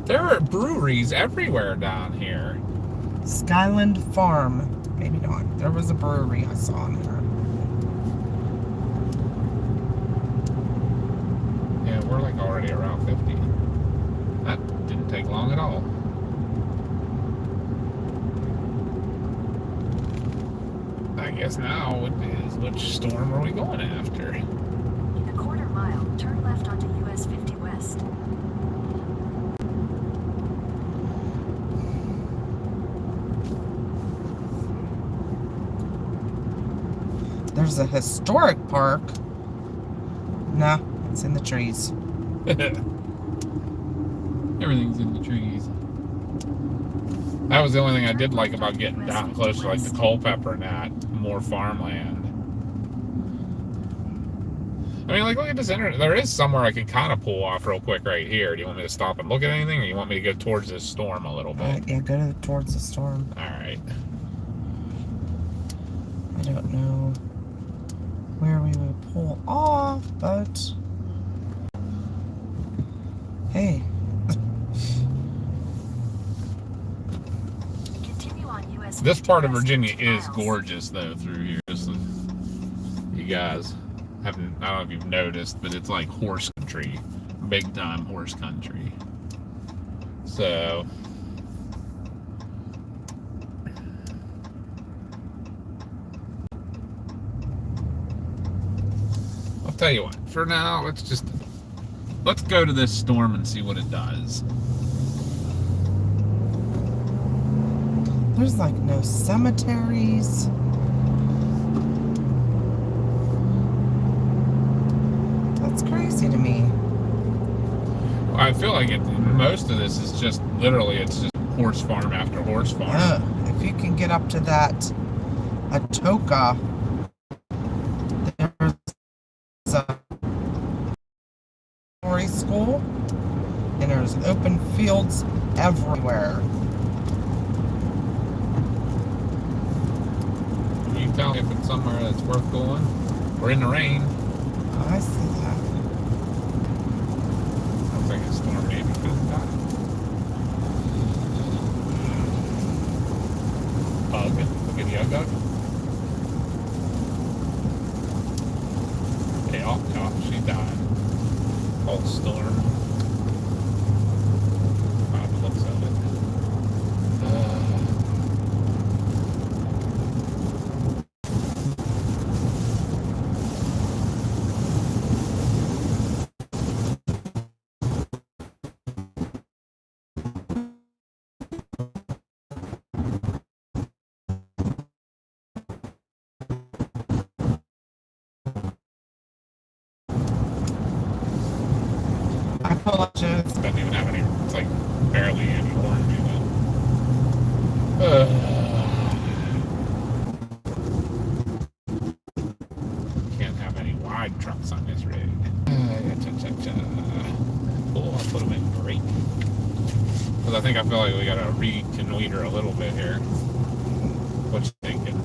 There are breweries everywhere down here. Skyland Farm. Maybe not. There was a brewery I saw in there. Yeah, we're like already around 50. That didn't take long at all. I guess now it is which storm are we going after? In a quarter mile, turn left onto US 50 West. There's a historic park. Nah, it's in the trees. Everything's in the trees. That was the only thing I did like about getting down close to like the Culpeper and that. More farmland. I mean, like, look at this internet. There is somewhere I can kind of pull off real quick right here. Do you want me to stop and look at anything, or you want me to go towards this storm a little bit? Yeah, go towards the storm. All right. I don't know where we would pull off, but hey, This part of Virginia is gorgeous, though, through here. So you guys haven't, I don't know if you've noticed, but it's like horse country. Big time horse country. So I'll tell you what, for now, let's go to this storm and see what it does. There's like no cemeteries. That's crazy to me. I feel like most of this is just literally, it's just horse farm after horse farm. If you can get up to that Atoka, there's a story school, and there's open fields everywhere. You can tell if it's somewhere that's worth going. We're in the rain. I see that. Looks like a storm maybe could have got it. Ugg. Look at the ugg. Hey, oh, she died. Whole storm. By the looks of it. I apologize. Doesn't even have any, it's like barely any orange in it. Can't have any wide trucks on this road. Oh, I'll put them in brake. Because I feel like we gotta reconnoiter a little bit here. What you thinking?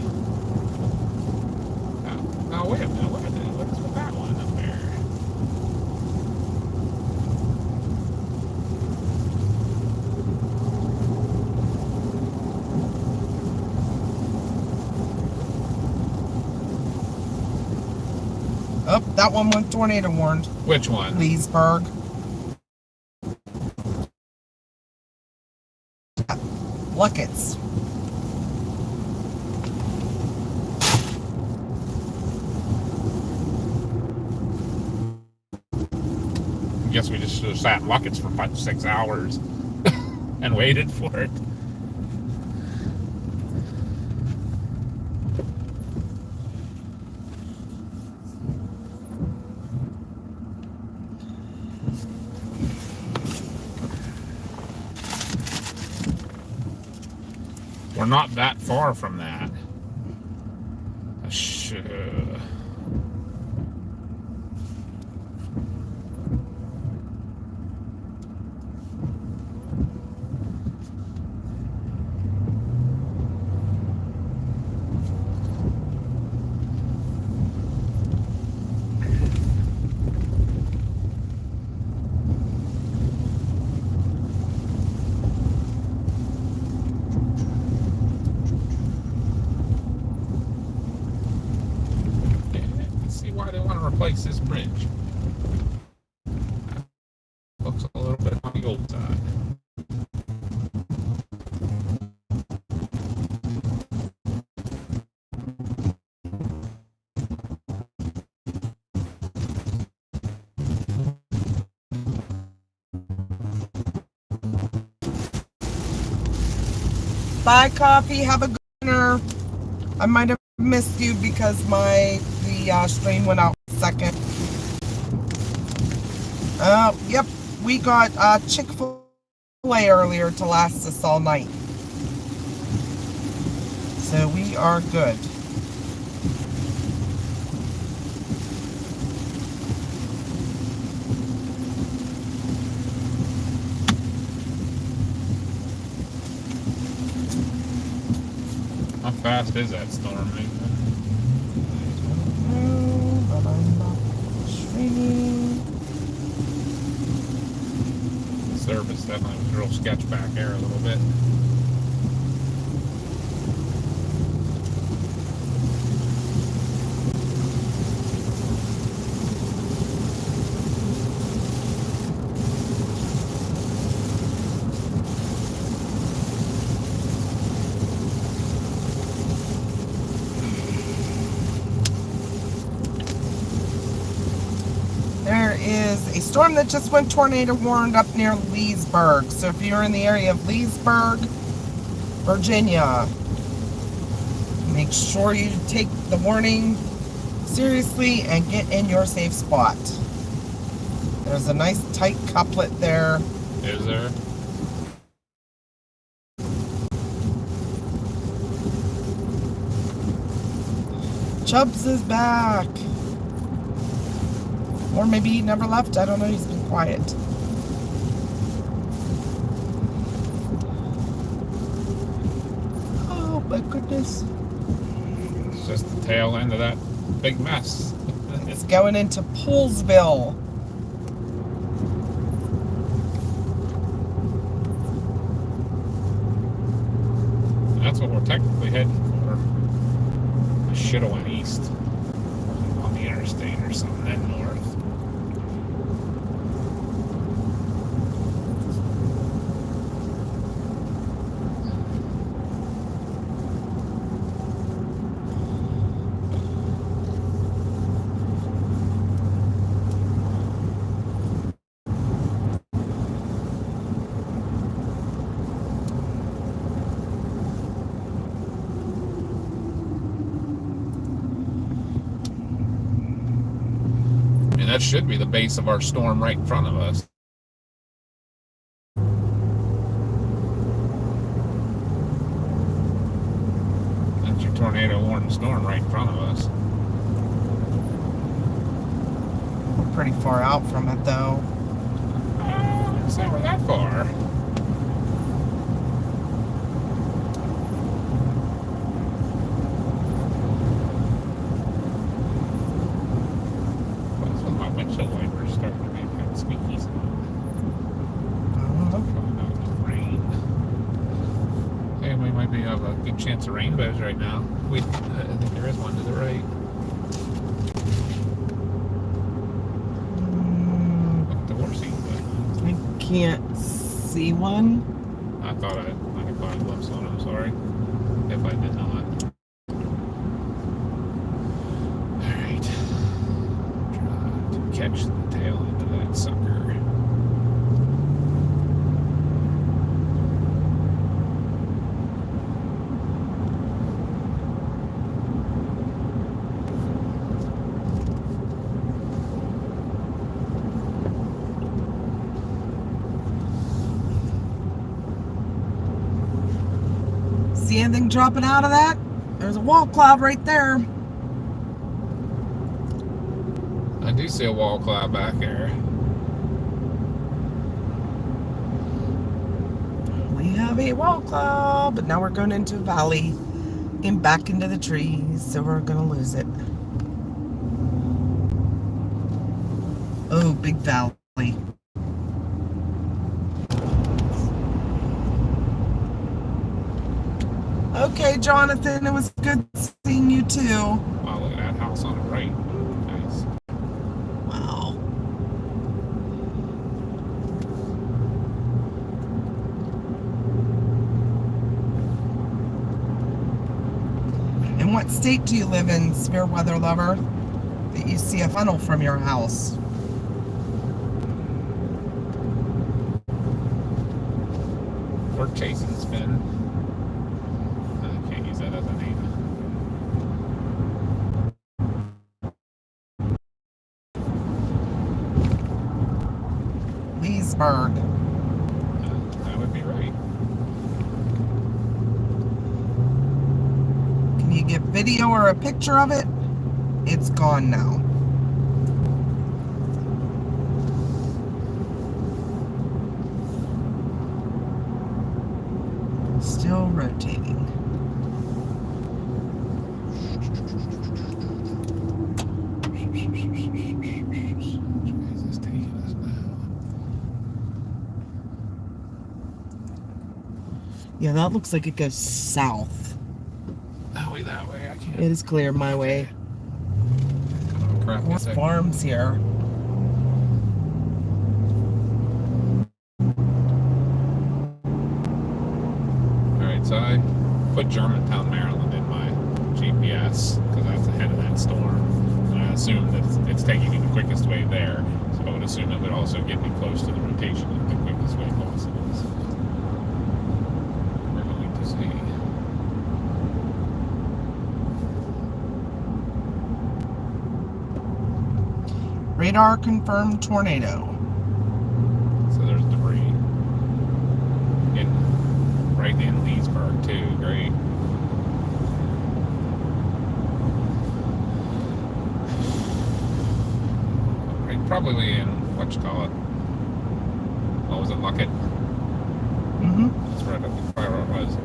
Oh, wait a minute, look at that. What's with that one up there? Oh, that one went tornado warned. Which one? Leesburg. Luckets. I guess we just should have sat in Luckett's for 5 to 6 hours and waited for it. We're not that far from that. Why they want to replace this bridge. Looks a little bit on the old side. Bye, Coffee. Have a good dinner. I might have missed you because the stream went out second. Yep. We got Chick-fil-A earlier to last us all night. So we are good. How fast is that storm, man? But I'm not streaming. The service definitely was real sketch back there a little bit. storm that just went tornado warned up near Leesburg. So if you're in the area of Leesburg, Virginia, make sure you take the warning seriously and get in your safe spot. There's a nice tight couplet there. Is there? Chubbs is back. Or maybe he never left. I don't know. He's been quiet. Oh my goodness. It's just the tail end of that big mess. It's going into Poolsville. That's what we're technically heading for. I should have went east on the interstate or something, then north. That should be the base of our storm right in front of us. That's your tornado warning storm right in front of us. We're pretty far out from it though. I didn't say we're that far. Windshield wipers starting to make that squeaky sound. Probably not enough rain. Hey, we might have a good chance of rainbows right now. I think there is one to the right. Up the horsey, but I can't see one. I thought I might have caught a glimpse on it. I'm sorry if I did not. Catch the tail end of that sucker. See anything dropping out of that? There's a wall cloud right there. I do see a wall cloud back there. We have a wall cloud, but now we're going into a valley and back into the trees, so we're going to lose it. Oh, big valley. Okay, Jonathan, it was good seeing you too. Oh, look at that house on the right. Nice. Wow. And what state do you live in, severe weather lover, that you see a funnel from your house? Or chasing spin. I can't use that as a name. Leesburg. That would be right. Can you get video or a picture of it? It's gone now. Still rotating. Where is this taking us now? Yeah, that looks like it goes south. That way, I can't. It is clear my way. Oh, crap. More farms here. Alright, so I put Germantown, Maryland in my GPS because that's ahead of that storm. And I assume that it's taking me the quickest way there. So would assume it would also get me close to the rotation in the quickest way possible. So we're going to see. Radar confirmed tornado. So there's debris. Right in Leesburg too. Great. Right, probably in what you call it. What was it, Luckett? Mm-hmm. That's right up where it was.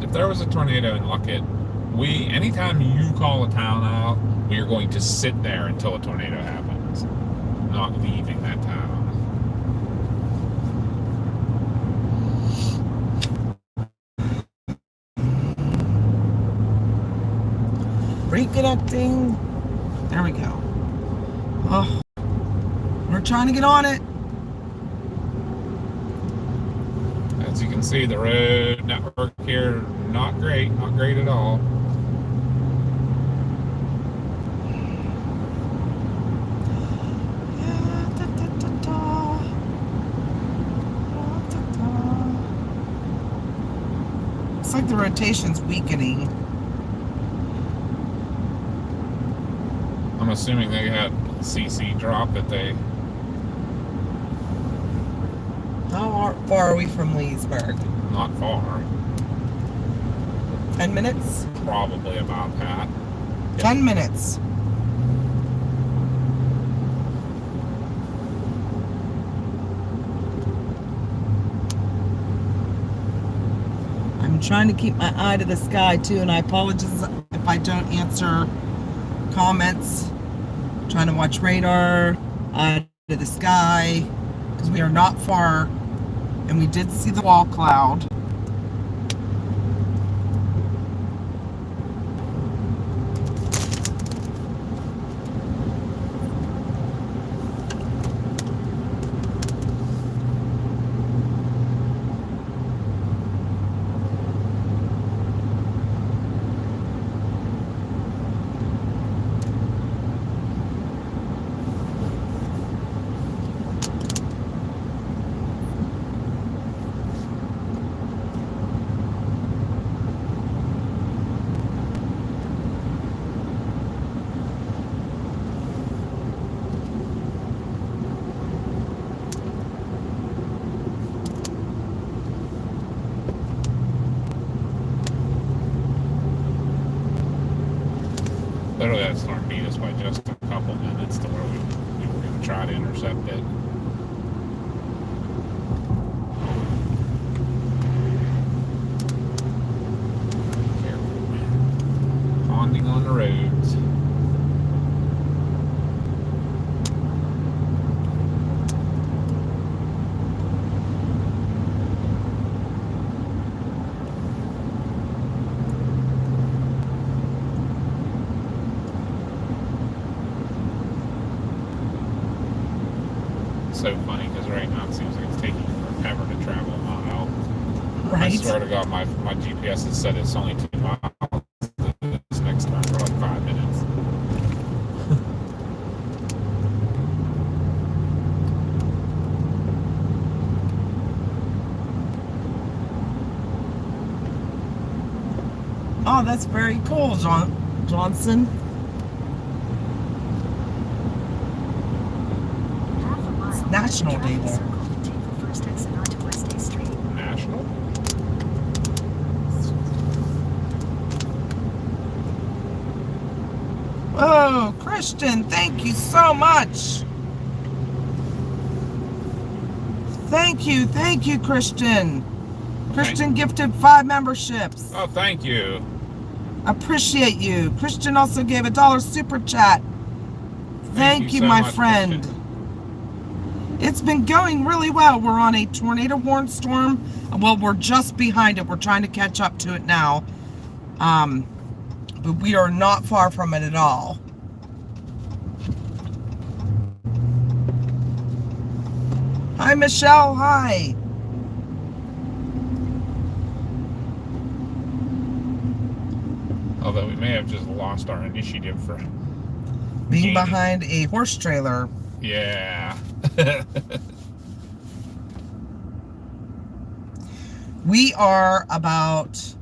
If there was a tornado in Luckett, anytime you call a town out, we are going to sit there until a tornado happens, not leaving that town. Reconnecting. There we go. Oh, we're trying to get on it. As you can see, the road network here, not great at all. Looks like the rotation's weakening. I'm assuming they had CC drop that they... How far are we from Leesburg? Not far. 10 minutes? Probably about that. 10 minutes. I'm trying to keep my eye to the sky too, and I apologize if I don't answer comments. I'm trying to watch radar, eye to the sky, because we are not far, and we did see the wall cloud. Literally, that storm beat us by just a couple minutes to where we were going to try to intercept it. Careful. Ponding on the roads. So funny because right now it seems like it's taking forever to travel a mile. Right. I swear to God, my GPS has said it's only 2 miles. This next turn for like 5 minutes. Oh, that's very cool, Johnson. Half a mile. It's National Day Traffic there. circle. Take the first exit onto West A Street. National? Oh, Christian, thank you so much. Thank you, Christian. Christian gifted 5 memberships. Oh, thank you. Appreciate you. Christian also gave a $1 super chat. Thank you, so my much, friend. Christian. It's been going really well. We're on a tornado warned storm. Well, we're just behind it. We're trying to catch up to it now. But we are not far from it at all. Hi, Michelle. Hi. Although we may have just lost our initiative for Being behind a horse trailer. Yeah. We are about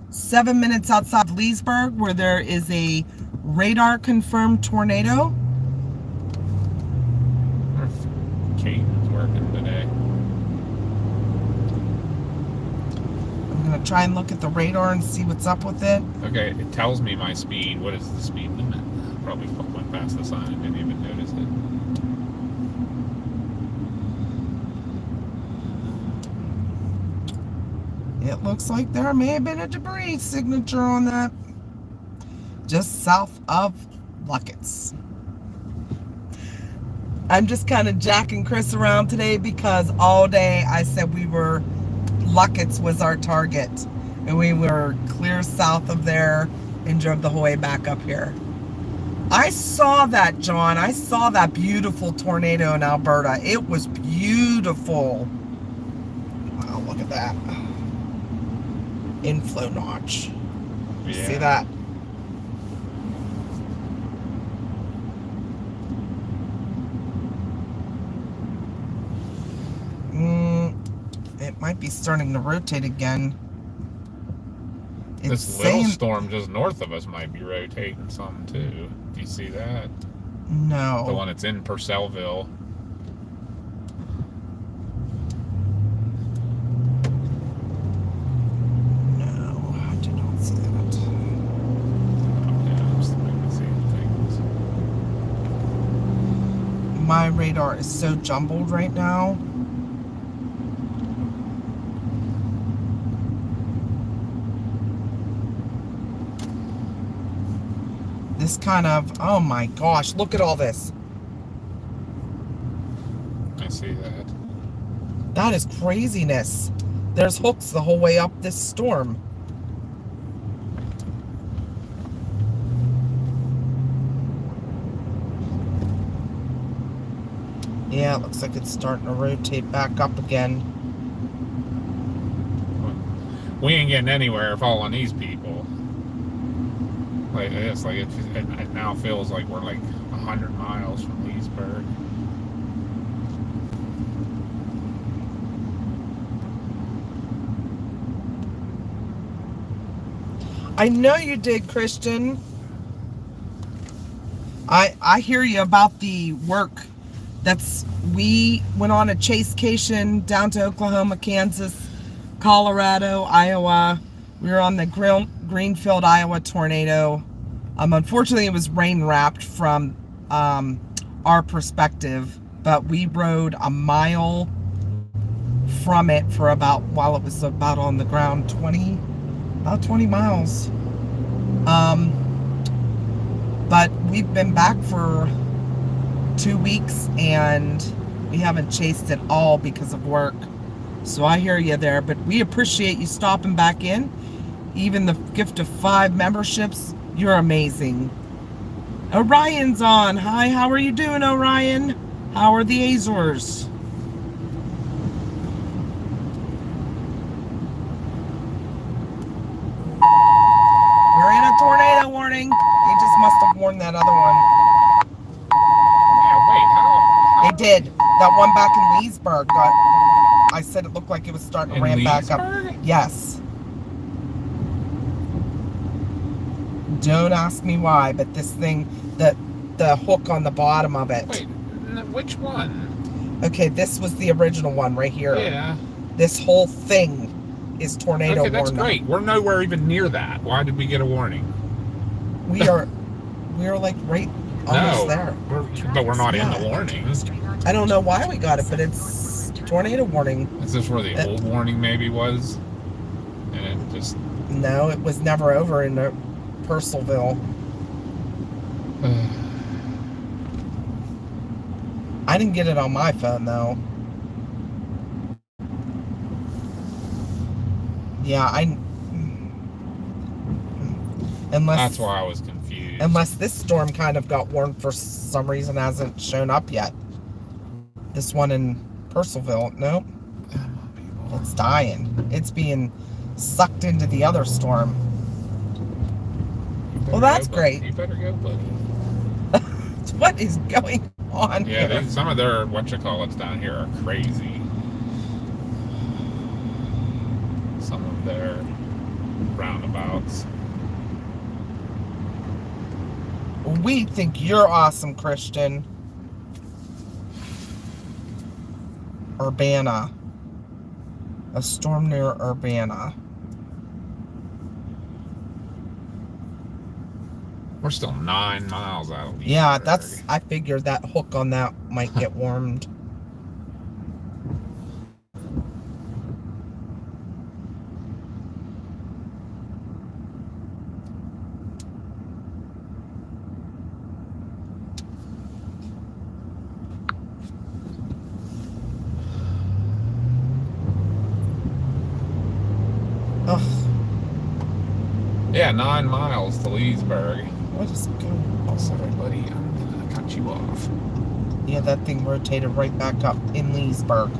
7 minutes outside of Leesburg, where there is a radar confirmed tornado. Caden's working today. I'm gonna try and look at the radar and see what's up with it. Okay, it tells me my speed. What is the speed limit? Probably went past the sign and didn't even notice it. It looks like there may have been a debris signature on that. Just south of Luckett's. I'm just kind of jacking Chris around today because all day I said Luckett's was our target. And we were clear south of there and drove the whole way back up here. I saw that, John. I saw that beautiful tornado in Alberta. It was beautiful. Wow, look at that. Inflow notch. Yeah. See that? It might be starting to rotate again. This little storm just north of us might be rotating some too. Do you see that? No. The one that's in Purcellville. No, I did not see that. Yeah, I'm still seeing things. My radar is so jumbled right now. This kind of, oh my gosh, look at all this. I see that. That is craziness. There's hooks the whole way up this storm. Yeah, it looks like it's starting to rotate back up again. We ain't getting anywhere following these people. Like this, like it now feels like we're like 100 miles from Leesburg. I know you did, Christian. I hear you about the work. We went on a chasecation down to Oklahoma, Kansas, Colorado, Iowa. We were on the Greenfield, Iowa tornado. Unfortunately, it was rain wrapped from our perspective, but we rode a mile from it for while it was about on the ground, about 20 miles. But we've been back for 2 weeks and we haven't chased at all because of work. So I hear you there, but we appreciate you stopping back in. Even the gift of 5 memberships, you're amazing. Orion's on. Hi, how are you doing, Orion? How are the Azores? We're in a tornado warning. They just must have warned that other one. Yeah, wait, how? They did. That one back in Leesburg I said it looked like it was starting to ramp back up. Yes. Don't ask me why, but this thing, the hook on the bottom of it. Wait, which one? Okay, this was the original one right here. Yeah. This whole thing is tornado warning. Okay, that's great. We're nowhere even near that. Why did we get a warning? We are like right almost there. But we're not in the warning. I don't know why we got it, but it's tornado warning. Is this where the old warning maybe was? And it just... No, it was never over in Purcellville. I didn't get it on my phone though. Yeah, unless that's why I was confused. Unless this storm kind of got warned for some reason, hasn't shown up yet. This one in Purcellville, nope. It's dying. It's being sucked into the other storm. Well, that's great. You better go, buddy. What is going on Yeah, here? some of their whatchamacallits down here are crazy. Some of their roundabouts. We think you're awesome, Christian. Urbana. A storm near Urbana. We're still 9 miles out of Leesburg. Yeah, I figured that hook on that might get warmed. Ugh. Yeah, 9 miles to Leesburg. What is going on? Sorry, buddy, I'm gonna cut you off. Yeah, that thing rotated right back up in Leesburg.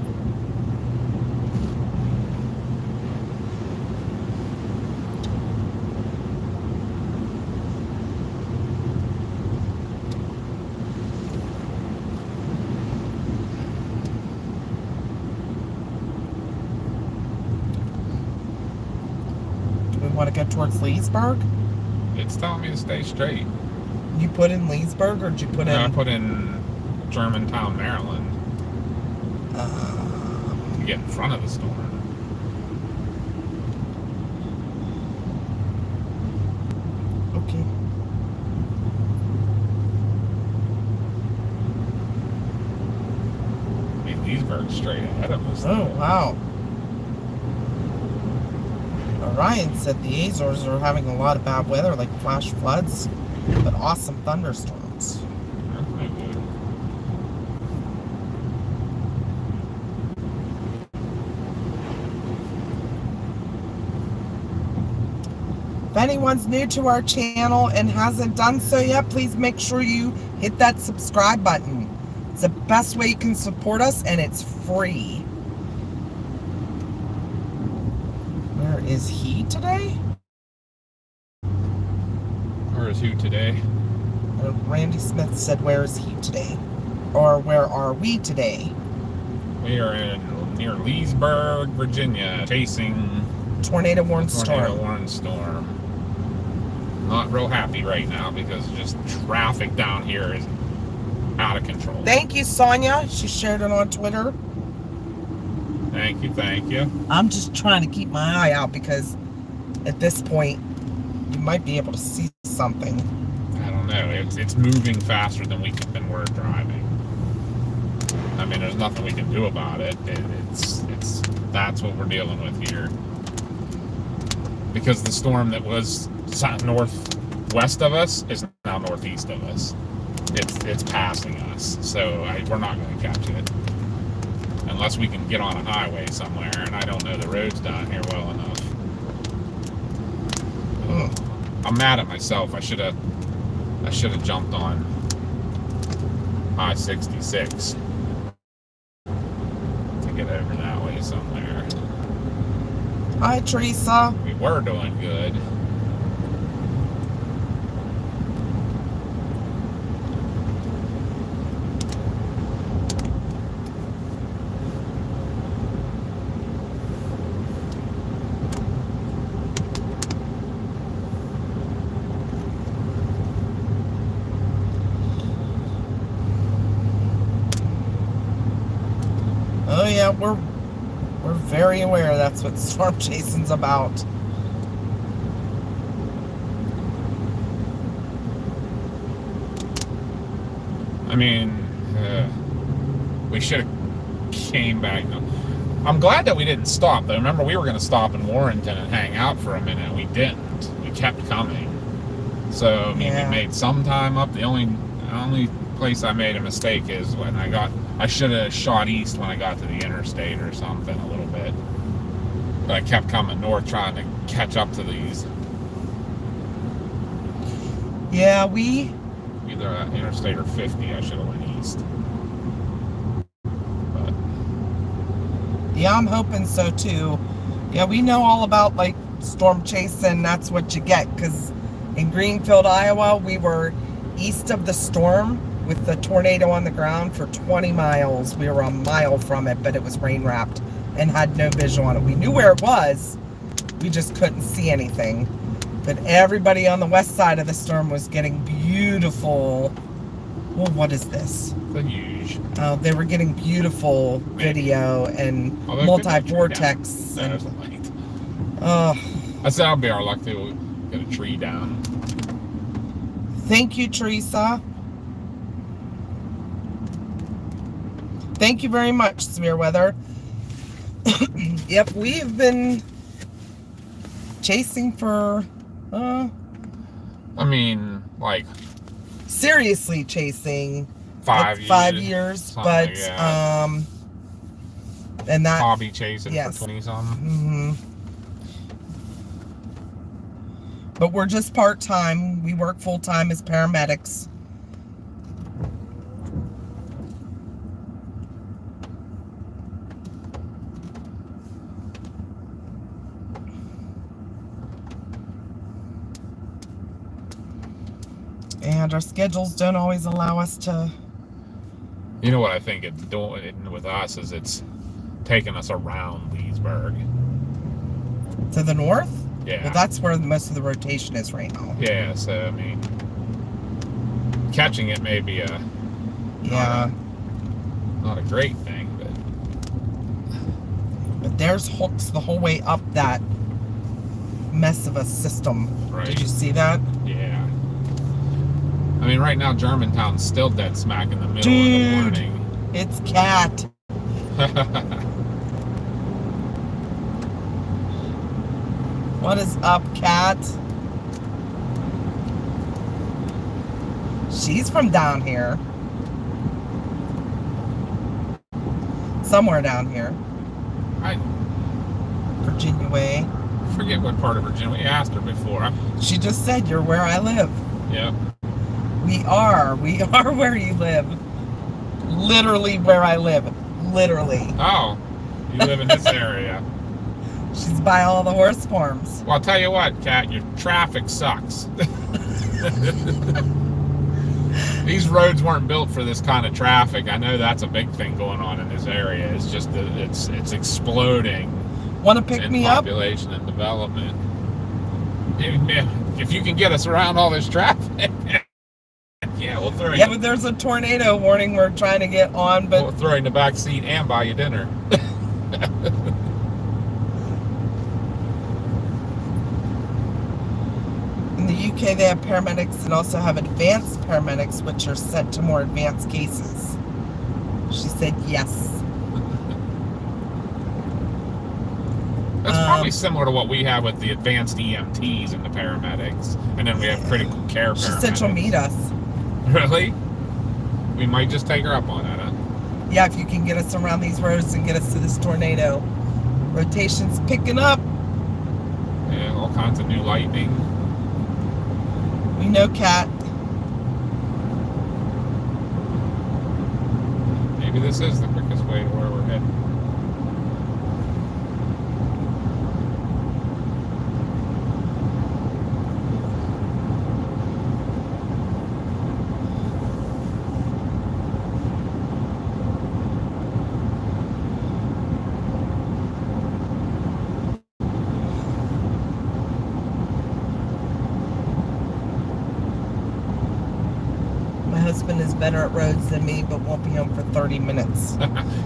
Do we want to go towards Leesburg? It's telling me to stay straight. You put in Leesburg, or did you put in? I put in Germantown, Maryland, to get in front of the storm. Okay. I mean, Leesburg's straight ahead of us. Oh, wow. Orion said the Azores are having a lot of bad weather, like flash floods, but awesome thunderstorms. That's no good. If anyone's new to our channel and hasn't done so yet, please make sure you hit that subscribe button. It's the best way you can support us, and it's free. Where is he today? Where is who today? Randy Smith said, where is he today? Or where are we today? We are near Leesburg, Virginia, chasing Tornado-warned storm. tornado-warned storm. Not real happy right now because just traffic down here is out of control. Thank you, Sonia. She shared it on Twitter. Thank you, thank you. I'm just trying to keep my eye out because at this point, you might be able to see something. I don't know. It's moving faster than we're driving. I mean, there's nothing we can do about it. That's what we're dealing with here. Because the storm that was northwest of us is now northeast of us. It's passing us, so we're not going to catch it unless we can get on a highway somewhere. And I don't know the roads down here well enough. I'm mad at myself. I should have jumped on I-66 to get over that way somewhere. Hi, Teresa. We were doing good. Oh yeah, we're very aware that's what storm chasing's about. I mean, we should have came back. I'm glad that we didn't stop, though. Remember, we were going to stop in Warrenton and hang out for a minute. We didn't. We kept coming. So, I mean, Yeah. we made some time up. The only place I made a mistake is when I should have shot east when I got to the interstate or something a little bit. But I kept coming north trying to catch up to these. Yeah, Either interstate or 50, I should have went east. But yeah, I'm hoping so too. Yeah, we know all about like storm chasing. That's what you get, because in Greenfield, Iowa, we were east of the storm with the tornado on the ground for 20 miles. We were a mile from it, but it was rain wrapped and had no visual on it. We knew where it was, we just couldn't see anything. But everybody on the west side of the storm was getting beautiful. Well, what is this? The huge. They were getting beautiful video and multi-vortex. That was light. Oh, I said I'll be our luck to get a tree down. thank you, Teresa. Thank you very much, Severe Weather. Yep, we've been chasing for, I mean, like seriously chasing 5 years. 5 years, but like that. and that Hobby chasing yes. for 20 something. Mm-hmm. But we're just part-time. We work full-time as paramedics. And our schedules don't always allow us to... You know what I think it's doing with us is it's taking us around Leesburg. To the north? Yeah. Well, that's where most of the rotation is right now. Yeah, so I mean, catching it may be Yeah. not a great thing, But there's hooks the whole way up that mess of a system. Right. Did you see that? yeah. I mean, right now Germantown's still dead smack in the middle of the morning. It's Cat. What is up, Cat? She's from down here. Somewhere down here. I Virginia Way. forget what part of Virginia. We asked her before. She just said, you're where I live. Yep. We are where you live. Literally where I live. Literally. Oh, you live in this area. She's by all the horse farms. Well, I'll tell you what, Kat, your traffic sucks. These roads weren't built for this kind of traffic. I know that's a big thing going on in this area. It's just that it's exploding. Want to pick in me up? population and development. If you can get us around all this traffic, yeah, we'll throw you. Yeah, but there's a tornado warning we're trying to get on, but We'll throw you in the back seat and buy you dinner. in the UK they have paramedics and also have advanced paramedics, which are sent to more advanced cases. She said yes. That's probably similar to what we have with the advanced EMTs and the paramedics. And then we have critical care paramedics. She said she'll meet us. Really? We might just take her up on that, huh? Yeah, if you can get us around these roads and get us to this tornado. Rotation's picking up. Yeah, all kinds of new lightning. We know, Cat. Maybe this is the quickest way to where we're heading. My husband is better at roads than me, but won't be home for 30 minutes.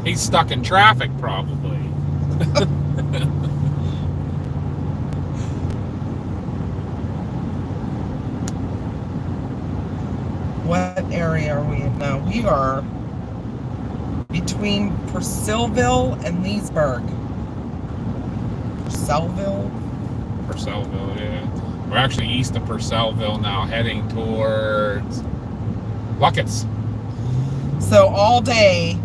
He's stuck in traffic, probably. What area are we in now? We are between Purcellville and Leesburg. Purcellville? Purcellville, yeah. We're actually east of Purcellville now, heading towards Luckett's. So all day,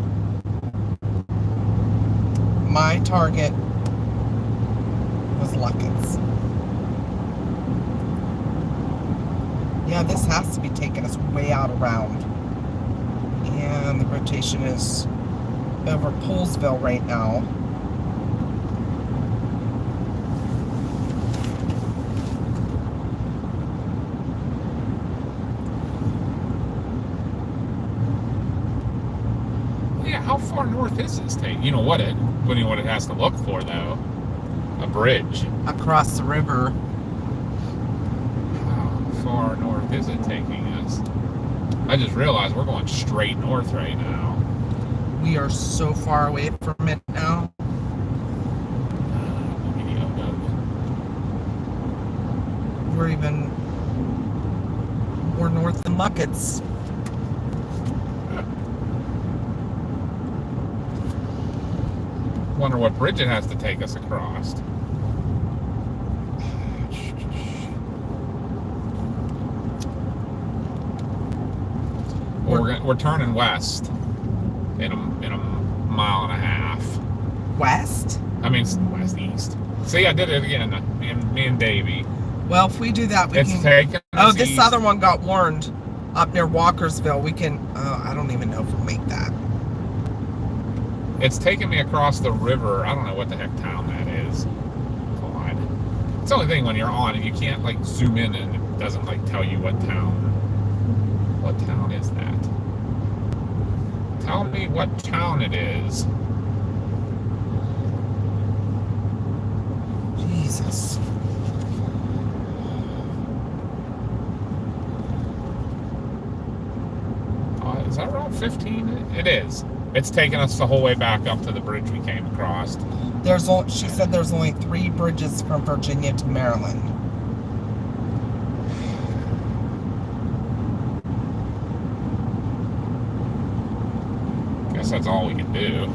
my target was Luckett's. Yeah, this has to be taking us way out around. And the rotation is over Poolsville right now. north is this take? You know what it has to look for though? A bridge. Across the river. How far north is it taking us? I just realized we're going straight north right now. We are so far away from it now. We're even more north than Luckett's. Wonder what bridge it has to take us across. Well, we're turning west in a mile and a half. West? I mean west east. See, I did it again. Me and Davey. Well, if we do that, we It's can. taking Oh, us this east. other one got warned up near Walkersville. We can. I don't even know if we'll make that. It's taking me across the river. I don't know what the heck town that is. God. It's the only thing when you're on it, you can't like zoom in and it doesn't like tell you what town. What town is that? Tell me what town it is. Jesus. Is that Route 15? It is. It's taking us the whole way back up to the bridge we came across. She said there's only 3 bridges from Virginia to Maryland. Guess that's all we can do.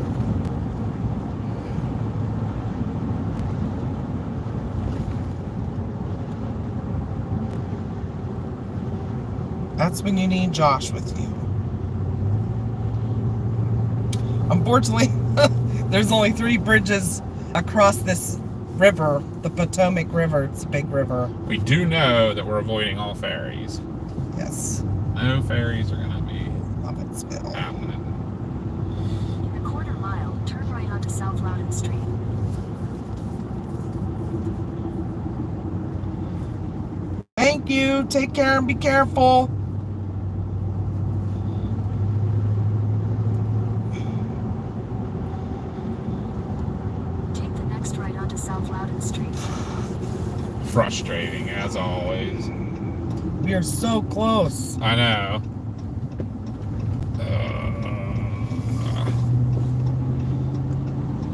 That's when you need Josh with you. Unfortunately, there's only 3 bridges across this river, the Potomac River. It's a big river. We do know that we're avoiding all ferries. Yes. No ferries are going to be Lovettsville. happening. In a quarter mile, turn right onto South Loudon Street. Thank you. Take care and be careful. Take the next right onto South Loudon Street. Frustrating as always. We are so close. I know.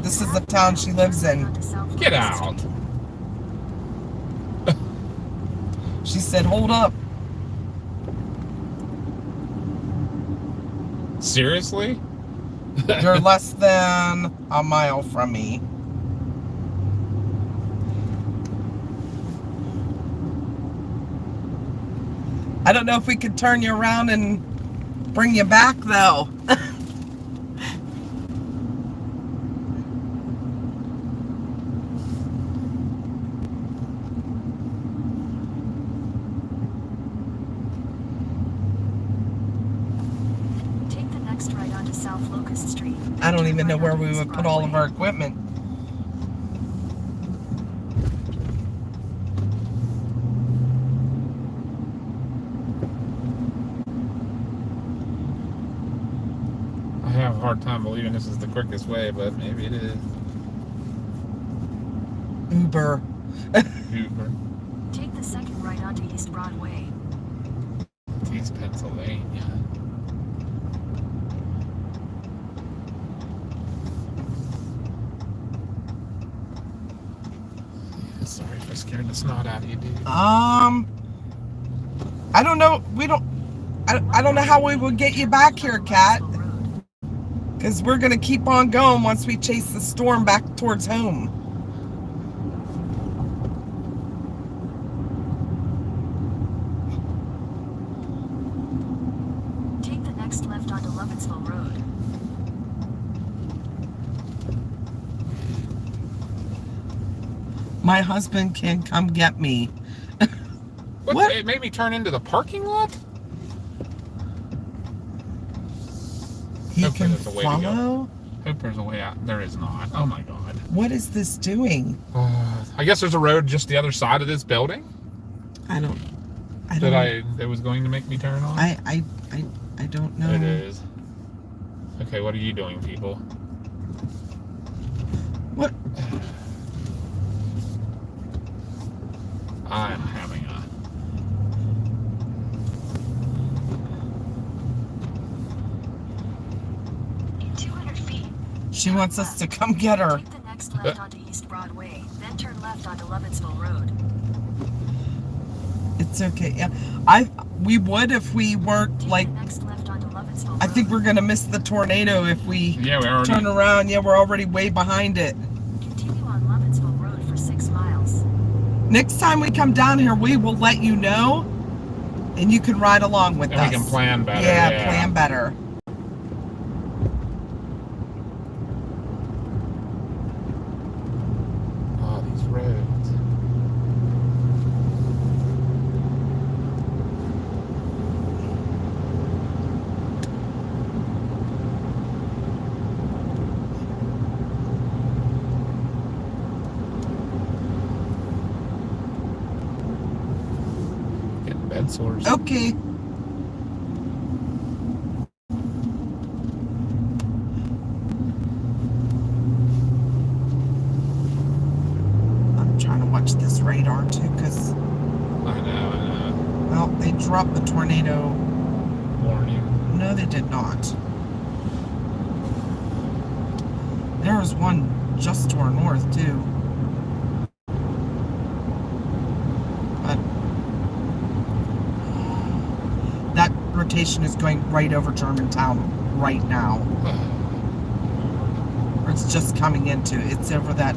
This is the town she lives in. Get out. She said, hold up. Seriously? You're less than a mile from me. I don't know if we could turn you around and bring you back, though. Take the next right onto South Locust Street. I don't Turn even know right where onto we East would put all of Broadway. our equipment. I have a hard time believing this is the quickest way, but maybe it is. Uber. Uber. Take the second right onto East Broadway. East Pennsylvania. Yeah, sorry if I scared the snot out of you, dude. I don't know. I don't know how we would get you back here, Kat. Because we're going to keep on going once we chase the storm back towards home. Take the next left onto Lovettsville Road. My husband can come get me. What? It made me turn into the parking lot? He Hopefully can there's a way to go. follow? Hope there's a way out. There is not. Oh my god. What is this doing? I guess there's a road just the other side of this building I don't that was going to make me turn on. I don't know. It is. Okay, what are you doing, people? She wants us to come get her. Take the next left onto East Broadway, then turn left onto Lovettsville Road. It's okay. Yeah, we would if we weren't Take like. the next left onto Lovettsville I think Road. we're gonna miss the tornado if we Yeah, we already. turn around. Yeah, we're already way behind it. Continue on Lovettsville Road for 6 miles. Next time we come down here, we will let you know, and you can ride along with And us. we can plan better. Yeah, plan better. Oh, these roads. Getting bed sores. Okay. I'm trying to watch this radar too, because I know. well, they dropped the tornado. Warning. No, they did not. There was one just to our north too. But that rotation is going right over Germantown right now. Or it's just coming into. It's over that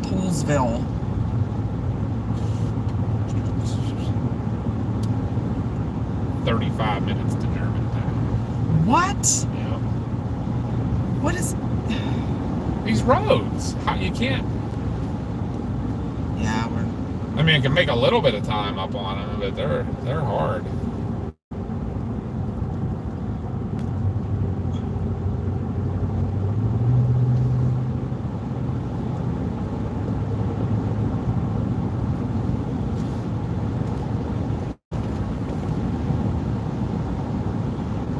Poolsville. 35 minutes to Germantown. What? Yeah. What is? These roads. How you can't. Yeah, I mean, I can make a little bit of time up on them, but they're hard.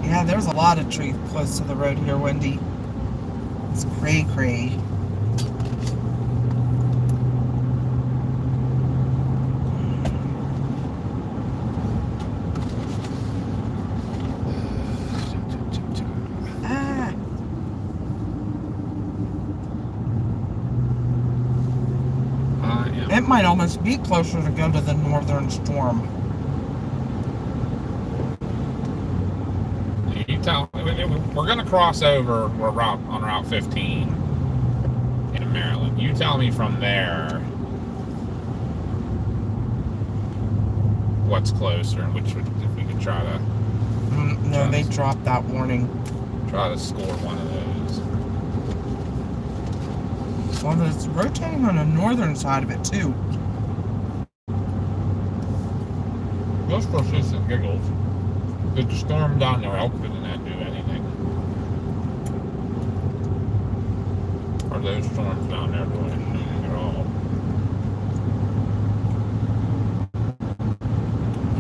yeah. There's a lot of trees close to the road here, Wendy. It's cray. Ah. Yeah. It might almost be closer to go to the northern storm. You tell. We're gonna cross over. We're on Route 15 in Maryland. You tell me from there what's closer and which would, if we could try to No, they dropped that warning. try to score one of those. Well, it's rotating on the northern side of it too. Just for shits and giggles, did the storm down there help? Did not do anything? Or those storms down there doing anything at all?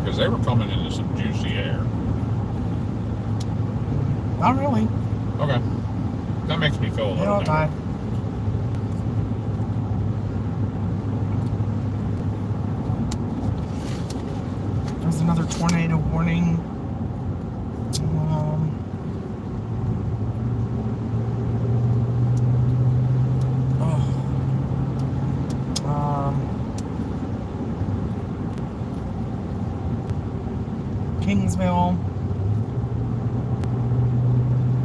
Because they were coming into some juicy air. Not really. Okay. That makes me feel a They little all better. died. There's another tornado warning. Kingsville,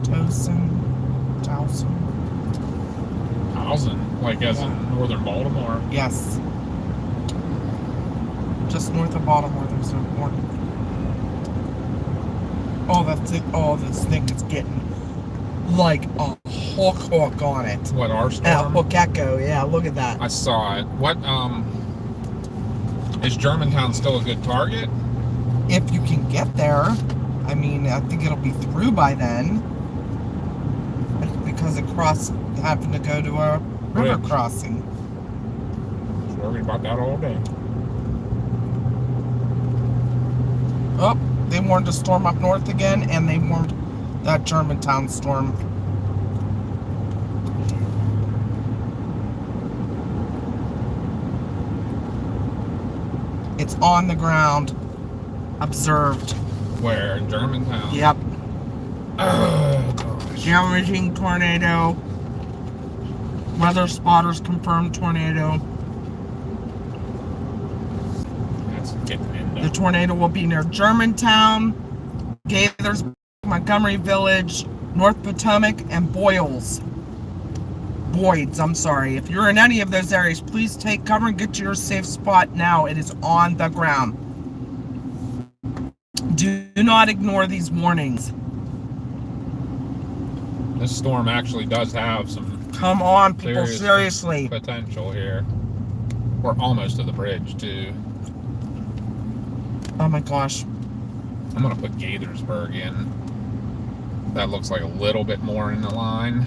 Towson, Towson, like as in northern Baltimore. yes. Just north of Baltimore, there's a warning. Oh, that's it. Oh, this thing is getting like a hook on it. What, our Yeah, storm? hook echo. Yeah, look at that. I saw it. What, is Germantown still a good target? If you can get there, I mean, I think it'll be through by then. Because it having to go to a river Bridge. crossing. I was worried about that all day. Oh, they warned a storm up north again, and they warned that Germantown storm. It's on the ground. Observed. Where? In Germantown? Yep. Oh, gosh. Damaging tornado. Weather spotters confirmed tornado. That's getting into. The tornado will be near Germantown, Gaithersburg, Montgomery Village, North Potomac, and Boyds. I'm sorry. If you're in any of those areas, please take cover and get to your safe spot now. It is on the ground. Do not ignore these warnings. This storm actually does have some Come on, people, serious seriously. potential here. We're almost to the bridge, too. Oh my gosh. I'm going to put Gaithersburg in. That looks like a little bit more in the line.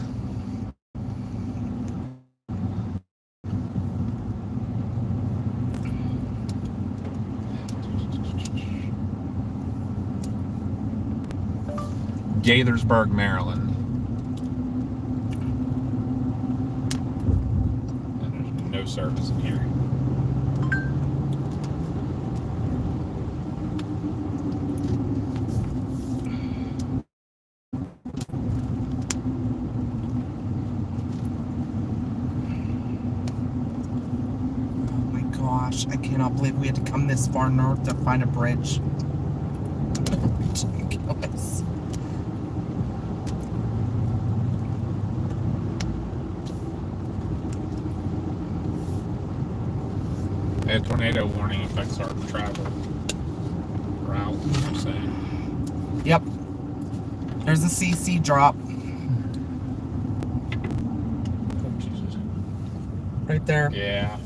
Gaithersburg, Maryland. And there's no service in here. Oh my gosh. I cannot believe we had to come this far north to find a bridge. Ridiculous. A tornado warning affects our travel route, I'm saying. Yep. There's a CC drop Oh, Jesus. right there. Yeah.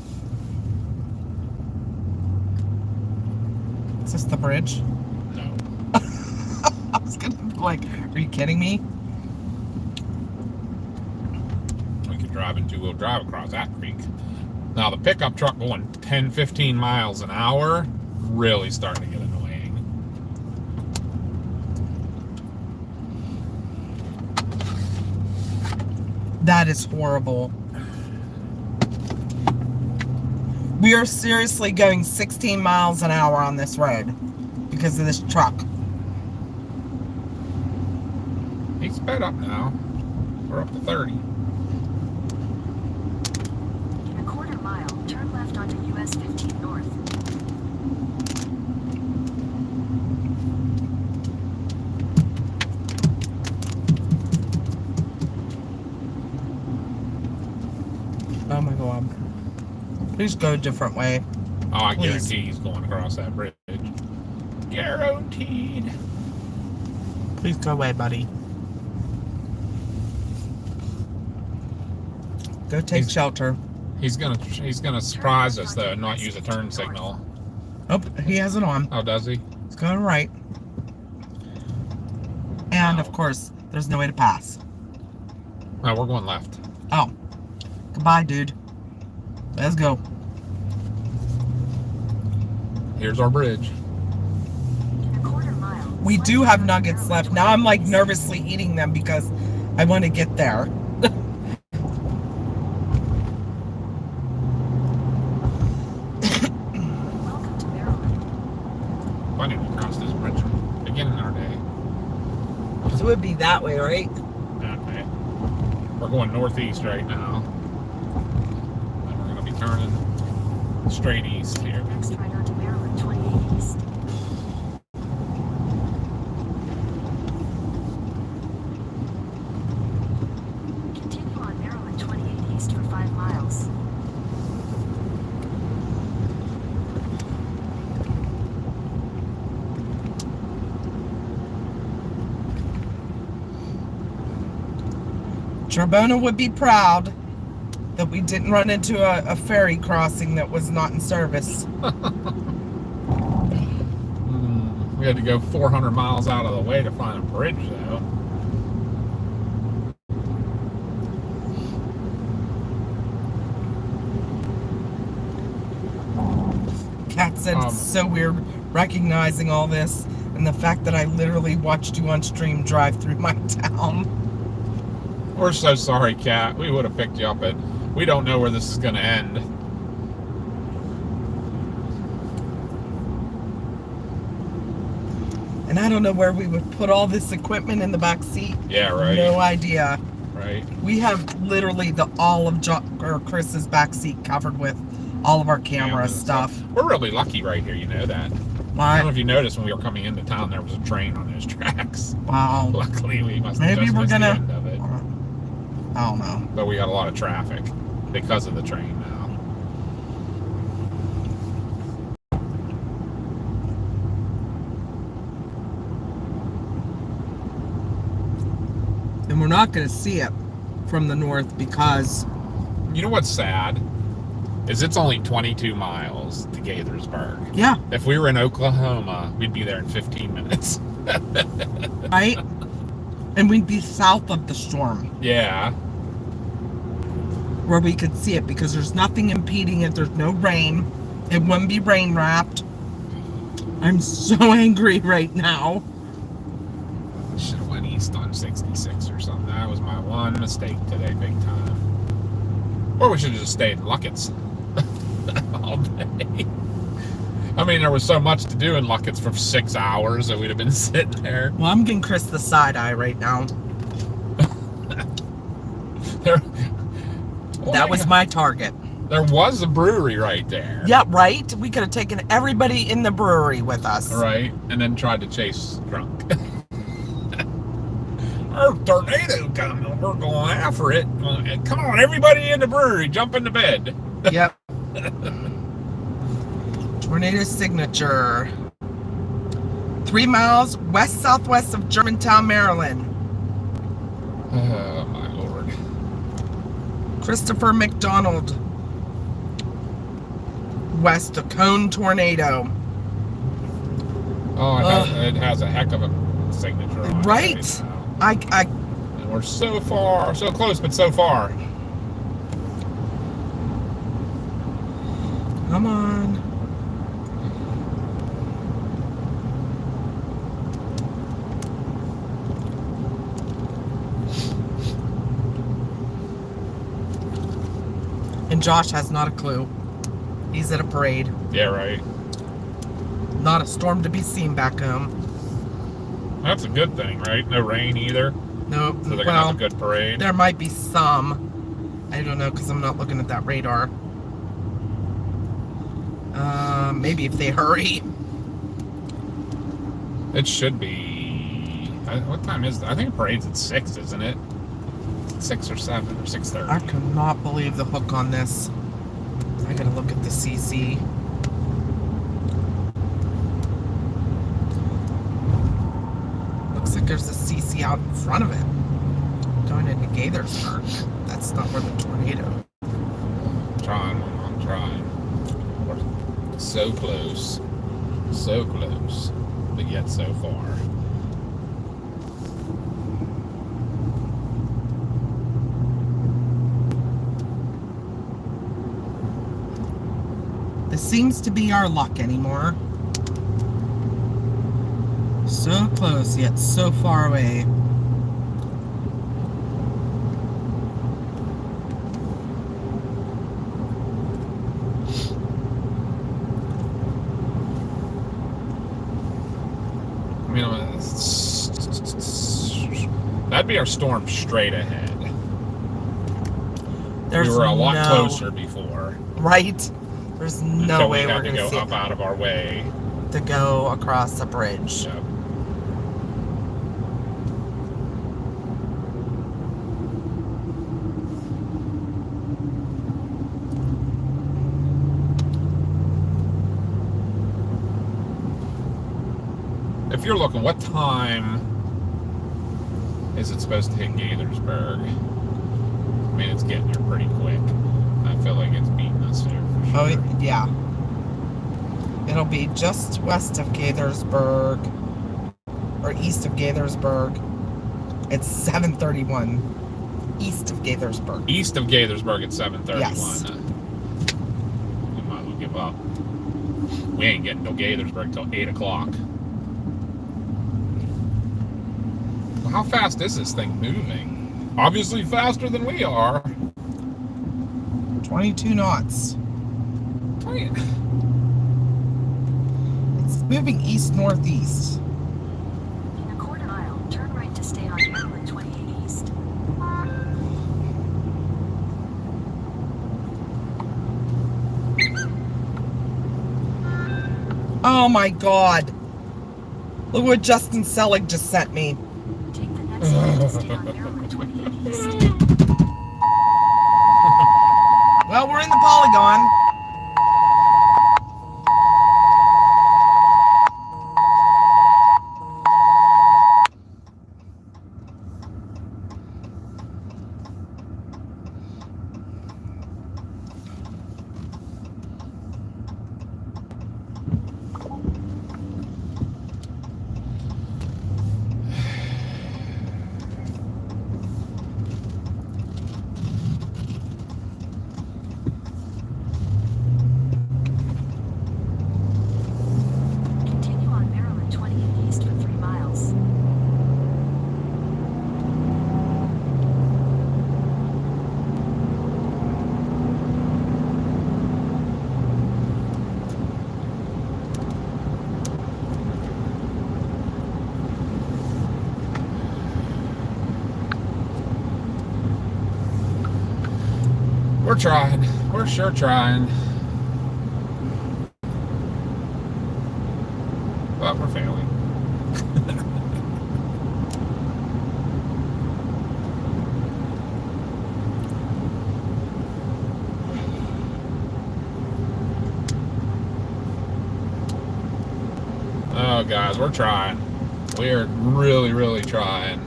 Is this the bridge? No. I was gonna be like, are you kidding me? We could drive in two-wheel drive across that creek. Now, the pickup truck going 10, 15 miles an hour, really starting to get annoying. That is horrible. We are seriously going 16 miles an hour on this road because of this truck. He's sped up now. We're up to 30. In a quarter mile, turn left onto US 15 North. Oh my god. Please go a different way. Oh, I Please. guarantee he's going across that bridge. Guaranteed. Please go away, buddy. Go take shelter. He's gonna surprise us though, and not use a turn signal. Oh, he has it on. Oh, does he? It's going right. And of course, there's no way to pass. No, we're going left. Oh. Goodbye, dude. Let's go. Here's our bridge. In a quarter mile. We do have nuggets left. Now I'm like nervously eating them because I want to get there. Welcome to Maryland. Funny to cross this bridge from the beginning of our day. So it would be that way, right? Okay. We're going northeast right now. And we're gonna be turning straight east here. Next right onto Maryland 28 East. Continue on Maryland 28 East for 5 miles. Charbona would be proud that we didn't run into a ferry crossing that was not in service. We had to go 400 miles out of the way to find a bridge, though. Kat said it's so weird recognizing all this and the fact that I literally watched you on stream drive through my town. We're so sorry, Kat. We would have picked you up, but we don't know where this is going to end. And I don't know where we would put all this equipment in the back seat. Yeah, right. No idea. Right. right? We have literally all of Chris's back seat covered with all of our camera Cameras and stuff. We're really lucky right here, you know that. I don't know Why? if you noticed when we were coming into town, there was a train on those tracks. Wow. Luckily, we must have Maybe just we're missed gonna. the end of it. I don't know. But we got a lot of traffic because of the train now. And we're not going to see it from the north because... You know what's sad? Is it's only 22 miles to Gaithersburg. Yeah. If we were in Oklahoma, we'd be there in 15 minutes. Right? And we'd be south of the storm. Yeah. Where we could see it because there's nothing impeding it. There's no rain. It wouldn't be rain wrapped. I'm so angry right now. Should have went east on 66 or something. That was my one mistake today, big time. Or we should have just stayed in Luckett's all day. I mean, there was so much to do in Luckett's for 6 hours that we'd have been sitting there. Well, I'm giving Chris the side eye right now. That was my target. There was a brewery right there. Yeah, right? We could have taken everybody in the brewery with us. Right, and then tried to chase drunk. Our tornado coming, we're going after it. Come on, everybody in the brewery, jump into bed. Yep. Tornado signature. 3 miles west-southwest of Germantown, Maryland. Oh, my Lord. Christopher McDonald. West of Cone Tornado. Oh, it has a heck of a signature on it. Right. And we're so far, so close, but so far. Come on. And Josh has not a clue. He's at a parade. Yeah, right. Not a storm to be seen back home. That's a good thing, right? No rain either. Nope. So they're going to have a good parade. There might be some. I don't know because I'm not looking at that radar. Maybe if they hurry. It should be... What time is it? I think the parade's at 6, isn't it? 6 or 7 or 6:30. I cannot believe the hook on this. I gotta look at the CC. Looks like there's a CC out in front of it. Going into Gaithersburg. That's not where the tornado. I'm trying. We're so close. So close. But yet so far. This seems to be our luck anymore. So close, yet so far away. I mean, that'd be our storm straight ahead. There's we were a lot closer before. Right? There's no way we're going to to go up out of our way to go across the bridge. Yep. If you're looking, what time is it supposed to hit Gaithersburg? I mean, it's getting here pretty quick. I feel like it's beating us here for sure. Oh, yeah. It'll be just west of Gaithersburg, or east of Gaithersburg. It's 7:31. East of Gaithersburg. East of Gaithersburg at 7:31. Yes. We might as well give up. We ain't getting to Gaithersburg till 8 o'clock. Well, how fast is this thing moving? Obviously faster than we are. 22 knots. It's moving east-northeast. In a quarter mile, turn right to stay on Maryland 28 East. Oh my God. Look what Justin Selig just sent me. Take the next left to stay on Maryland 28 East. Well, we're in the polygon. Continue on Maryland 28 East for 3 miles. We're trying. We're sure trying. But we're failing. Oh, guys, we're trying. We're really trying.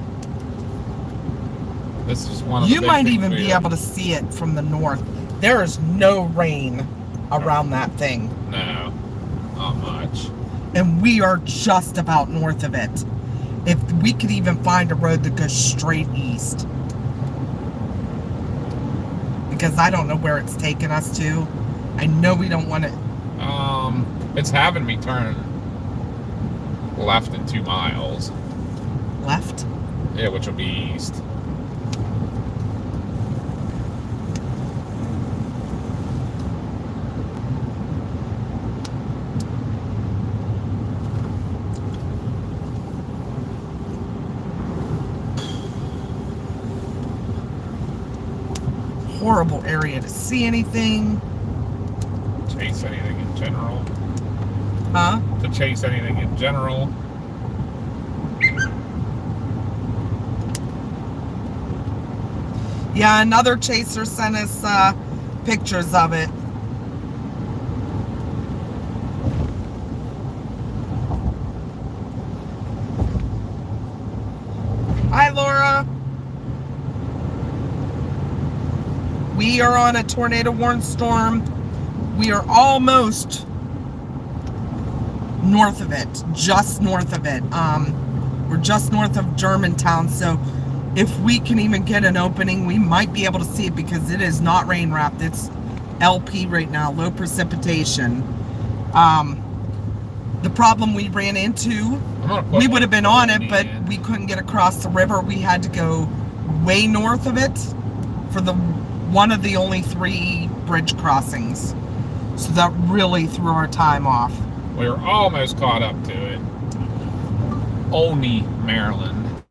This is one of the You big might things even we be have. able to see it from the north. There is no rain around that thing. No, not much. And we are just about north of it. If we could even find a road that goes straight east. Because I don't know where it's taking us to. I know we don't want to. It's having me turn left in 2 miles. Left? Yeah, which will be east. Horrible area to see anything. Chase anything in general. Huh? To chase anything in general. Yeah, another chaser sent us pictures of it. Hi, Laura. We are on a tornado warning storm. We are almost north of it, just north of it. We're just north of Germantown, so if we can even get an opening, we might be able to see it because it is not rain wrapped. It's LP right now, low precipitation. The problem we ran into, we would have been on it, but we couldn't get across the river. We had to go way north of it for one of the only 3 bridge crossings. So that really threw our time off. We were almost caught up to it. Olney, Maryland.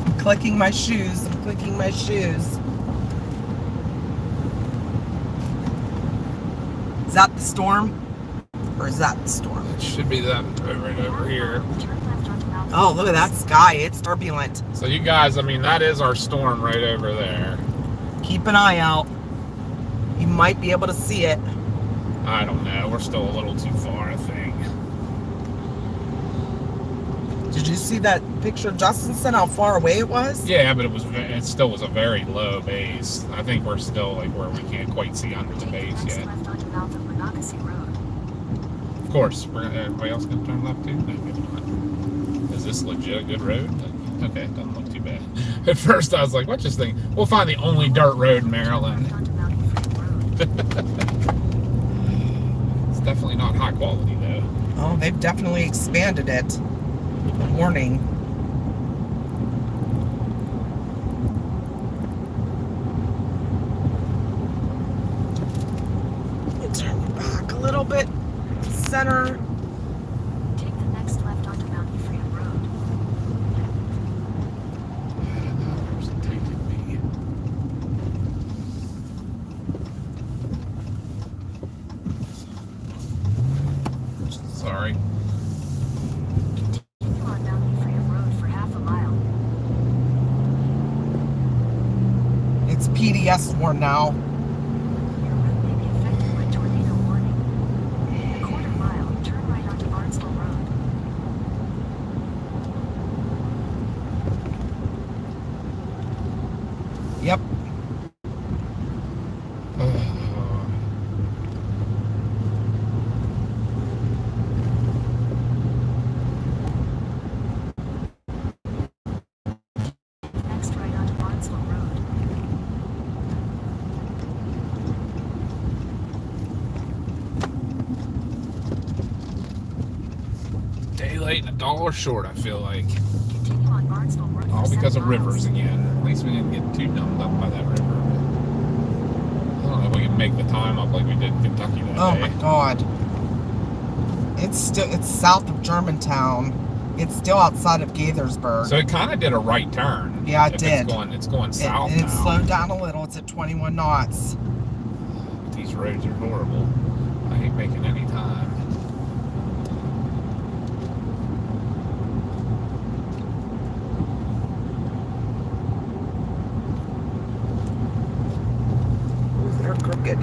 I'm clicking my shoes. I'm clicking my shoes. Is that the storm? Or is that the storm? It should be that right over here. Turn left onto Mount Oh, look at that sky. It's turbulent. So you guys, I mean, that is our storm right over there. Keep an eye out. You might be able to see it. I don't know. We're still a little too far, I think. Did you see that picture Justin sent, how far away it was? Yeah, but it still was a very low base. I think we're still like where we can't quite see under the Take the base next yet. left onto Mount Monocacy Road. Of course, everybody else gonna turn left too? No, maybe not. Is this legit a good road? Okay, it doesn't look too bad. At first I was like, what's this thing? We'll find the only dirt road in Maryland. Left onto Mount Freedom Road. It's definitely not high quality though. Oh, they've definitely expanded it. Warning. Turn it back a little bit. Center. Take the next left onto Mount Freedom Road. Sorry. Continue on Mount Ephraim Road for half a mile. It's PDS warn now. Your route may be affected by tornado warning. In a quarter mile, turn right onto Barnesville Road. Yep. Next right onto Barnesville Road. Day late and $1 short, I feel like. Continue on Barnesville Road for All because 7 of rivers miles. again. At least we didn't get too numbed up by that river. I don't know if we can make the time up like we did in Kentucky that Oh day. my God. It's south of Germantown. It's still outside of Gaithersburg. So it kind of did a right turn. Yeah, it If did. It's going south and it now. slowed down a little. It's at 21 knots. These roads are horrible. I ain't making any time. Ooh, they're crooked.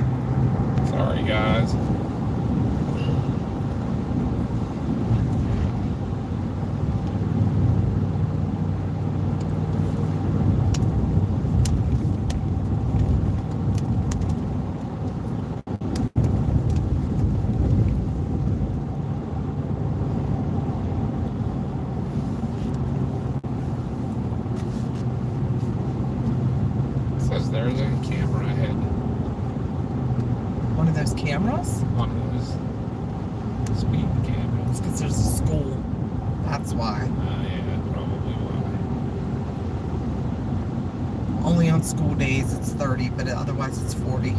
Sorry, guys. It says there's a camera ahead. One of those cameras? One of those speed cameras. It's because there's a school. That's why. Yeah, probably why. Only on school days it's 30, but otherwise it's 40.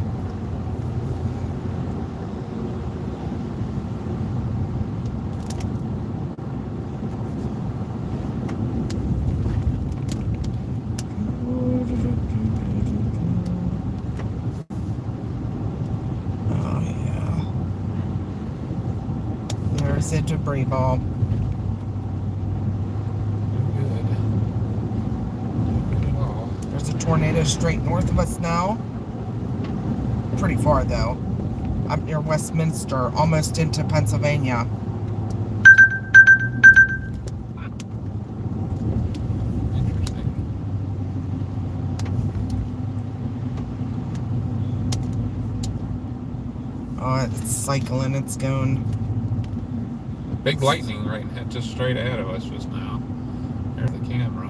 Oh yeah. There's a debris ball. Good. Good at all. There's a tornado straight north of us now. Pretty far though. I'm near Westminster, almost into Pennsylvania. Interesting. Oh, it's cycling, it's going. Big lightning right just straight ahead of us just now. There's the camera.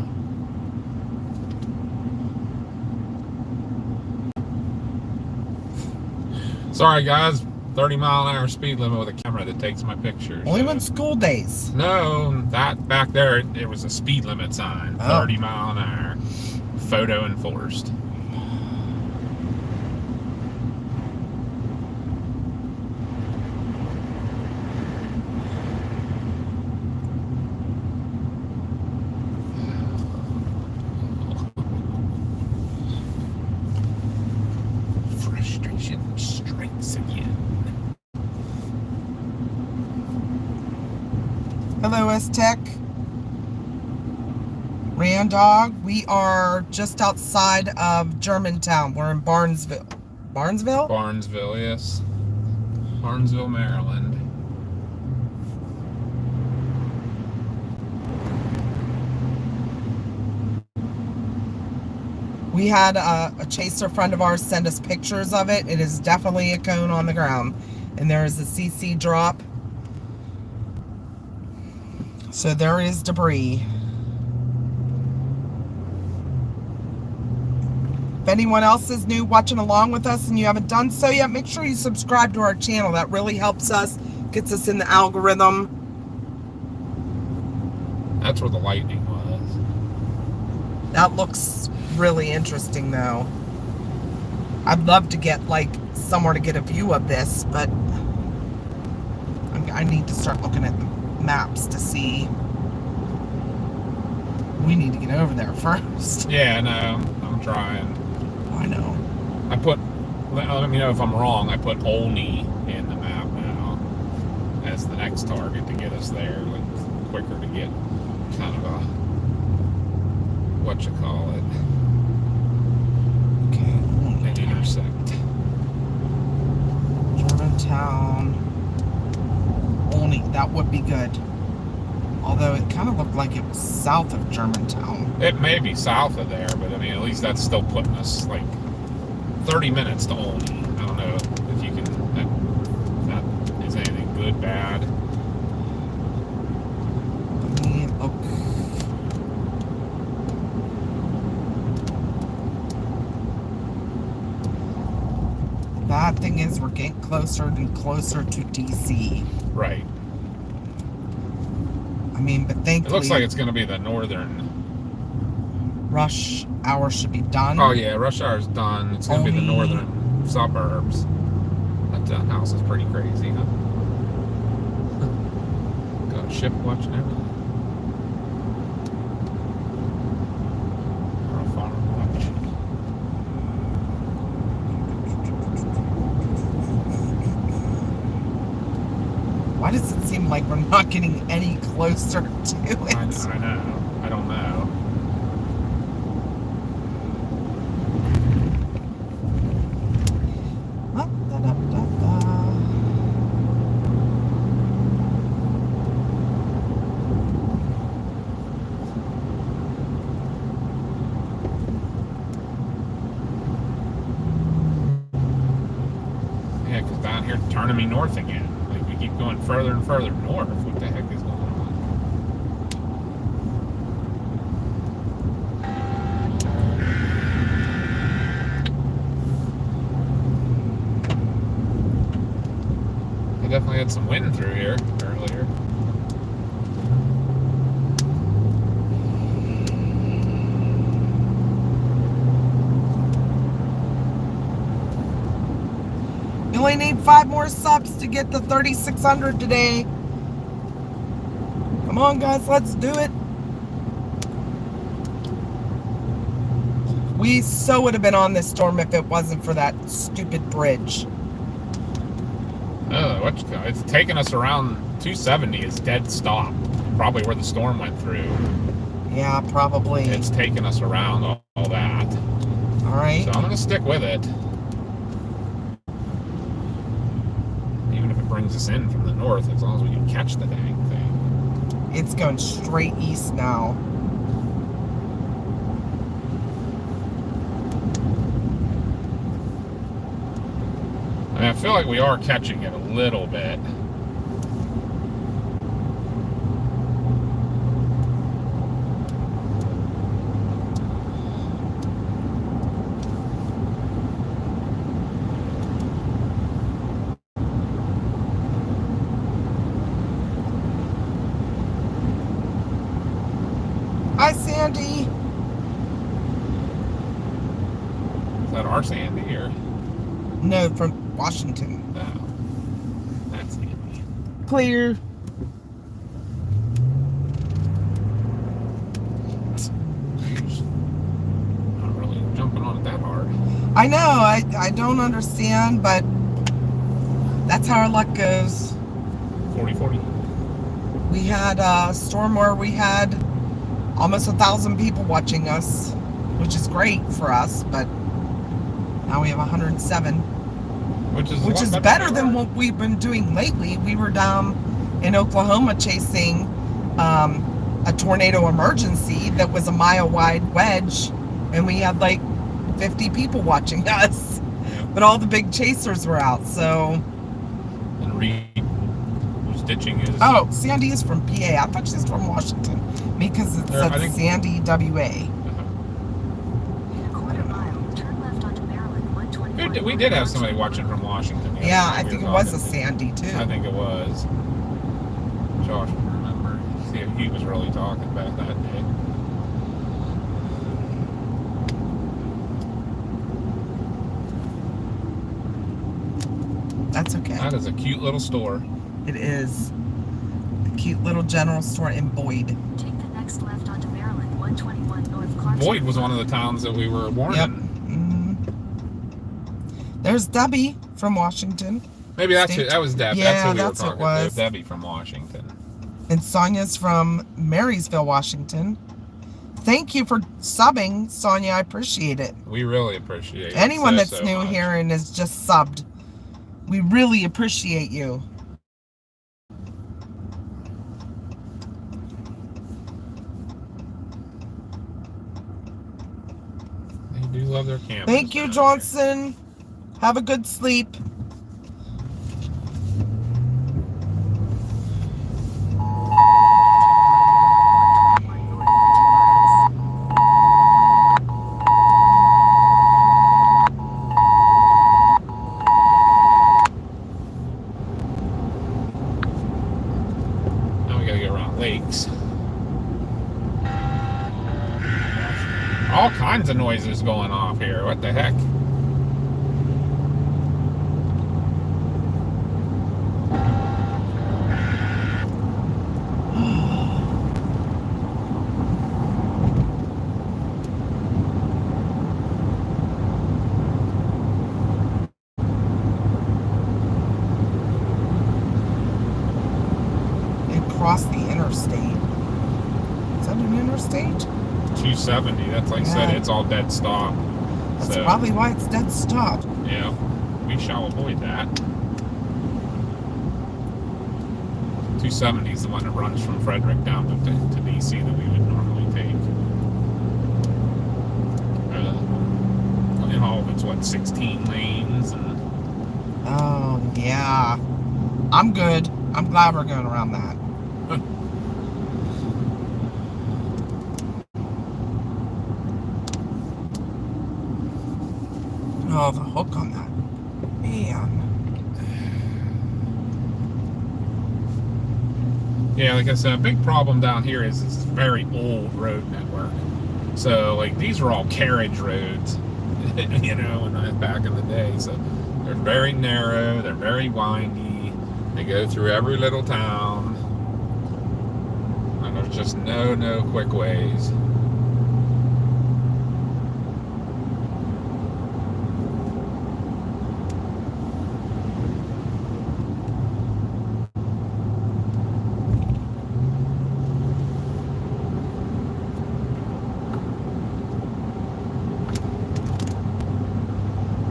Sorry guys, 30-mile-an-hour speed limit with a camera that takes my pictures. Only on school days. No, that back there, it was a speed limit sign. Oh. 30 mile an hour. Photo enforced. Frustration strikes again. Hello, S-Tech. Randog. We are just outside of Germantown. We're in Barnesville. Barnesville? Barnesville, yes. Barnesville, Maryland. We had a chaser friend of ours send us pictures of it. It is definitely a cone on the ground. And there is a CC drop. So there is debris. If anyone else is new watching along with us and you haven't done so yet, make sure you subscribe to our channel. That really helps us, gets us in the algorithm. That's where the lightning was. That looks really interesting though. I'd love to get like somewhere to get a view of this, but I need to start looking at the maps to see. We need to get over there first. Yeah, no, I'm trying. I know. I put, let me know if I'm wrong, I put Olney in the map now. as the next target to get us there, like quicker to get kind of a what you call it. Okay. An intersect. Germantown. Only that would be good. Although it kind of looked like it was south of Germantown. It may be south of there, but I mean, at least that's still putting us like 30 minutes to Olney. I don't know if you can, if that is anything good, bad. Let me look. Bad thing is we're getting closer and closer to DC. Right. I mean, but It thankfully, looks like it's going to be the northern. rush hour should be done. Oh yeah, rush hour's done. It's going to be the Olney. northern suburbs. That house is pretty crazy, huh? Got a ship watching everything. Or a farm watch. Why does it seem like we're not getting any closer to it? I know. I don't know. Yeah, because down here turning me north again. Like we keep going further and further north. What the heck is going on? I definitely had some wind through here earlier. We only need 5 more subs to get to 3,600 today. Come on, guys, let's do it. We so would have been on this storm if it wasn't for that stupid bridge. Oh, it's taking us around 270 is dead stop. Probably where the storm went through. Yeah, probably. It's taking us around all that. All right. So I'm going to stick with it. Even if it brings us in from the north, as long as we can catch the dang thing. It's going straight east now. I mean, I feel like we are catching it a little bit. Hi, Sandy. Is that our Sandy or? No, from Washington. No. That's Sandy. Clear. Not really jumping on it that hard. I know, I don't understand, but that's how our luck goes. 40-40. We had a storm where we had almost 1,000 people watching us, which is great for us, but now we have 107. Which Which is better than what we've been doing lately. We were down in Oklahoma chasing a tornado emergency that was a mile-wide wedge, and we had like 50 people watching us. Yeah. But all the big chasers were out, so... And Reed, who's ditching his... Oh, Sandy is from PA. I thought she was from Washington. Because it I said think- Sandy, WA. In a quarter mile, turn left onto Maryland 121. We did have somebody watching from Washington. Yeah, I think it was a Sandy, too. I think it was. Josh would remember. See if he was really talking about that day. That's okay. That is a cute little store. It is a cute little general store in Boyd. Take the next left onto Maryland 121 North Clarksville. Boyd was one of the towns that we were warning. Yep. There's Debbie from Washington. Maybe that's State- it. That was Debbie. Yeah, That's who we were that's talking who it to. was. Debbie from Washington. And Sonia's from Marysville, Washington. Thank you for subbing, Sonia. I appreciate it. We really appreciate it. Anyone that's so new much. here and is just subbed, we really appreciate you. They do love their cameras. Thank you, Johnson. Have a good sleep. Now we gotta go around lakes. All kinds of noises going off here. What the heck? Across the interstate. Is that an interstate? 270. That's like I said, Yeah. it's all dead stop. That's So, probably why it's dead stop. yeah, we shall avoid that. 270 is the one that runs from Frederick down to DC that we would normally take. And all of it's what, 16 lanes and Oh, yeah. I'm good. I'm glad we're going around that. Oh, the hook on that. Man. yeah, like I said, a big problem down here is it's a very old road network. So like these were all carriage roads, you know, back in the day. So they're very narrow, they're very windy. They go through every little town, and there's just no quick ways.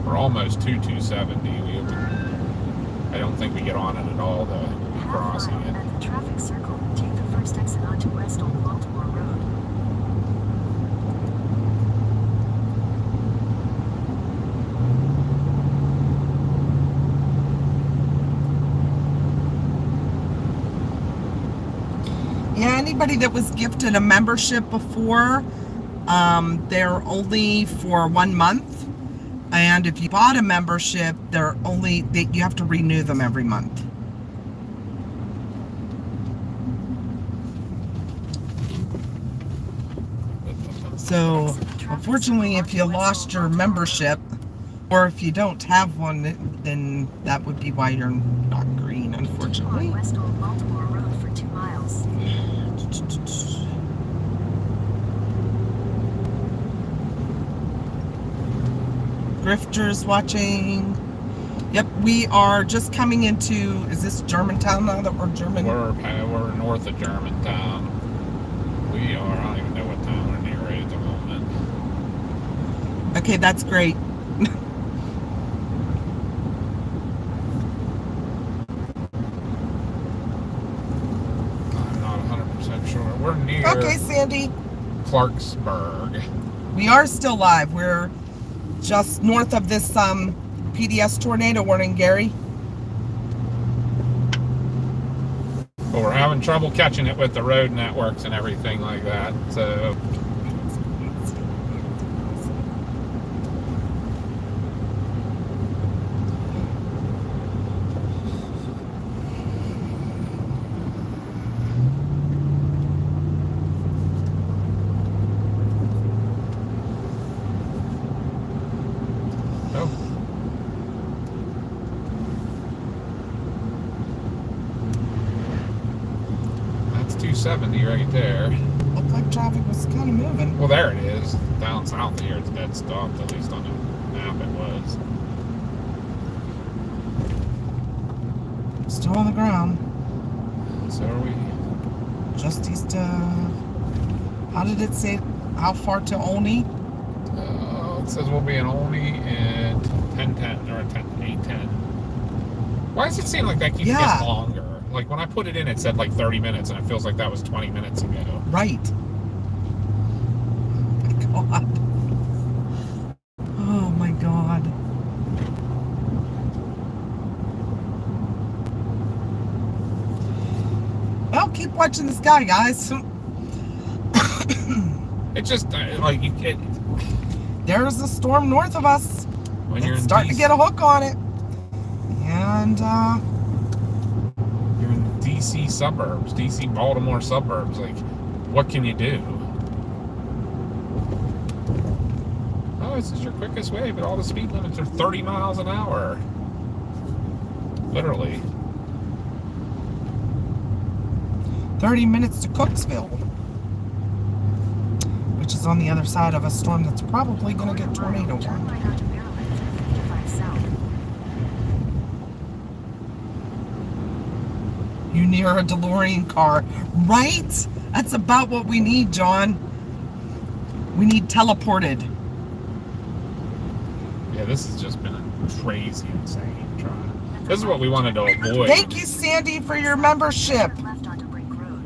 We're almost to 270. I don't think we get on it at all, though, crossing it. At the traffic circle, take the first exit onto West Old Baltimore Road. Yeah, anybody that was gifted a membership before, they're only for 1 month. And if you bought a membership, you have to renew them every month. So, unfortunately, if you lost your membership, or if you don't have one, then that would be why you're not green, Continue unfortunately. on West Old Baltimore Road for 2 miles. Grifters watching. Yep, we are just coming into, is this Germantown now that we're German? We're north of Germantown. We are, I don't even know what town we're near right at the moment. Okay, that's great. I'm not 100% sure. We're near Okay, Sandy. Clarksburg. We are still live. We're just north of this PDS tornado warning, Gary. But we're having trouble catching it with the road networks and everything like that. So that's 270 right there. Looked like traffic was kind of moving. Well, there it is. Down south here, it's dead stopped. At least on the map, it was. Still on the ground. So are we. Just east of... How did it say? How far to Olney? It says we'll be in Olney at 10:10 or 8:10. Why does it seem like that keeps getting longer? Like when I put it in, it said like 30 minutes, and it feels like that was 20 minutes ago. Right. Oh my God. Oh my God. Well, keep watching the sky, guys. It just like you get. There's a storm north of us. When It's you're in starting to get a hook on it. And you're in DC suburbs, DC Baltimore suburbs. Like, what can you do? Oh, this is your quickest way, but all the speed limits are 30 miles an hour. Literally. 30 minutes to Cooksville, which is on the other side of a storm that's probably going to get tornado Turn warned. right onto Maryland at 55 South. You near a DeLorean car, right? That's about what we need, John. We need teleported. Yeah, this has just been a crazy, insane try. This is what we wanted to avoid. Thank you, Sandy, for your membership. Turn left onto Brink Road.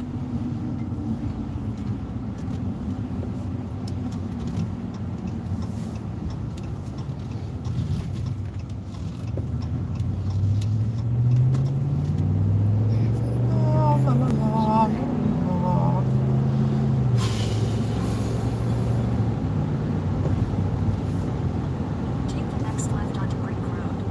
Take the next left onto Brink Road.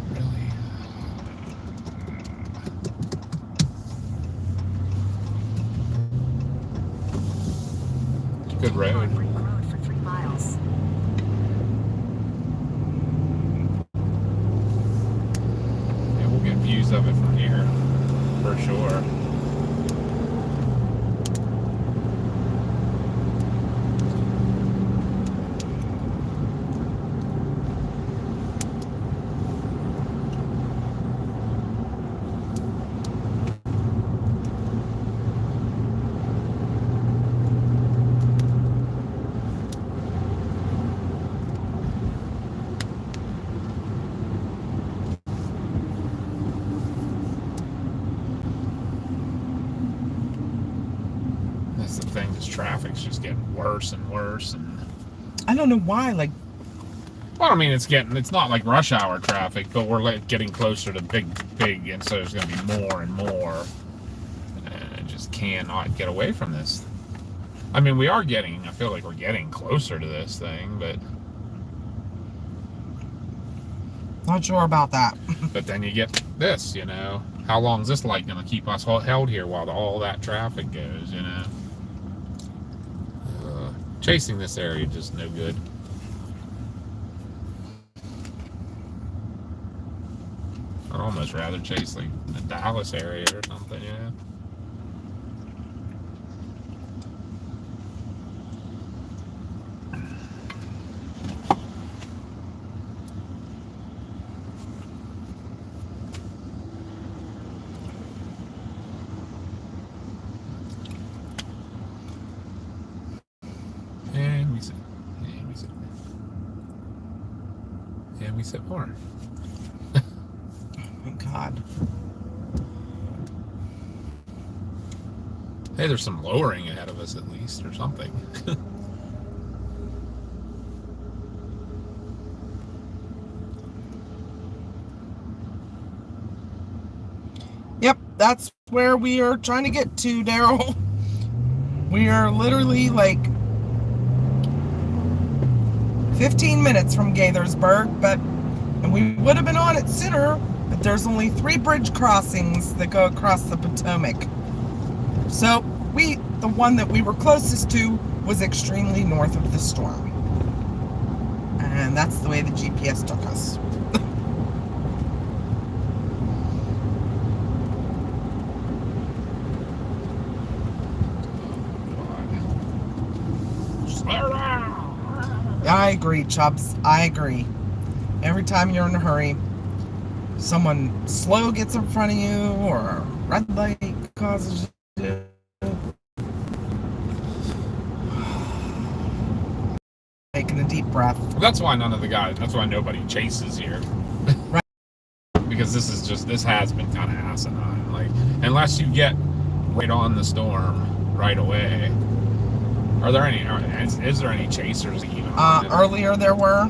Really? Good Continue on road. Brink Road for 3 miles. Yeah, we'll get views of it from here, for sure. That's the thing, this traffic's just getting worse and worse. And I don't know why, like, well, I mean, it's not like rush hour traffic, but we're like getting closer to big, and so there's going to be more and more. And I just cannot get away from this. I mean, I feel like we're getting closer to this thing, but not sure about that. but then you get this, how long is this light going to keep us held here while all that traffic goes, chasing this area just no good. I'd almost rather chase like the Dallas area or something, And we sit more. Oh, God. Hey, there's some lowering ahead of us at least, or something. Yep, that's where we are trying to get to, Daryl. We are literally like 15 minutes from Gaithersburg, and we would have been on it sooner, but there's only 3 bridge crossings that go across the Potomac. So the one that we were closest to was extremely north of the storm. And that's the way the GPS took us. I agree, Chubbs. I agree. Every time you're in a hurry, someone slow gets in front of you, or a red light causes you. Taking a deep breath. That's why that's why nobody chases here. Right. Because this has been kind of asinine. Like, unless you get right on the storm right away. Is there any chasers even? Earlier there were,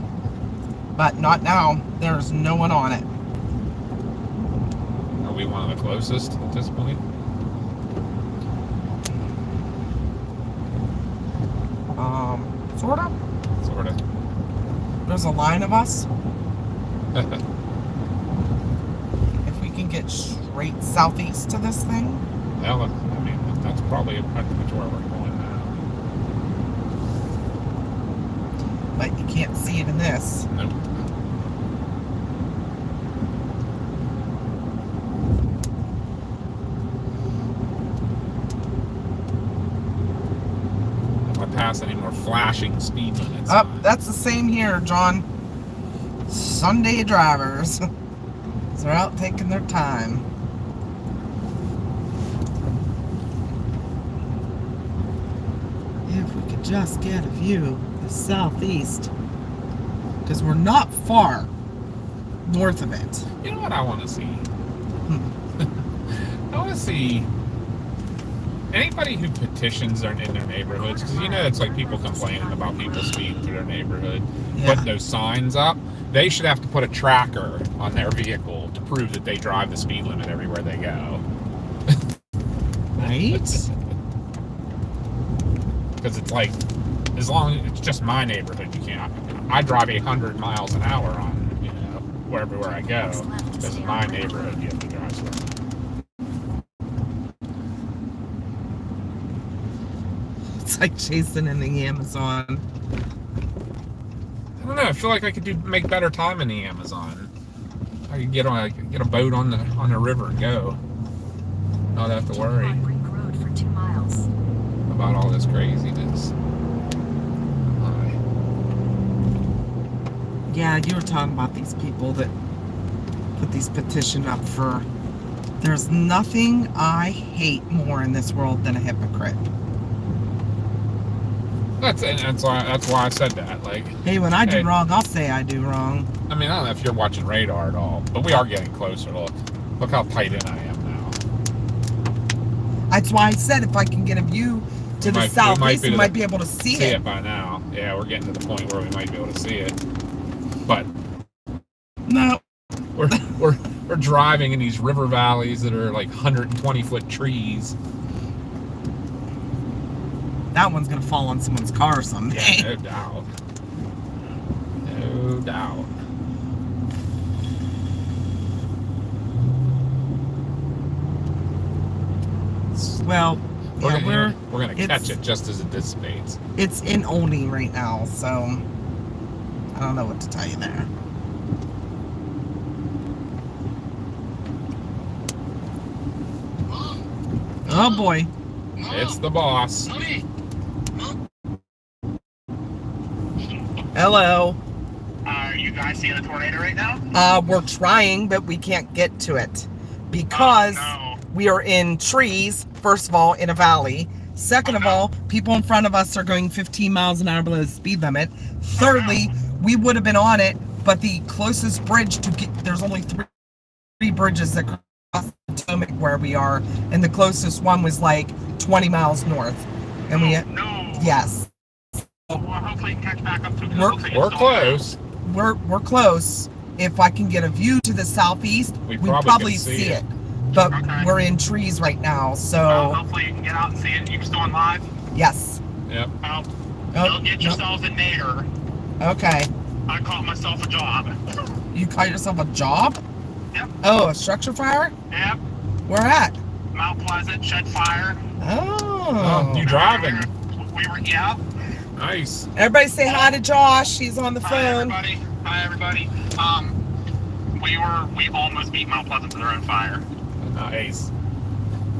but not now. There's no one on it. Are we one of the closest at this point? Sort of. Sort of. There's a line of us. If we can get straight southeast to this thing. Well, I mean, that's probably pretty much where we're going now. But you can't see it in this. Nope. If I pass any more flashing speed limits. Oh, that's the same here, John. Sunday drivers. They're out taking their time. If we could just get a view of the southeast, because we're not far north of it. You know what I want to see? I want to see anybody who petitions in their neighborhoods, because you know it's like people complaining about people speeding through their neighborhood, putting those signs up. They should have to put a tracker on their vehicle to prove that they drive the speed limit everywhere they go. Right? Because it's like, as long as it's just my neighborhood, you can't. I drive 100 miles an hour on, wherever I go. This is my neighborhood. You have to drive slow. It's like chasing in the Amazon. I don't know. I feel like I could make better time in the Amazon. I could get a boat on the river and go. Not have to worry Road for 2 miles. about all this craziness. Yeah, you were talking about these people that put these petition up for. There's nothing I hate more in this world than a hypocrite. That's why I said that. Like, Hey, when I do wrong, I'll say I do wrong. I mean, I don't know if you're watching radar at all, but we are getting closer. Look how tight in I am now. That's why I said if I can get a view to the southeast, we might be able to see it by now. Yeah, we're getting to the point where we might be able to see it. But no, we're driving in these river valleys that are like 120-foot trees. That one's gonna fall on someone's car or something. Yeah, no doubt. No doubt. Well, we're gonna catch it just as it dissipates. It's in Oldie right now, so I don't know what to tell you there. Oh boy. It's the boss. Hello. Are you guys seeing a tornado right now? We're trying, but we can't get to it because we are in trees, first of all, in a valley. Second of all, people in front of us are going 15 miles an hour below the speed limit. Thirdly, we would have been on it, but the closest bridge to get, there's only three bridges that cross the Potomac where we are, and the closest one was like 20 miles north. And yes. Well, hopefully you can catch back up to We're close. We're close. If I can get a view to the southeast, we probably see it. But we're in trees right now, so hopefully you can get out and see it. You still on live? Yes. Yep. Don't get yourselves a nader. Okay. I caught myself a job. You caught yourself a job? Yep. Oh, a structure fire? Yep. Where at? Mount Pleasant, shed fire. Oh. You driving? We were, yeah. Nice. Everybody say hi to Josh. He's on the phone. Hi everybody. We almost beat Mount Pleasant to their own fire. Nice.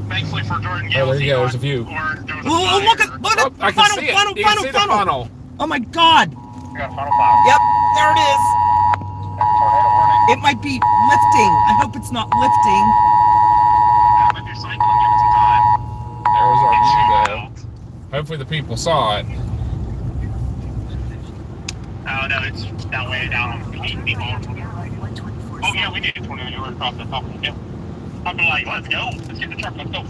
Thankfully for Jordan Oh, Gale, there you go. There's a view. Oh, look at Oh, I can see it. You can see the funnel. Oh my God. You got a funnel cloud. Yep, there it is. Tornado warning. It might be lifting. I hope it's not lifting. If you're cycling, give it some time. There was our It's view, shooting though. out. Hopefully the people saw it. Oh no, it's that way down on the beach. Oh yeah, we did a tornado. You were across the top of the hill. I'd be like, let's go. Let's get the truck. Let's go.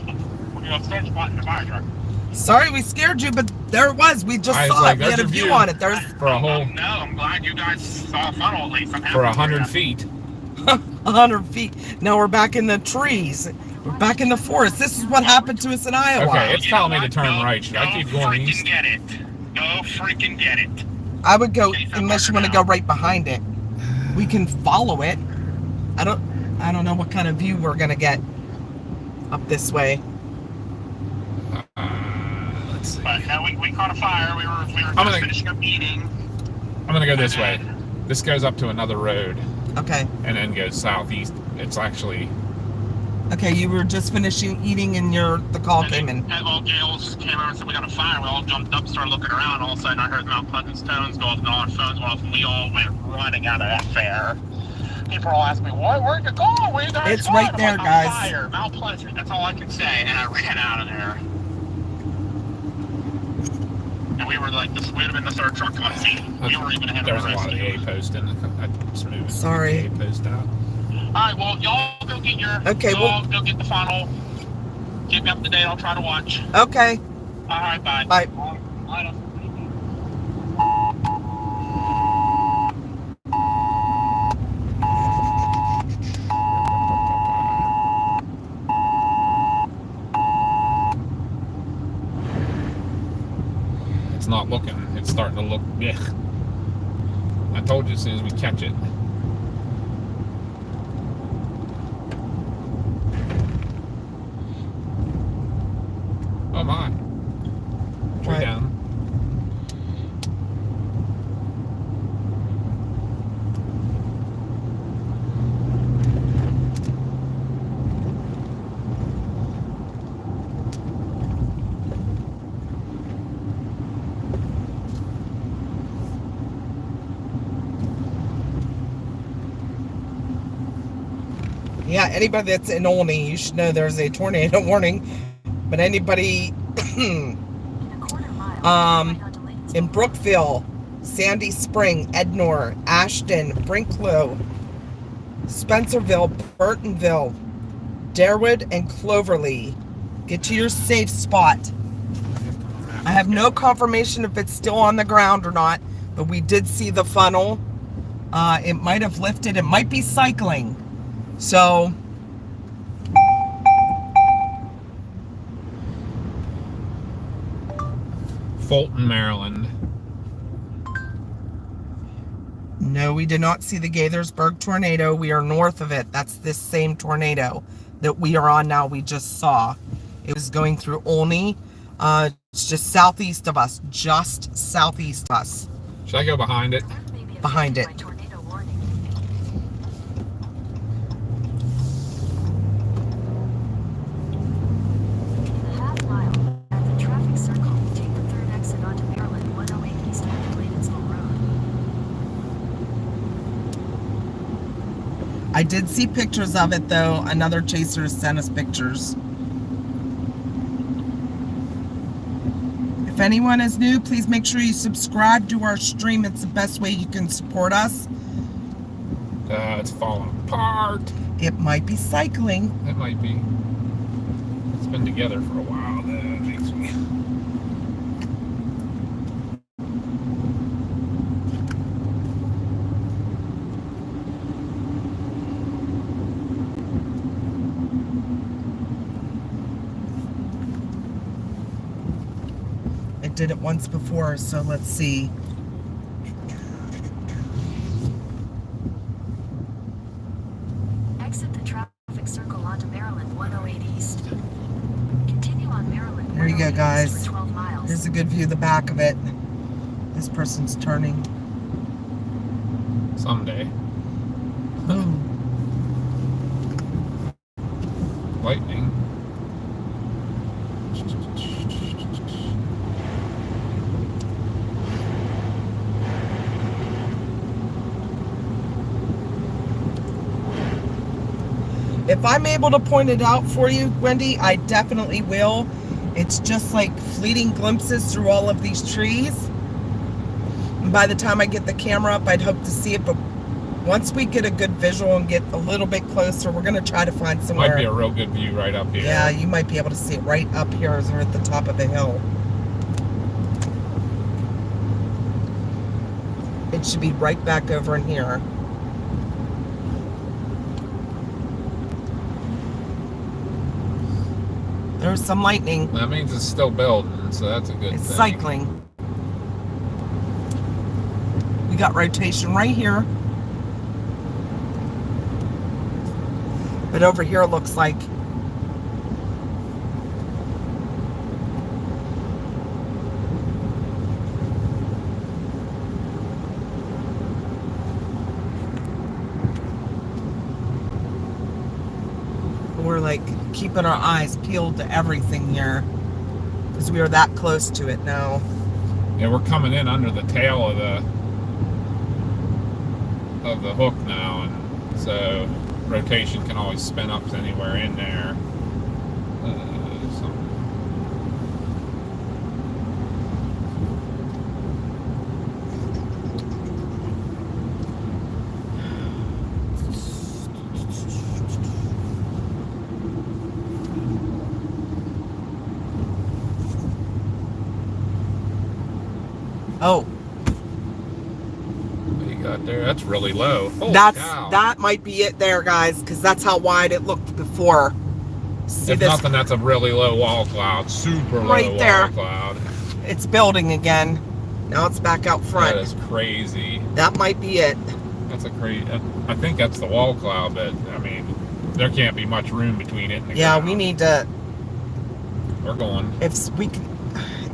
We're gonna start spotting the fire truck. Sorry we scared you, but there it was. We just I was saw like, it. We had a there's your view view. on it. There's For a whole, No, I'm glad you guys saw a funnel at least. I'm happy for to hear 100 that. feet. 100 feet. Now we're back in the trees. We're back in the forest. This is what happened to us in Iowa. Okay, it's You know telling me to what? turn Go- right. Should I keep Go going freaking east? get it. Go freaking get it. I would go, unless you want to go right behind it. We can follow it. I don't know what kind of view we're gonna get up this way. Let's see. But no, we caught a fire. We were just gonna- finishing up eating. I'm gonna go this way. This goes up to another road Okay. and then goes southeast. It's actually Okay, you were just finishing eating and the call And came then in. all Gales came over and said we got a fire. We all jumped up, started looking around. All of a sudden, I heard Mount Pleasant's tones go off and all our phones went off, and we all went running out of that fair. People all asking me, "Where'd you go? Where you guys It's going?" right I'm there, like, guys. Fire, Mount Pleasant. That's all I can say, and I ran out of there. And we were like, we'd have been the third truck on scene. We were even ahead there's of a the lot of the rescue. A post in the. I just moved Sorry. the A post out. All right, well, y'all go get your. Okay, y'all go get the funnel. Keep me up to date. I'll try to watch. Okay. All right, bye. Bye. Bye. It's not looking. It's starting to look. Yeah. I told you as soon as we catch it. Oh my. Way What? down. Yeah, anybody that's in Olney, you should know there's a tornado warning. But anybody In a quarter mile, right onto Layton's in Road. Brookville, Sandy Spring, Ednor, Ashton, Brinklow, Spencerville, Burtonville, Darewood, and Cloverly, get to your safe spot. I have no confirmation if it's still on the ground or not, but we did see the funnel. It might have lifted. It might be cycling. So, Fulton, Maryland. no, we did not see the Gaithersburg tornado. We are north of it. That's this same tornado that we are on now. We just saw. It was going through Olney. It's just southeast of us. Just southeast of us. Should I go behind it? That may be Behind affected it. by tornado warning. In a half mile, at the traffic circle, take the third exit onto Maryland 108 east of Laytonsville Road. I did see pictures of it though. Another chaser sent us pictures. If anyone is new, please make sure you subscribe to our stream. It's the best way you can support us. It's falling apart. It might be cycling. It might be. It's been together for a while. That makes me. It did it once before, so let's see. Exit the traffic circle onto Maryland 108 east. Continue on Maryland There you go, 108 guys. east for 12 miles. Here's a good view of the back of it. This person's turning. Someday. Oh, Lightning. If I'm able to point it out for you, Wendy, I definitely will. It's just like fleeting glimpses through all of these trees. And by the time I get the camera up, I'd hope to see it. But once we get a good visual and get a little bit closer, we're going to try to find somewhere. Might be a real good view right up here. Yeah, you might be able to see it right up here as we're at the top of the hill. It should be right back over in here. There's some lightning. That means it's still building, so that's a good It's thing. cycling. We got rotation right here. But over here it looks like we're like keeping our eyes peeled to everything here because we are that close to it now. Yeah, we're coming in under the tail of the hook now, and so rotation can always spin up anywhere in there. Oh, What do you got there? That's really low. Holy cow. that might be it there, guys, because that's how wide it looked before. See If this? nothing, that's a really low wall cloud. Super low Right there. wall cloud. It's building again. Now it's back out front. That is crazy. That might be it. That's a crazy. I think that's the wall cloud, but I mean, there can't be much room between it and the Yeah, ground. we need to. We're going. If we can,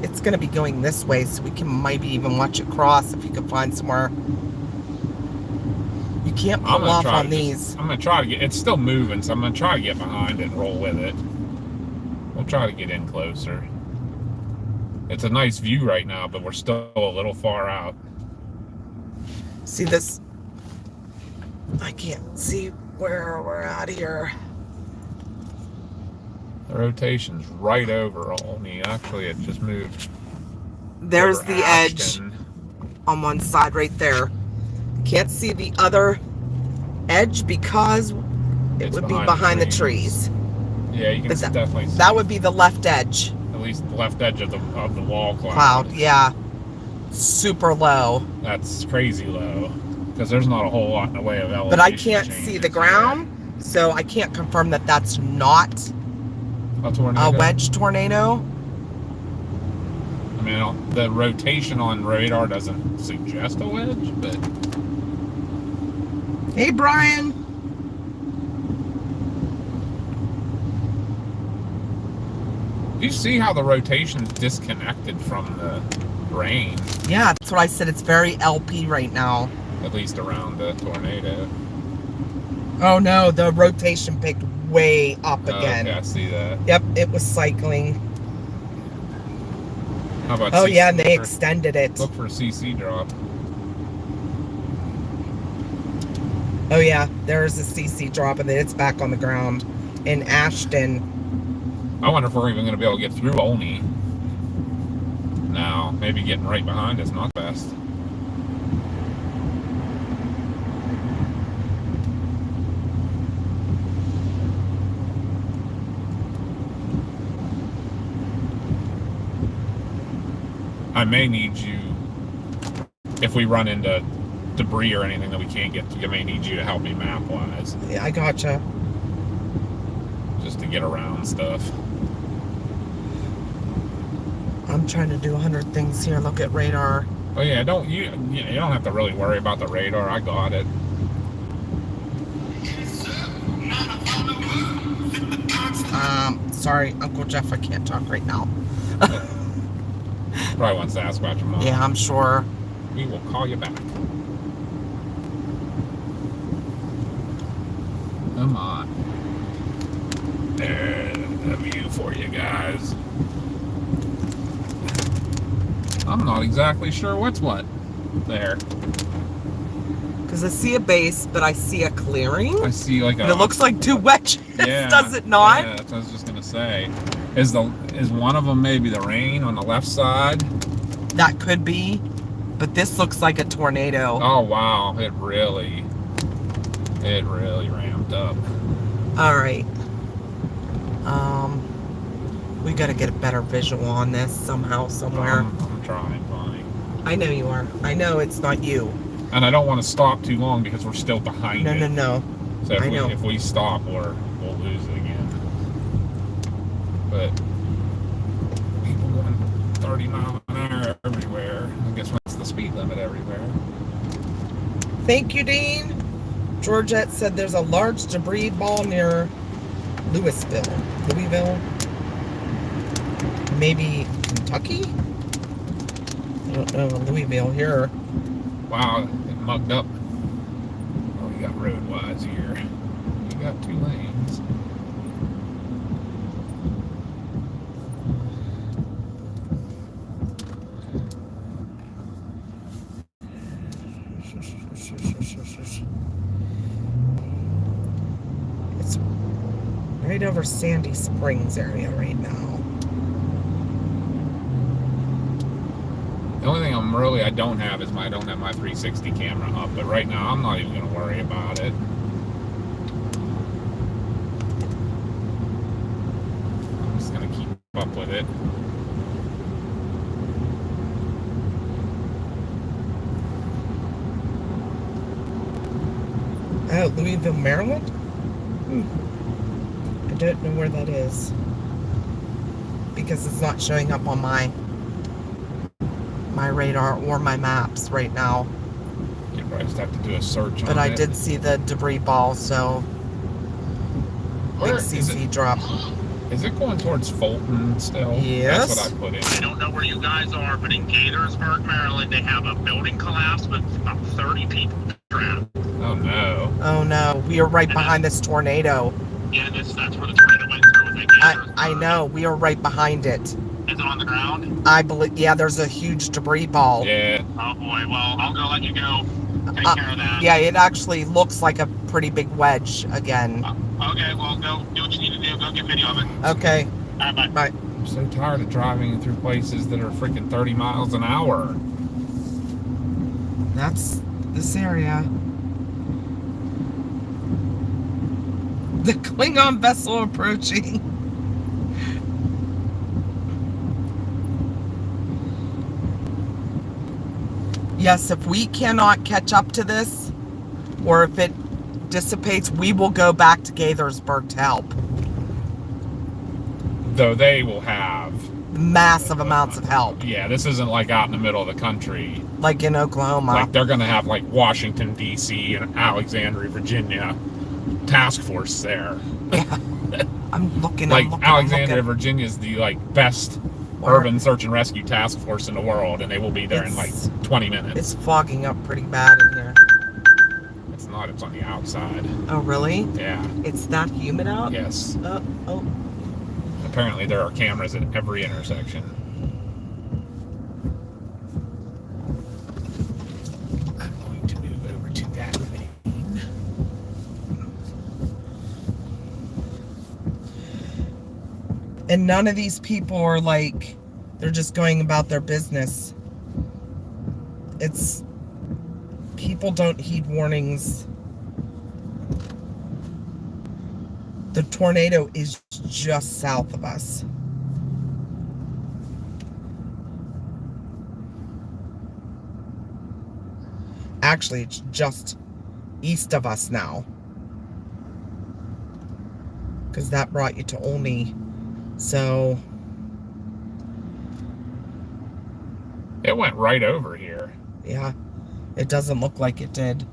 it's going to be going this way, so we can maybe even watch it cross if you can find somewhere. You can't I'm pull gonna off try on to these. I'm gonna try to get. It's still moving, so I'm gonna try to get behind it and roll with it. We'll try to get in closer. It's a nice view right now, but we're still a little far out. See this? I can't see where we're at here. The rotation's right over Olney. Actually, it just moved. There's over the edge Ashton. on one side right there. Can't see the other edge because it It's would be behind the trees. Yeah, you can But definitely see That would be the left edge at least the left edge of the wall cloud. Yeah, super low. That's crazy low because there's not a whole lot in the way of elevation. But I can't see changes the ground, so I can't confirm that that's not there. A tornado. a wedge tornado. I mean, the rotation on radar doesn't suggest a wedge, but Hey, Brian. you see how the rotation's disconnected from the rain, Yeah, that's what I said. It's very LP right now. at least around the tornado. Oh no, the rotation picked way up again. Okay, I see that. Yep, it was cycling. How about Oh CC yeah, and they for- extended it. Look for a CC drop. Oh yeah, there's a CC drop and then it's back on the ground in Ashton. I wonder if we're even going to be able to get through Olney. Now, maybe getting right behind is not best. I may need you, if we run into debris or anything that we can't get to, I may need you to help me map-wise, Yeah, I gotcha. just to get around stuff. I'm trying to do 100 things here. Look at radar. Oh yeah, you don't have to really worry about the radar. I got it. Sorry, Uncle Jeff, I can't talk right now. Probably wants to ask about your mom. Yeah, I'm sure. We will call you back. Come on. There's a view for you guys. I'm not exactly sure what's what there. Because I see a base, but I see a clearing. I see like And it looks like two wedges, yeah, does it not? Yeah, that's what I was just gonna say. Is one of them maybe the rain on the left side? That could be, but this looks like a tornado. Oh wow, it really ramped up. All right. We gotta get a better visual on this somehow, somewhere. I'm trying, Bonnie. I know you are. I know it's not you. And I don't want to stop too long because we're still behind it. No. So if we stop, we'll lose it again. But people going 30 miles an hour everywhere. I guess what's the speed limit everywhere? Thank you, Dean. Georgette said there's a large debris ball near Louisville. Maybe Kentucky? I don't know. Louisville here. Wow, it mugged up. Oh, you got road wise here. You got 2 lanes. It's right over Sandy Springs area right now. The only thing I don't have is I don't have my 360 camera up, but right now I'm not even going to worry about it. I'm just going to keep up with it. Oh, Louisville, Maryland? I don't know where that is. Because it's not showing up on my radar or my maps right now. You probably just have to do a search on it. But I did see the debris ball, so big CC drop. Is it going towards Fulton still? Yes. That's what I put in. I don't know where you guys are, but in Gaithersburg, Maryland, they have a building collapse with about 30 people trapped. Oh no. Oh no, we are right behind this tornado. Yeah, that's where the tornado went through. Was in Gaithersburg. I know, we are right behind it. Is it on the ground? I believe, yeah, there's a huge debris ball. Yeah. Oh boy, well, I'll go let you go. Take care of that. Yeah, it actually looks like a pretty big wedge again. Okay, well, go do what you need to do. Go get video of it. Okay, All right, bye. bye. I'm so tired of driving through places that are freaking 30 miles an hour. That's this area. The Klingon vessel approaching. Yes, if we cannot catch up to this, or if it dissipates, we will go back to Gaithersburg to help. Though they will have Massive amounts of help. Yeah, this isn't like out in the middle of the country. Like in Oklahoma. Like they're going to have like Washington, D.C. and Alexandria, Virginia task force there. Yeah. I'm looking. Like I'm looking, Alexandria, I'm looking. Virginia is the like best urban search and rescue task force in the world, and they will be there in like 20 minutes. It's fogging up pretty bad in here. It's not. It's on the outside. Oh, really? Yeah. It's that humid out? Yes. Oh. Apparently there are cameras at every intersection. I'm going to move over to that lane. And none of these people are like, they're just going about their business. It's, people don't heed warnings. The tornado is just south of us. Actually, it's just east of us now. Because that brought you to Olney. So it went right over here. Yeah, it doesn't look like it did.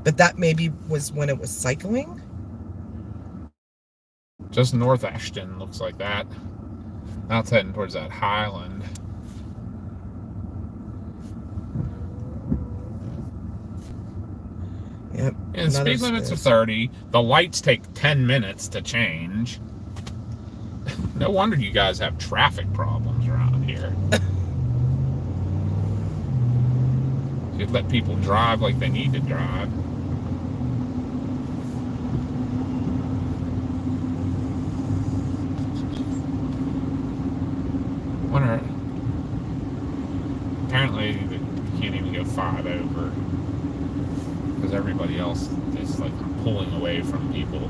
But that maybe was when it was cycling. Just north Ashton looks like that. Now it's heading towards that highland. Yep. Yeah, the speed limit's 30. The lights take 10 minutes to change. No wonder you guys have traffic problems around here. You let people drive like they need to drive. Wonder. Apparently, you can't even go 5 over because everybody else is like pulling away from people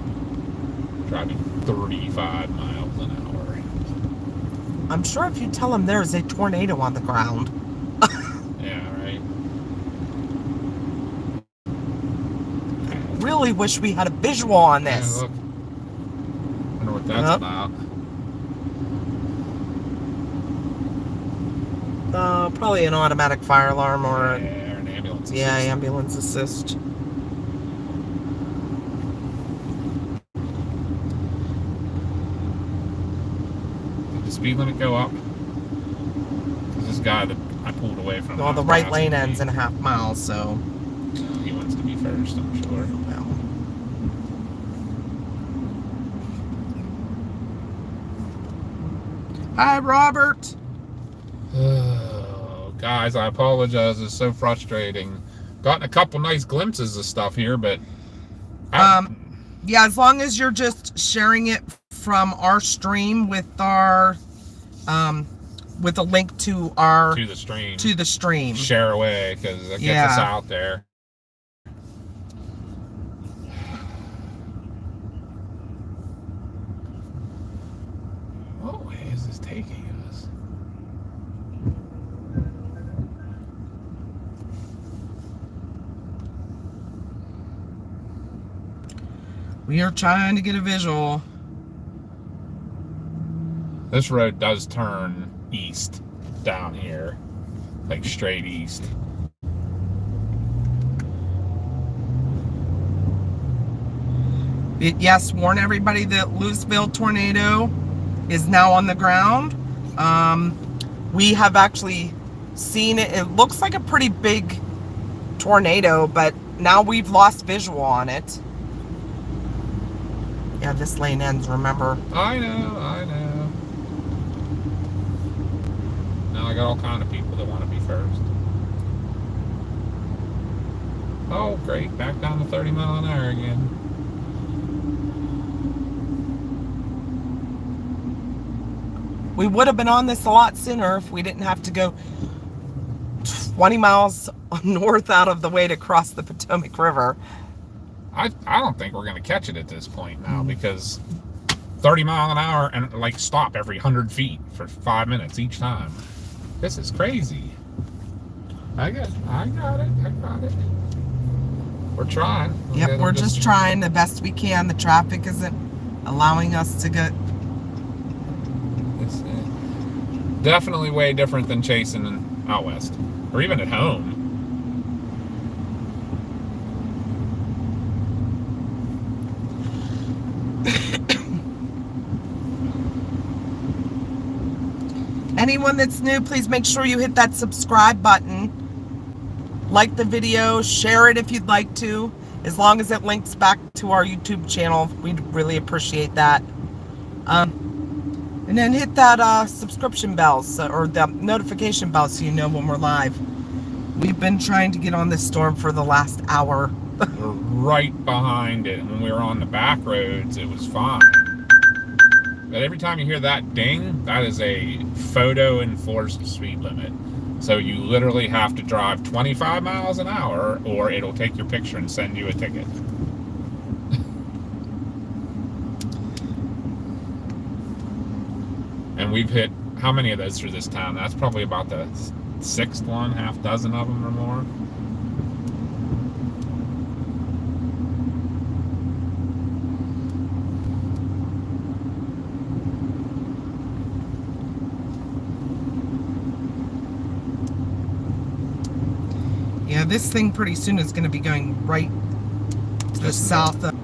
driving 35 miles an hour. I'm sure if you tell them there's a tornado on the ground. Yeah, right. Really wish we had a visual on Yeah, this. look. Wonder what that's about. Probably an automatic fire alarm or an ambulance assist. Yeah, ambulance assist. Did the speed limit go up? Because this guy that I pulled away from. Well, the right lane ends in a half mile, so he wants to be first, I'm sure. Well. Hi, Robert. Oh, guys, I apologize. It's so frustrating. Gotten a couple nice glimpses of stuff here, but yeah, as long as you're just sharing it from our stream with our with a link to our to the stream. Share Share away, because it gets us out there. What way is this taking us? We are trying to get a visual. This road does turn east down here, like straight east. Yes, warn everybody that Louisville tornado is now on the ground. We have actually seen it. It looks like a pretty big tornado, but now we've lost visual on it. Yeah, this lane ends, remember? I know. Now I got all kind of people that want to be first. Oh, great. Back down to 30 mile an hour again. We would have been on this a lot sooner if we didn't have to go 20 miles north out of the way to cross the Potomac River. I don't think we're going to catch it at this point now, because 30 mile an hour and like stop every 100 feet for 5 minutes each time. This is crazy. I got it. We're trying. Yep, we're just trying the best we can. The traffic isn't allowing us to get. It's definitely way different than chasing out west, or even at home. Anyone that's new, please make sure you hit that subscribe button. Like the video, share it if you'd like to. As long as it links back to our YouTube channel, we'd really appreciate that. And then hit that subscription bell, or the notification bell, so you know when we're live. We've been trying to get on this storm for the last hour. We're right behind it. When we were on the back roads, it was fine. But every time you hear that ding, that is a photo enforced speed limit. So you literally have to drive 25 miles an hour, or it'll take your picture and send you a ticket. And we've hit how many of those through this town? That's probably about the 6th one, half dozen of them or more. Yeah, this thing pretty soon is going to be going right to the south of.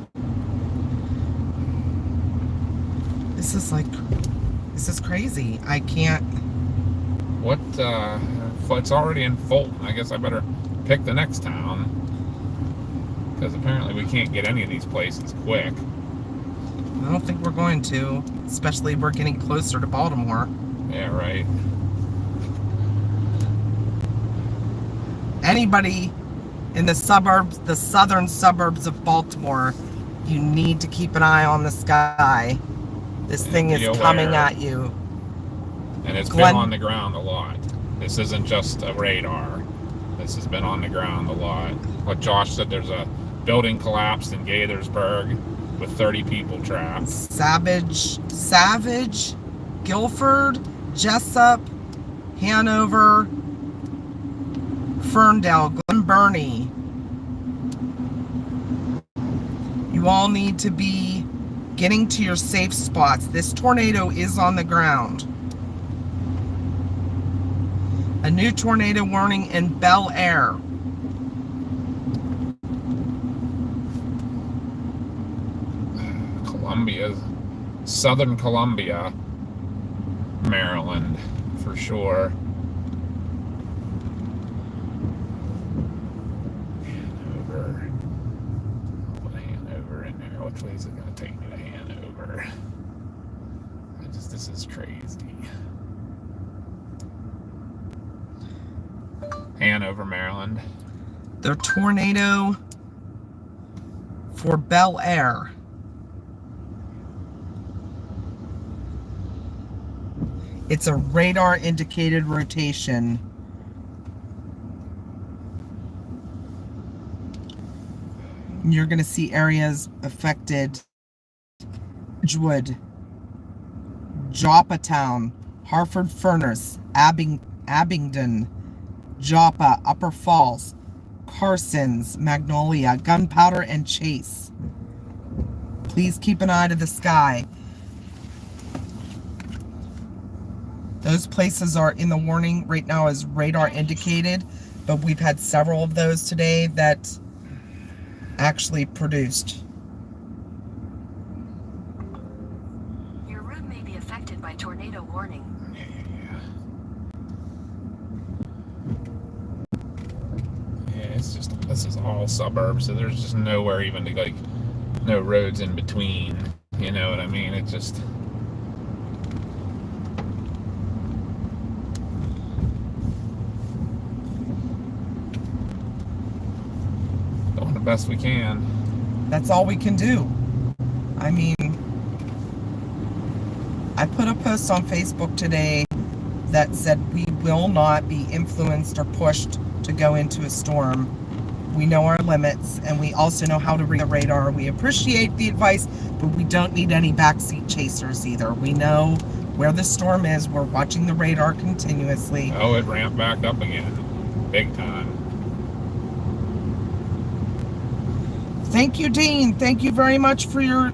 This is crazy. I can't. What, it's already in Fulton. I guess I better pick the next town. Because apparently we can't get any of these places quick. I don't think we're going to. Especially we're getting closer to Baltimore. Yeah, right. anybody in the suburbs, the southern suburbs of Baltimore, you need to keep an eye on the sky. This thing is coming at you. And it's been on the ground a lot. This isn't just a radar. This has been on the ground a lot. Like Josh said, there's a building collapsed in Gaithersburg with 30 people trapped. Savage, Guilford, Jessup, Hanover, Ferndale, Glen Burnie. You all need to be getting to your safe spots. This tornado is on the ground. A new tornado warning in Bel Air. Southern Columbia, Maryland, for sure. Hanover. I'll put Hanover in there. Which way is it going to take me to Hanover? This is crazy. Hanover, Maryland. The tornado for Bel Air. It's a radar indicated rotation. You're going to see areas affected. Edgewood, Joppatown, Hartford Furnace, Abingdon, Joppa, Upper Falls, Carsons, Magnolia, Gunpowder, and Chase. Please keep an eye to the sky. Those places are in the warning right now as radar indicated, but we've had several of those today that actually produced. Your route may be affected by tornado warning. Yeah, this is all suburbs, so there's just nowhere even to go, no roads in between. You know what I mean? It just. Doing the best we can. That's all we can do. I mean, I put a post on Facebook today that said we will not be influenced or pushed to go into a storm. We know our limits, and we also know how to read the radar. We appreciate the advice, but we don't need any backseat chasers either. We know where the storm is. We're watching the radar continuously. Oh, it ramped back up again. Big time. Thank you, Dean. Thank you very much for your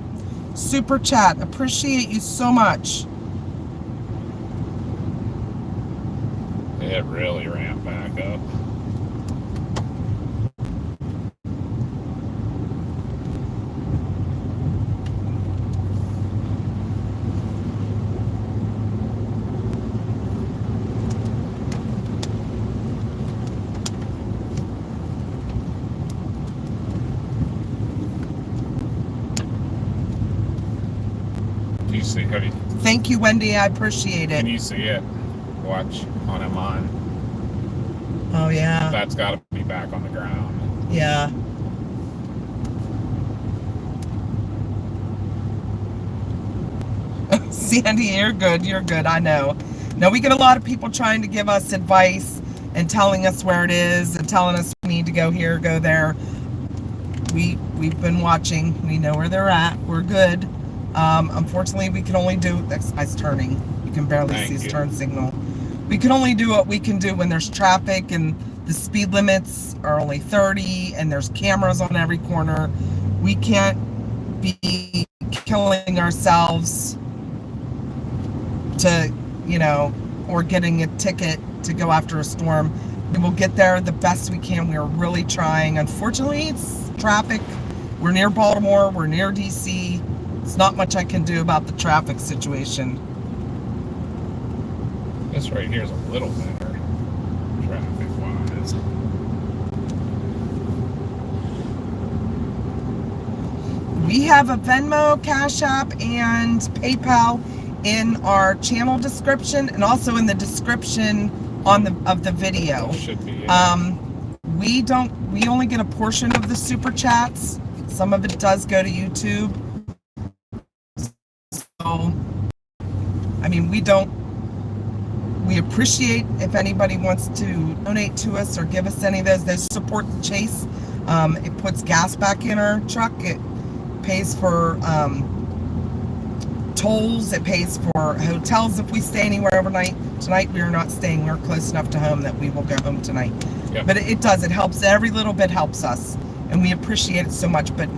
super chat. Appreciate you so much. It really ramped back up. Do you see? Thank you, Wendy. I appreciate it. Can you see it? Watch on him on. Oh, yeah. That's got to be back on the ground. Yeah. Sandy, you're good. You're good. I know. No, we get a lot of people trying to give us advice and telling us where it is and telling us we need to go here, go there. We've been watching. We know where they're at. We're good. Unfortunately, we can only do... That guy's turning. You can barely see his turn signal. We can only do what we can do when there's traffic and the speed limits are only 30 and there's cameras on every corner. We can't be killing ourselves to, or getting a ticket to go after a storm. We will get there the best we can. We are really trying. Unfortunately, it's traffic. We're near Baltimore. We're near DC. It's not much I can do about the traffic situation. This right here is a little better, traffic-wise. We have a Venmo, Cash App, and PayPal in our channel description, and also in the description of the video. Should be. we only get a portion of the super chats. Some of it does go to YouTube. So, I mean, we appreciate if anybody wants to donate to us or give us any of those support the chase. It puts gas back in our truck. It pays for tolls. It pays for hotels if we stay anywhere overnight. Tonight we are not staying. We're close enough to home that we will go home tonight. Yep. But it does. It helps. Every little bit helps us, and we appreciate it so much. But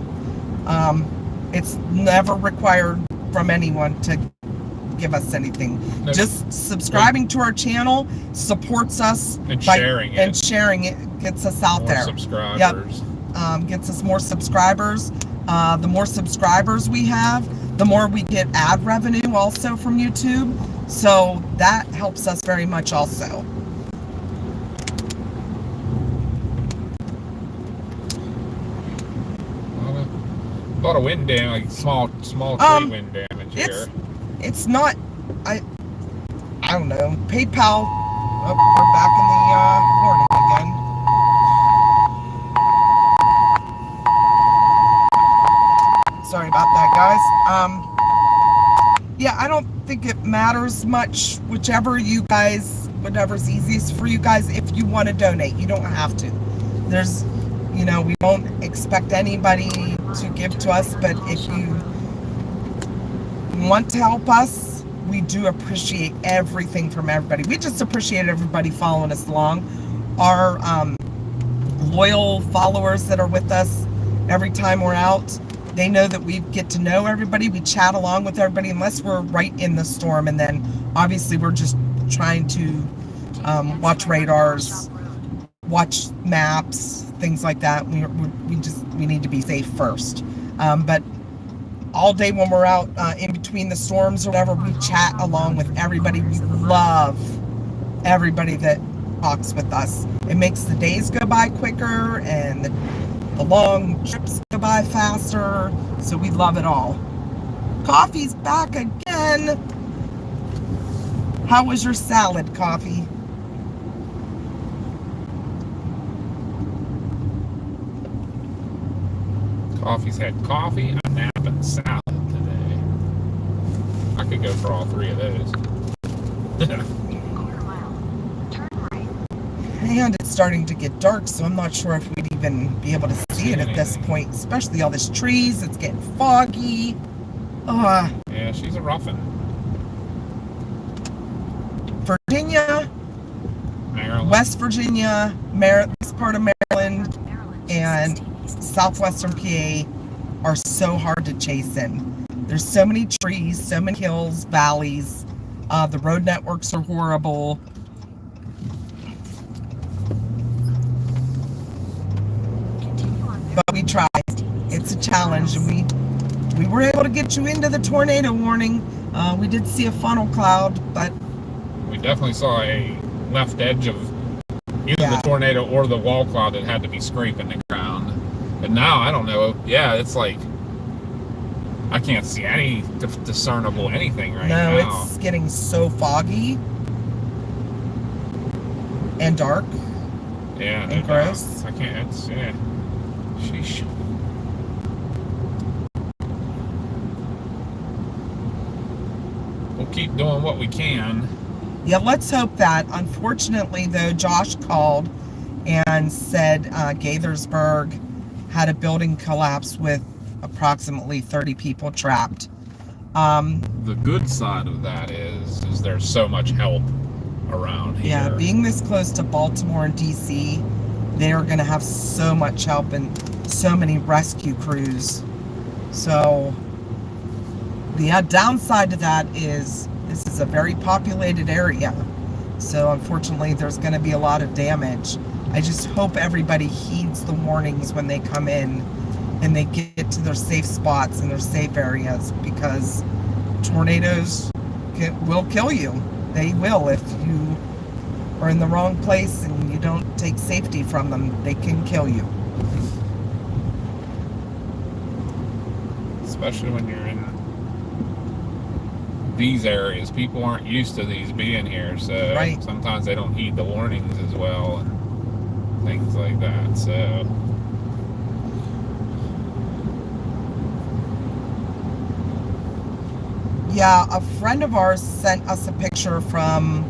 it's never required from anyone to give us anything. No. Just subscribing to our channel supports us And sharing it. And sharing it gets us out More there. subscribers. Yep. Gets us more subscribers. The more subscribers we have, the more we get ad revenue also from YouTube. So that helps us very much also. A lot of wind damage, like small tree wind damage here. It's not, I don't know. PayPal. Oh, we're back in the warning again. Sorry about that, guys. Yeah, I don't think it matters much. Whatever's easiest for you guys. If you want to donate, you don't have to. There's, we don't expect anybody to give to us, but if you want to help us, we do appreciate everything from everybody. We just appreciate everybody following us along. Our loyal followers that are with us every time we're out, they know that we get to know everybody. We chat along with everybody unless we're right in the storm, and then obviously we're just trying to watch radars, watch maps, things like that. We need to be safe first. But all day when we're out in between the storms or whatever, we chat along with everybody. We love everybody that talks with us. It makes the days go by quicker and the long trips go by faster. So we love it all. Coffee's back again. How was your salad, Coffee? Coffee's had coffee, a nap, and salad today. I could go for all three of those. Quarter mile. Turn right. And it's starting to get dark, so I'm not sure if we'd even be able to see it at this point, especially all these trees. It's getting foggy. Yeah, she's a roughin'. Virginia, Maryland. West Virginia, this part of Maryland, and southwestern PA are so hard to chase in. There's so many trees, so many hills, valleys. The road networks are horrible. But we try. It's a challenge, and we were able to get you into the tornado warning. We did see a funnel cloud, but We definitely saw a left edge of either the tornado or the wall cloud that had to be scraping the ground. But now, I don't know. Yeah, it's like I can't see any discernible anything right now. no, it's getting so foggy and dark. Yeah, and gross. I can't. It's sheesh. We'll keep doing what we can. Yeah, let's hope that. Unfortunately, though, Josh called and said Gaithersburg had a building collapse with approximately 30 people trapped. The good side of that is there's so much help around here. Yeah, being this close to Baltimore and DC, they are going to have so much help and so many rescue crews. So the downside to that is this is a very populated area. So unfortunately, there's going to be a lot of damage. I just hope everybody heeds the warnings when they come in and they get to their safe spots and their safe areas, because tornadoes will kill you. They will if you are in the wrong place and you don't take safety from them. They can kill you. Especially when you're in these areas. People aren't used to these being here, so Right. sometimes they don't heed the warnings as well. And things like that. So Yeah, a friend of ours sent us a picture from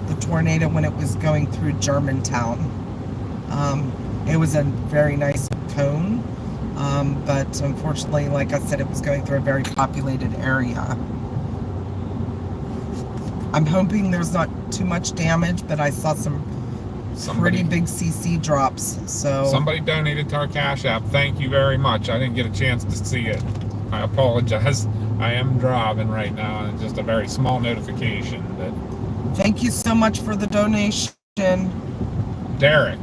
the tornado when it was going through Germantown. It was a very nice cone, but unfortunately, like I said, it was going through a very populated area. I'm hoping there's not too much damage, but I saw some pretty big CC drops. So somebody donated to our Cash App. Thank you very much. I didn't get a chance to see it. I apologize. I am driving right now, and it's just a very small notification. But thank you so much for the donation, Derek,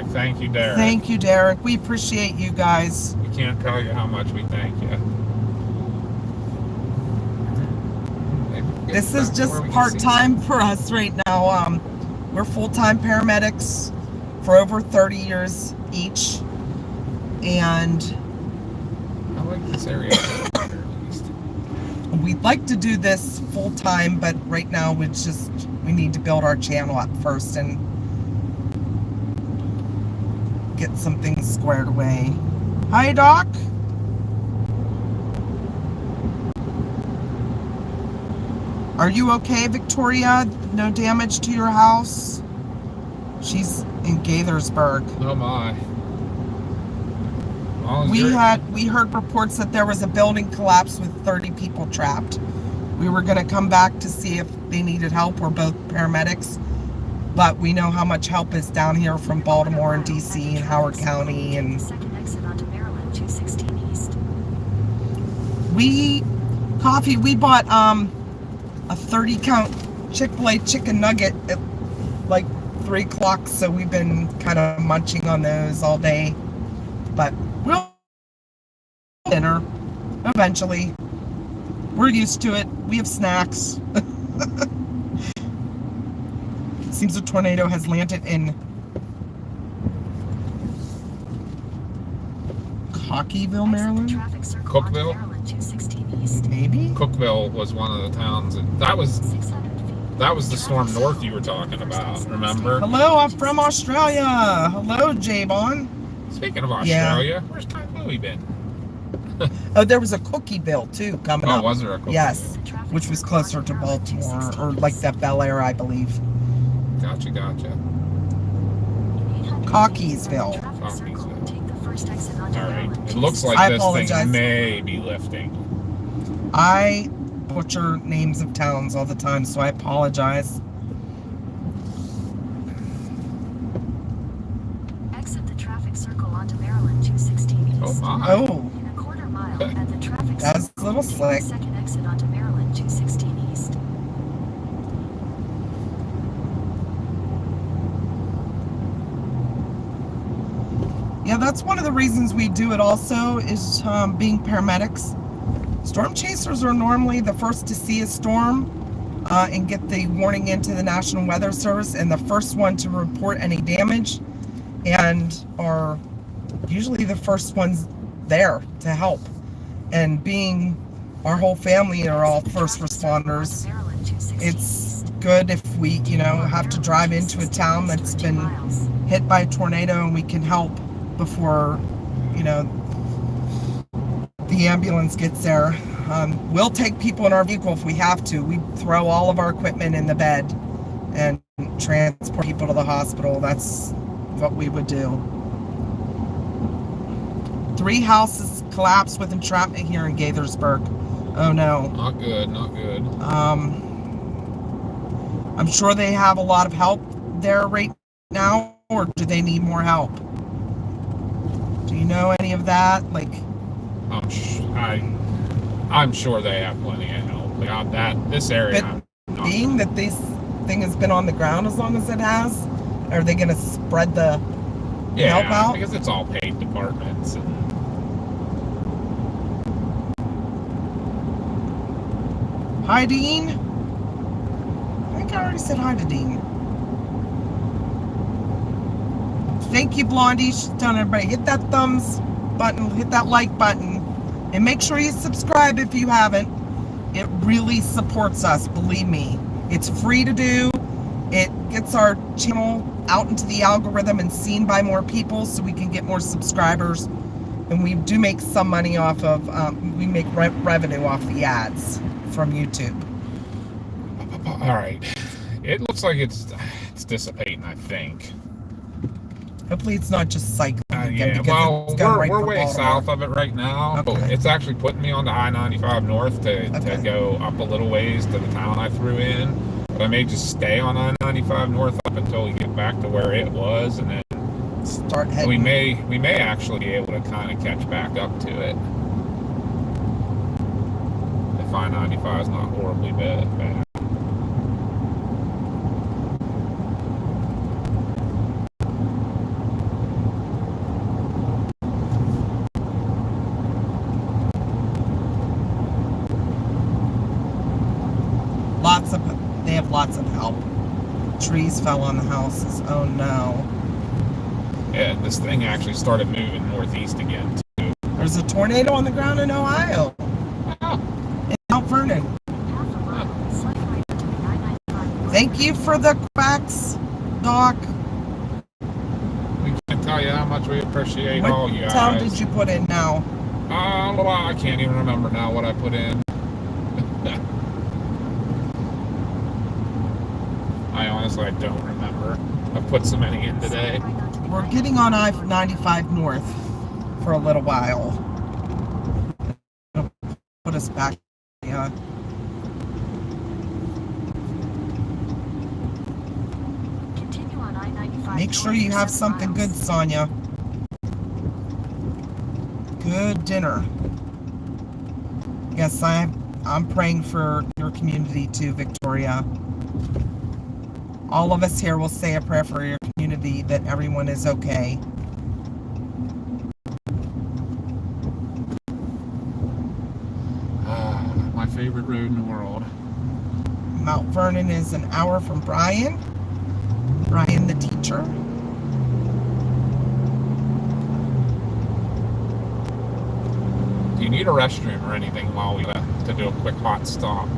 thank you, Derek. Thank you, Derek. We appreciate you guys. We can't tell you how much we thank you. This is just part-time for us right now. We're full-time paramedics for over 30 years each, and I like this area better, at least. We'd like to do this full-time, but right now we need to build our channel up first and get some things squared away. Hi, Doc. Are you okay, Victoria? No damage to your house? She's in Gaithersburg. Oh my. We heard reports that there was a building collapse with 30 people trapped. We were going to come back to see if they needed help. We're both paramedics, but we know how much help is down here from Baltimore and DC and Howard County. And we bought a 30 count Chick-fil-A chicken nugget at like 3 o'clock, so we've been kind of munching on those all day, but we'll dinner eventually. We're used to it. We have snacks. Seems a tornado has landed in Cookeville, Maryland. Cookeville? Maybe. Cookeville was one of the towns, and that was the storm north you were talking about. Remember? Hello, I'm from Australia. Hello, J-Bon. Speaking of Australia, where's Tom Louie been? Oh, there was a Cookeville too coming up. Oh, was there a Cookeville? Yes, which was closer to Baltimore, or like that Bel Air, I believe. Gotcha. Cookeville. Alright, it looks like this thing may be lifting. I butcher names of towns all the time, so I apologize. Exit the traffic circle onto Maryland 216 East. Oh my. Oh. In a quarter mile at the traffic That was circle, a little take the slick. second exit onto Maryland 216 East. Yeah, that's one of the reasons we do it also, is being paramedics. Storm chasers are normally the first to see a storm and get the warning into the National Weather Service, and the first one to report any damage, and are usually the first ones there to help. And being our whole family are all first responders, it's good if we, have to drive into a town that's been hit by a tornado and we can help before, the ambulance gets there. We'll take people in our vehicle if we have to. We throw all of our equipment in the bed and transport people to the hospital. That's what we would do. 3 houses collapsed with entrapment here in Gaithersburg. Oh no. Not good. I'm sure they have a lot of help there right now, or do they need more help? Do you know any of that? I'm sure they have plenty of help. This area. But being that this thing has been on the ground as long as it has, are they going to spread the help out? Because it's all paid departments. Hi, Dean. I think I already said hi to Dean. Thank you, Blondie. She's done everybody. Hit that thumbs button, hit that like button, and make sure you subscribe if you haven't. It really supports us, believe me. It's free to do. It gets gets our channel out into the algorithm and seen by more people so we can get more subscribers. And we do make some money off of, we make revenue off the ads from YouTube. All right. It looks like it's dissipating, I think. Hopefully it's not just cycling again. Yeah, because well, it's going right we're for way Baltimore. south of it right now, but Okay. it's actually putting me on the I-95 north to go up a little ways to the town I threw in. But I may just stay on I-95 north up until we get back to where it was, and then Start heading. we may actually be able to kind of catch back up to it. If I-95 is not horribly bad. They have lots of help. Trees fell on the houses. Oh no. Yeah, this thing actually started moving northeast again, too. There's a tornado on the ground in Ohio. Oh. In Mount Vernon. Half a mile, slight right between I-95. Thank you for the quacks, Doc. We can't tell you how much we appreciate What all you guys. town did you put in now? I can't even remember now what I put in. I honestly don't remember. I've put so many in today. We're getting on I-95 north for a little while. It'll put us back. Yeah. Continue on I-95. Make sure you have something good, Sonia. Good dinner. Yes, I'm praying for your community too, Victoria. All of us here will say a prayer for your community that everyone is okay. My favorite road in the world. Mount Vernon is an hour from Brian. Brian the teacher. Do you need a restroom or anything while we left to do a quick hot stop?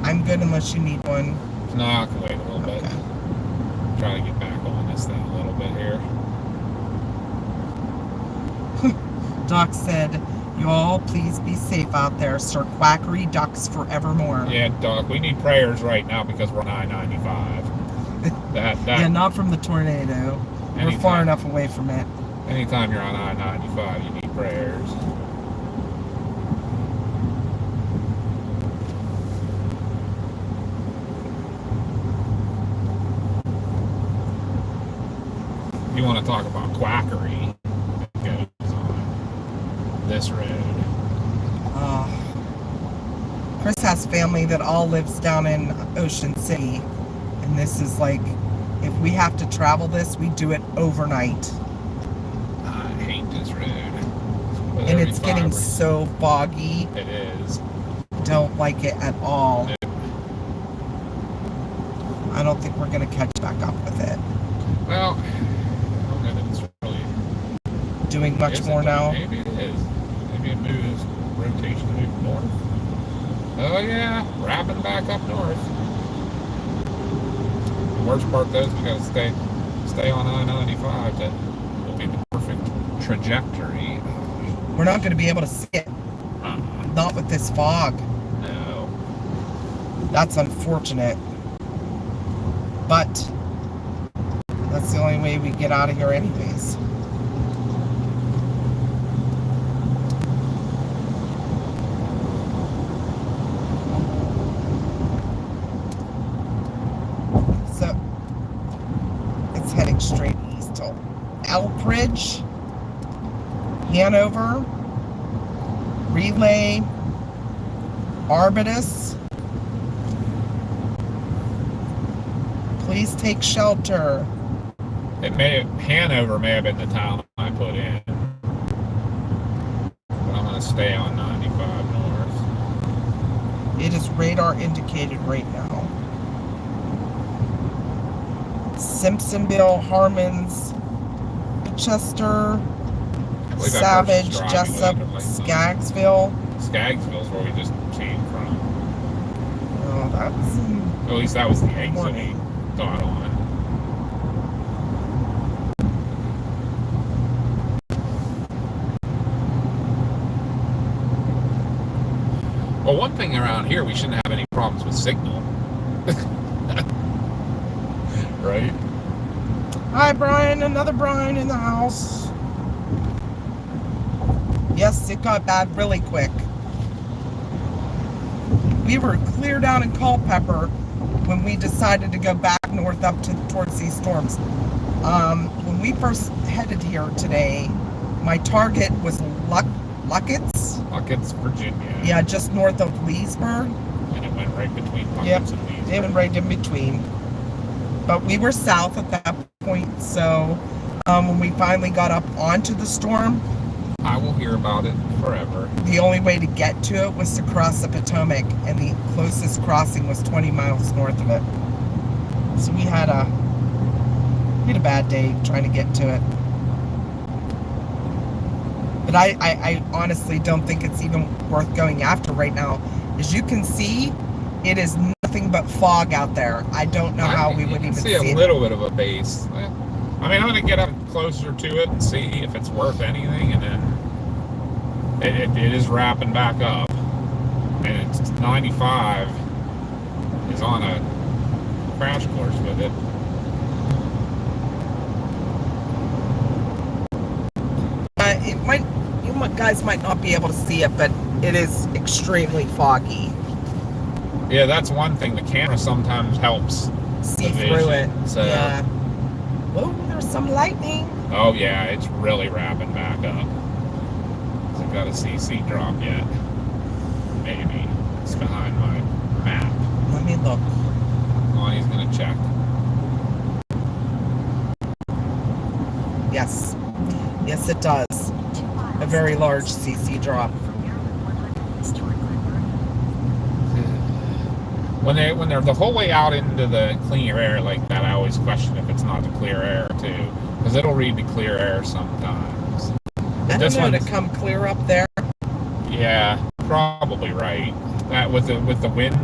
I'm good unless you need one. No, I can wait a little bit. Okay. Try to get back on this thing a little bit here. Doc said, you all please be safe out there. Sir Quackery ducks forevermore. Yeah, Doc, we need prayers right now because we're on I-95. Yeah, not from the tornado. We're far enough away from it. Anytime you're on I-95, you need prayers. You want to talk about quackery that goes on this road. Chris has family that all lives down in Ocean City. And this is like, if we have to travel this, we do it overnight. I hate this road. With And every it's getting fiber. so foggy. It is. Don't like it at all. Nope. I don't think we're going to catch back up with it. Well, I don't know that it's really Doing much more now. Maybe it is. Maybe it moves rotation to move north. Oh yeah, wrapping back up north. The worst part though is we gotta stay on I-95. That will be the perfect trajectory. We're not going to be able to see it. Not with this fog. No. That's unfortunate. But that's the only way we get out of here anyways. So it's heading straight east to Elbridge, Hanover, Relay, Arbutus. Please take shelter. Hanover may have been the town I put in. But I'm gonna stay on 95 north. It is radar indicated right now. Simpsonville, Harmons, Chester, I believe that Savage, person's driving Jessup, later, like, Skaggsville. Skaggsville's where we just came from. Oh, that's At least that was the exit. morning. got on. Well, one thing around here, we shouldn't have any problems with signal. Right? Hi, Brian. Another Brian in the house. Yes, it got bad really quick. We were clear down in Culpeper when we decided to go back north up towards these storms. When we first headed here today, my target was Luckett's, Virginia. yeah, just north of Leesburg. And it went right between Luckett's Yep, and Leesburg. it went right in between. But we were south at that point, so when we finally got up onto the storm, I will hear about it forever. the only way to get to it was to cross the Potomac, and the closest crossing was 20 miles north of it. So we had a bad day trying to get to it. But I honestly don't think it's even worth going after right now. As you can see, it is nothing but fog out there. I don't know how we would even see a it. little bit of a base. I mean, I'm going to get up closer to it and see if it's worth anything, and then it is wrapping back up. And it's 95 is on a crash course with it. You guys might not be able to see it, but it is extremely foggy. Yeah, that's one thing. The camera sometimes helps See the through vision, it. so. Yeah. Oh, there's some lightning. Oh yeah, it's really wrapping back up. Hasn't got a CC drop yet. Maybe. It's behind my map. Let me look. Oh, he's gonna check. Yes. Yes, it does. A very large CC drop. From Maryland 100 east toward Glenburn. When they're the whole way out into the clear air like that, I always question if it's not the clear air too, because it'll read the clear air sometimes. I This don't know, to one's- come clear up there. Yeah, probably right. That with the wind,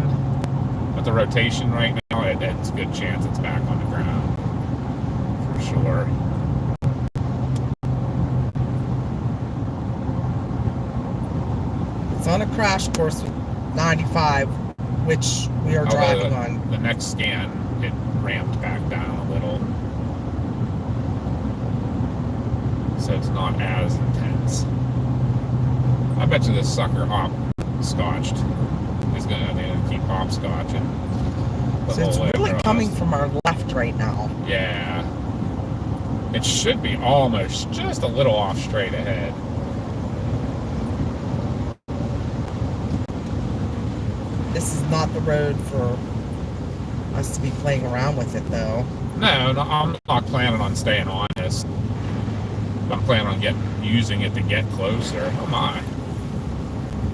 with the rotation right now, it's a good chance it's back on the ground for sure. It's on a crash course with 95, which we are driving on. The next scan, it ramped back down a little, so it's not as intense. I bet you this sucker hopscotched. He's gonna keep hopscotching. So it's really coming from our left right now. Yeah. It should be almost just a little off straight ahead. This is not the road for us to be playing around with it, though. No, I'm not planning on staying on this. I'm planning on using it to get closer. Oh my.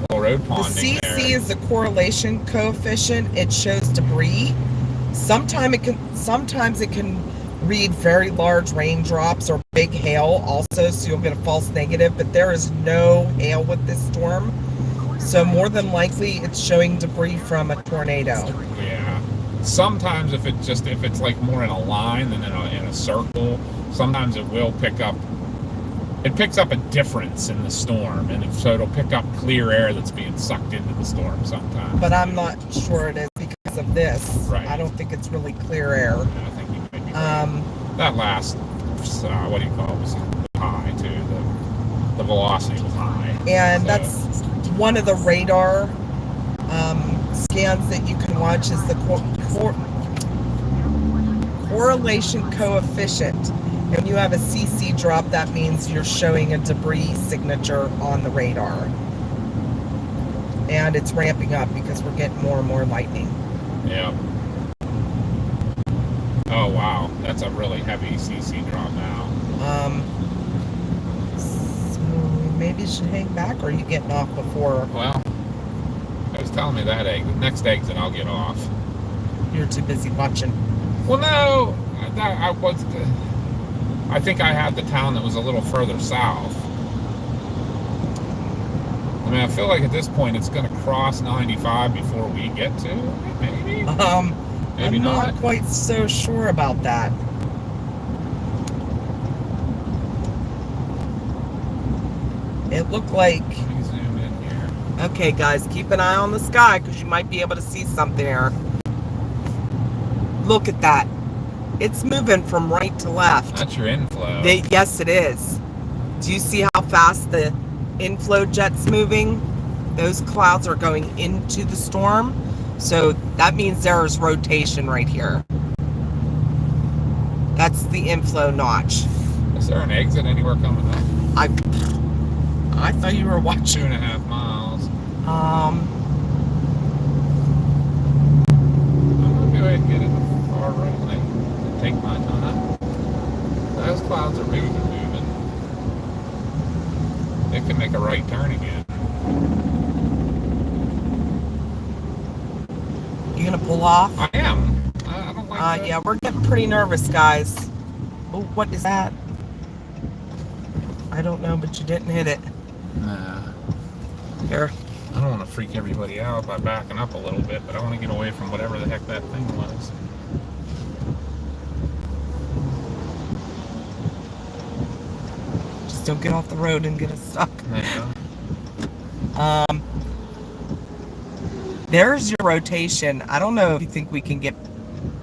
Little road The ponding CC there. is the correlation coefficient. It shows debris. Sometimes it can read very large raindrops or big hail also, so you'll get a false negative, but there is no hail with this storm. So more than likely it's showing debris from a tornado. Yeah. Sometimes if it's like more in a line than in a circle, sometimes it will pick up. It picks up a difference in the storm, and so it'll pick up clear air that's being sucked into the storm sometimes. But I'm not sure it is because of this. Right. I don't think it's really clear air. I think you might be right. That last, what do you call it, was high too. The velocity was high. And So- that's one of the radar scans that you can watch is the correlation coefficient. And when you have a CC drop, that means you're showing a debris signature on the radar. And it's ramping up because we're getting more and more lightning. Yeah. Oh wow, that's a really heavy CC drop now. So maybe you should hang back, or are you getting off before Well, it was telling me that the next exit I'll get off. you're too busy watching? Well, no, I think I had the town that was a little further south. I mean, I feel like at this point it's going to cross 95 before we get to it, maybe. Maybe I'm not. not quite so sure about that. It looked like... Let me zoom in here. Okay, guys, keep an eye on the sky because you might be able to see something there. Look at that. It's moving from right to left. That's your inflow. Yes, it is. Do you see how fast the inflow jet's moving? Those clouds are going into the storm. So that means there's rotation right here. That's the inflow notch. Is there an exit anywhere coming up? I thought you were watching. 2.5 miles. Um, I'm gonna go ahead and get in the far right lane and take my time. Those clouds are moving. It can make a right turn again. you gonna pull off? I am. I don't like that. Yeah, we're getting pretty nervous, guys. Oh, what is that? I don't know, but you didn't hit it. Nah. Here. I don't want to freak everybody out by backing up a little bit, but I want to get away from whatever the heck that thing was. Just don't get off the road and get us stuck. Yeah. There's your rotation. I don't know if you think we can get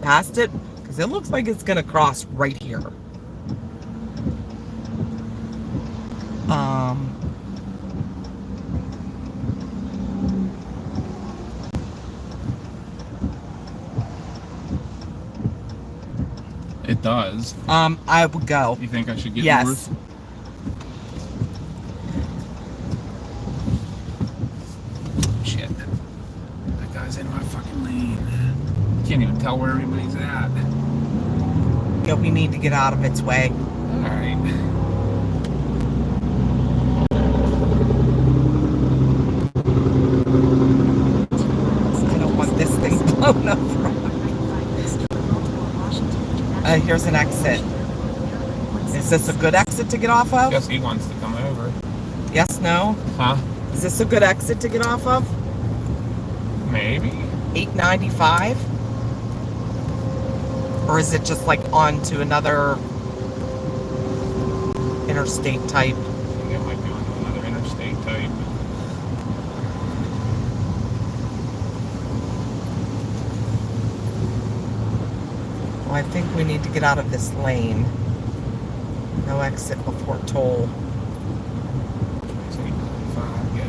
past it, because it looks like it's gonna cross right here. It does. I would go. You think I should get Yes. north? Shit. That guy's in my fucking lane. Can't even tell where everybody's at. Yeah, we need to get out of its way. Alright. I don't want this thing blown over. Here's an exit. Is this a good exit to get off of? Guess he wants to come over. Yes, no? Huh? Is this a good exit to get off of? Maybe. 895? Or is it just like on to another interstate type? I think it might be on another interstate type. Well, I think we need to get out of this lane. No exit before toll. 895, go.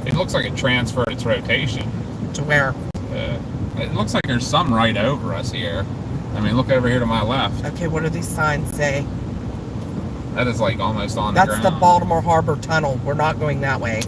It looks like it transferred its rotation. To where? It looks like there's some right over us here. I mean, look over here to my left. Okay, what do these signs say? That is like almost on the That's ground. the Baltimore Harbor Tunnel. We're not going that way.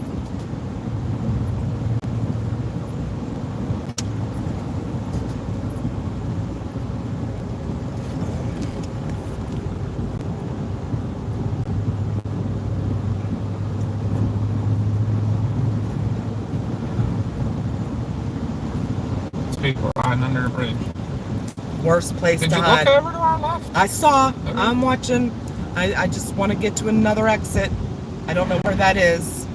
People riding under the bridge. Worst place Did to you hide. look over to our left? I saw. Okay. I'm watching. I just want to get to another exit. I don't know where that is.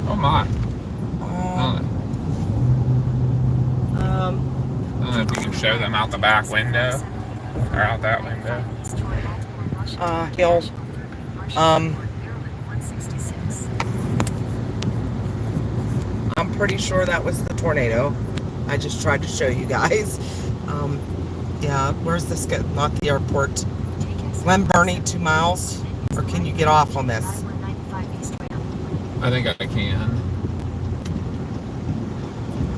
Oh my. I don't know if you can show them out the back window. Or out that window. Hill. I'm pretty sure that was the tornado. I just tried to show you guys. Yeah, where's this go? Not the airport. Glen Burnie, 2 miles. Or can you get off on this? I think I can.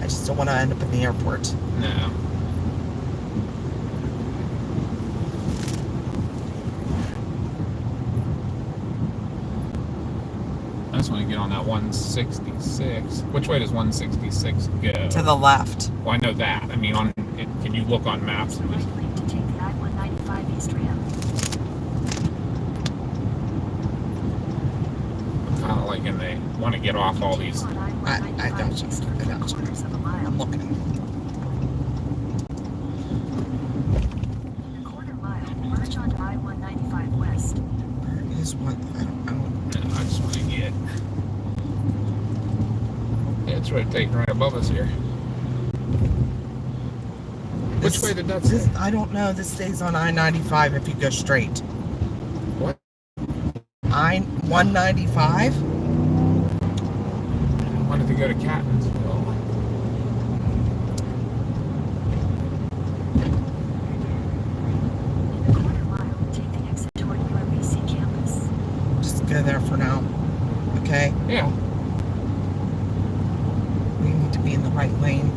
I just don't want to end up in the airport. No. I just want to get on that 166. Which way does 166 go? To the left. Well, I know that. I mean, on it, can you look on maps and just... To take the I-195 East ramp. kind of like, and they want to get off all these. I got you. I got you. I'm looking. In a quarter mile, merge onto I-195 West. Where just want, I just want to get. Yeah, it's rotating right above us here. Which way did that say? I don't know. This stays on I-95 if you go straight. What? I-195? I wanted to go to Catonsville. In a quarter mile, take the exit toward UMBC campus. Just go there for now. Okay? Yeah. We need to be in the right lane.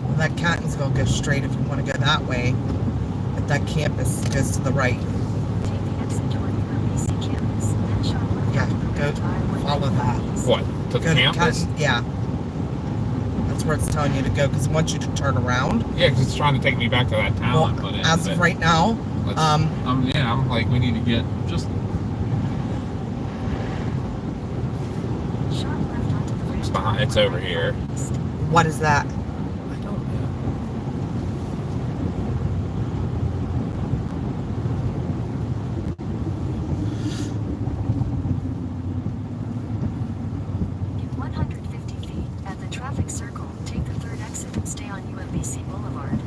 Well, that Catonsville goes straight if you want to go that way. But that campus goes to the right. Take the exit toward UMBC campus, then sharp left Yeah, onto the go main driveway. follow that. What? To the Go to campus? yeah. That's where it's telling you to go because it wants you to turn around. Yeah, because it's trying to take me back to that town. Well, I put in, as of right now, I'm like, we need to get just. Sharp left onto the main It's behind. It's driveway over here. east. what is that? I don't know. In 150 feet, at the traffic circle, take the third exit and stay on UMBC Boulevard.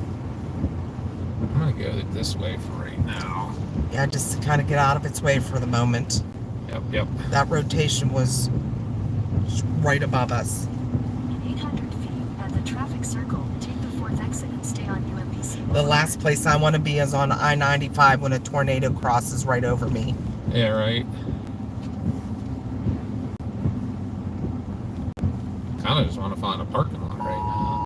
I'm gonna go this way for right now. Yeah, just to kind of get out of its way for the moment. Yep. That rotation was right above us. In 800 feet, at the traffic circle, take the fourth exit and stay on UMBC Boulevard. The last place I want to be is on I-95 when a tornado crosses right over me. Yeah, right. Kind of just want to find a parking lot right now.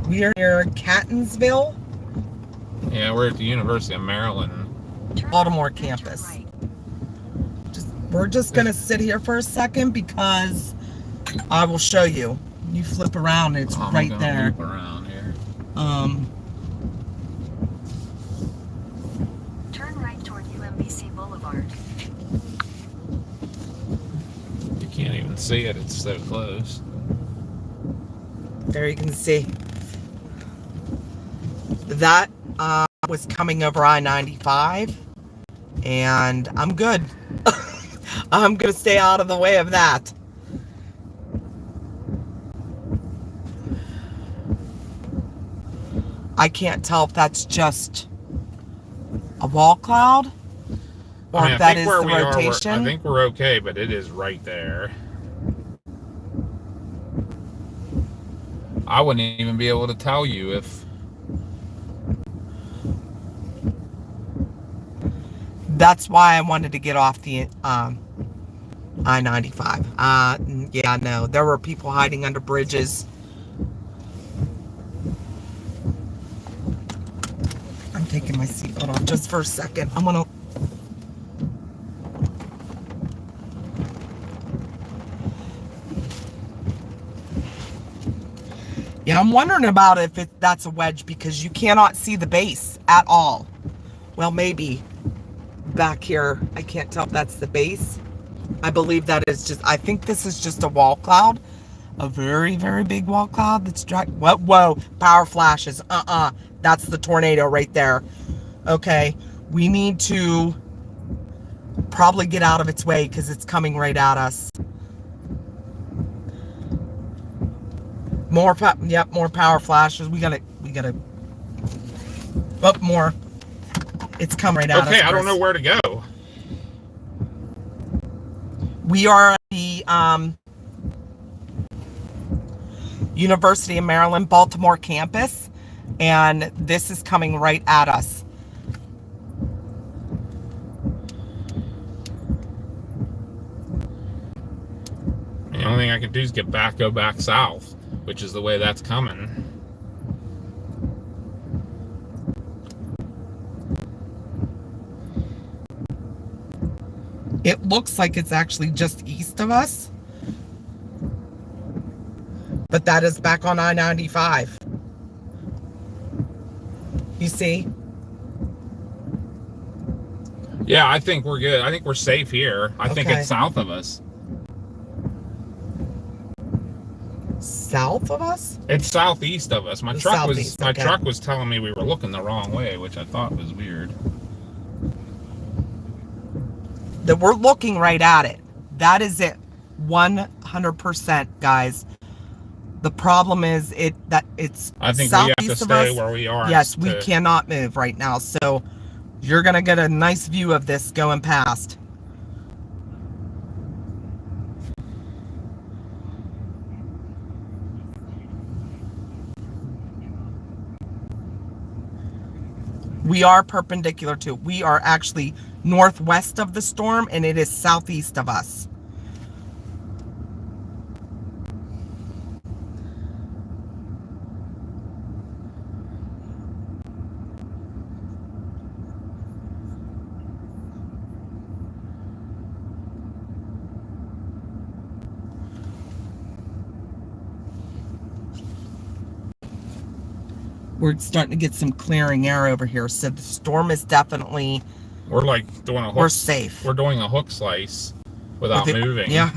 We are near Catonsville, Yeah, we're at the University of Maryland. Turn Baltimore left, then turn campus. right. We're just gonna sit here for a second because I will show you. You flip around, it's I'm right gonna there. loop around here. Turn right toward UMBC Boulevard. You can't even see it. It's so close. There you can see. That was coming over I-95, and I'm good. I'm gonna stay out of the way of that. I can't tell if that's just a wall cloud or if that is the rotation. I think we're okay, but it is right there. I wouldn't even be able to tell you if. That's why I wanted to get off the I-95. Yeah, no, there were people hiding under bridges. I'm taking my seatbelt off just for a second. I'm gonna. Yeah, I'm wondering about if that's a wedge because you cannot see the base at all. Well, maybe back here, I can't tell if that's the base. I believe that is just, I think this is just a wall cloud. A very, very big wall cloud that's whoa, power flashes. That's the tornado right there. Okay, we need to probably get out of its way because it's coming right at us. More power flashes. We gotta more. It's come right at us. Okay, I don't know where to go. We are at the University of Maryland, Baltimore campus, and this is coming right at us. The only thing I can do is go back south, which is the way that's coming. It looks like it's actually just east of us, but that is back on I-95. You see? Yeah, I think we're good. I think we're safe here. I think Okay. it's south of us. South of us? It's southeast of us. My The truck southeast, my okay. truck was telling me we were looking the wrong way, which I thought was weird. That we're looking right at it. That is it. 100%, guys. The problem is that it's I think we have to southeast of stay us. where we are. Yes, we cannot move right now. So you're going to get a nice view of this going past. We are perpendicular to it. We are actually northwest of the storm, and it is southeast of us. We're starting to get some clearing air over here, so the storm is definitely... We're like doing a hook. We're safe. We're doing a hook slice without moving. Yeah.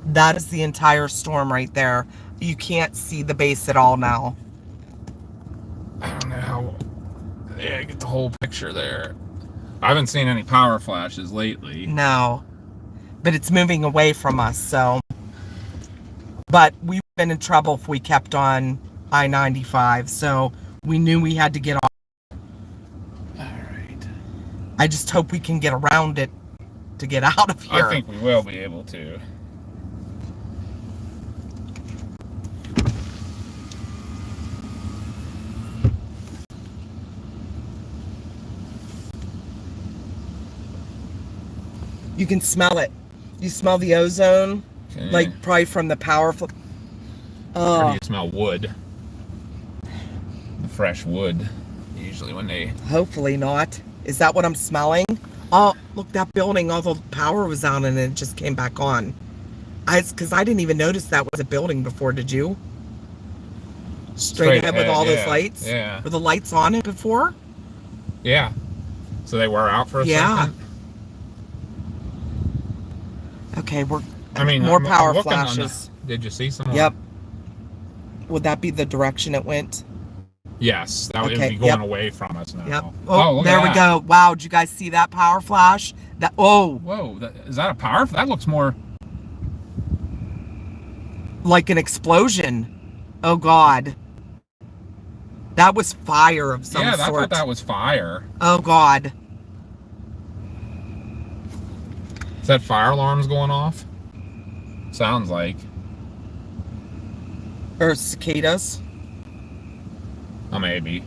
That is the entire storm right there. You can't see the base at all now. I don't know how. Yeah, get the whole picture there. I haven't seen any power flashes lately. No. But it's moving away from us, so... But we've been in trouble if we kept on I-95, so we knew we had to get off. Alright. I just hope we can get around it to get out of here. I think we will be able to. You can smell it. You smell the ozone, Okay. like probably from the powerful... Or do you smell wood? The fresh wood. Usually when they... Hopefully not. Is that what I'm smelling? Oh, look, that building, all the power was on and it just came back on. Because I didn't even notice that was a building before, did you? Straight ahead with all those lights? Yeah. Were the lights on it before? Yeah. So they were out for a second? Okay, we're... I mean, more I'm power looking on flashes. Did you see some? Yep. Would that be the direction it went? Yes, that would Okay, be going yep. away from us now. Yep. Oh, look there at we that. go. Wow, did you guys see that power flash? That... Oh! Whoa, is that a power? That looks more... Like an explosion. Oh, God. That was fire of some I sort. thought that was fire. Oh, God. Is that fire alarms going off? Sounds like. Or cicadas. Oh, maybe.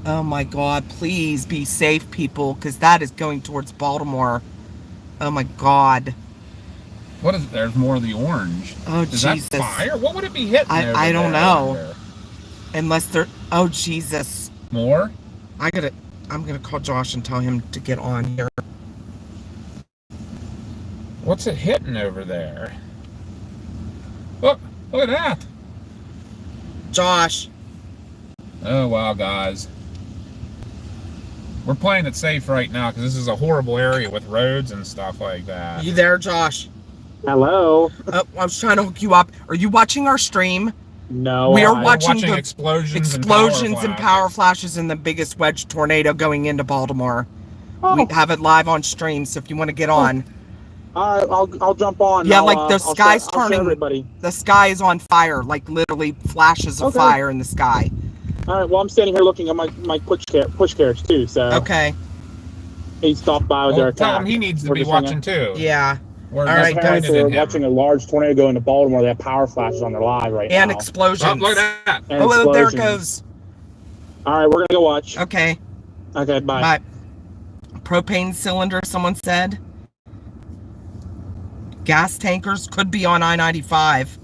Oh, my God. Please be safe, people, because that is going towards Baltimore. Oh, my God. What is it? There's more of the orange. Oh, is Jesus. that fire? What would it be hitting over I don't there, know. over there? Unless they're... Oh, Jesus. More? I'm gonna call Josh and tell him to get on here. What's it hitting over there? Look at that. Josh. Oh, wow, guys. We're playing it safe right now because this is a horrible area with roads and stuff like that. You there, Josh? Hello. I was trying to hook you up. Are you watching our stream? No. We are I- watching the explosions and power power flashes and the biggest wedge tornado going into Baltimore. Oh. We have it live on stream, so if you want to get on. All right, I'll jump on. Yeah, I'll, like the I'll sky's share- I'll share turning. everybody. The sky is on fire, like literally flashes of Okay. fire in the sky. All right. Well, I'm standing here looking at my push carriage too. So Okay. he stopped by with their Well, tell attack. him he needs to We're be just hanging watching too. Yeah. We're All right, disappointed Parents are in him. watching a large tornado go into Baltimore. They have power flashes on their live right And now. explosions. Oh, look at that. And Oh, there it explosions. goes. All right, we're gonna go watch. Okay. Okay, bye. Bye. Propane cylinder, someone said. Gas tankers could be on I-95.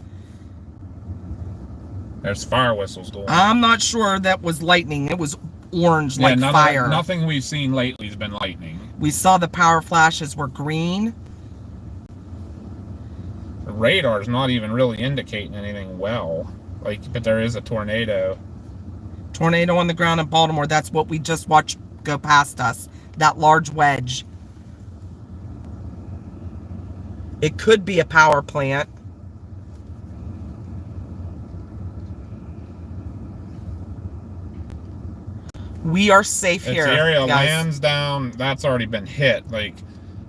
There's fire whistles going. I'm not sure that was lightning. It was orange like fire. Nothing we've seen lately has been lightning. We saw the power flashes were green. radar's not even really indicating anything well. Like, but there is a tornado. Tornado on the ground in Baltimore. That's what we just watched go past us. That large wedge. It could be a power plant. We are safe here. If the area guys. lands down, that's already been hit. Like,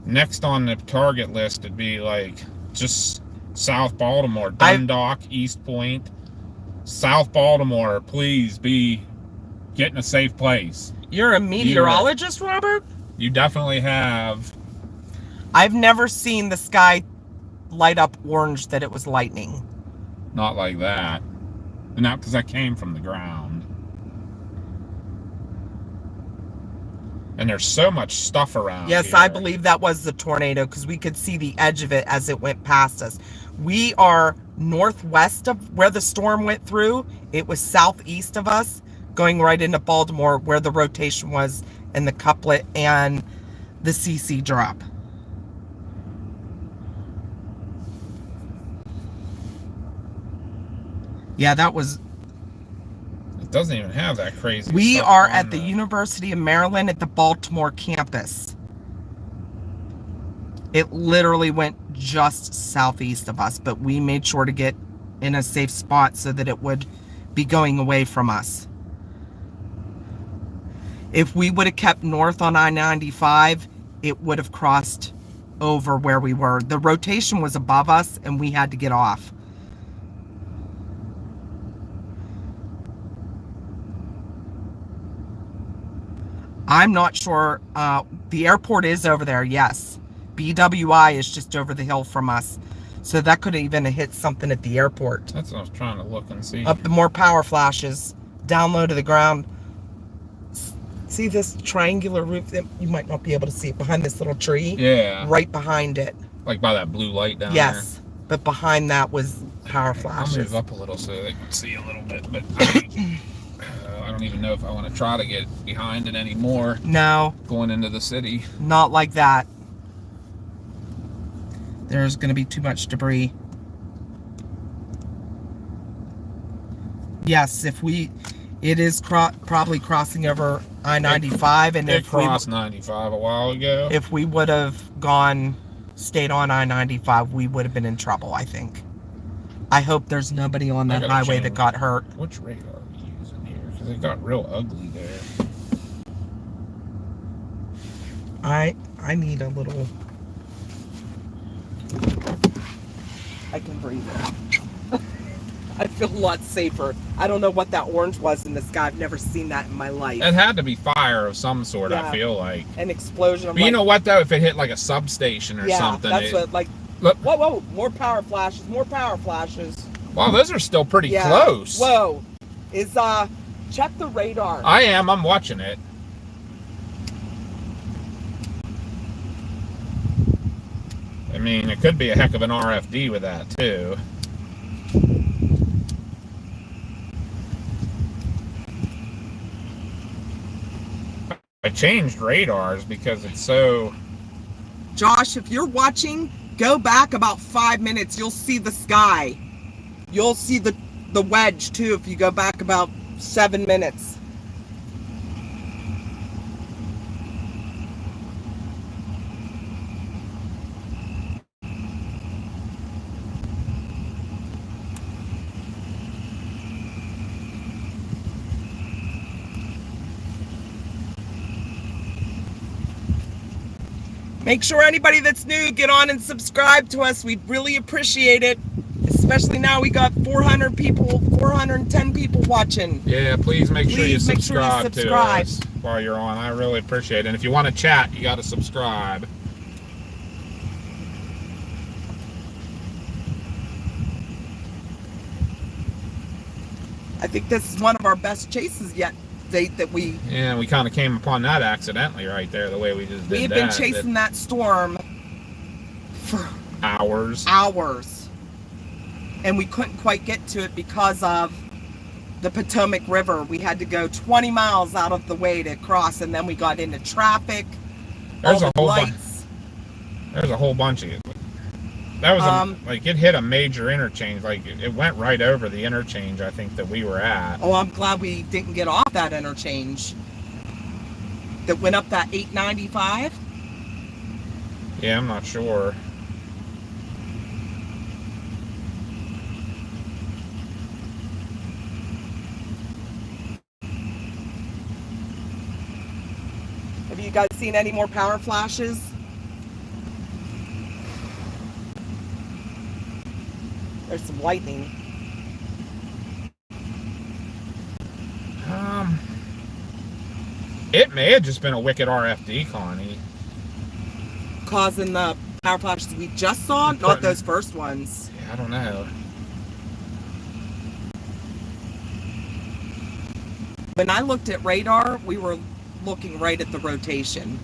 next on the target list would be like just South Baltimore, Dundalk, East Point. South Baltimore, please be getting a safe place. You're a meteorologist, Robert? You definitely have. I've never seen the sky light up orange that it was lightning. Not like that. And not because that came from the ground. And there's so much stuff around Yes, here. I believe that was the tornado because we could see the edge of it as it went past us. We are northwest of where the storm went through. It was southeast of us, going right into Baltimore where the rotation was and the couplet and the CC drop. Yeah, that was... It doesn't even have that crazy We stuff are on at the University of Maryland at the Baltimore campus. It literally went just southeast of us, but we made sure to get in a safe spot so that it would be going away from us. If we would have kept north on I-95, it would have crossed over where we were. The rotation was above us and we had to get off. I'm not sure. The airport is over there, yes. BWI is just over the hill from us. So that could even have hit something at the airport. That's what I was trying to look and see. Up the more power flashes. Down low to the ground. See this triangular roof? You might not be able to see it behind this little tree. Yeah. Right behind it. Like by that blue light down there. Yes. But behind that was power I'll flashes. move up a little so they can see a little bit. But I don't even know if I want to try to get behind it anymore. No. Going into the city. Not like that. There's going to be too much debris. Yes, it is probably crossing over I-95, and it crossed 95 a while ago. If we would have stayed on I-95, we would have been in trouble, I think. I hope there's nobody on that highway that got hurt. Which radar are we using here? Because it got real ugly there. I need a little... I can breathe it. I feel a lot safer. I don't know what that orange was in the sky. I've never seen that in my life. It had to be fire of some sort, Yeah. I feel like. An explosion. But you know what, though? If it hit like a substation or something. That's what, like... Look. Whoa, more power flashes, more power flashes. Wow, those are still pretty close. Whoa. Check the radar. I'm watching it. I mean, it could be a heck of an RFD with that, too. I changed radars because it's so... Josh, if you're watching, go back about 5 minutes. You'll see the sky. You'll see the wedge, too, if you go back about 7 minutes. Make sure anybody that's new, get on and subscribe to us. We'd really appreciate it. Especially now we got 400 people, 410 people watching. Yeah, please make sure you subscribe to subscribe us while you're on. I really appreciate it. And if you want to chat, you got to subscribe. I think this is one of our best chases yet. That we... Yeah, we kind of came upon that accidentally right there, the way we just did that. We had been chasing that storm for hours. And we couldn't quite get to it because of the Potomac River. We had to go 20 miles out of the way to cross, and then we got into traffic. There's all a the whole lights. There's a whole bunch of it. That was like it hit a major interchange. Like it went right over the interchange, I think, that we were at. Oh, I'm glad we didn't get off that interchange. That went up that 895. Yeah, I'm not sure. Have you guys seen any more power flashes? There's some lightning. It may have just been a wicked RFD, Connie. Causing the power flashes we just saw, not those first ones. Yeah, I don't know. When I looked at radar, we were looking right at the rotation.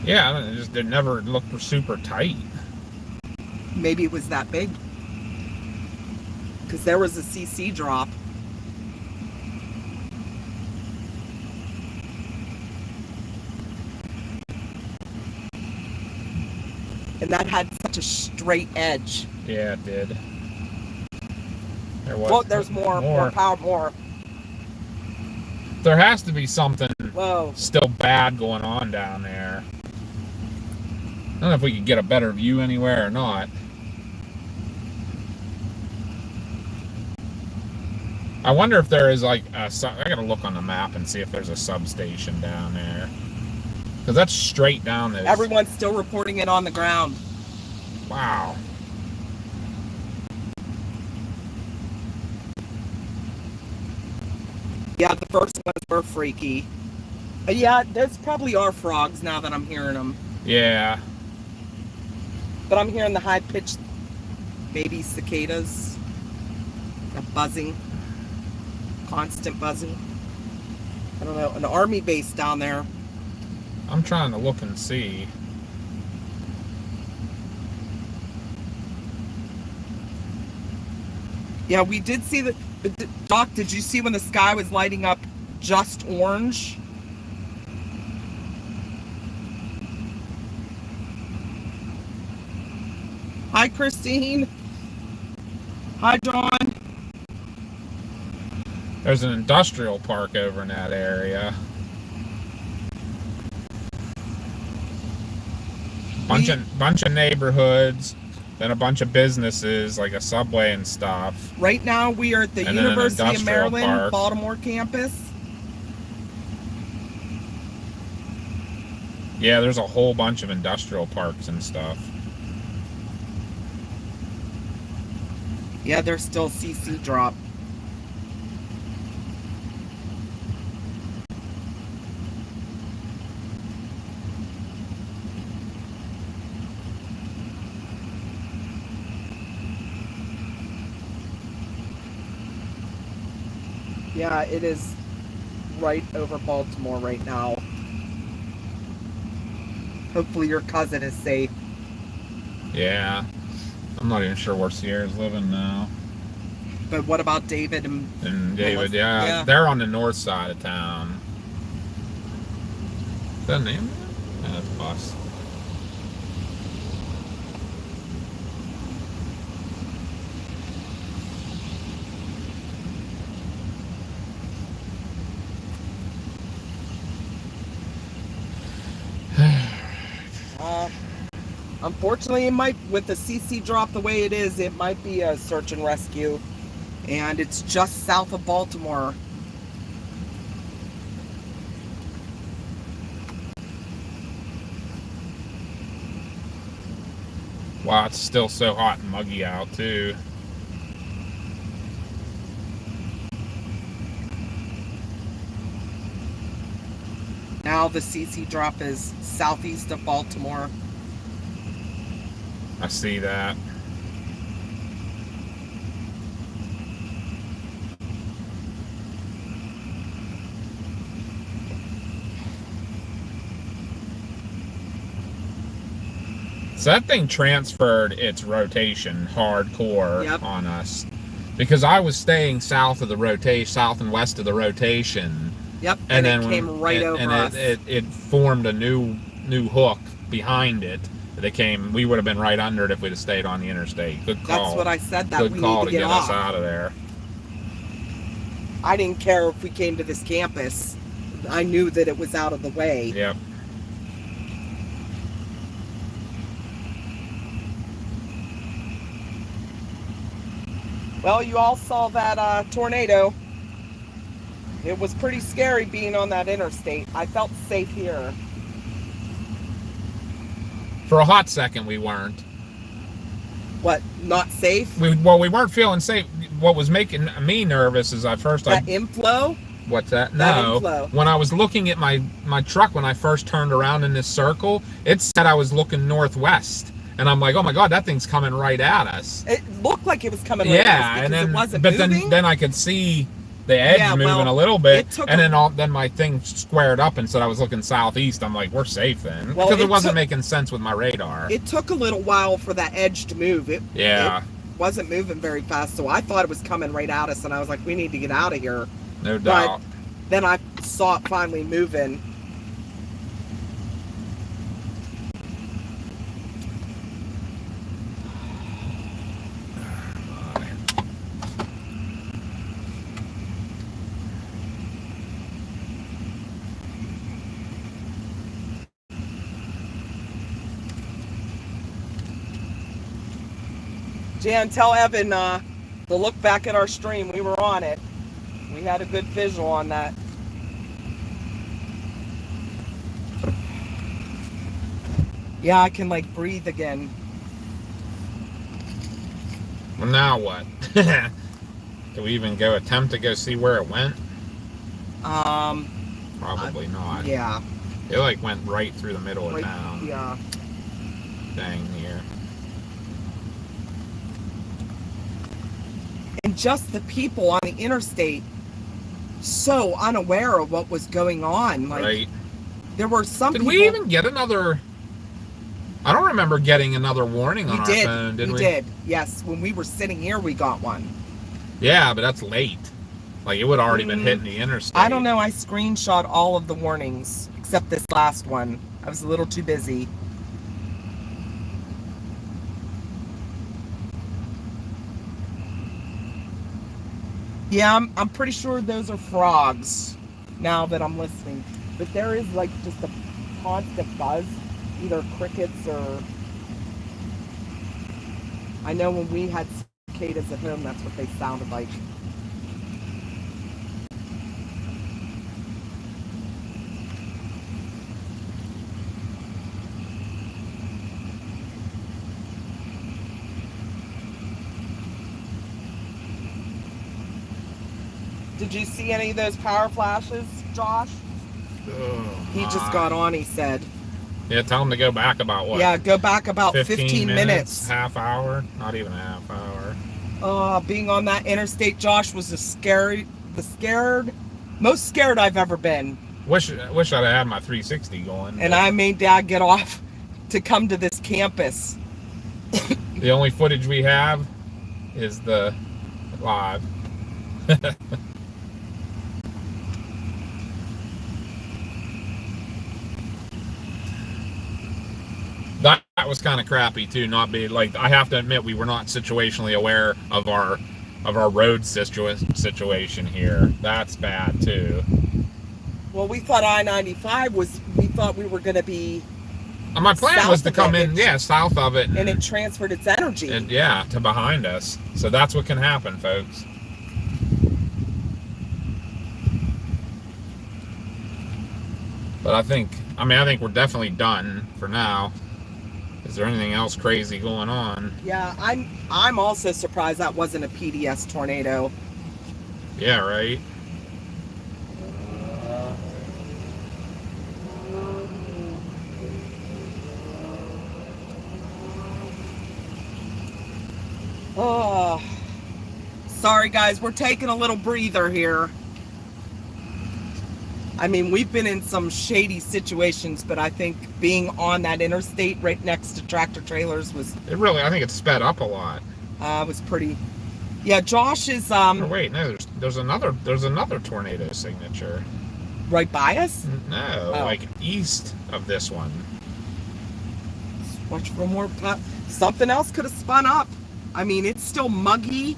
Yeah, it never looked super tight. Maybe it was that big. Because there was a CC drop. And that had such a straight edge. Yeah, it did. There was. Well, there's more power, more. There has to be something Whoa. still bad going on down there. I don't know if we could get a better view anywhere or not. I wonder if there is like I gotta look on the map and see if there's a substation down there. Because that's straight down there. Everyone's still reporting it on the ground. Wow. Yeah, the first ones were freaky. Yeah, those probably are frogs now that I'm hearing them. Yeah. But I'm hearing the high-pitched, maybe cicadas. The buzzing. Constant buzzing. I don't know, an army base down there. I'm trying to look and see. Yeah, we did see the... Doc, did you see when the sky was lighting up just orange? Hi, Christine. Hi, John. There's an industrial park over in that area. Bunch of neighborhoods, then a bunch of businesses like a Subway and stuff. Right now we are at the And then an University of industrial Maryland, park. Baltimore campus. Yeah, there's a whole bunch of industrial parks and stuff. Yeah, there's still CC drop. Yeah, it is right over Baltimore right now. Hopefully your cousin is safe. Yeah. I'm not even sure where Sierra's living now. But what about David and David? Melissa? Yeah, they're on the north side of town. Is that a name? Yeah, that's a bus. Unfortunately, it might, with the CC drop the way it is, it might be a search and rescue. And it's just south of Baltimore. Wow, it's still so hot and muggy out, too. Now the CC drop is southeast of Baltimore. I see that. So that thing transferred its rotation hardcore on us. Because I was staying south of the rotation, south and west of the rotation. Yep, and then it came right over us. It formed a new hook behind it. They came. We would have been right under it if we'd have stayed on the interstate. Good call. That's what I said. That Good we call need to get us off. out of there. I didn't care if we came to this campus. I knew that it was out of the way. Yep. Well, you all saw that tornado. It was pretty scary being on that interstate. I felt safe here. For a hot second, we weren't. What, not safe? We weren't feeling safe. What was making me nervous is That inflow? What's that? That No. inflow. When I was looking at my truck when I first turned around in this circle, it said I was looking northwest. And I'm like, oh my God, that thing's coming right at us. It looked like it was coming right at us because it wasn't moving. then I could see the edge moving a little bit, and then my thing squared up and said I was looking southeast. I'm like, we're safe then, because it wasn't making sense with my radar. It took a little while for that edge to move. It wasn't moving very fast, so I thought it was coming right at us, and I was like, we need to get out of here. No doubt. But then I saw it finally moving. Jan, tell Evan to look back at our stream. We were on it. We had a good visual on that. Yeah, I can like breathe again. Well, now what? Do we even attempt to go see where it went? Probably not. Yeah. It like went right through the middle of town. Yeah. Dang here. And just the people on the interstate so unaware of what was going on. Like, right. There were some people... Did we even get another... I don't remember getting another warning on our phone, did we? We did, yes. When we were sitting here, we got one. Yeah, but that's late. Like, it would have already been hitting the interstate. I don't know. I screenshot all of the warnings, except this last one. I was a little too busy. Yeah, I'm pretty sure those are frogs now that I'm listening. But there is like just a constant buzz, either crickets or... I know when we had cicadas at home, that's what they sounded like. Did you see any of those power flashes, Josh? He just got on, he said. Yeah, tell him to go back about what? Yeah, go back about 15 minutes. Half hour? Not even a half hour. Being on that interstate, Josh, was most scared I've ever been. Wish I'd have had my 360 going. And I made Dad get off to come to this campus. The only footage we have is the live. That was kind of crappy too. Not being like, I have to admit, we were not situationally aware of our road situation here. That's bad too. Well, we thought I-95 we thought we were going to be... My plan was to come in, south of it. And it transferred its energy. To behind us. So that's what can happen, folks. But I think we're definitely done for now. Is there anything else crazy going on? Yeah, I'm also surprised that wasn't a PDS tornado. Yeah, right. Oh, sorry guys, we're taking a little breather here. I mean, we've been in some shady situations, but I think being on that interstate right next to tractor trailers was... I think it sped up a lot. Was pretty... Yeah, Josh is... Oh, wait, no, there's another tornado signature. Right by us? No, like east of this one. Watch for more. Something else could have spun up. I mean, it's still muggy.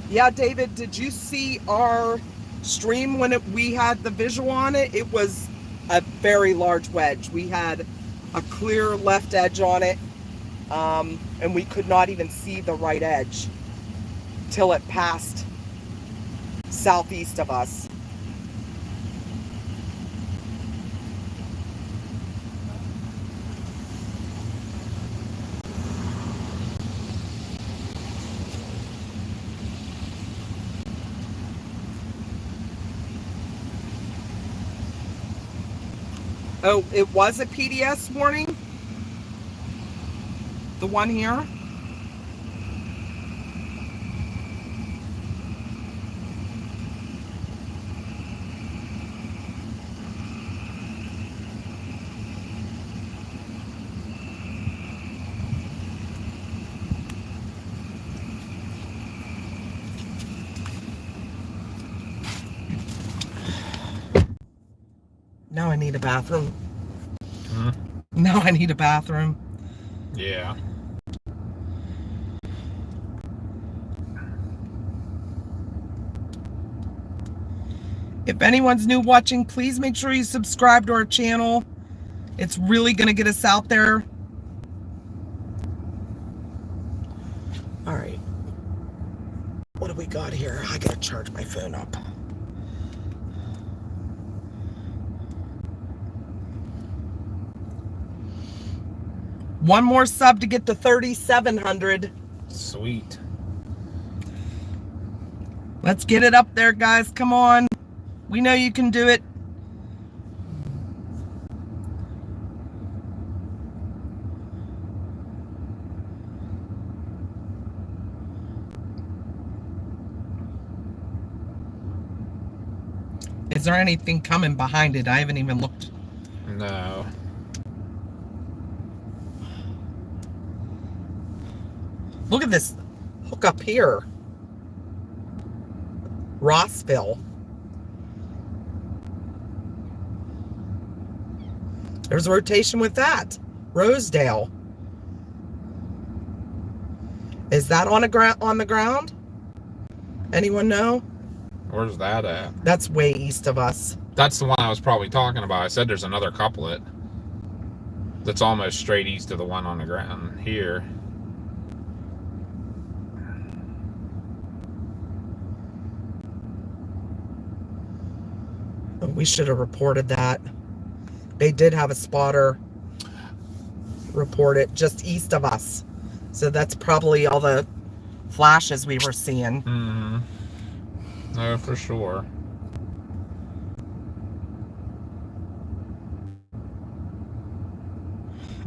Yeah, David, did you see our stream when we had the visual on it? It was a very large wedge. We had a clear left edge on it, and we could not even see the right edge till it passed southeast of us. Oh, it was a PDS warning? The one here? Now I need a bathroom. Now I need a bathroom. Yeah. If anyone's new watching, please make sure you subscribe to our channel. It's really going to get us out there. All right. What do we got here? I got to charge my phone up. One more sub to get to 3,700. Sweet. Let's get it up there, guys. Come on. We know you can do it. Is there anything coming behind it? I haven't even looked. No. Look at this hook up here. Rossville. There's a rotation with that. Rosedale. Is that on the ground? Anyone know? Where's that at? That's way east of us. That's the one I was probably talking about. I said there's another couplet that's almost straight east of the one on the ground here. We should have reported that. They did have a spotter report it just east of us. So that's probably all the flashes we were seeing. Mm-hmm. No, for sure.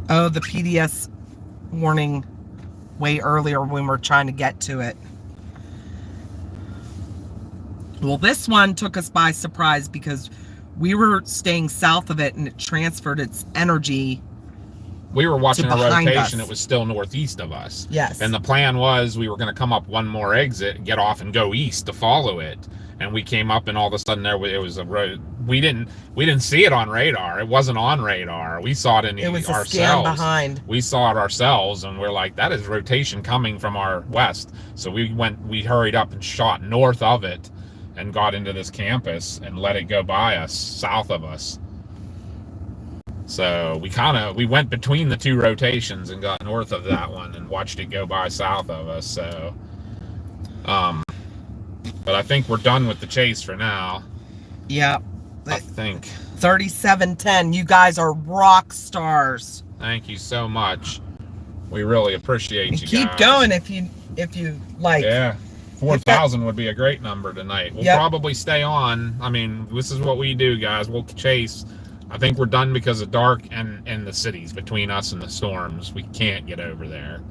Oh, the PDS warning way earlier when we're trying to get to it. Well, this one took us by surprise because we were staying south of it and it transferred its energy. We were watching a rotation. Us. It was still northeast of us. Yes. And the plan was we were going to come up one more exit, get off, and go east to follow it. And we came up, and all of a sudden it was a road. We didn't see it on radar. It wasn't on radar. We saw it in it was ourselves. A scan behind. We saw it ourselves, and we're like, that is rotation coming from our west. So we hurried up and shot north of it, and got into this campus and let it go by us south of us. So we went between the two rotations and got north of that one and watched it go by south of us. So, but I think we're done with the chase for now. Yeah. I think. 3710. You guys are rock stars. Thank you so much. We really appreciate you Keep guys. going if you like. Yeah. 4,000 would be a great number tonight. We'll probably stay on. I mean, this is what we do, guys. We'll chase. I think we're done because of dark and the cities between us and the storms. We can't get over there.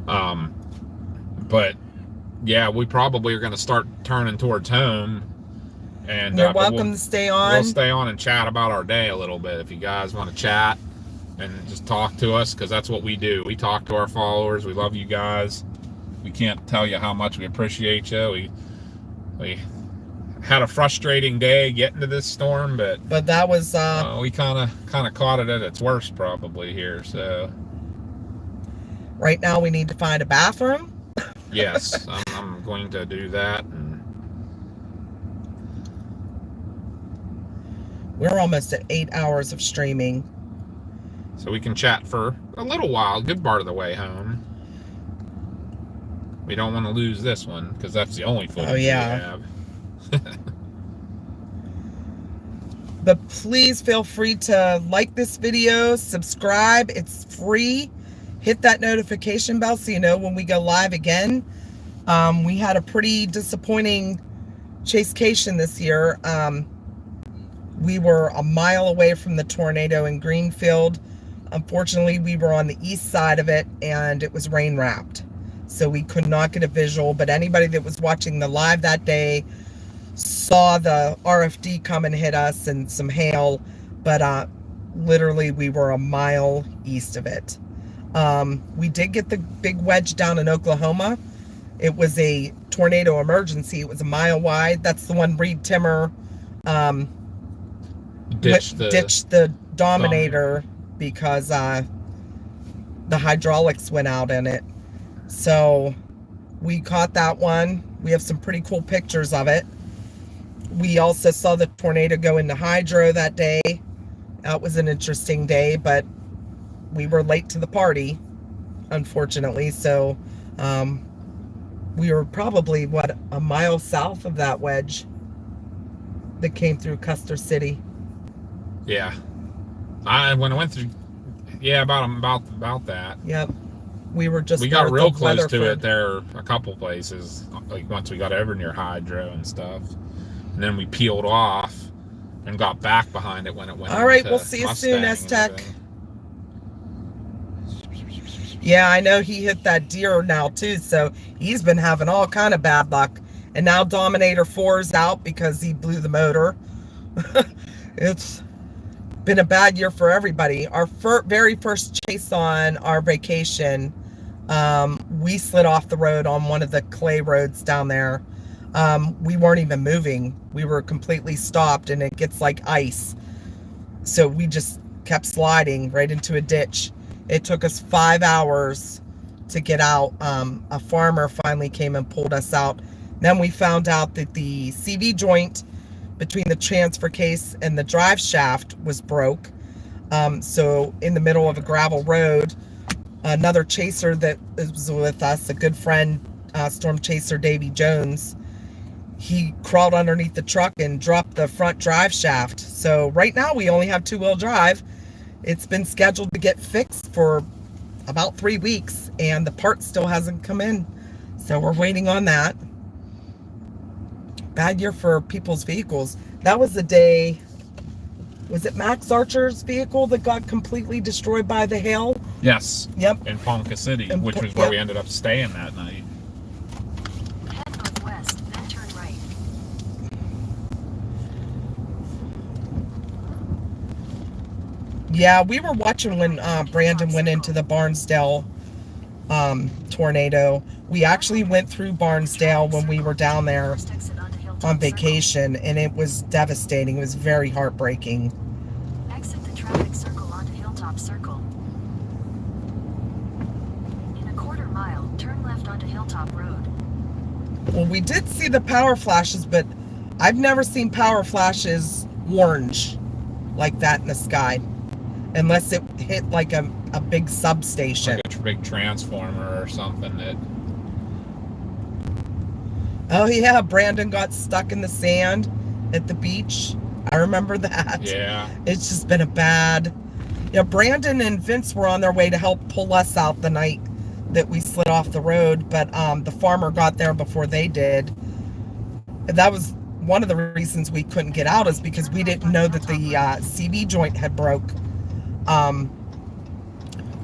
But yeah, we probably are going to start turning towards home. And you're welcome to stay on. We'll stay on and chat about our day a little bit if you guys want to chat. and just talk to us, because that's what we do. We talk to our followers. We love you guys. We can't tell you how much we appreciate you. We had a frustrating day getting to this storm, but that was we kind of caught it at its worst probably here. So right now we need to find a bathroom. yes, I'm going to do that. And we're almost at 8 hours of streaming, so we can chat for a little while, good part of the way home. We don't want to lose this one, because that's the only footage we have. But please feel free to like this video, subscribe. It's free. Hit that notification bell so you know when we go live again. We had a pretty disappointing chasecation this year. We were a mile away from the tornado in Greenfield. Unfortunately, we were on the east side of it, and it was rain wrapped, so we could not get a visual. But anybody that was watching the live that day saw the RFD come and hit us and some hail, but literally we were a mile east of it. We did get the big wedge down in Oklahoma. It was a tornado emergency. It was a mile wide. That's the one Reed Timmer ditched the Dominator because the hydraulics went out in it. So we caught that one. We have some pretty cool pictures of it. We also saw the tornado go into hydro that day. That was an interesting day, but we were late to the party, unfortunately. So we were probably, a mile south of that wedge that came through Custer City. Yeah. When I went through, about that. Yep. We were just. We got real close to it there a couple places, like once we got over near hydro and stuff. And then we peeled off and got back behind it when it went. All right, we'll see you soon, S-Tech. Yeah, I know he hit that deer now too, so he's been having all kind of bad luck. And now Dominator 4's out because he blew the motor. It's been a bad year for everybody. Our very first chase on our vacation, we slid off the road on one of the clay roads down there. We weren't even moving. We were completely stopped, and it gets like ice. So we just kept sliding right into a ditch. It took us 5 hours to get out. A farmer finally came and pulled us out. Then we found out that the CV joint between the transfer case and the drive shaft was broke. So in the middle of a gravel road, another chaser that was with us, a good friend, storm chaser Davy Jones, he crawled underneath the truck and dropped the front drive shaft. So right now we only have two-wheel drive. It's been scheduled to get fixed for about 3 weeks, and the part still hasn't come in. So we're waiting on that. Bad year for people's vehicles. That was the day, was it Max Archer's vehicle that got completely destroyed by the hail? Yes. Yep. In Ponca City, which was where we ended up staying that night. Head northwest, then turn right. Yeah, we were watching when Brandon went into the Barnesdale tornado. We actually went through Barnesdale when we were down there on vacation, and it was devastating. It was very heartbreaking. Exit the traffic circle onto Hilltop Circle. In a quarter mile, turn left onto Hilltop Road. Well, we did see the power flashes, but I've never seen power flashes orange like that in the sky, unless it hit like a big substation. Like a big transformer or something that... Oh yeah, Brandon got stuck in the sand at the beach. I remember that. Yeah. It's just been a bad... Yeah, Brandon and Vince were on their way to help pull us out the night that we slid off the road, but the farmer got there before they did. That was one of the reasons we couldn't get out, is because we didn't know that the CV joint had broke.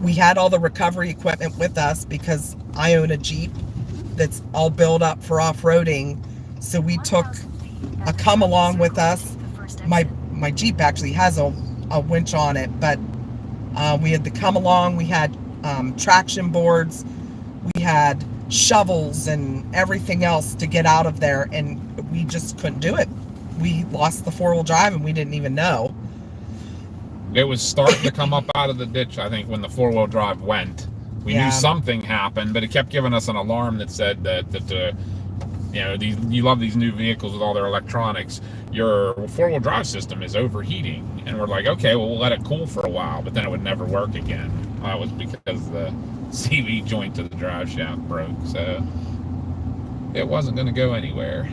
We had all the recovery equipment with us because I own a Jeep that's all built up for off-roading, so we took a come along with us. My Jeep actually has a winch on it, but We had to come along. We had traction boards. We had shovels and everything else to get out of there, and we just couldn't do it. We lost the four-wheel drive, and we didn't even know. It was starting to come up out of the ditch, I think, when the four-wheel drive went. We knew something happened, but it kept giving us an alarm that said that you know, you love these new vehicles with all their electronics. Your four-wheel drive system is overheating, and we're like, okay, well, we'll let it cool for a while, but then it would never work again. That was because the CV joint to the drive shaft broke, so it wasn't going to go anywhere.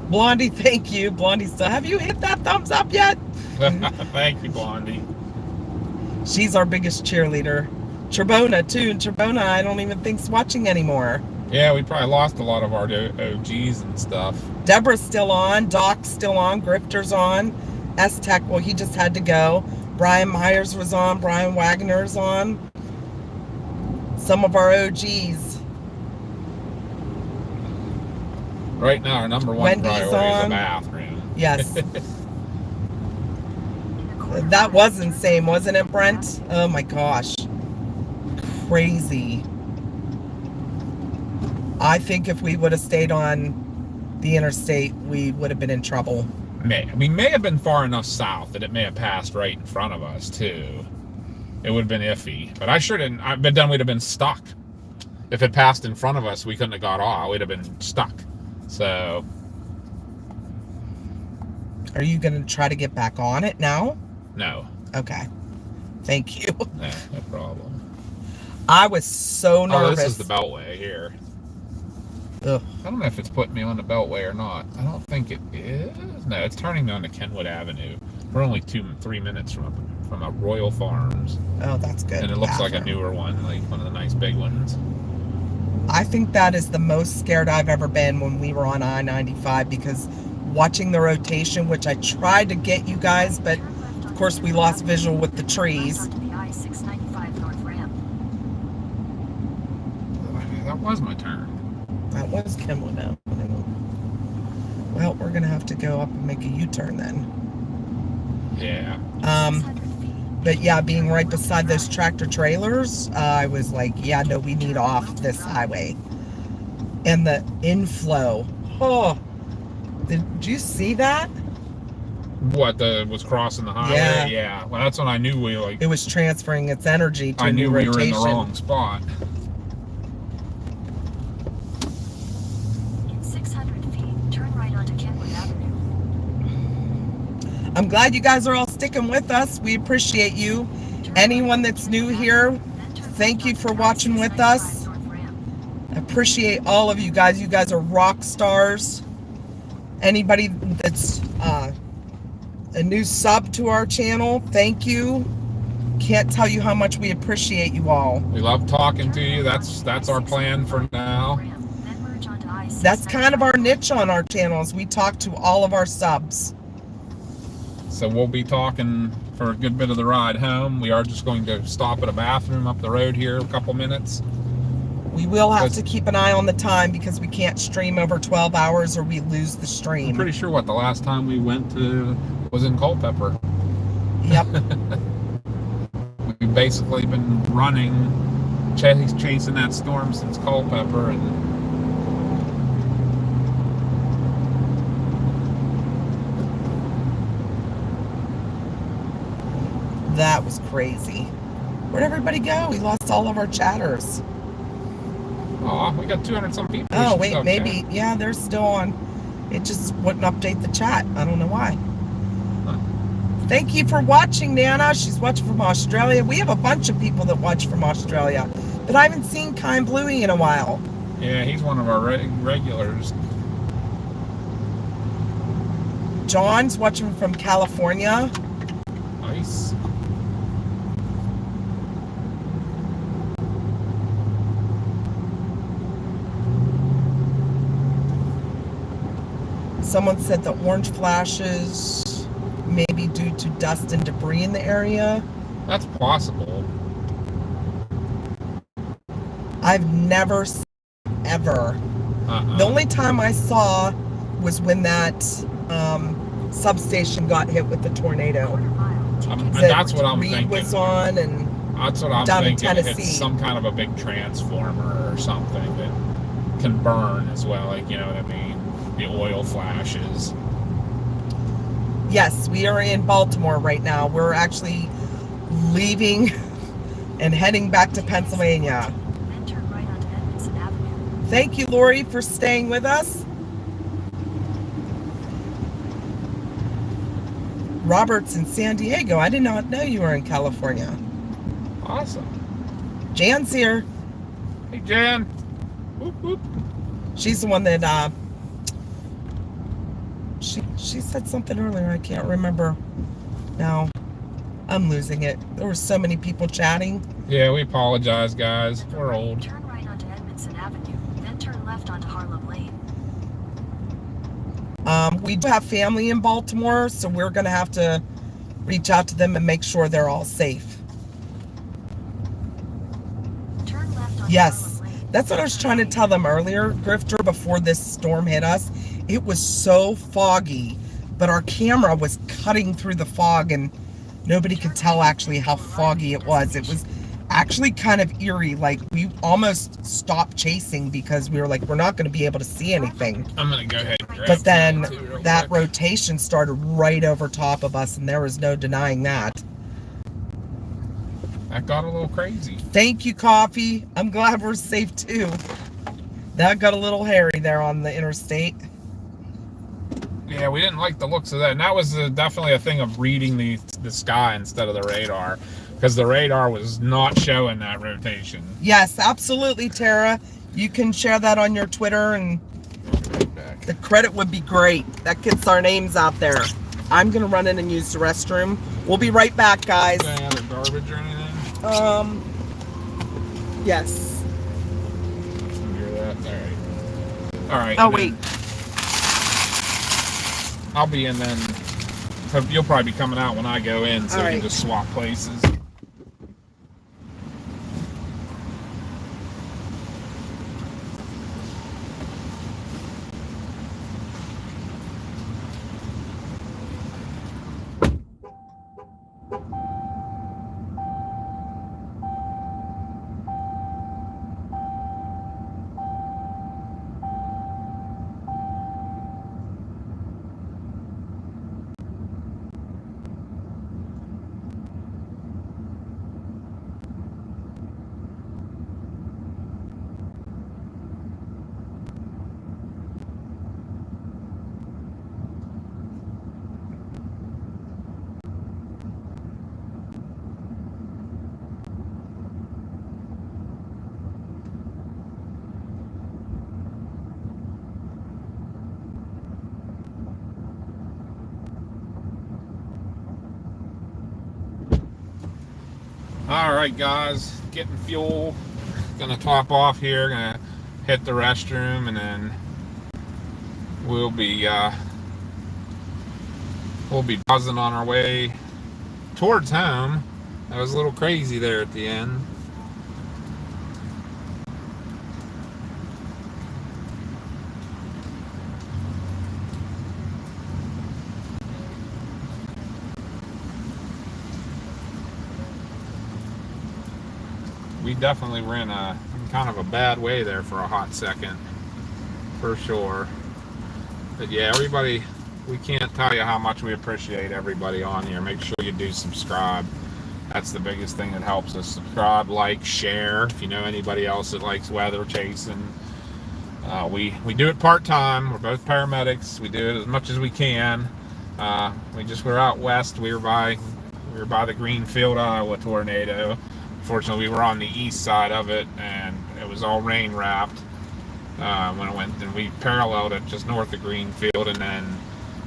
Blondie, thank you. Blondie still, have you hit that thumbs up yet? Thank you, Blondie. She's our biggest cheerleader. Trebona, too. And Trebona, I don't even think's watching anymore. Yeah, we probably lost a lot of our OGs and stuff. Deborah's still on. Doc's still on. Grifter's on. S-Tech, well, he just had to go. Brian Myers was on. Brian Wagner's on. Some of our OGs. Right now, our number one Wendy's priority is on. a bathroom. Yes. That was insane, wasn't it, Brent? Oh my gosh. Crazy. I think if we would have stayed on the interstate, we would have been in trouble. We may have been far enough south that it may have passed right in front of us, too. It would have been iffy. But I sure didn't. But then we'd have been stuck. If it passed in front of us, we couldn't have got off. We'd have been stuck. So, are you going to try to get back on it now? No. Okay. Thank you. No problem. I was so nervous. Oh, this is the Beltway here. Ugh. I don't know if it's putting me on the Beltway or not. I don't think it is. No, it's turning me on to Kenwood Avenue. We're only 2-3 minutes from a Royal Farms. Oh, that's good. And it looks like a newer one, like one of the nice big ones. I think that is the most scared I've ever been when we were on I-95, because watching the rotation, which I tried to get you guys, but of course we lost visual with the trees. That was my turn. That was Kenwood Avenue. Well, we're going to have to go up and make a U-turn then. Yeah. But yeah, being right beside those tractor trailers, I was like, yeah, no, we need off this highway. And the inflow. Oh, did you see that? What, was crossing the highway? Yeah. Yeah. Well, that's when I knew it was transferring its energy to I a new knew we rotation. were in the wrong spot. In 600 feet, turn right onto Kenwood Avenue. I'm glad you guys are all sticking with us. We appreciate you. Anyone that's new here, thank you for watching with us. I appreciate all of you guys. You guys are rock stars. Anybody that's a new sub to our channel, thank you. Can't tell you how much we appreciate you all. We love talking to you. That's our plan for now. That's kind of our niche on our channels. We talk to all of our subs. So we'll be talking for a good bit of the ride home. We are just going to stop at a bathroom up the road here a couple minutes. We will have to keep an eye on the time because we can't stream over 12 hours or we lose the stream. I'm pretty sure the last time we went to was in Culpeper. Yep. We've basically been running, chasing that storm since Culpeper, and that was crazy. Where'd everybody go? We lost all of our chatters. Oh, we got 200 some people. Oh, wait, maybe. Yeah, they're still on. It just wouldn't update the chat. I don't know why. Thank you for watching, Nana. She's watching from Australia. We have a bunch of people that watch from Australia, but I haven't seen Kind Bluey in a while. Yeah, he's one of our regulars. John's watching from California. Nice. Someone said the orange flashes may be due to dust and debris in the area. That's possible. I've never seen ever. The only time I saw was when that substation got hit with the tornado. And that's what I'm Reed thinking. was on, and That's what I'm down in thinking. Tennessee. It's some kind of a big transformer or something that can burn as well. Like, you know what I mean? The oil flashes. Yes, we are in Baltimore right now. We're actually leaving and heading back to Pennsylvania. Then turn right onto Edmondson Avenue. Thank you, Lori, for staying with us. Robert's in San Diego. I did not know you were in California. Awesome. Jan's here. Hey, Jan. Whoop, whoop. She's the one that she said something earlier. I can't remember now. I'm losing it. There were so many people chatting. Yeah, we apologize, guys. We're old. Turn right onto Edmondson Avenue, then turn left onto Harlem Lane. We do have family in Baltimore, so we're going to have to reach out to them and make sure they're all safe. Turn left onto Yes, Harlem Lane. that's what I was trying to tell them earlier, Grifter, before this storm hit us. It was so foggy, but our camera was cutting through the fog, and nobody could tell actually how foggy it was. It was actually kind of eerie. Like, we almost stopped chasing because we were like, we're not going to be able to see anything. I'm going to go ahead and grab But then that too real that quick. rotation started right over top of us, and there was no denying that. That got a little crazy. Thank you, Coffee. I'm glad we're safe too. That got a little hairy there on the interstate. Yeah, we didn't like the looks of that. And that was definitely a thing of reading the sky instead of the radar. Because the radar was not showing that rotation. Yes, absolutely, Tara. You can share that on your Twitter, and the credit would be great. That gets our names out there. I'm going to run in and use the restroom. We'll be right back, guys. Any other garbage or anything? Yes. You hear that? All right. All right. Oh, and wait. then I'll be in then. So you'll probably be coming out when I go in, so All we right. can just swap places. All right, guys, getting fuel. Gonna top off here. Gonna hit the restroom, and then we'll be buzzing on our way towards home. That was a little crazy there at the end. We definitely were in kind of a bad way there for a hot second, for sure. But yeah, everybody, we can't tell you how much we appreciate everybody on here. Make sure you do subscribe. That's the biggest thing that helps us. Subscribe, like, share. If you know anybody else that likes weather chasing, we do it part-time. We're both paramedics. We do it as much as we can. We're out west. We were by the Greenfield, Iowa tornado. Fortunately, we were on the east side of it, and it was all rain wrapped when it went. And we paralleled it just north of Greenfield, and then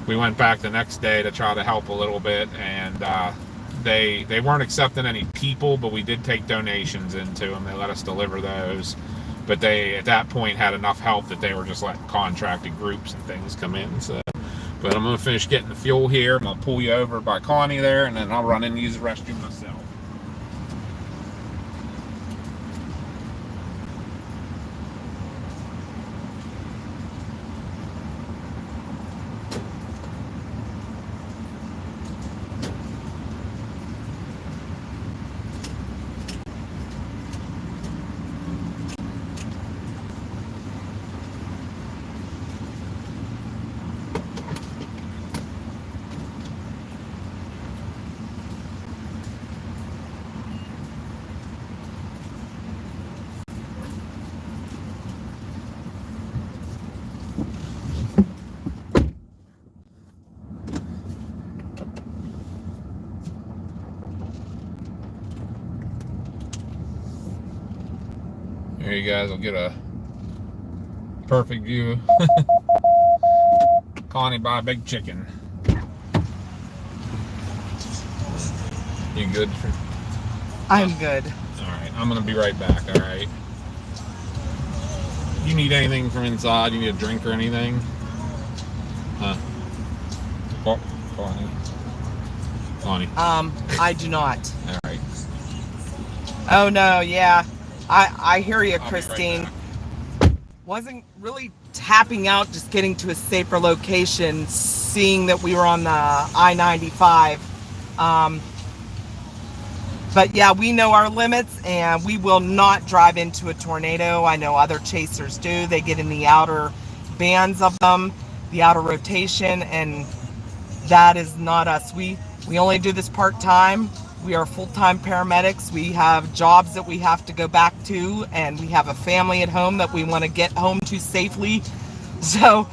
we went back the next day to try to help a little bit. And they weren't accepting any people, but we did take donations into them. They let us deliver those, but they at that point had enough help that they were just letting contracted groups and things come in. So, but I'm gonna finish getting the fuel here. I'm gonna pull you over by Connie there, and then I'll run in and use the restroom myself. There you guys will get a perfect view. Connie buy a big chicken. You good? I'm good. Alright, I'm gonna be right back, alright? You need anything from inside? You need a drink or anything? Huh? Oh, Connie. I do not. Alright. Oh no, yeah. I hear you, I'll be Christine. right back. Wasn't really tapping out, just getting to a safer location, seeing that we were on the I-95. But yeah, we know our limits and we will not drive into a tornado. I know other chasers do. They get in the outer bands of them, the outer rotation, and that is not us. We only do this part-time. We are full-time paramedics. We have jobs that we have to go back to, and we have a family at home that we want to get home to safely. So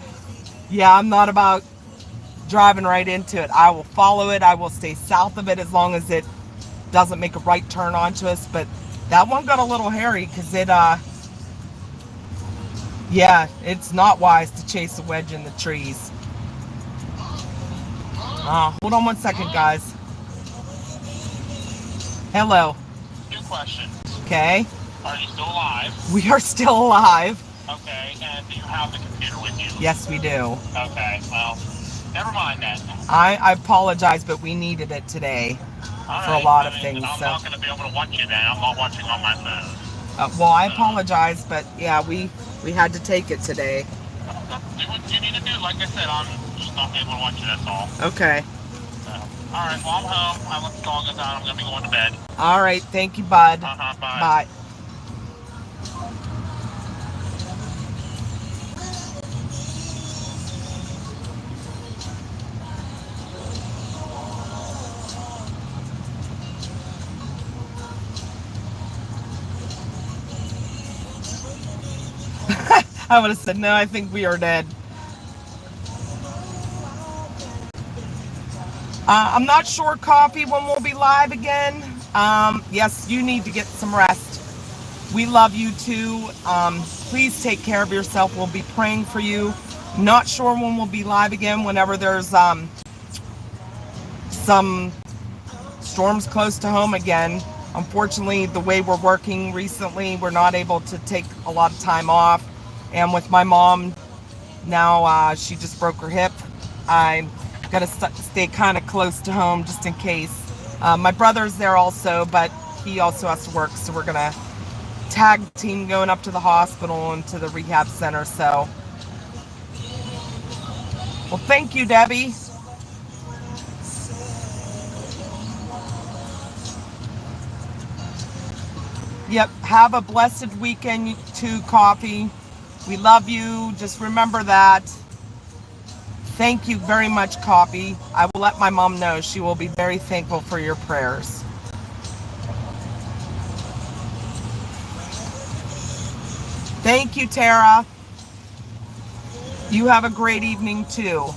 yeah, I'm not about driving right into it. I will follow it. I will stay south of it as long as it doesn't make a right turn onto us. But that one got a little hairy because it yeah, it's not wise to chase a wedge in the trees. Hold on one second, guys. Hello. 2 questions. Okay. Are you still alive? We are still alive. Okay, and do you have the computer with you? Yes, we do. Okay, well, never mind then. I apologize, but we needed it today for a lot of things. I'm So, not going to be able to watch you then. I'm not watching on my phone. well, I apologize, but yeah, we had to take it today. Do what you need to do. Like I said, I'm just not able to watch you, that's all. Okay. So, all right, well, I'm home. I let the dog out. I'm going to be going to bed. All right. Thank you, bud. Bye. Bye. I would have said, no, I think we are dead. I'm not sure, Coffee, when we'll be live again. Yes, you need to get some rest. We love you too. Please take care of yourself. We'll be praying for you. Not sure when we'll be live again, whenever there's some storms close to home again. Unfortunately, the way we're working recently, we're not able to take a lot of time off. And with my mom now, she just broke her hip. I'm gonna stay kind of close to home just in case. My brother's there also, but he also has to work, so we're gonna tag team going up to the hospital and to the rehab center. So, well, thank you, Debbie. Yep, have a blessed weekend too, Coffee. We love you. Just remember that. Thank you very much, Coffee. I will let my mom know. She will be very thankful for your prayers. Thank you, Tara. You have a great evening too.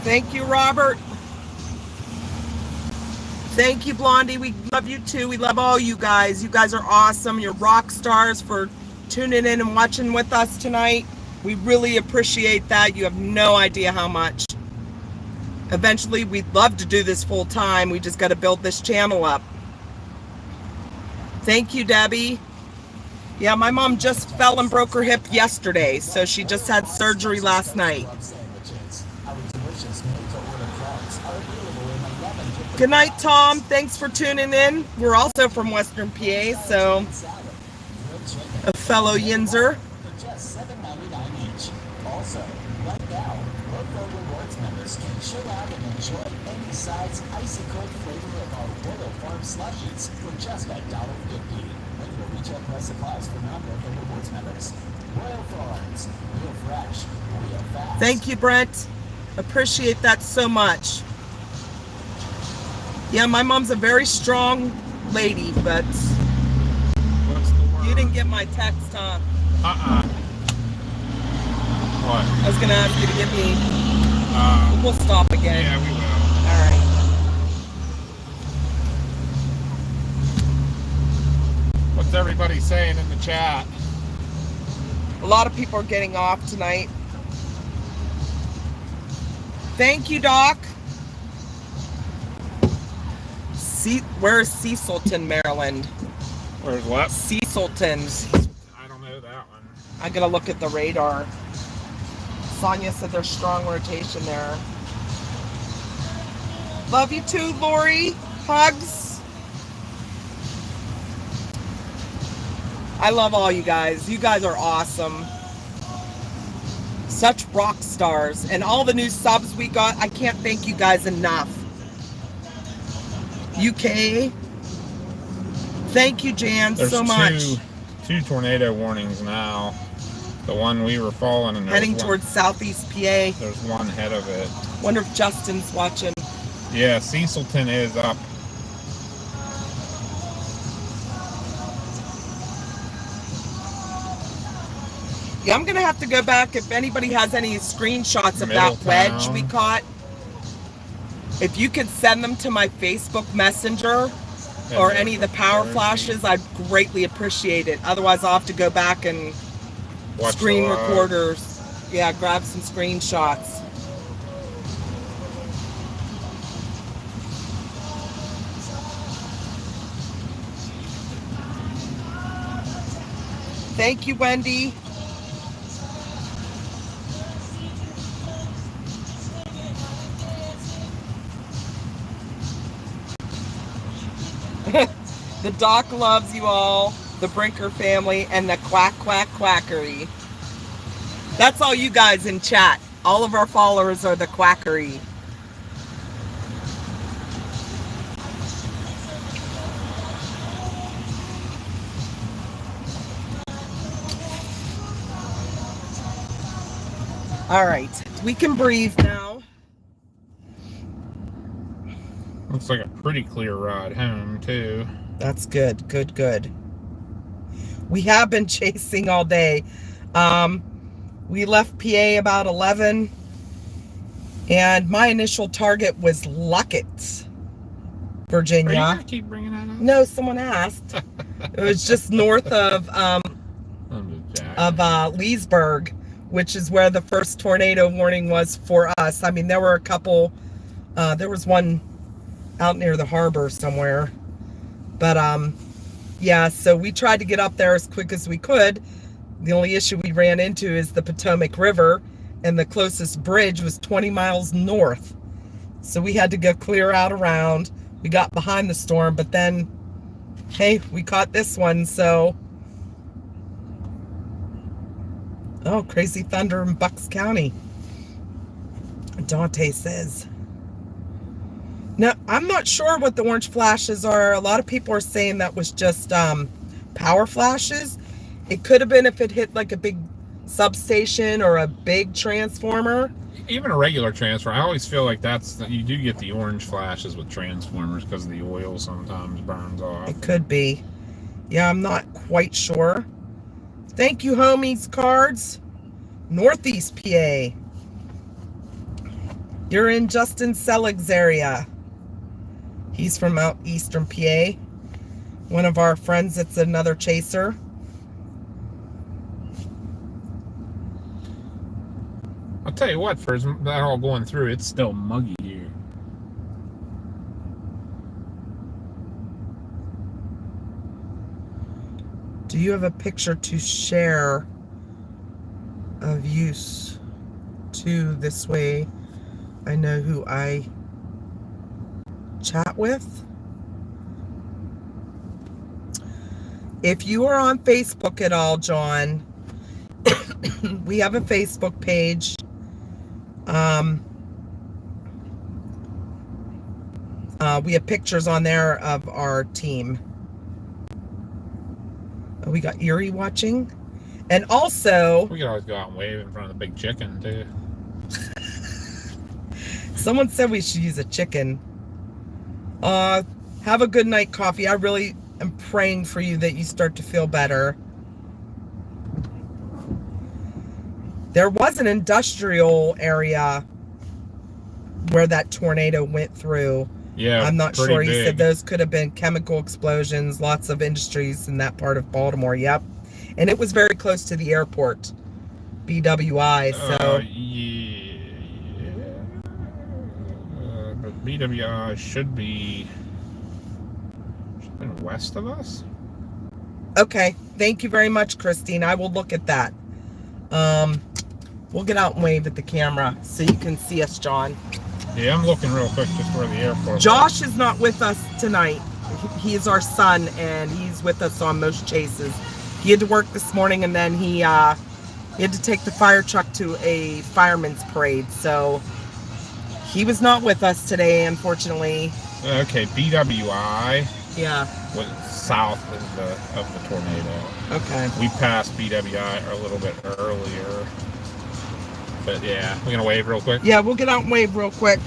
Thank you, Robert. Thank you, Blondie. We love you too. We love all you guys. You guys are awesome. You're rock stars for tuning in and watching with us tonight. We really appreciate that. You have no idea how much. Eventually, we'd love to do this full time. We just got to build this channel up. Thank you, Debbie. Yeah, my mom just fell and broke her hip yesterday, so she just had surgery last night. Good night, Tom. Thanks for tuning in. We're also from Western PA, so a fellow Yinzer. Right now, local rewards members can chill out and enjoy any size icy cold flavor of our Royal Farm slushies for just $1.50. When your retail price applies for non-local rewards members. Royal Farms, real fresh, real fast. Thank you, Brent. Appreciate that so much. Yeah, my mom's a very strong lady, but What's the word? you didn't get my text, huh? What? I was gonna ask you to give me. We'll stop again. Yeah, we will. All right. What's everybody saying in the chat? A lot of people are getting off tonight. Thank you, Doc. Where's Cecilton, Maryland? Where's what? Cecilton. I don't know that one. I gotta look at the radar. Sonia said there's strong rotation there. Love you too, Lori. Hugs. I love all you guys. You guys are awesome. Such rock stars. And all the new subs we got, I can't thank you guys enough. UK. Thank you, Jan, There's so much. two tornado warnings now. The one we were following, and Heading towards southeast PA. There's one ahead of it. Wonder if Justin's watching. Yeah, Cecilton is up. Yeah, I'm gonna have to go back if anybody has any screenshots of that wedge we caught. If you could send them to my Facebook Messenger or any of the power flashes, I'd greatly appreciate it. Otherwise, I'll have to go back and Watch screen the recorders. Yeah, grab some screenshots. Thank you, Wendy. The doc loves you all, the Brinker family, and the quack quack quackery. That's all you guys in chat. All of our followers are the quackery. All right, we can breathe now. Looks like a pretty clear ride home, too. That's good, good, good. We have been chasing all day. We left PA about 11, and my initial target was Luckett, Virginia. Are you gonna keep bringing that up? No, someone asked. It was just north of Leesburg, which is where the first tornado warning was for us. I mean, there were a couple. There was one out near the harbor somewhere, but yeah. So we tried to get up there as quick as we could. The only issue we ran into is the Potomac River, and the closest bridge was 20 miles north. So we had to go clear out around. We got behind the storm, but then, hey, we caught this one, so. Oh, crazy thunder in Bucks County. Dante says. Now, I'm not sure what the orange flashes are. A lot of people are saying that was just power flashes. It could have been if it hit like a big substation or a big transformer. Even a regular transformer, I always feel like you do get the orange flashes with transformers because the oil sometimes burns off. It could be. Yeah, I'm not quite sure. Thank you, homies cards. Northeast PA. You're in Justin Selig's area. He's from out eastern PA. One of our friends that's another chaser. I'll tell you what, for that all going through, it's still muggy here. Do you have a picture to share of use to this way? I know who I chat with. If you are on Facebook at all, John, we have a Facebook page. We have pictures on there of our team. Oh, we got Erie watching. And also... We could always go out and wave in front of the big chicken, too. Someone said we should use a chicken. Have a good night, Coffee. I really am praying for you that you start to feel better. There was an industrial area where that tornado went through. Yeah, I'm not sure. He big. said those could have been chemical explosions, lots of industries in that part of Baltimore. Yep. And it was very close to the airport, BWI. So yeah. But BWI should be west of us. Okay. Thank you very much, Christine. I will look at that. We'll get out and wave at the camera so you can see us, John. Yeah, I'm looking real quick just where the airport Josh is not with us tonight. He is our son, and he's with us on most chases. He had to work this morning, and then he had to take the fire truck to a fireman's parade. So he was not with us today, unfortunately. Okay, BWI. Yeah. Was south of the tornado. Okay. We passed BWI a little bit earlier. But yeah, we're gonna wave real quick. Yeah, we'll get out and wave real quick.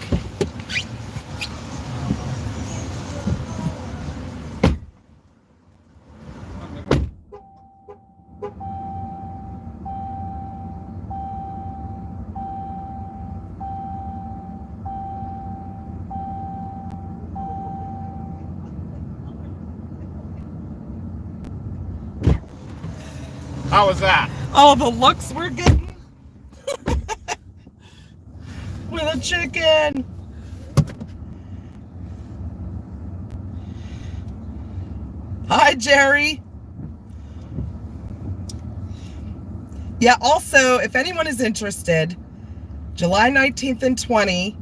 How was that? Oh, the looks we're getting. With a chicken. Hi, Jerry. Yeah, also, if anyone is interested, July 19th and 20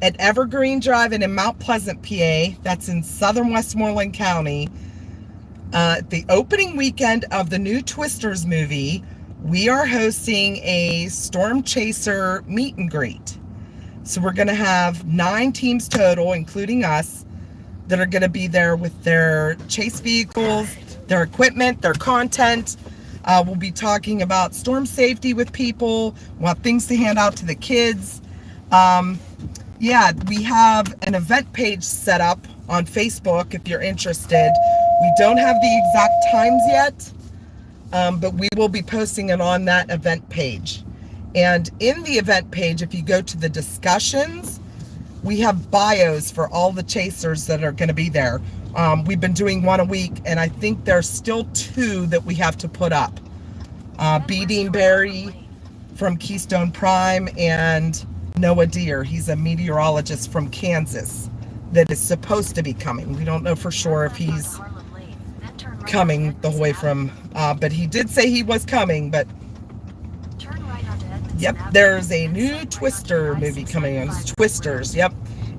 at Evergreen Drive in Mount Pleasant, PA, that's in southern Westmoreland County, the opening weekend of the new Twisters movie, we are hosting a Storm Chaser meet and greet. So we're going to have 9 teams total, including us, that are going to be there with their chase vehicles, their equipment, their content. We'll be talking about storm safety with people. We'll have things to hand out to the kids. Yeah, we have an event page set up on Facebook if you're interested. We don't have the exact times yet, but we will be posting it on that event page. And in the event page, if you go to the discussions, we have bios for all the chasers that are going to be there. We've been doing one a week, and I think there's still 2 that we have to put up. B. Dean Barry from Keystone Prime and Noah Deere. He's a meteorologist from Kansas that is supposed to be coming. We don't know for sure if he's coming the whole way from, but he did say he was coming, but yep, there's a new Twister movie coming on. It's Twisters, yep.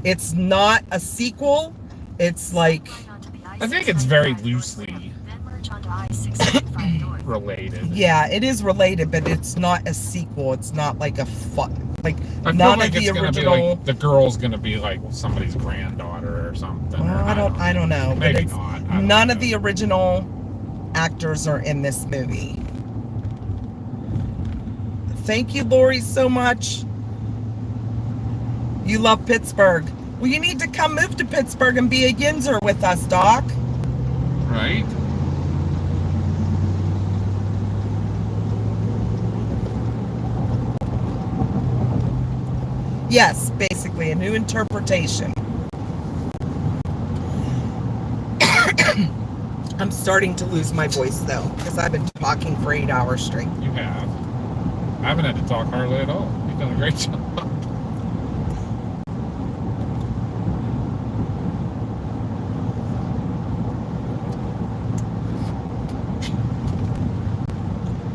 It's not a sequel. It's like... I think it's very loosely related. Yeah, it is related, but it's not a sequel. It's not like a like I feel none like of the it's original. gonna be like, the girl's gonna be like somebody's granddaughter or something. I don't know. Maybe but not. None of the original actors are in this movie. Thank you, Lori, so much. You love Pittsburgh. Well, you need to come move to Pittsburgh and be a Yinzer with us, Doc. Right? Yes, basically, a new interpretation. I'm starting to lose my voice, though, because I've been talking for 8 hours straight. You have. I haven't had to talk hardly at all. You've done a great job.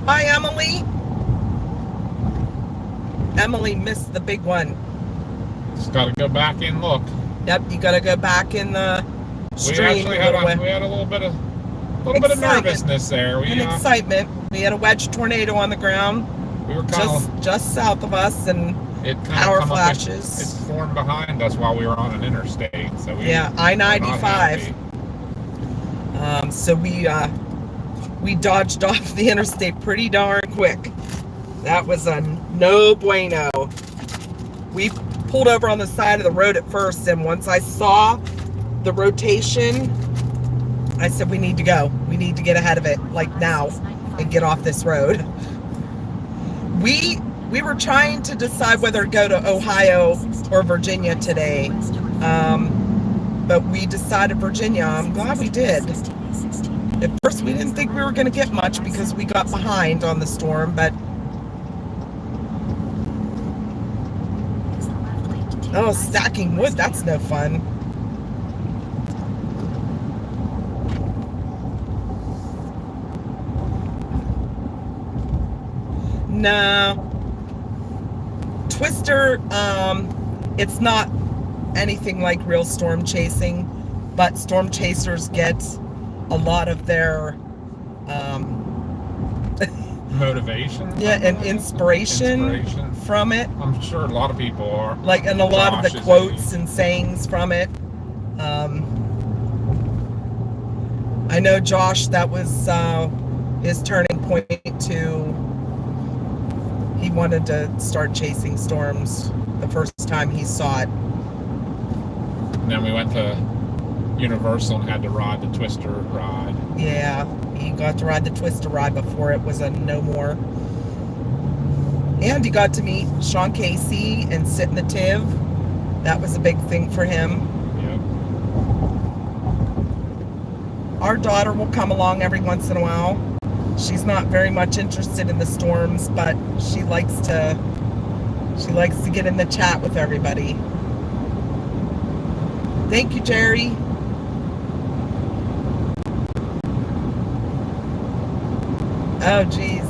Hi, Emily. Emily missed the big one. Just got to go back and look. Yep, you got to go back in the stream. We had a little bit of nervousness there. Excitement. We had a wedge tornado on the ground. We were kind of just south of us, and It kind power of come flashes. It formed behind us while we were on an interstate. So we Yeah, were not I-95. happy. So we dodged off the interstate pretty darn quick. That was a no bueno. We pulled over on the side of the road at first, and once I saw the rotation, I said, we need to go. We need to get ahead of it, like now, and get off this road. We were trying to decide whether to go to Ohio or Virginia today, but we decided Virginia. I'm glad we did. At first, we didn't think we were going to get much because we got behind on the storm, but oh, stacking wood, that's no fun. No. Twister, it's not anything like real storm chasing, but storm chasers get a lot of their motivation. Yeah, and inspiration from it. I'm sure a lot of people are. Like, and a lot of the quotes and sayings from it. I know Josh, that was his turning point to, he wanted to start chasing storms the first time he saw it. And then we went to Universal and had to ride the Twister ride. Yeah, he got to ride the Twister ride before it was a no more. And he got to meet Sean Casey and sit in the TIV. That was a big thing for him. Yep. Our daughter will come along every once in a while. She's not very much interested in the storms, but she likes to get in the chat with everybody. Thank you, Jerry. Oh, geez.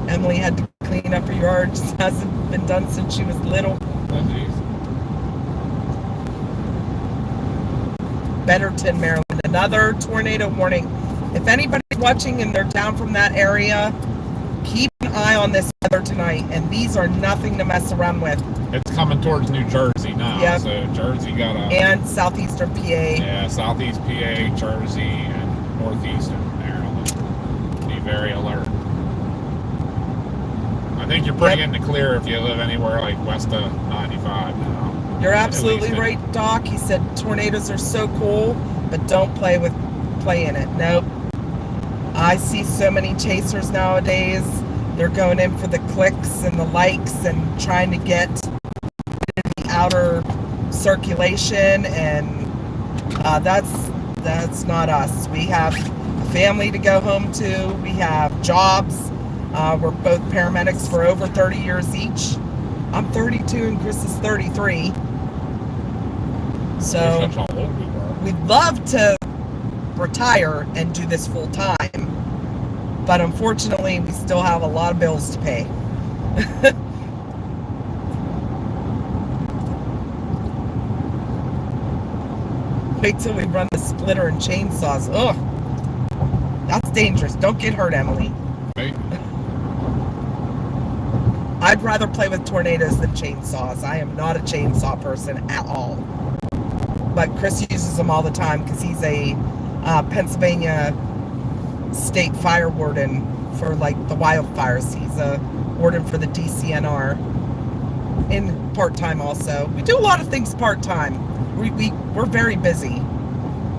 Emily had to clean up her yard. Just hasn't been done since she was little. Oh, geez. Betterton, Maryland. Another tornado warning. If anybody's watching and they're down from that area, keep an eye on this weather tonight. And these are nothing to mess around with. It's coming towards New Jersey now. Yep. So Jersey got a... And southeastern PA. Yeah, southeast PA, Jersey, and northeastern Maryland. Be very alert. I think you're pretty in the clear if you live anywhere like west of 95 now. You're absolutely right, Doc. He said tornadoes are so cool, but don't play in it. Nope. I see so many chasers nowadays. They're going in for the clicks and the likes and trying to get the outer circulation, and that's not us. We have a family to go home to. We have jobs. We're both paramedics for over 30 years each. I'm 32 and Chris is 33. So we'd love to retire and do this full time, but unfortunately we still have a lot of bills to pay. Wait till we run the splitter and chainsaws. Ugh, that's dangerous. Don't get hurt, Emily. Right. I'd rather play with tornadoes than chainsaws. I am not a chainsaw person at all. But Chris uses them all the time because he's a Pennsylvania state fire warden for like the wildfires. He's a warden for the DCNR. And part-time also. We do a lot of things part-time. We're very busy.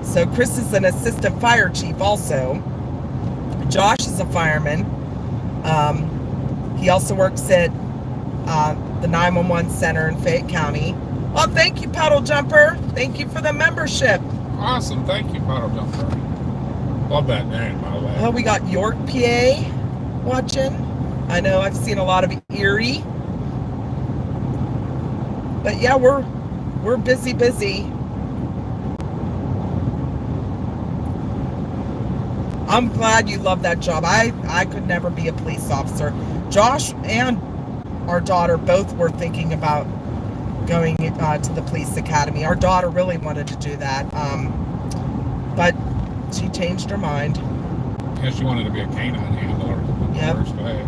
So Chris is an assistant fire chief also. Josh is a fireman. He also works at the 911 center in Fayette County. Oh, thank you, Puddle Jumper. Thank you for the membership. Awesome. Thank you, Puddle Jumper. Love that name, by the way. Oh, we got York, PA watching. I know I've seen a lot of Erie. But yeah, we're busy. I'm glad you love that job. I could never be a police officer. Josh and our daughter both were thinking about going to the police academy. Our daughter really wanted to do that, but she changed her mind. Yeah, she wanted to be a canine handler. Yep. First, go ahead.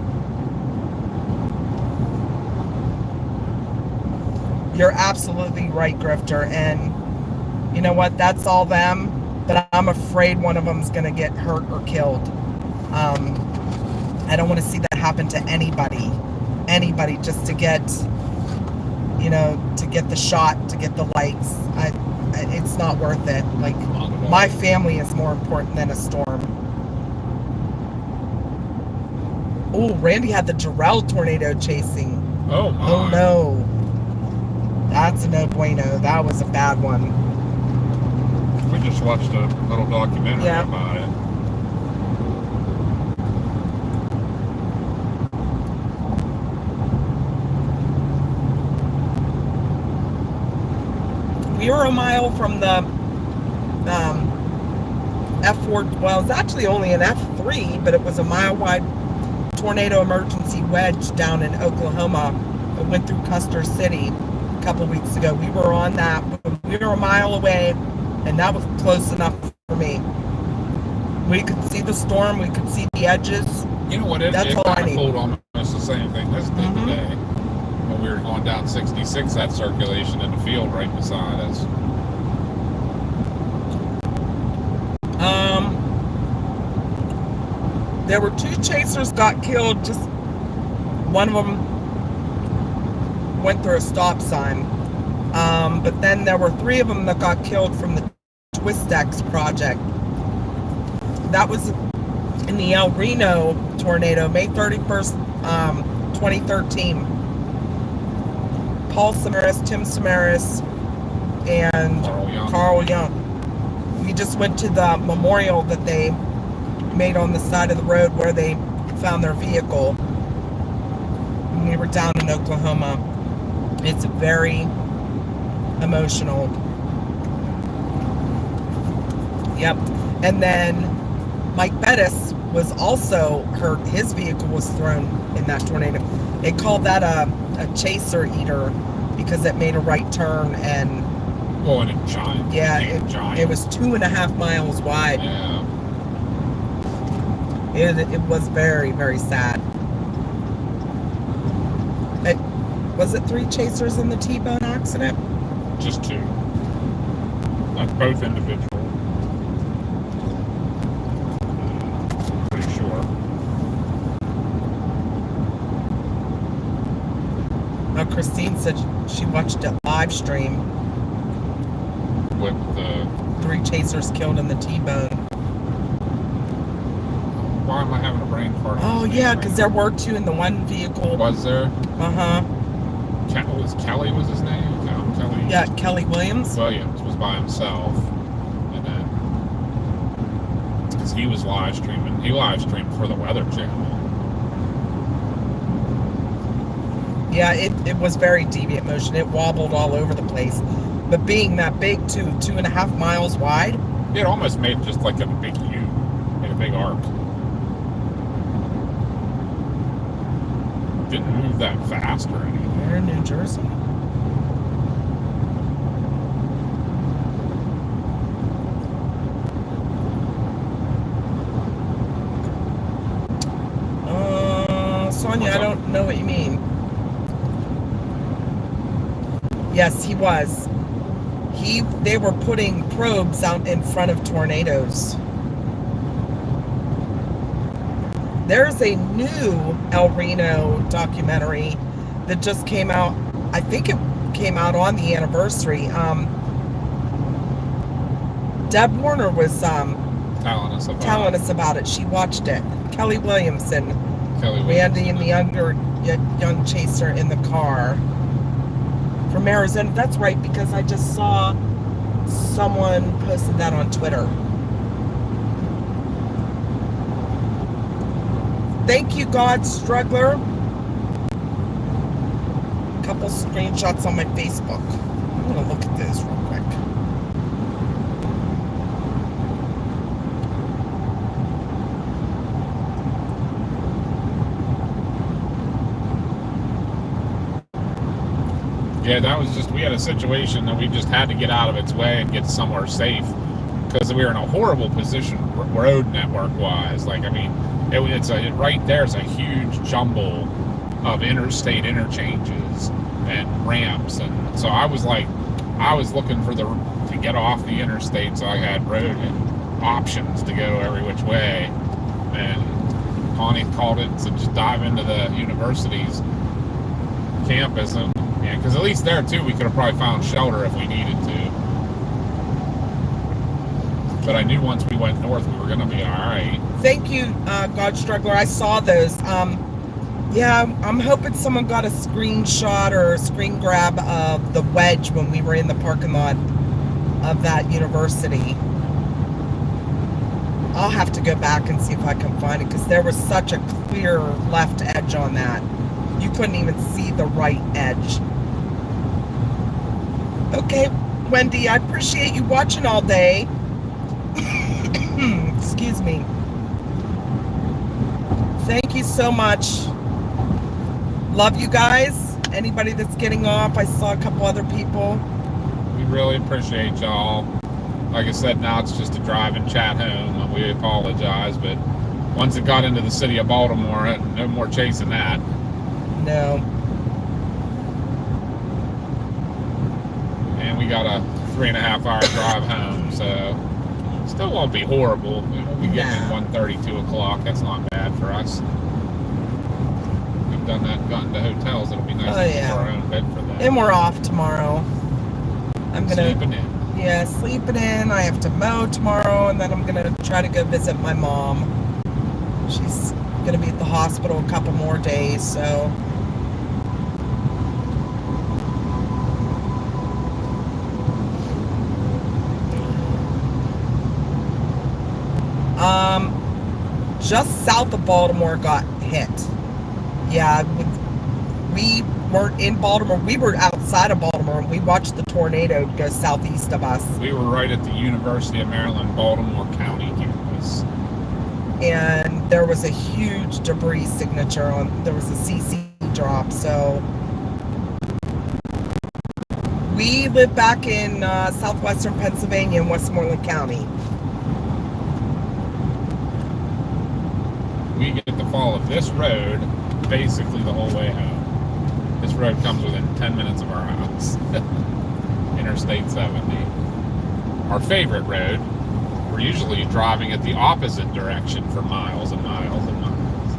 You're absolutely right, Grifter. And you know what? That's all them. But I'm afraid one of them's going to get hurt or killed. I don't want to see that happen to anybody. Anybody, just to get, to get the shot, to get the likes. It's not worth it. Like, my family is more important than a storm. Oh, Randy had the Jarrell tornado chasing. Oh, my. Oh, no. That's a no bueno. That was a bad one. We just watched a little documentary about it. We were a mile from the F4. Well, it was actually only an F3, but it was a mile-wide tornado emergency wedge down in Oklahoma. It went through Custer City a couple weeks ago. We were on that. We were a mile away, and that was close enough for me. We could see the storm. We could see the edges. You know what? It That's all I need. pulled almost the same thing this did today. When we were going down 66, that circulation in the field right beside us. There were 2 chasers got killed. Just one of them went through a stop sign. But then there were 3 of them that got killed from the Twist-X project. That was in the El Reno tornado, May 31st, 2013. Paul Samaras, Tim Samaras, and Carl Young. We just went to the memorial that they made on the side of the road where they found their vehicle. And we were down in Oklahoma. It's very emotional. Yep. And then Mike Bettis was also hurt. His vehicle was thrown in that tornado. They called that a chaser eater because it made a right turn and and a giant. Yeah, giant. It was 2.5 miles wide. Yeah. It was very, very sad. Was it 3 chasers in the T-bone accident? Just 2. Like both individual. Pretty sure. Now, Christine said she watched it live stream. With the 3 chasers killed in the T-bone. Why am I having a brain fart? Oh, yeah, because there were 2 in the one vehicle. Was there? Uh-huh. Kelly was his name? Kelly. Yeah, Kelly Williams. Williams was by himself. And then, because he was live streaming. He live streamed for the Weather Channel. Yeah, it was very deviant motion. It wobbled all over the place. But being that big, too, 2.5 miles wide. It almost made just like a big U. Made a big arc. Didn't move that fast or anything. We're in New Jersey. Sonia, I don't know what you mean. Yes, he was. They were putting probes out in front of tornadoes. There's a new El Reno documentary that just came out. I think it came out on the anniversary. Deb Warner was telling us about it. She watched it. Kelly Williamson. Randy and the young chaser in the car from Arizona. That's right, because I just saw someone posted that on Twitter. Thank you, God Struggler. A couple screenshots on my Facebook. I'm going to look at this real quick. Yeah, that was just, we had a situation that we just had to get out of its way and get somewhere safe because we were in a horrible position road network wise. Like, I mean, right there's a huge jumble of interstate interchanges and ramps, and so I was looking to get off the interstate, so I had road options to go every which way. And Connie called it and said, just dive into the university's campus, and because at least there too we could have probably found shelter if we needed to. But I knew once we went north we were going to be all right. Thank you, God Struggler. I saw those. Yeah, I'm hoping someone got a screenshot or a screen grab of the wedge when we were in the parking lot of that university. I'll have to go back and see if I can find it, because there was such a clear left edge on that. You couldn't even see the right edge. Okay, Wendy, I appreciate you watching all day. Excuse me. Thank you so much. Love you guys. Anybody that's getting off, I saw a couple other people. We really appreciate y'all. Like I said, now it's just a drive and chat home, and we apologize, but once it got into the city of Baltimore, no more chasing that. No. And we got a 3.5 hour drive home, so still won't be horrible. We won't be getting in 1:30, 2 o'clock. That's not bad for us. We've done that, gotten to hotels. It'll be nice to get our own bed for that. And we're off tomorrow. I'm gonna sleeping in. Yeah, sleeping in. I have to mow tomorrow, and then I'm gonna try to go visit my mom. She's gonna be at the hospital a couple more days, so. Just south of Baltimore got hit. Yeah, we weren't in Baltimore. We were outside of Baltimore, and we watched the tornado go southeast of us. We were right at the University of Maryland, Baltimore County campus. And there was a huge debris signature there was a CC drop, so. We live back in southwestern Pennsylvania in Westmoreland County. We get to follow this road basically the whole way home. This road comes within 10 minutes of our house. Interstate 70. Our favorite road. We're usually driving at the opposite direction for miles and miles and miles.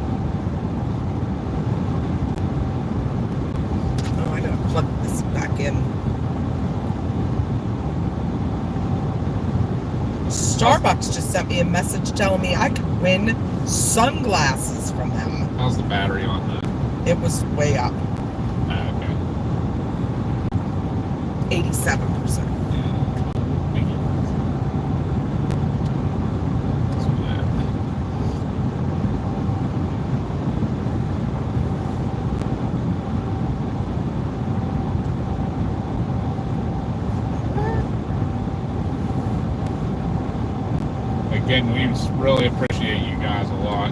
Oh, I gotta plug this back in. Starbucks just sent me a message telling me I could win sunglasses from them. How's the battery on that? It was way up. Okay. 87%. Again, we really appreciate you guys a lot.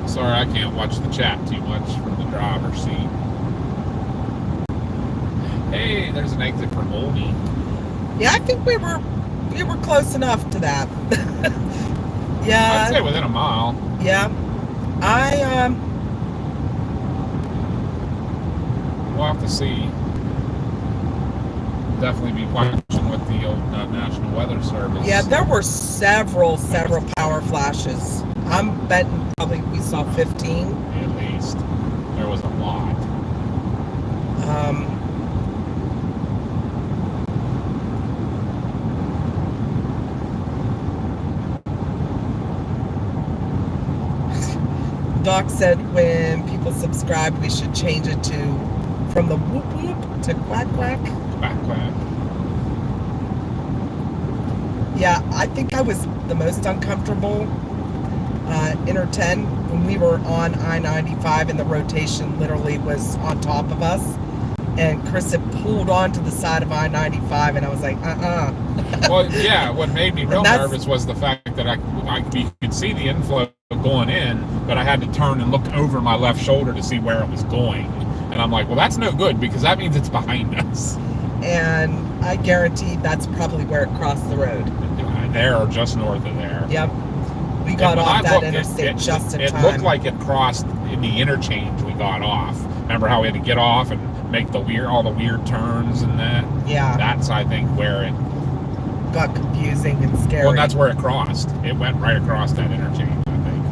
Sorry I can't watch the chat too much from the driver's seat. Hey, there's an exit for Oldie. Yeah, I think we were close enough to that. Yeah. I'd say within a mile. Yeah. We'll have to see. Definitely be watching with the old National Weather Service. Yeah, there were several power flashes. I'm betting probably we saw 15. At least. There was a lot. Doc said when people subscribe, we should change it from the whoop whoop to quack quack. Quack quack. Yeah, I think I was the most uncomfortable inner 10 when we were on I-95 and the rotation literally was on top of us. And Chris had pulled onto the side of I-95 and I was like, Well, yeah, what made me real nervous was the fact that you could see the inflow going in, but I had to turn and look over my left shoulder to see where it was going. And I'm like, well, that's no good because that means it's behind us. And I guarantee that's probably where it crossed the road. There or just north of there. Yep. We got when off I that looked, interstate just in it time. looked like it crossed in the interchange we got off. Remember how we had to get off and make all the weird turns and that? Yeah. That's, I think, where it got confusing and scary. Well, that's where it crossed. It went right across that interchange, I think,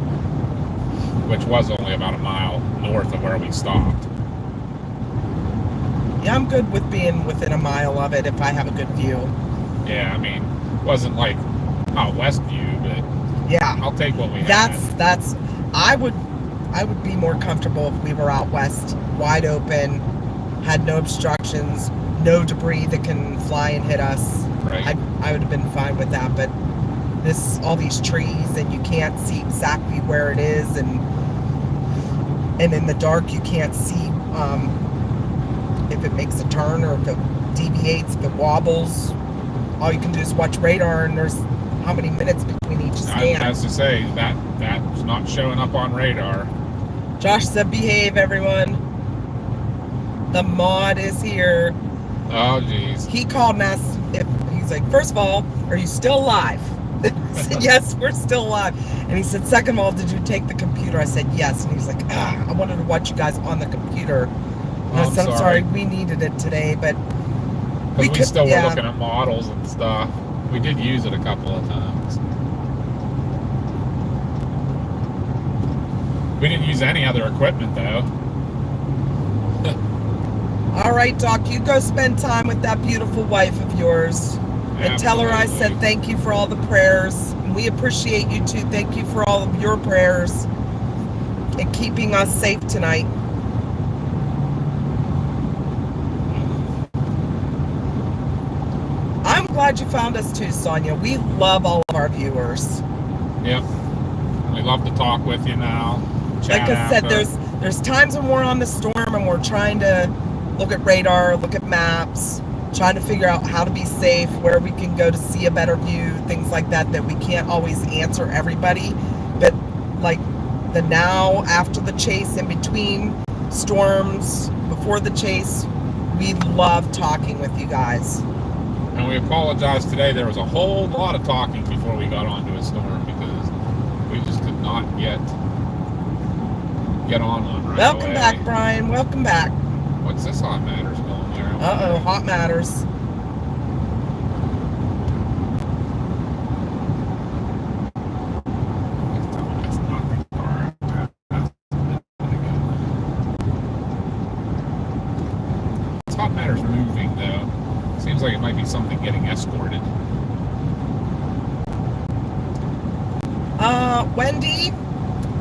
which was only about a mile north of where we stopped. Yeah, I'm good with being within a mile of it if I have a good view. Yeah, I mean, it wasn't like out west view, but yeah, I'll take what we had. That's I would be more comfortable if we were out west, wide open, had no obstructions, no debris that can fly and hit us. Right. I would have been fine with that, but all these trees and you can't see exactly where it is, and in the dark you can't see if it makes a turn or if it deviates, if it wobbles. All you can do is watch radar, and there's how many minutes between each scan. As to say, that's not showing up on radar. Josh said, behave, everyone. The mod is here. Oh, jeez. He called and asked he's like, first of all, are you still alive? I said, yes, we're still alive. And he said, second of all, did you take the computer? I said, yes. And he's like, I wanted to watch you guys on the computer. And I said, I'm sorry, we needed it today, but we still were looking at models and stuff. We did use it a couple of times. We didn't use any other equipment, though. All right, Doc, you go spend time with that beautiful wife of yours. And tell her I said thank you for all the prayers. And we appreciate you too. Thank you for all of your prayers and keeping us safe tonight. I'm glad you found us too, Sonia. We love all of our viewers. Yep. We love to talk with you now. Like I said, there's times when we're on the storm and we're trying to look at radar, look at maps, trying to figure out how to be safe, where we can go to see a better view, things like that we can't always answer everybody. But like the now, after the chase, in between storms, before the chase, we love talking with you guys. And we apologize today. There was a whole lot of talking before we got onto a storm because we just could not get on right Welcome away. back, Brian. Welcome back. What's this Hot Matters going there? Uh-oh, Hot Matters. This Hot Matters moving, though. Seems like it might be something getting escorted. Wendy,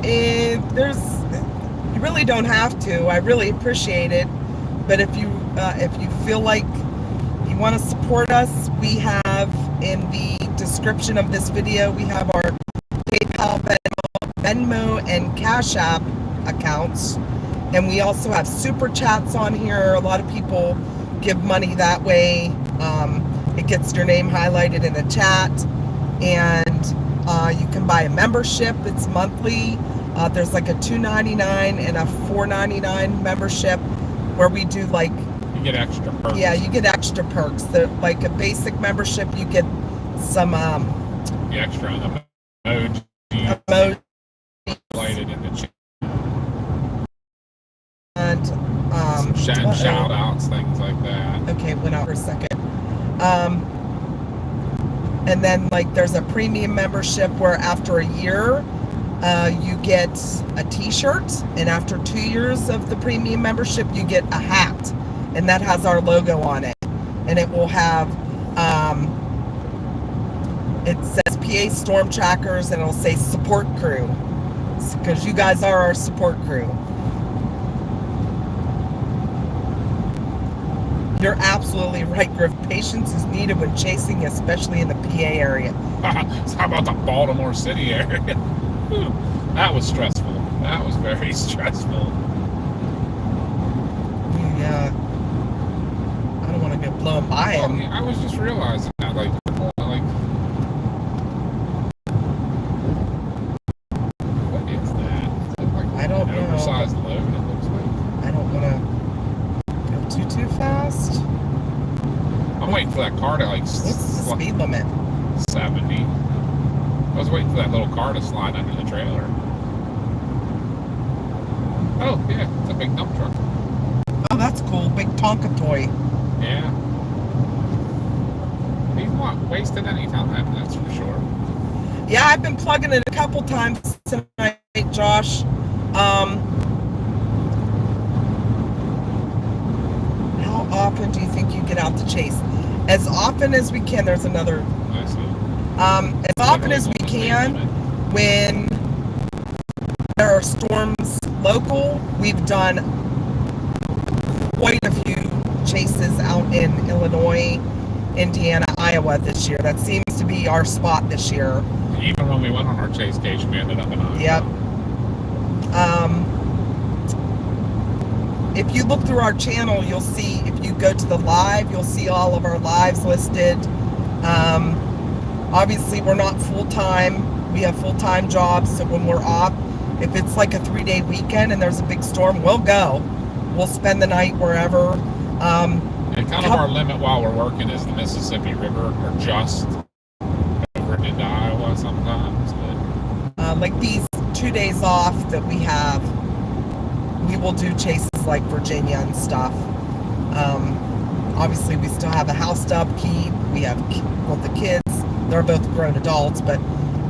you really don't have to. I really appreciate it. But if you feel like you want to support us, we have in the description of this video, we have our PayPal, Venmo, and Cash App accounts. And we also have super chats on here. A lot of people give money that way. It gets your name highlighted in a chat. And you can buy a membership. It's monthly. There's like a $2.99 and a $4.99 membership where we do like... You get extra perks. Yeah, you get extra perks. Like a basic membership, you get some... the extra emoji. Highlighted in the chat. And shout outs, things like that. Okay, it went out for a second. And then like there's a premium membership where after a year you get a t-shirt, and after 2 years of the premium membership you get a hat, and that has our logo on it, and it will have it says PA Storm Trackers, and it'll say support crew, because you guys are our support crew. You're absolutely right, Griff. Patience is needed when chasing, especially in the PA area. How about the Baltimore City area? That was stressful. That was very stressful. Yeah. I don't want to get blown by him. I was just realizing that, like, what is that? Is it like I don't an know. oversized load, it looks like? I don't want to go too fast. I'm waiting for that car to, like, What's the speed limit? 70. I was waiting for that little car to slide under the trailer. Oh, yeah, it's a big dump truck. Oh, that's cool. Big Tonka toy. Yeah. He's not wasting any time, that's for sure. Yeah, I've been plugging it a couple times tonight, Josh. How often do you think you get out to chase? As often as we can. There's another. I see. As often as we can. When there are storms local, we've done quite a few chases out in Illinois, Indiana, Iowa this year. That seems to be our spot this year. Even when we went on our chase cage, we ended up in Iowa. Yep. If you look through our channel, you'll see, if you go to the live, you'll see all of our lives listed. Obviously, we're not full-time. We have full-time jobs, so when we're off, if it's like a 3-day weekend and there's a big storm, we'll go. We'll spend the night wherever. And kind of our limit while we're working is the Mississippi River, or just over into Iowa sometimes. But like these 2 days off that we have, we will do chases like Virginia and stuff. Obviously, we still have a house to upkeep. We have both the kids. They're both grown adults, but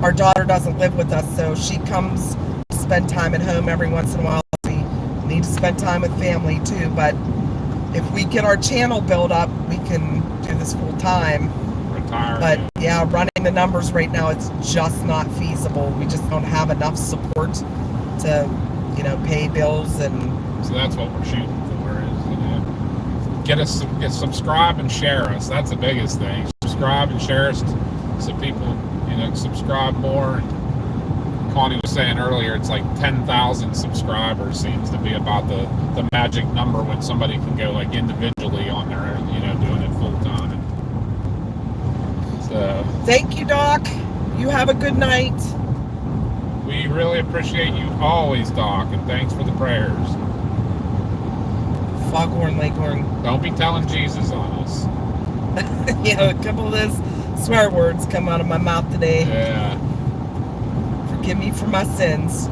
our daughter doesn't live with us, so she comes to spend time at home every once in a while. We need to spend time with family too, but if we get our channel built up, we can do this full time. retire. But yeah, running the numbers right now, it's just not feasible. We just don't have enough support to, pay bills. And so that's what we're shooting for, is, get subscribe and share us. That's the biggest thing. Subscribe and share us so people, subscribe more. Connie was saying earlier, it's like 10,000 subscribers seems to be about the magic number when somebody can go like individually on there, doing it full time. So thank you, Doc. You have a good night. We really appreciate you always, Doc, and thanks for the prayers. Foghorn Leghorn. Don't be telling Jesus on us. A couple of those swear words come out of my mouth today. Yeah. Forgive me for my sins.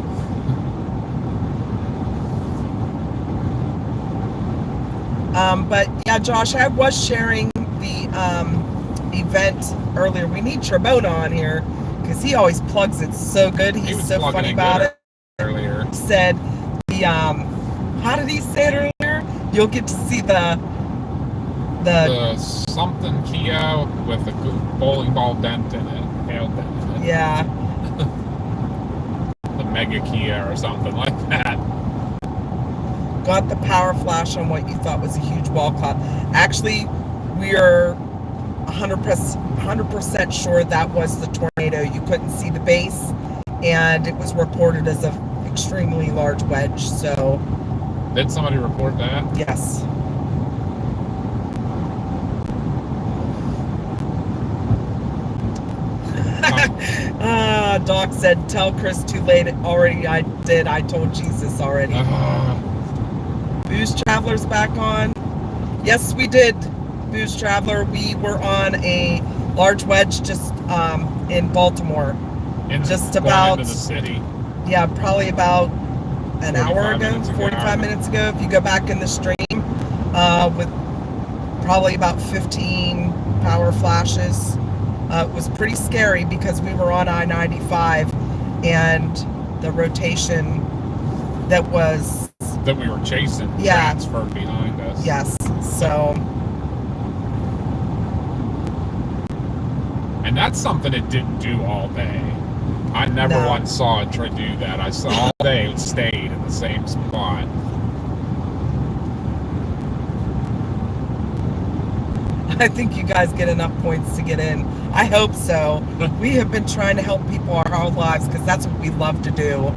But yeah, Josh, I was sharing the event earlier. We need Trebona on here because he always plugs it so good. He's so funny about it. Earlier. He said the how did he say it earlier? You'll get to see the something Kia with a bowling ball dent in it, hail dent in it. Yeah. The Mega Kia or something like that. Got the power flash on what you thought was a huge wall cloud. Actually, we are 100% sure that was the tornado. You couldn't see the base, and it was reported as an extremely large wedge. So, did somebody report that? Yes. Doc said, "Tell Chris too late already." I did. I told Jesus already. Booze Traveler's back on. Yes, we did. Booze Traveler. We were on a large wedge just in Baltimore. Just about into the city. Yeah, probably about an hour ago, 45 minutes ago. If you go back in the stream, with probably about 15 power flashes. It was pretty scary because we were on I-95 and the rotation that we were chasing transferred behind us. Yes. So. And that's something it didn't do all day. I never once saw it try to do that. I saw all day it stayed in the same spot. I think you guys get enough points to get in. I hope so. We have been trying to help people our whole lives because that's what we love to do.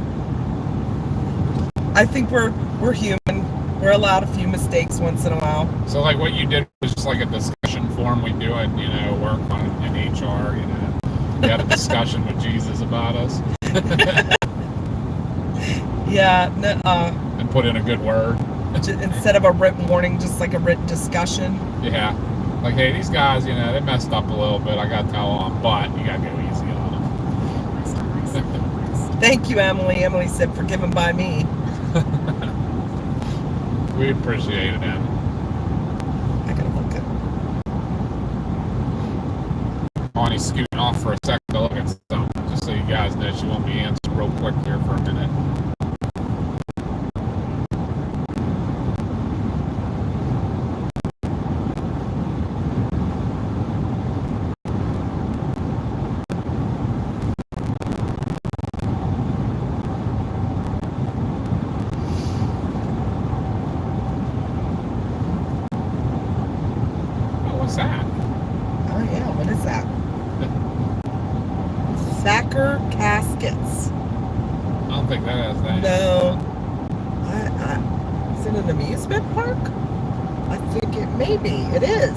I think we're human. We're allowed a few mistakes once in a while. So like what you did was just like a discussion forum we do at, work on in HR, We had a discussion with Jesus about us. Yeah. And put in a good word. Instead of a written warning, just like a written discussion. Yeah. Like, hey, these guys, they messed up a little bit. I got to tell them, but you got to go easy on them. Thank you, Emily. Emily said, forgiven by me. We appreciate it, Em. I gotta look at. Bonnie's scooting off for a second to look at something, just so you guys know she won't be answering real quick here for a minute. What's that? Oh yeah, what is that? Thacker Caskets. I don't think that has that. No. Is it an amusement park? I think it may be. It is.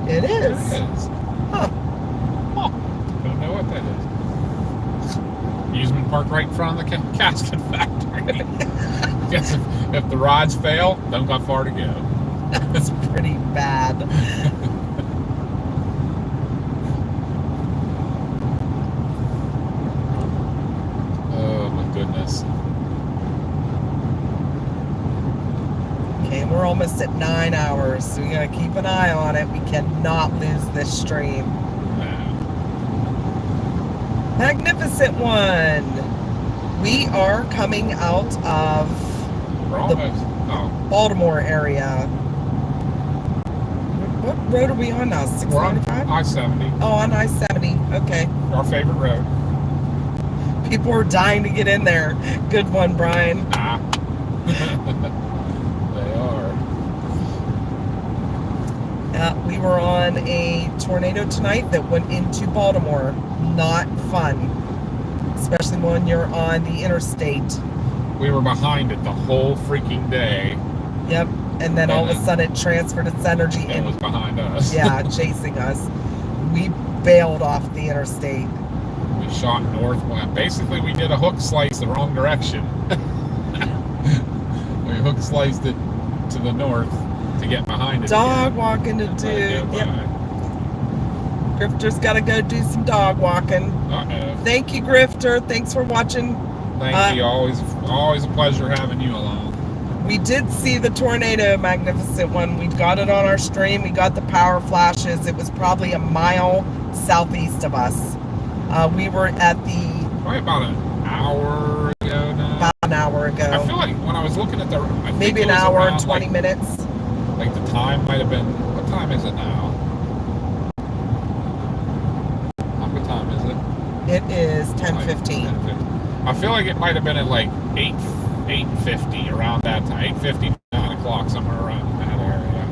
It is. It is. Huh. Huh. Don't know what that is. Amusement park right in front of the casket factory. Guess if the rods fail, don't got far to go. That's pretty bad. Oh my goodness. Okay, we're almost at 9 hours, so we gotta keep an eye on it. We cannot lose this stream. Magnificent one. We are coming out of We're almost. Oh. Baltimore area. What road are we on now? We're on 695? I-70. Oh, on I-70. Okay. Our favorite road. People are dying to get in there. Good one, Brian. Ah. They are. We were on a tornado tonight that went into Baltimore. Not fun. Especially when you're on the interstate. We were behind it the whole freaking day. Yep. And then all of a sudden it transferred its energy It was behind us. Yeah, chasing us. We bailed off the interstate. We shot north. Well, basically, we did a hook slice the wrong direction. We hook sliced it to the north to get behind it. Dog walking to do. Yep. Grifter's got to go do some dog walking. Uh-oh. Thank you, Grifter. Thanks for watching. Thank you. Always a pleasure having you along. We did see the tornado, Magnificent one. We got it on our stream. We got the power flashes. It was probably a mile southeast of us. We were at the... Probably about an hour ago now. About an hour ago. I feel like when I was looking at the... Maybe an hour and 20 minutes. Like the time might have been... What time is it now? What time is it? It is 10:15. I feel like it might have been at like 8:50 around that time. 8:50, 9 o'clock, somewhere around that area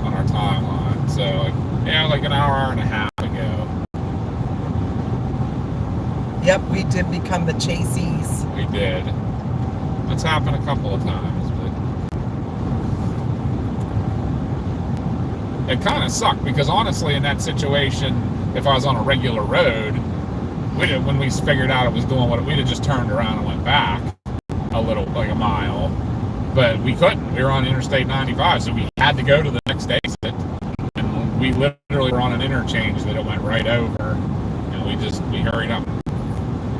on our timeline. So, like an hour and a half ago. Yep, we did become the chasees. We did. It's happened a couple of times, but it kind of sucked because honestly, in that situation, if I was on a regular road, when we figured out it was doing what we'd have just turned around and went back a little, like a mile, but we couldn't. We were on Interstate 95, so we had to go to the next exit, and we literally were on an interchange that it went right over, and we hurried up.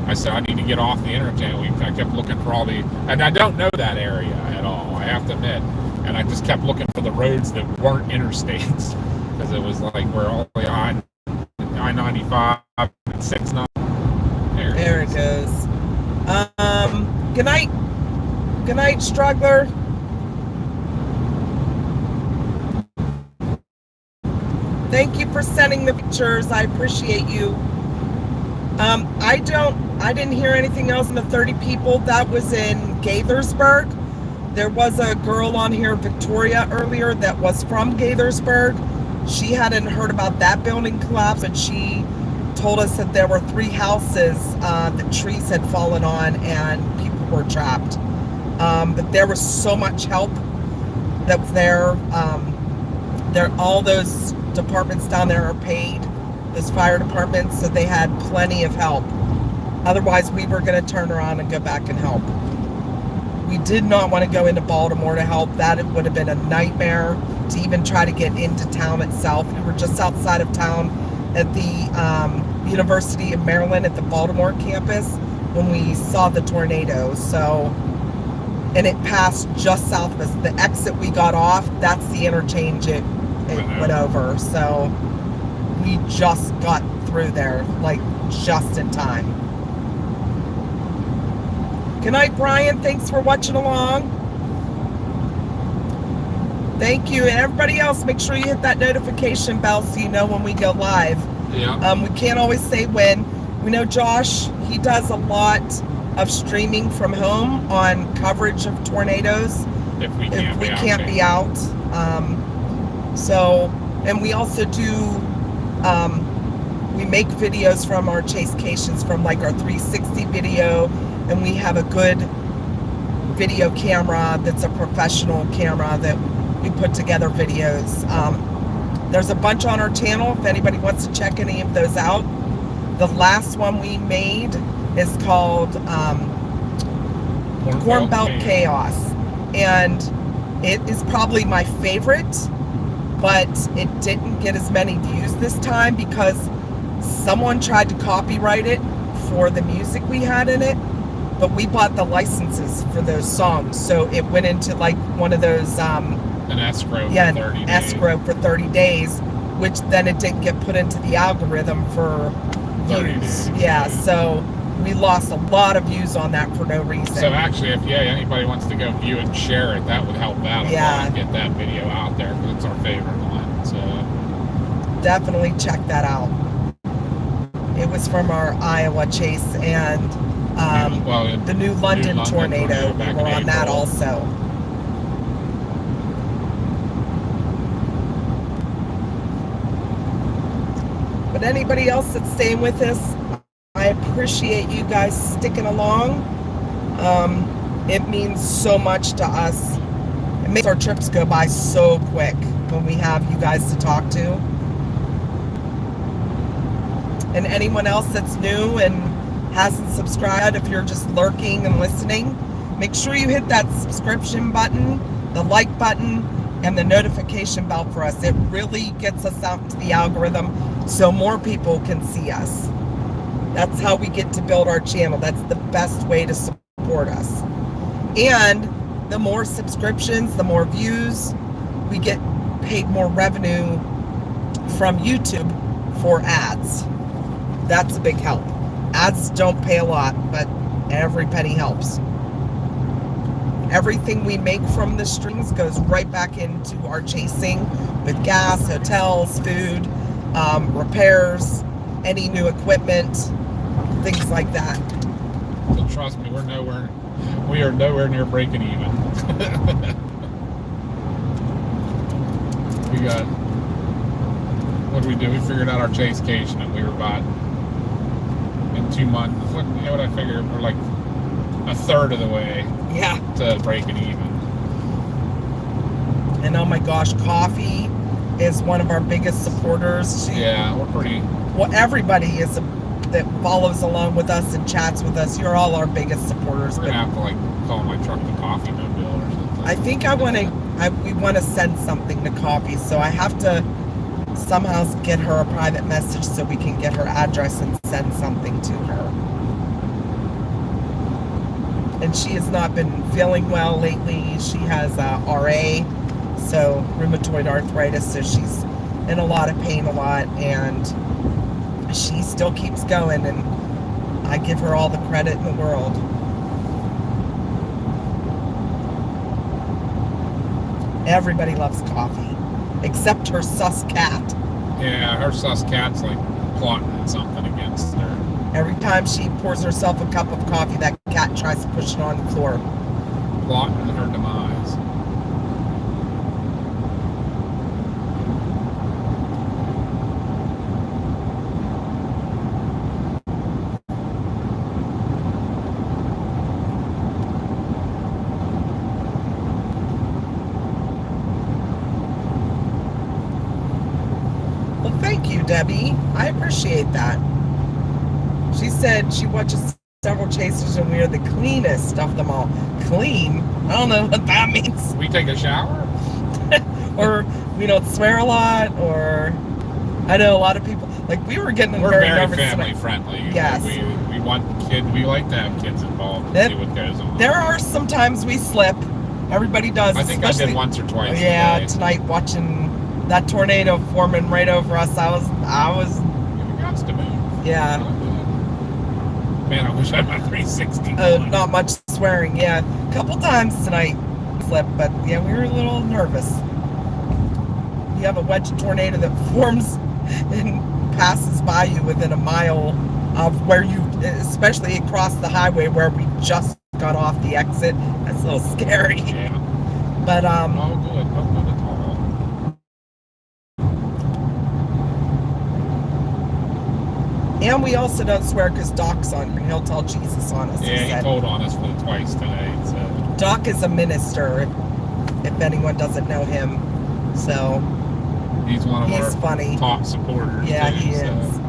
I said, I need to get off the interchange. I kept looking for all the, and I don't know that area at all, I have to admit, and I just kept looking for the roads that weren't interstates, because it was like we're all the way I-95 and 69. There it goes. Good night. Good night, Struggler. Thank you for sending the pictures. I appreciate you. I didn't hear anything else in the 30 people. That was in Gaithersburg. There was a girl on here, Victoria, earlier that was from Gaithersburg. She hadn't heard about that building collapse, but she told us that there were 3 houses that trees had fallen on and people were trapped. But there was so much help that was there. All those departments down there are paid, those fire departments, so they had plenty of help. Otherwise, we were going to turn around and go back and help. We did not want to go into Baltimore to help. That would have been a nightmare to even try to get into town itself. We were just outside of town at the University of Maryland at the Baltimore campus when we saw the tornado. So, and it passed just south of us. The exit we got off, that's the interchange it went over. So we just got through there, like just in time. Good night, Brian. Thanks for watching along. Thank you. And everybody else, make sure you hit that notification bell so you know when we go live. Yeah. We can't always say when. We know Josh, he does a lot of streaming from home on coverage of tornadoes. If we can't, be out. So, and we also do, we make videos from our chasecations, from like our 360 video, and we have a good video camera that's a professional camera that we put together videos. There's a bunch on our channel if anybody wants to check any of those out. The last one we made is called Corn Belt Chaos, and it is probably my favorite, but it didn't get as many views this time because someone tried to copyright it for the music we had in it, but we bought the licenses for those songs, so it went into like one of those an escrow for 30 days. Escrow for 30 days, which then it didn't get put into the algorithm for 30 views. days. Yeah, so we lost a lot of views on that for no reason. So actually, if anybody wants to go view it and share it, that would help out a lot and get that video out there because it's our favorite one. So definitely check that out. It was from our Iowa chase and the New London tornado. We were on that also. But anybody else that's staying with us, I appreciate you guys sticking along. It means so much to us. It makes our trips go by so quick when we have you guys to talk to. And anyone else that's new and hasn't subscribed, if you're just lurking and listening, make sure you hit that subscription button, the like button, and the notification bell for us. It really gets us out into the algorithm so more people can see us. That's how we get to build our channel. That's the best way to support us. And the more subscriptions, the more views, we get paid more revenue from YouTube for ads. That's a big help. Ads don't pay a lot, but every penny helps. Everything we make from the streams goes right back into our chasing with gas, hotels, food, repairs, any new equipment, things like that. So trust me, we are nowhere near breaking even. We got, what did we do? We figured out our chasecation, and we were about, in 2 months, what I figured, we're like a third of the way to breaking even. And oh my gosh, coffee is one of our biggest supporters. We're pretty... Well, everybody is that follows along with us and chats with us. You're all our biggest supporters. We're gonna have to like call my truck the coffee mobile or something. I think we want to send something to Coffee, so I have to somehow get her a private message so we can get her address and send something to her. And she has not been feeling well lately. She has RA, so rheumatoid arthritis, so she's in a lot of pain a lot, and she still keeps going, and I give her all the credit in the world. Everybody loves Coffee, except her sus cat. Yeah, her sus cat's like plotting something against her. Every time she pours herself a cup of coffee, that cat tries to push it on the floor. Plotting her demise. Well, thank you, Debbie. I appreciate that. She said she watches several chasers and we are the cleanest of them all. Clean? I don't know what that means. We take a shower? Or we don't swear a lot, or I know a lot of people, like, we were getting We're very very nervous family tonight. friendly. Yes. We want kids. We like to have kids involved and see what goes on. There are some times we slip. Everybody does. I think I did once or twice. Yeah, today. tonight watching that tornado forming right over us, I was. We got to move. Yeah. Man, I wish I had my 360. Not much swearing. Yeah, a couple times tonight slipped, but yeah, we were a little nervous. You have a wedge tornado that forms and passes by you within a mile of where you, especially across the highway where we just got off the exit. That's a little scary. Yeah. But Oh, good. Oh, good at all. and we also don't swear because Doc's on here and he'll tell Jesus on us. Yeah, he told on us twice today. So. Doc is a minister, if anyone doesn't know him. So he's one of our funny. top supporters. Yeah, too, he is.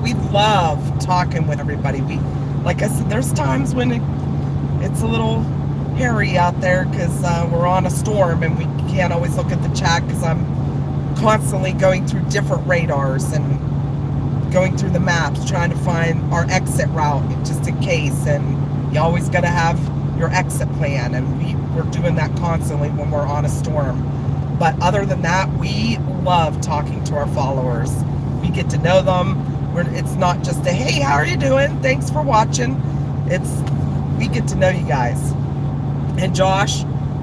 We love talking with everybody. Like I said, there's times when it's a little hairy out there because we're on a storm and we can't always look at the chat because I'm constantly going through different radars and going through the maps trying to find our exit route just in case, and you always got to have your exit plan, and we're doing that constantly when we're on a storm. But other than that, we love talking to our followers. We get to know them. It's not just a, hey, how are you doing? Thanks for watching. We get to know you guys. And Josh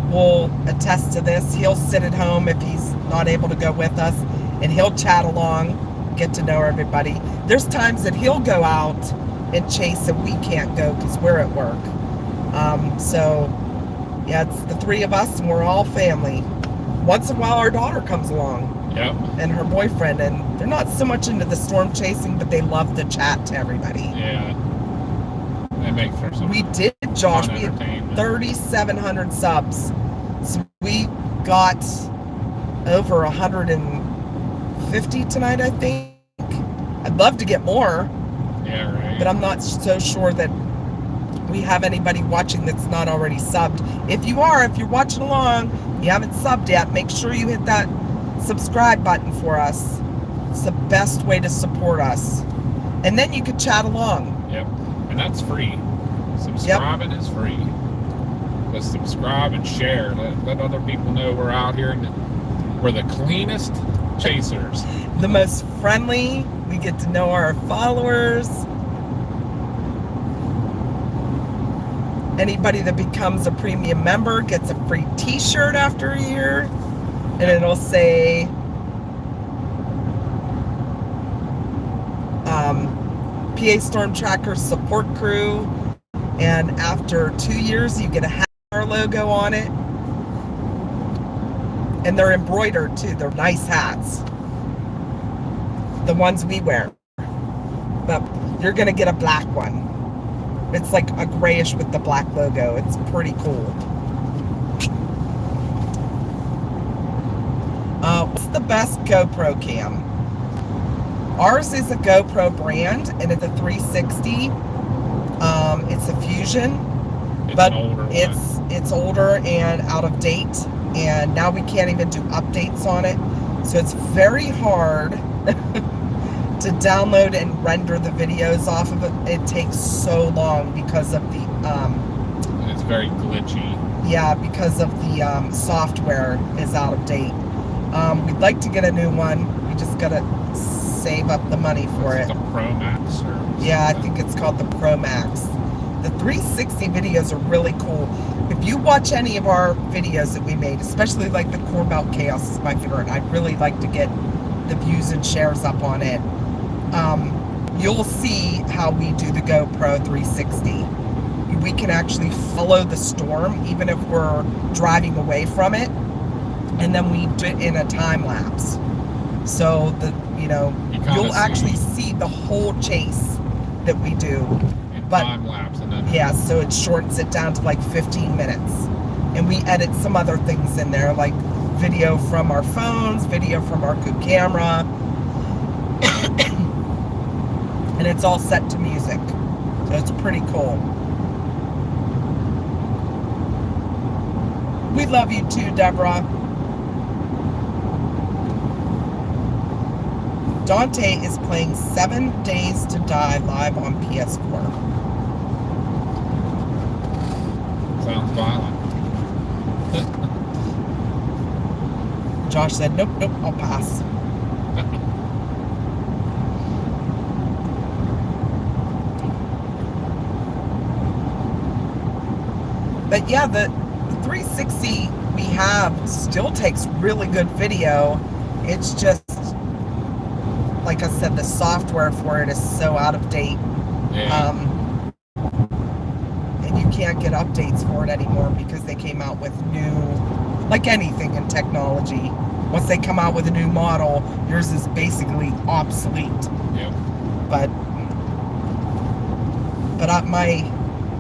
will attest to this. He'll sit at home if he's not able to go with us, and he'll chat along, get to know everybody. There's times that he'll go out and chase and we can't go because we're at work. So, yeah, it's the three of us and we're all family. Once in a while, our daughter comes along. Yep. And her boyfriend, and they're not so much into the storm chasing, but they love to chat to everybody. Yeah. They make for some. We did, Josh. We had 3,700 subs. So we got over 150 tonight, I think. I'd love to get more. Yeah, right. But I'm not so sure that we have anybody watching that's not already subbed. If you're watching along, you haven't subbed yet, make sure you hit that subscribe button for us. It's the best way to support us. And then you can chat along. Yep. And that's free. Subscribing is free. Just subscribe and share. Let other people know we're out here and we're the cleanest chasers. The most friendly. We get to know our followers. Anybody that becomes a premium member gets a free t-shirt after a year. And it'll say PA Storm Tracker Support Crew. And after 2 years, you get a hat logo on it. And they're embroidered too. They're nice hats. The ones we wear. But you're going to get a black one. It's like a grayish with the black logo. It's pretty cool. What's the best GoPro cam? Ours is a GoPro brand, and it's a 360. It's a Fusion, but it's older and out of date, and now we can't even do updates on it. So it's very hard to download and render the videos off of it. It takes so long because of the it's very glitchy. Yeah, because of the software is out of date. We'd like to get a new one. We just gotta save up the money for it. The Pro Max, or yeah, I think it's called the Pro Max. The 360 videos are really cool. If you watch any of our videos that we made, especially like the Core Belt Chaos is my favorite. I'd really like to get the views and shares up on it. You'll see how we do the GoPro 360. We can actually follow the storm even if we're driving away from it, and then we do it in a time lapse. So you'll actually see the whole chase that we do. But time lapse, and then yeah, so it shortens it down to like 15 minutes, and we edit some other things in there, like video from our phones, video from our good camera, and it's all set to music. So it's pretty cool. We love you too, Deborah. Dante is playing 7 Days to Die live on PS4. Sounds violent. Josh said, nope, I'll pass. But yeah, the 360 we have still takes really good video. It's just, like I said, the software for it is so out of date. Yeah. And you can't get updates for it anymore because they came out with new, like anything in technology. Once they come out with a new model, yours is basically obsolete. Yep. But my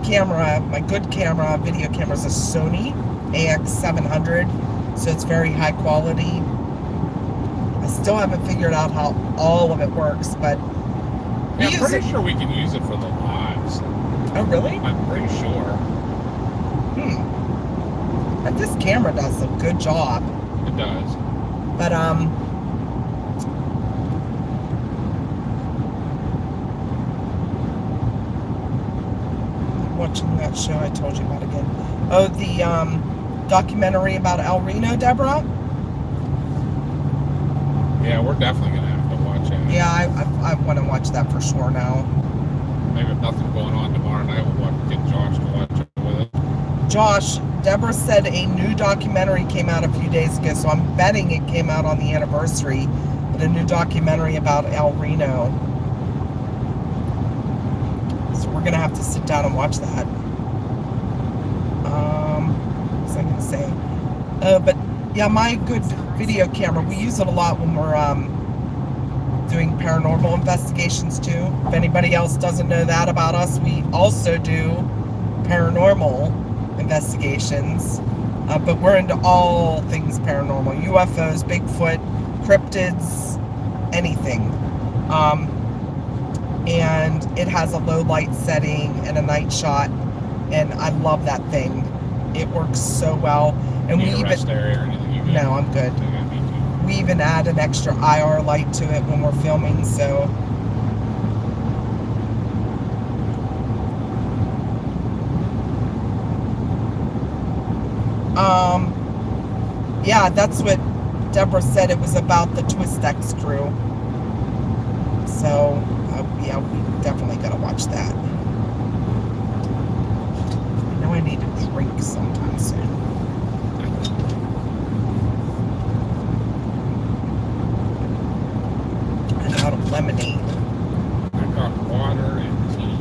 camera, my good camera, video camera is a Sony AX700, so it's very high quality. I still haven't figured out how all of it works, but yeah, I'm pretty sure we can use it for the lives. Oh, really? I'm pretty sure. And this camera does a good job. It does. But watching that show I told you about again. Oh, the documentary about El Reno, Deborah? Yeah, we're definitely going to have to watch it. Yeah, I want to watch that for sure now. Maybe if nothing's going on tomorrow night, we'll get Josh to watch it with us. Josh, Deborah said a new documentary came out a few days ago, so I'm betting it came out on the anniversary. But a new documentary about El Reno. So we're gonna have to sit down and watch that. What was I gonna say? But yeah, my good video camera, we use it a lot when we're doing paranormal investigations too. If anybody else doesn't know that about us, we also do paranormal investigations. But we're into all things paranormal. UFOs, Bigfoot, cryptids, anything. And it has a low light setting and a night shot, and I love that thing. It works so well. And we even area or anything you no, I'm good. We even add an extra IR light to it when we're filming, so yeah, that's what Deborah said. It was about the Twist X crew. So yeah, we definitely gotta watch that. I know I need a drink sometime soon. I'm out of lemonade. I got water and tea.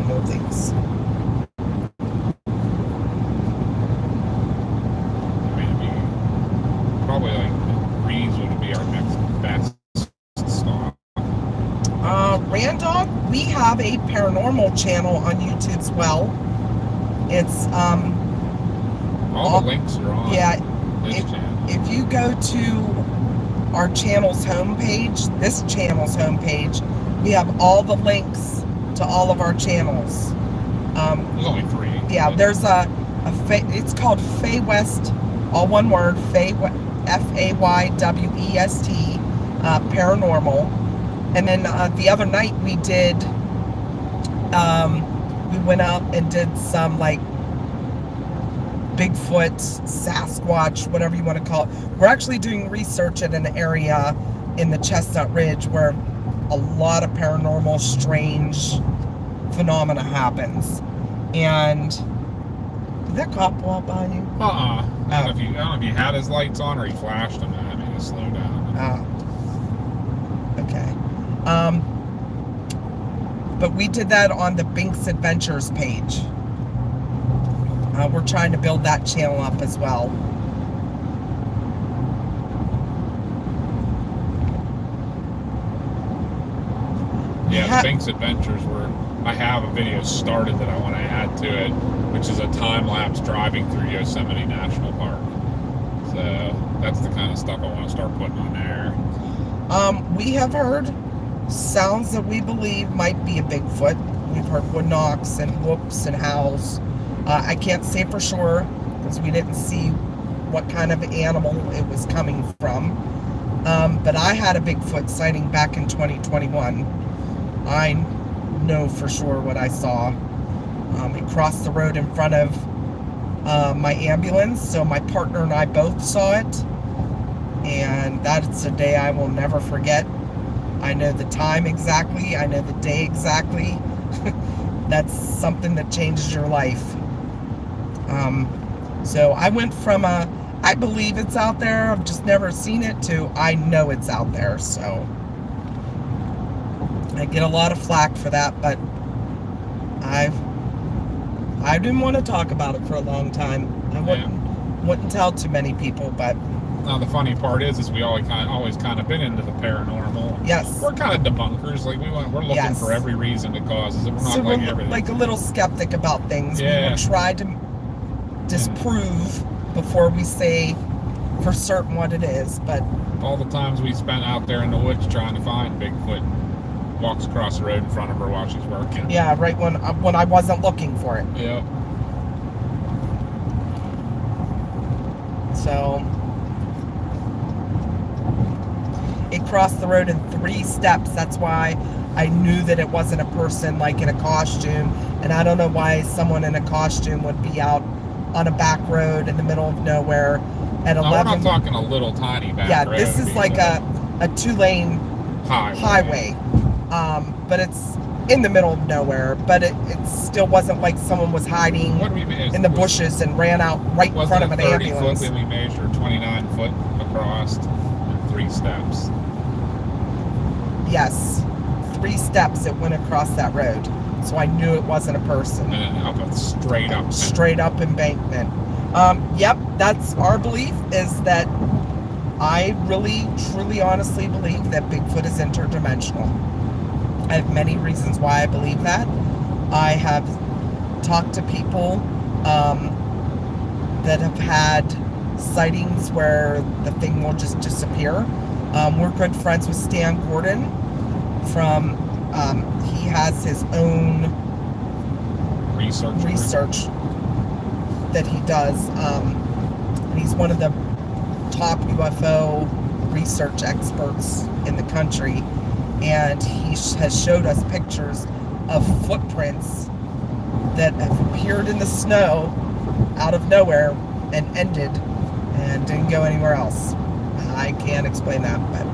No thanks. Maybe, probably like Reeves would be our next best stop. Randog, we have a paranormal channel on YouTube as well. It's all the links are on. Yeah, this channel. if you go to our channel's homepage, this channel's homepage, we have all the links to all of our channels. There's only 3. Yeah, there's it's called Faye West, all one word, Faye, Faywest, paranormal. And then the other night we did, we went out and did some like Bigfoot, Sasquatch, whatever you want to call it. We're actually doing research at an area in the Chestnut Ridge where a lot of paranormal, strange phenomena happens. And did that cop walk by you? I don't know if he had his lights on or he flashed them at me to slow down. Okay. But we did that on the Binks Adventures page. We're trying to build that channel up as well. Yeah, the Binks Adventures where I have a video started that I want to add to it, which is a time-lapse driving through Yosemite National Park. So that's the kind of stuff I want to start putting on there. We have heard sounds that we believe might be a Bigfoot. We've heard wood knocks and whoops and howls. I can't say for sure because we didn't see what kind of animal it was coming from. But I had a Bigfoot sighting back in 2021. I know for sure what I saw. It crossed the road in front of my ambulance, so my partner and I both saw it. And that's a day I will never forget. I know the time exactly. I know the day exactly. That's something that changes your life. So I went from I believe it's out there, I've just never seen it, to I know it's out there. So I get a lot of flack for that, but I didn't want to talk about it for a long time. I wouldn't tell too many people, but now the funny part is we always kind of been into the paranormal. Yes, we're kind of debunkers. Like we're looking for every reason it causes it. We're not like everything. Like a little skeptic about things. Yeah. We will try to disprove before we say for certain what it is. But all the times we spent out there in the woods trying to find Bigfoot, walks across the road in front of her while she's working. Yeah, right when I wasn't looking for it. Yep. So it crossed the road in 3 steps. That's why I knew that it wasn't a person like in a costume. And I don't know why someone in a costume would be out on a back road in the middle of nowhere at 11. We're not talking a little tiny back road. Yeah, this is like a 2-lane highway. But it's in the middle of nowhere. But it still wasn't like someone was hiding in the bushes and ran out right in front of an ambulance. Foot, then we measured 29 foot across in 3 steps. Yes, 3 steps it went across that road. So I knew it wasn't a person. And then up a straight up embankment. Yep, that's our belief, is that I really, truly, honestly believe that Bigfoot is interdimensional. I have many reasons why I believe that. I have talked to people that have had sightings where the thing will just disappear. We're good friends with Stan Gordon from, he has his own research that he does. And he's one of the top UFO research experts in the country. And he has showed us pictures of footprints that have appeared in the snow out of nowhere and ended and didn't go anywhere else. I can't explain that, but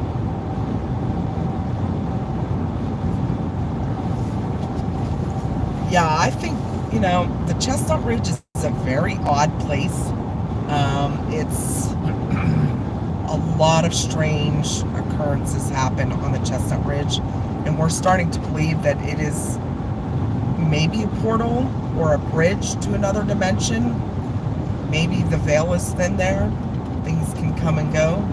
yeah, I think, the Chestnut Ridge is a very odd place. It's a lot of strange occurrences happen on the Chestnut Ridge, and we're starting to believe that it is maybe a portal or a bridge to another dimension. Maybe the veil is thin there. Things can come and go.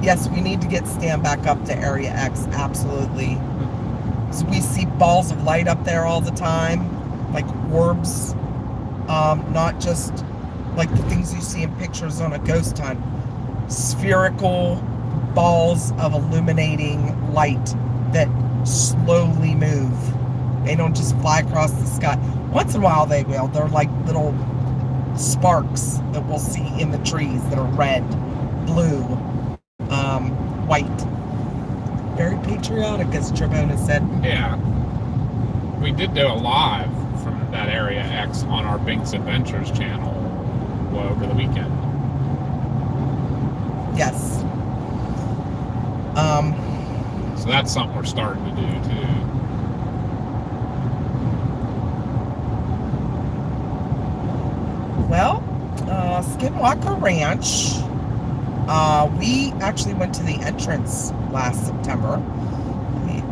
Yes, we need to get Stan back up to Area X, absolutely. So we see balls of light up there all the time, like orbs, not just like the things you see in pictures on a ghost hunt. Spherical balls of illuminating light that slowly move. They don't just fly across the sky. Once in a while they will. They're like little sparks that we'll see in the trees that are red, blue, white. Very patriotic, as Trebona said. Yeah. We did do a live from that Area X on our Binks Adventures channel over the weekend. Yes. So that's something we're starting to do too. Well, Skinwalker Ranch. We actually went to the entrance last September.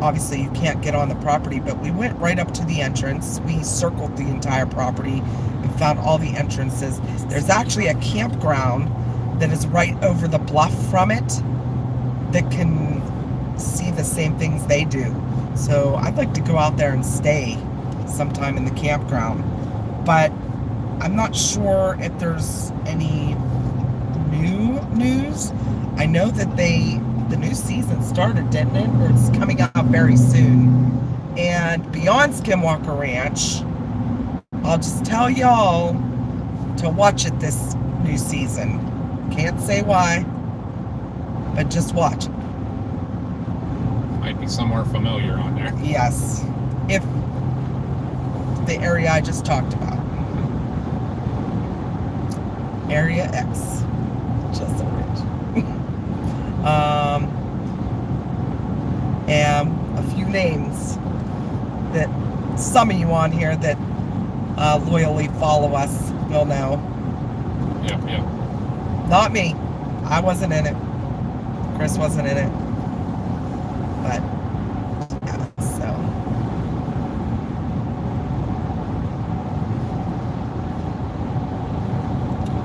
Obviously, you can't get on the property, but we went right up to the entrance. We circled the entire property and found all the entrances. There's actually a campground that is right over the bluff from it that can see the same things they do. So I'd like to go out there and stay sometime in the campground. But I'm not sure if there's any new news. I know that they the new season started, didn't it? Or it's coming out very soon. And beyond Skinwalker Ranch, I'll just tell y'all to watch it this new season. Can't say why, but just watch it. Might be somewhere familiar on there. Yes, if the area I just talked about. Area X. Just Ridge. And a few names that some of you on here that loyally follow us will know. Yep. Not me. I wasn't in it. Chris wasn't in it. But, yeah, so.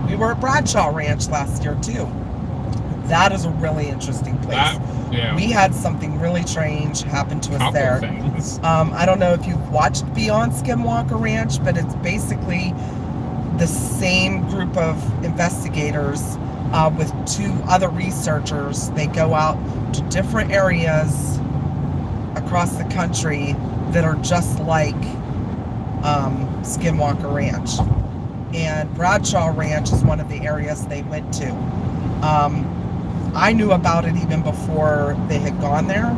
We were at Bradshaw Ranch last year, too. That is a really interesting place. We had something really strange happen to us there. Things. I don't know if you've watched Beyond Skinwalker Ranch, but it's basically the same group of investigators with 2 other researchers. They go out to different areas across the country that are just like Skinwalker Ranch. And Bradshaw Ranch is one of the areas they went to. I knew about it even before they had gone there.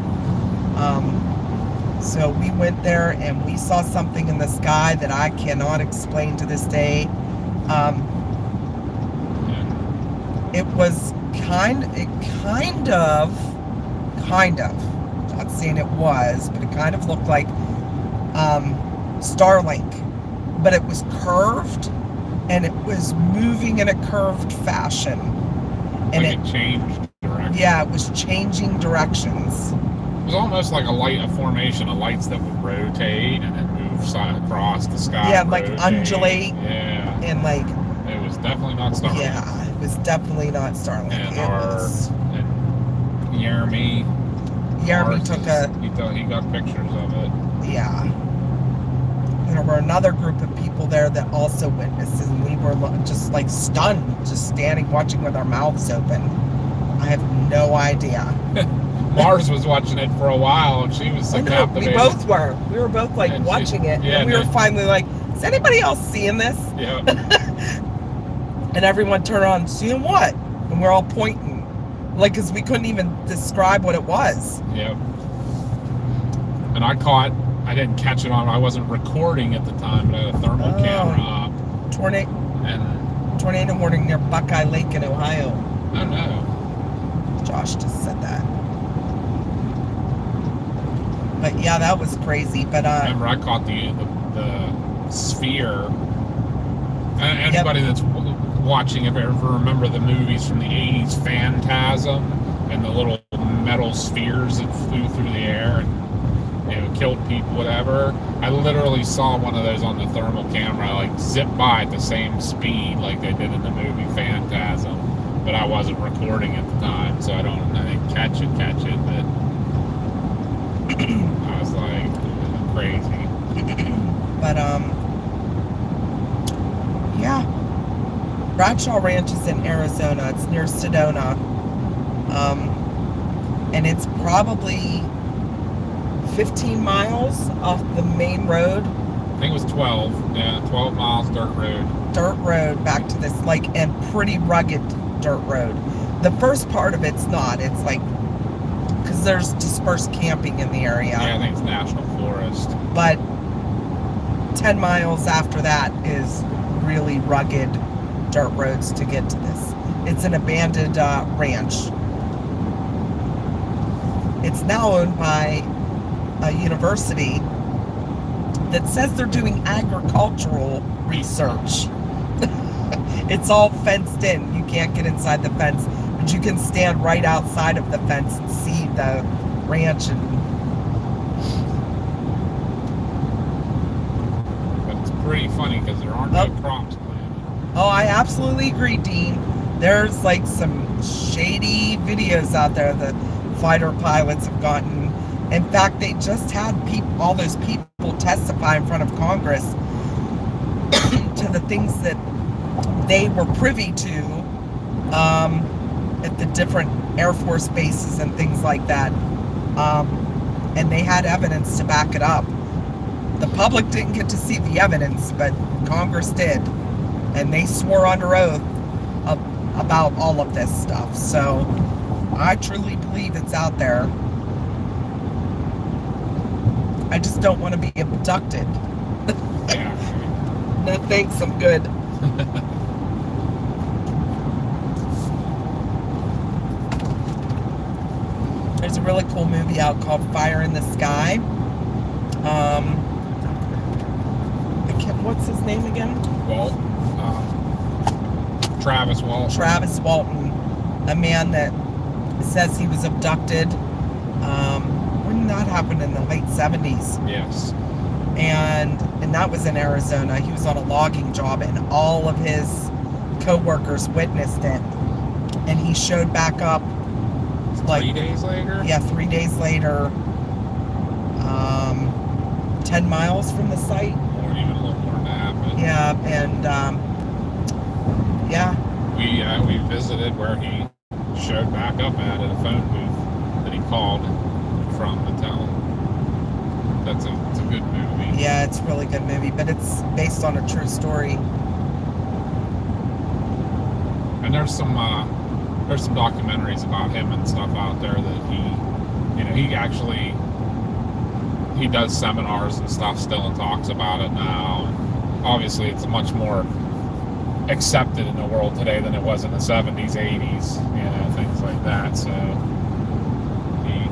So we went there and we saw something in the sky that I cannot explain to this day. It was kind of, not saying it was, but it kind of looked like Starlink, but it was curved and it was moving in a curved fashion. And like it changed direction. Yeah, it was changing directions. It was almost like a formation of lights that would rotate and then move across the sky. Yeah, like undulate. Yeah. And like. It was definitely not Starlink. Yeah, it was definitely not Starlink. And Jeremy took he got pictures of it. Yeah. There were another group of people there that also witnessed, and we were just like stunned, just standing watching with our mouths open. I have no idea. Mars was watching it for a while, and she was like captivated. We both were. We were both like watching it, and we were finally like, "Is anybody else seeing this?" Yeah. And everyone turned around, "Seeing what?" And we're all pointing, like, because we couldn't even describe what it was. Yep. And I didn't catch it on. I wasn't recording at the time, but I had a thermal camera up. Tornado warning near Buckeye Lake in Ohio. Oh no. Josh just said that. But yeah, that was crazy. But remember, I caught the sphere. Anybody that's watching, if you ever remember the movies from the 80s, Phantasm, and the little metal spheres that flew through the air and killed people, whatever. I literally saw one of those on the thermal camera, like zip by at the same speed like they did in the movie Phantasm. But I wasn't recording at the time, so I didn't catch it, but I was like, crazy. But yeah, Bradshaw Ranch is in Arizona. It's near Sedona, and it's probably 15 miles off the main road. I think it was 12. Yeah, 12 miles dirt road. Dirt road back to this, and pretty rugged dirt road. The first part of it's not. It's like, because there's dispersed camping in the area. Yeah, I think it's national forest. But 10 miles after that is really rugged dirt roads to get to this. It's an abandoned ranch. It's now owned by a university that says they're doing agricultural research. It's all fenced in. You can't get inside the fence, but you can stand right outside of the fence and see the ranch. But it's pretty funny because there aren't no crops planted. Oh, I absolutely agree, Dean. There's like some shady videos out there that fighter pilots have gotten. In fact, they just had all those people testify in front of Congress to the things that they were privy to at the different Air Force bases and things like that. And they had evidence to back it up. The public didn't get to see the evidence, but Congress did. And they swore under oath about all of this stuff. So I truly believe it's out there. I just don't want to be abducted. Yeah. No thanks, I'm good. There's a really cool movie out called Fire in the Sky. What's his name again? Travis Walton. Travis Walton, a man that says he was abducted. When that happened in the late 70s. Yes. And that was in Arizona. He was on a logging job, and all of his co-workers witnessed it. And he showed back up like 3 days later? Yeah, 3 days later. 10 miles from the site. Or even a little more than that. But Yeah, and yeah. we visited where he showed back up at a phone booth that he called from to tell him. It's a good movie. Yeah, it's a really good movie, but it's based on a true story. And there's some documentaries about him and stuff out there that he does seminars and stuff still and talks about it now. And obviously, it's much more accepted in the world today than it was in the 70s, 80s, things like that. So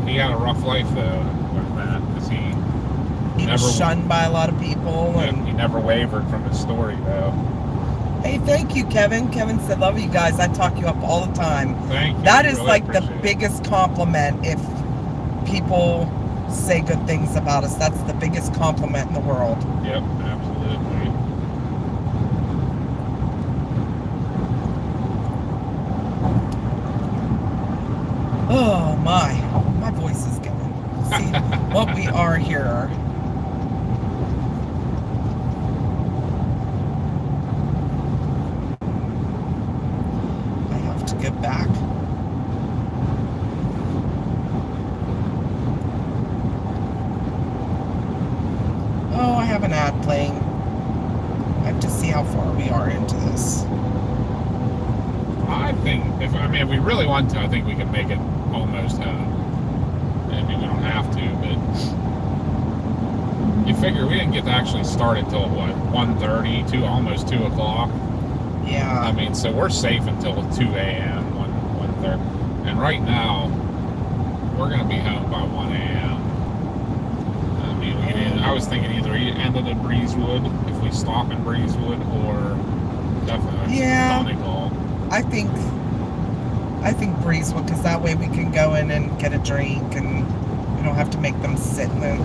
he had a rough life though with that, because he was shunned by a lot of people. And he never wavered from his story though. Hey, thank you, Kevin. Kevin said, love you guys. I talk you up all the time. Thank you. That is really like the appreciate it. biggest compliment. If people say good things about us, that's the biggest compliment in the world. Yep, absolutely. Oh my voice is going. See what we are here. I have to get back. Oh, I have an ad playing. I have to see how far we are into this. I think if we really want to, I think we can make it almost home. Maybe we don't have to, but you figure we didn't get to actually start until what, 1:30, almost 2 o'clock. Yeah. So we're safe until 2 a.m. 1:30, and right now we're gonna be home by 1 a.m. I was thinking either ended at Breezewood if we stop in Breezewood, or definitely Donegal. I think Breezewood, because that way we can go in and get a drink, and we don't have to make them sit in the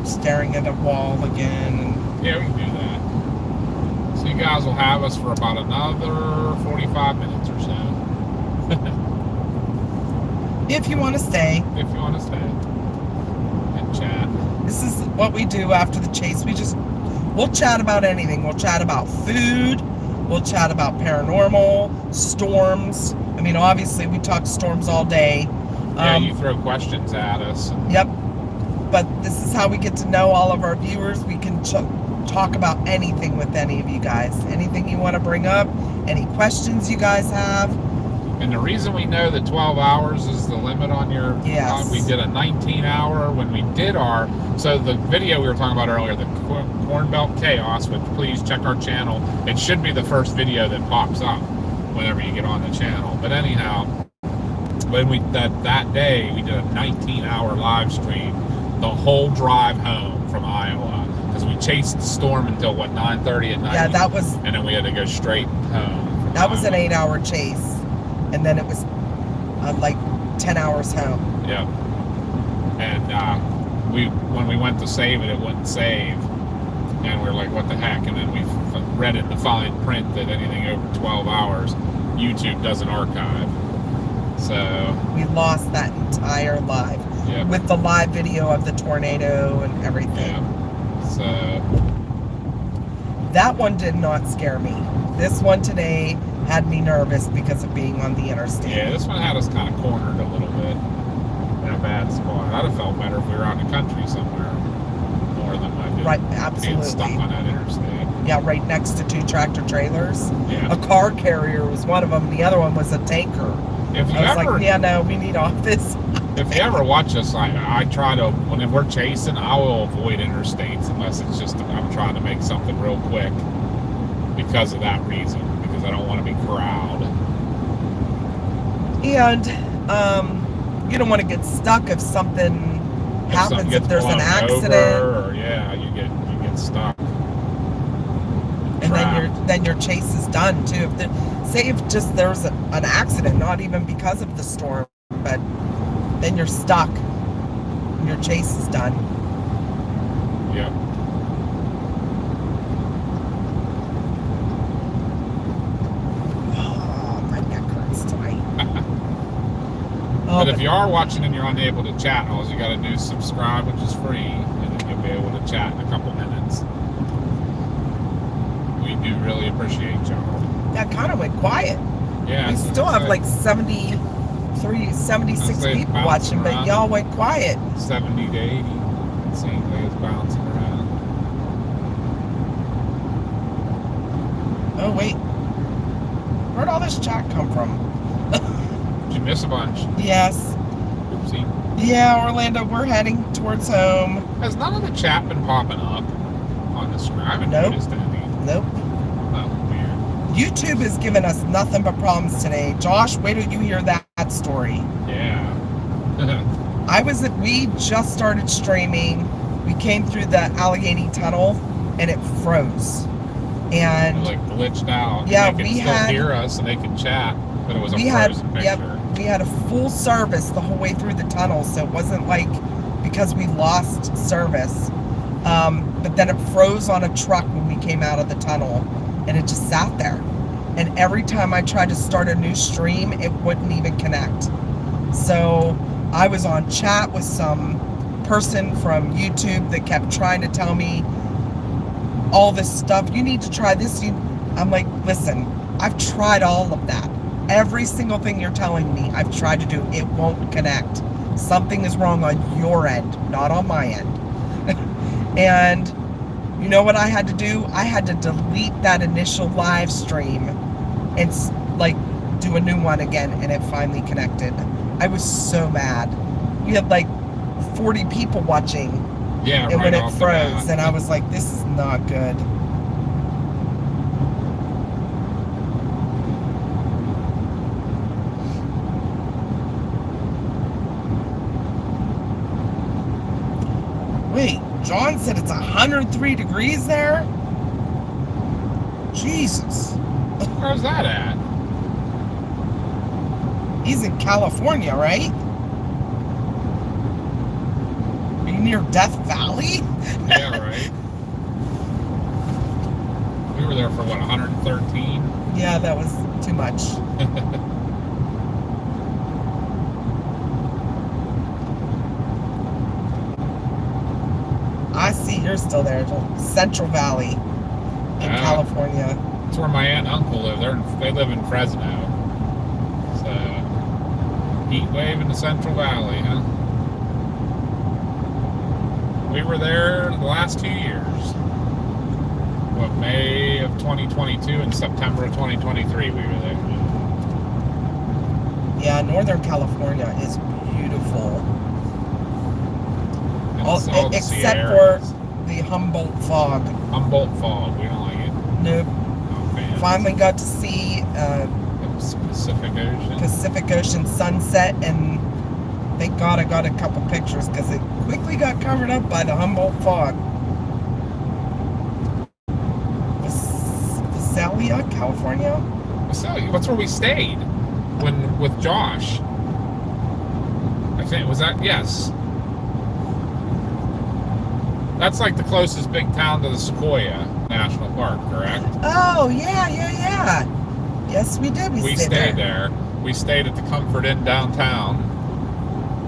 staring at a wall again. And yeah, we can do that. So you guys will have us for about another 45 minutes or so. If you want to stay. If you want to stay and chat. This is what we do after the chase. We'll chat about anything. We'll chat about food. We'll chat about paranormal, storms. Obviously we talk storms all day. Yeah, you throw questions at us. Yep. But this is how we get to know all of our viewers. We can talk about anything with any of you guys. Anything you want to bring up, any questions you guys have. And the reason we know that 12 hours is the limit on your... Yes. We did a 19-hour when we did our... So the video we were talking about earlier, the Corn Belt Chaos, which please check our channel. It should be the first video that pops up whenever you get on the channel. But anyhow, when that day, we did a 19-hour live stream, the whole drive home from Iowa. Because we chased the storm until, 9:30 at night? Yeah, that was... And then we had to go straight home. That was an 8-hour chase. And then it was 10 hours home. Yep. And when we went to save it, it wouldn't save. And we were like, what the heck? And then we read in the fine print that anything over 12 hours, YouTube doesn't archive. So... We lost that entire live. Yep. With the live video of the tornado and everything. Yeah. So... That one did not scare me. This one today had me nervous because of being on the interstate. Yeah, this one had us kind of cornered a little bit in a bad spot. I'd have felt better if we were out in the country somewhere more than I did Right, being absolutely. stuck on that interstate. Yeah, right next to 2 tractor trailers. Yeah. A car carrier was one of them. The other one was a tanker. If you I was ever, like, yeah, no, we need off this. if you ever watch us, I try to, when we're chasing, I will avoid interstates unless it's just I'm trying to make something real quick because of that reason, because I don't want to be corralled. And you don't want to get stuck if something happens, if there's an accident. Or, yeah, you get stuck. And then your chase is done too. Say if just there's an accident, not even because of the storm, but then you're stuck. And your chase is done. Yeah. Oh, my neck hurts tonight. But if you are watching and you're unable to chat, all you got to do is subscribe, which is free, and then you'll be able to chat in a couple minutes. We do really appreciate y'all. That kind of went quiet. Yeah. We still have like 76 people watching, but y'all went quiet. 70 to 80. It seems like it's bouncing around. Oh, wait. Where'd all this chat come from? Did you miss a bunch? Yes. Oopsie. Yeah, Orlando, we're heading towards home. Has none of the chat been popping up on the screen? I haven't noticed anything. Nope. Oh, weird. YouTube has given us nothing but problems today. Josh, wait till you hear that story. Yeah. We just started streaming. We came through the Allegheny Tunnel and it froze. And It like glitched out. Yeah, they could we still had- hear us and they could chat, but it was a we frozen had, picture. we had a full service the whole way through the tunnel, so it wasn't like because we lost service. But then it froze on a truck when we came out of the tunnel, and it just sat there. And every time I tried to start a new stream, it wouldn't even connect. So I was on chat with some person from YouTube that kept trying to tell me all this stuff. You need to try this. I'm like, listen, I've tried all of that. Every single thing you're telling me, I've tried to do. It won't connect. Something is wrong on your end, not on my end. And you know what I had to do? I had to delete that initial live stream and like do a new one again, and it finally connected. I was so mad. We had like 40 people watching. Yeah, and right when it off the froze, bat. and I was like, this is not good. Wait, John said it's 103 degrees there? Jesus. Where's that at? He's in California, right? Are you near Death Valley? Yeah, right. We were there for what, 113? Yeah, that was too much. I see you're still there. Central Valley in California. That's where my aunt and uncle live. They live in Fresno. So, heat wave in the Central Valley, huh? We were there the last 2 years. What, May of 2022 and September of 2023 we were there. Yeah, Northern California is beautiful. Except for the Humboldt fog. Humboldt fog, we don't like it. Nope. Oh, man. Finally got to see Pacific Ocean. Pacific Ocean sunset, and thank God I got a couple pictures because it quickly got covered up by the Humboldt fog. Visalia, California? Visalia, that's where we stayed with Josh. I think, was that? Yes. That's like the closest big town to the Sequoia National Park, correct? Oh, yeah. Yes, we did. We stayed there. We stayed at the Comfort Inn downtown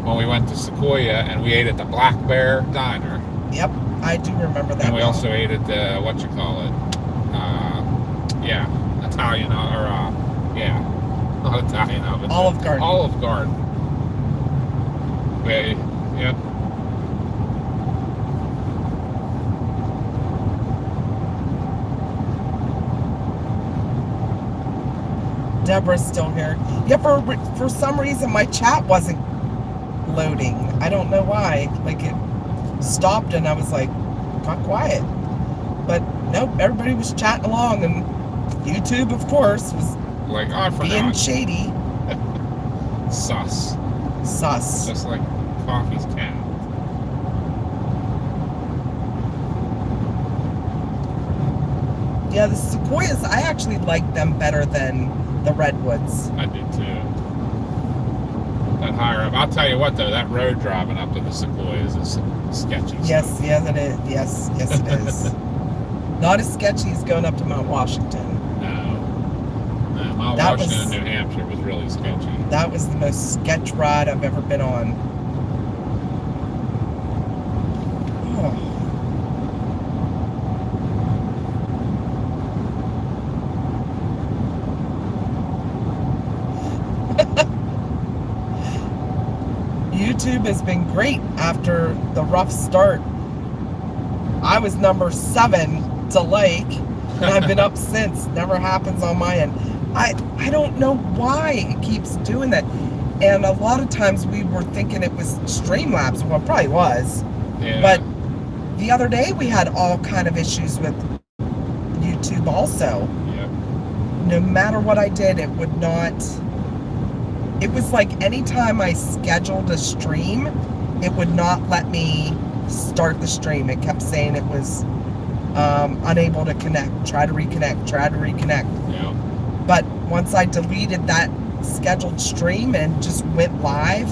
when we went to Sequoia, and we ate at the Black Bear Diner. Yep, I do remember that. And we also ate at the, Italian oven. Olive Garden. Olive Garden. Okay, yep. Deborah's still here. Yeah, for some reason my chat wasn't loading. I don't know why. Like it stopped and I was like, got quiet. But nope, everybody was chatting along and YouTube, of course, was Like, oh, I being forgot. shady. Sus. Sus. Just like coffee's cat. Yeah, the sequoias, I actually like them better than the redwoods. I did too. That higher up. I'll tell you what though, that road driving up to the Sequoias is sketchy. Yes, yes it is. Yes, yes it is. Not as sketchy as going up to Mount Washington. No. No, Mount That Washington was- and New Hampshire was really sketchy. That was the most sketch ride I've ever been on. Oh. YouTube has been great after the rough start. I was number 7 to like, and I've been up since. Never happens on my end. I don't know why it keeps doing that. And a lot of times we were thinking it was Streamlabs. Well, it probably was. Yeah. But the other day we had all kind of issues with YouTube also. Yep. No matter what I did, it would not. It was like anytime I scheduled a stream, it would not let me start the stream. It kept saying it was unable to connect. Try to reconnect. Try to reconnect. Yeah. But once I deleted that scheduled stream and just went live,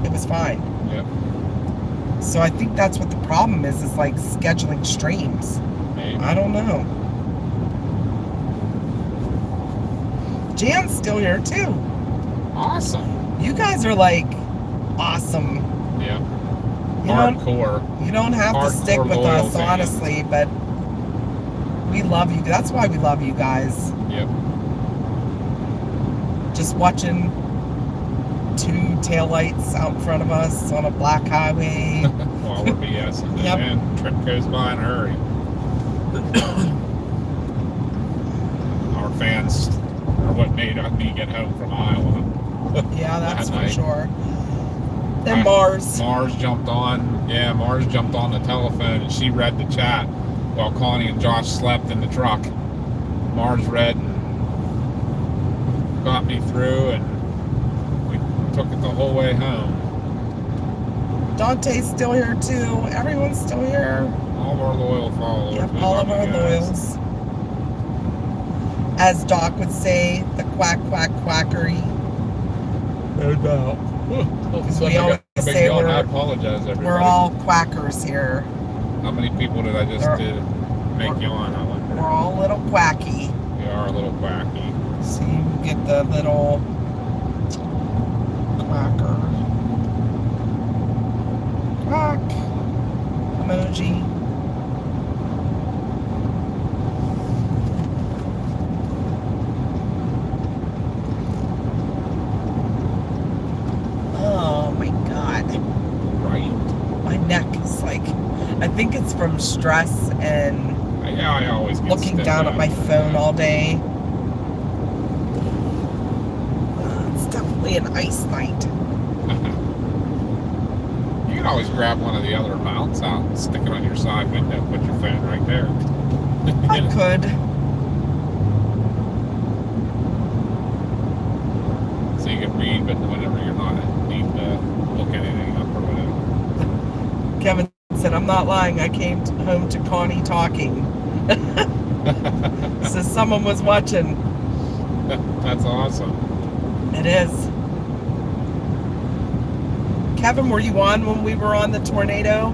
it was fine. Yep. So I think that's what the problem is like scheduling streams. Maybe. I don't know. Jan's still here too. Awesome. You guys are like awesome. Yeah. You Hardcore. You don't have to Hardcore stick with loyal us, fans. honestly, but we love you. That's why we love you guys. Yep. Just watching 2 taillights out in front of us on a black highway. While we're BSing. Yep. And trip goes by in a hurry. Our fans are what made me get home from Iowa. Yeah, that's That for night. sure. And Mars. Mars jumped on. Yeah, Mars jumped on the telephone and she read the chat while Connie and Josh slept in the truck. Mars read and got me through, and we took it the whole way home. Dante's still here too. Everyone's still here. All of our loyal followers. Yep, we all love of our you guys. loyals. As Doc would say, the quack quack quackery. No doubt. We always say I we're apologize, everybody. We're all quackers here. How many people did I just make yawn? I wonder. We're all a little quacky. We are a little quacky. So you get the little quacker. Quack emoji. Oh my god. Right. My neck is like, I think it's from stress and Yeah, I always get looking stiff down at my after phone that. all day. It's definitely an ice night. You can always grab one of the other mounts out and stick it on your side window. Put your phone right there. I could. So you can read, but whenever you're not need to look anything up or whatever. Kevin said, I'm not lying. I came home to Connie talking. So someone was watching. That's awesome. It is. Kevin, were you on when we were on the tornado?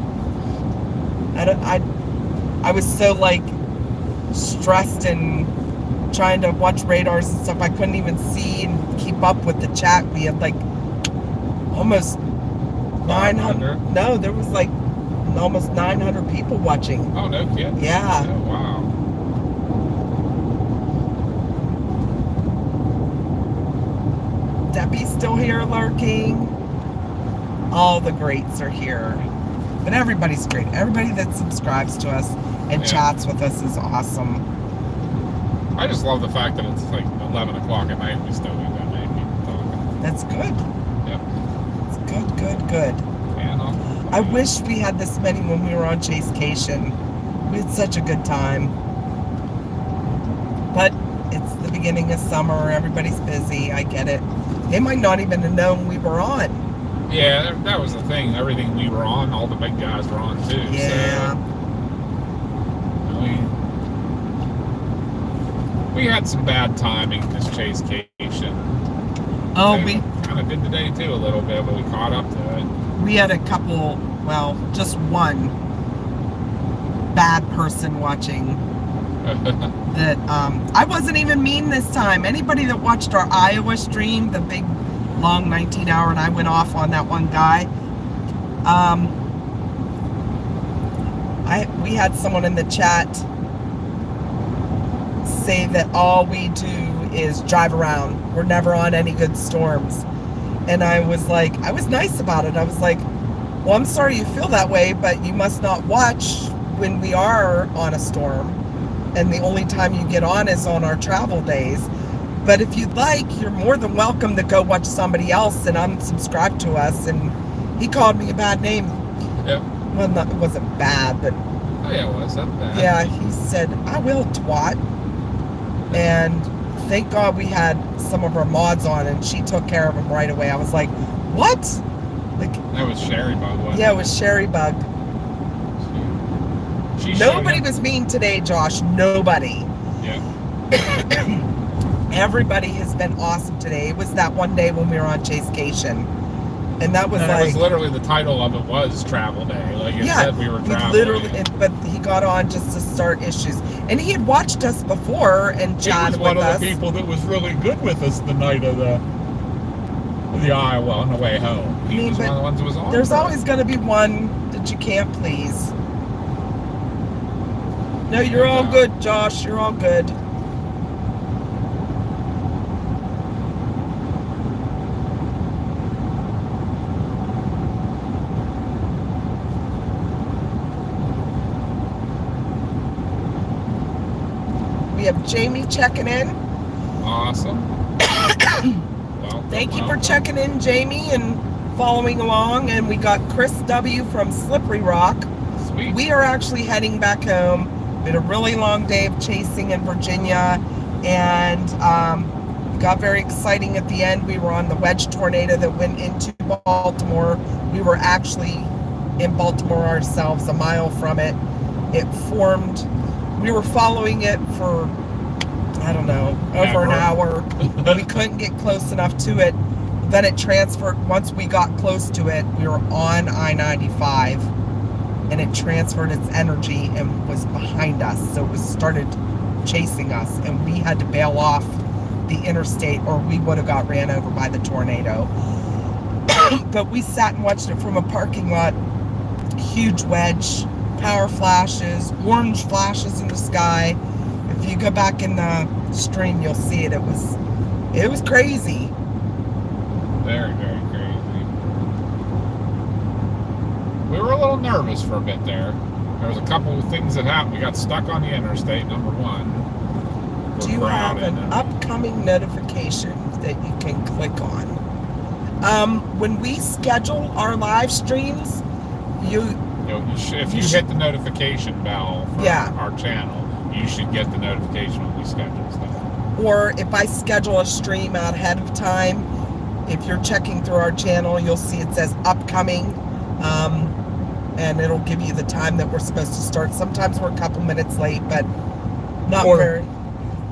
I was so like stressed and trying to watch radars and stuff. I couldn't even see and keep up with the chat. We had like almost 900. No, there was like almost 900 people watching. Oh, no kidding. Yeah. Oh, wow. Happy's still here lurking. All the greats are here. But everybody's great. Everybody that subscribes to us and chats with us is awesome. I just love the fact that it's like 11 o'clock at night and we still do that many people talking. That's good. Yep. It's good. Yeah, I wish we had this many when we were on Chasecation. We had such a good time. But it's the beginning of summer. Everybody's busy. I get it. They might not even have known we were on. Yeah, that was the thing. Everything we were on, all the big guys were on too. Yeah. So, we had some bad timing this Chasecation. Oh, we kind of did today too a little bit, but we caught up to it. We had a couple, well, just one bad person watching that I wasn't even mean this time. Anybody that watched our Iowa stream, the big long 19-hour, and I went off on that one guy. We had someone in the chat say that all we do is drive around. We're never on any good storms. And I was nice about it. I was like, well, I'm sorry you feel that way, but you must not watch when we are on a storm. And the only time you get on is on our travel days. But if you'd like, you're more than welcome to go watch somebody else and unsubscribe to us. And he called me a bad name. Yep. Well, it wasn't bad, but... Oh, yeah, it wasn't bad. Yeah, he said, I will, twat. And thank God we had some of our mods on, and she took care of him right away. I was like, what? Like, that was Sherry Bug, wasn't it? Yeah, it was Sherry Bug. Nobody was mean today, Josh. Nobody. Yeah. Everybody has been awesome today. It was that one day when we were on Chasecation. And that was and like... it was literally, the title of it was Travel Day. Like it said we were traveling. But he got on just to start issues. And he had watched us before and chatted with us. He was one of the people that was really good with us the night of the Iowa on the way home. He was one of the ones that was on. There's always going to be one that you can't please. No, you're all good, Josh. You're all good. We have Jamie checking in. Awesome. Thank you for checking in, Jamie, and following along. And we got Chris W. from Slippery Rock. Sweet. We are actually heading back home. We had a really long day of chasing in Virginia, and got very exciting at the end. We were on the wedge tornado that went into Baltimore. We were actually in Baltimore ourselves, a mile from it. It formed. We were following it for, I don't know, over an hour. We couldn't get close enough to it. Then it transferred. Once we got close to it, we were on I-95, and it transferred its energy and was behind us. So it started chasing us, and we had to bail off the interstate, or we would have got ran over by the tornado. But we sat and watched it from a parking lot. Huge wedge, power flashes, orange flashes in the sky. If you go back in the stream, you'll see it. It was crazy. Very, very crazy. We were a little nervous for a bit there. There was a couple of things that happened. We got stuck on the interstate, number one. Do you have an upcoming notification that you can click on? When we schedule our live streams, if you hit the notification bell for our channel, you should get the notification when we schedule stuff. Or if I schedule a stream out ahead of time, if you're checking through our channel, you'll see it says upcoming, and it'll give you the time that we're supposed to start. Sometimes we're a couple minutes late, but not very.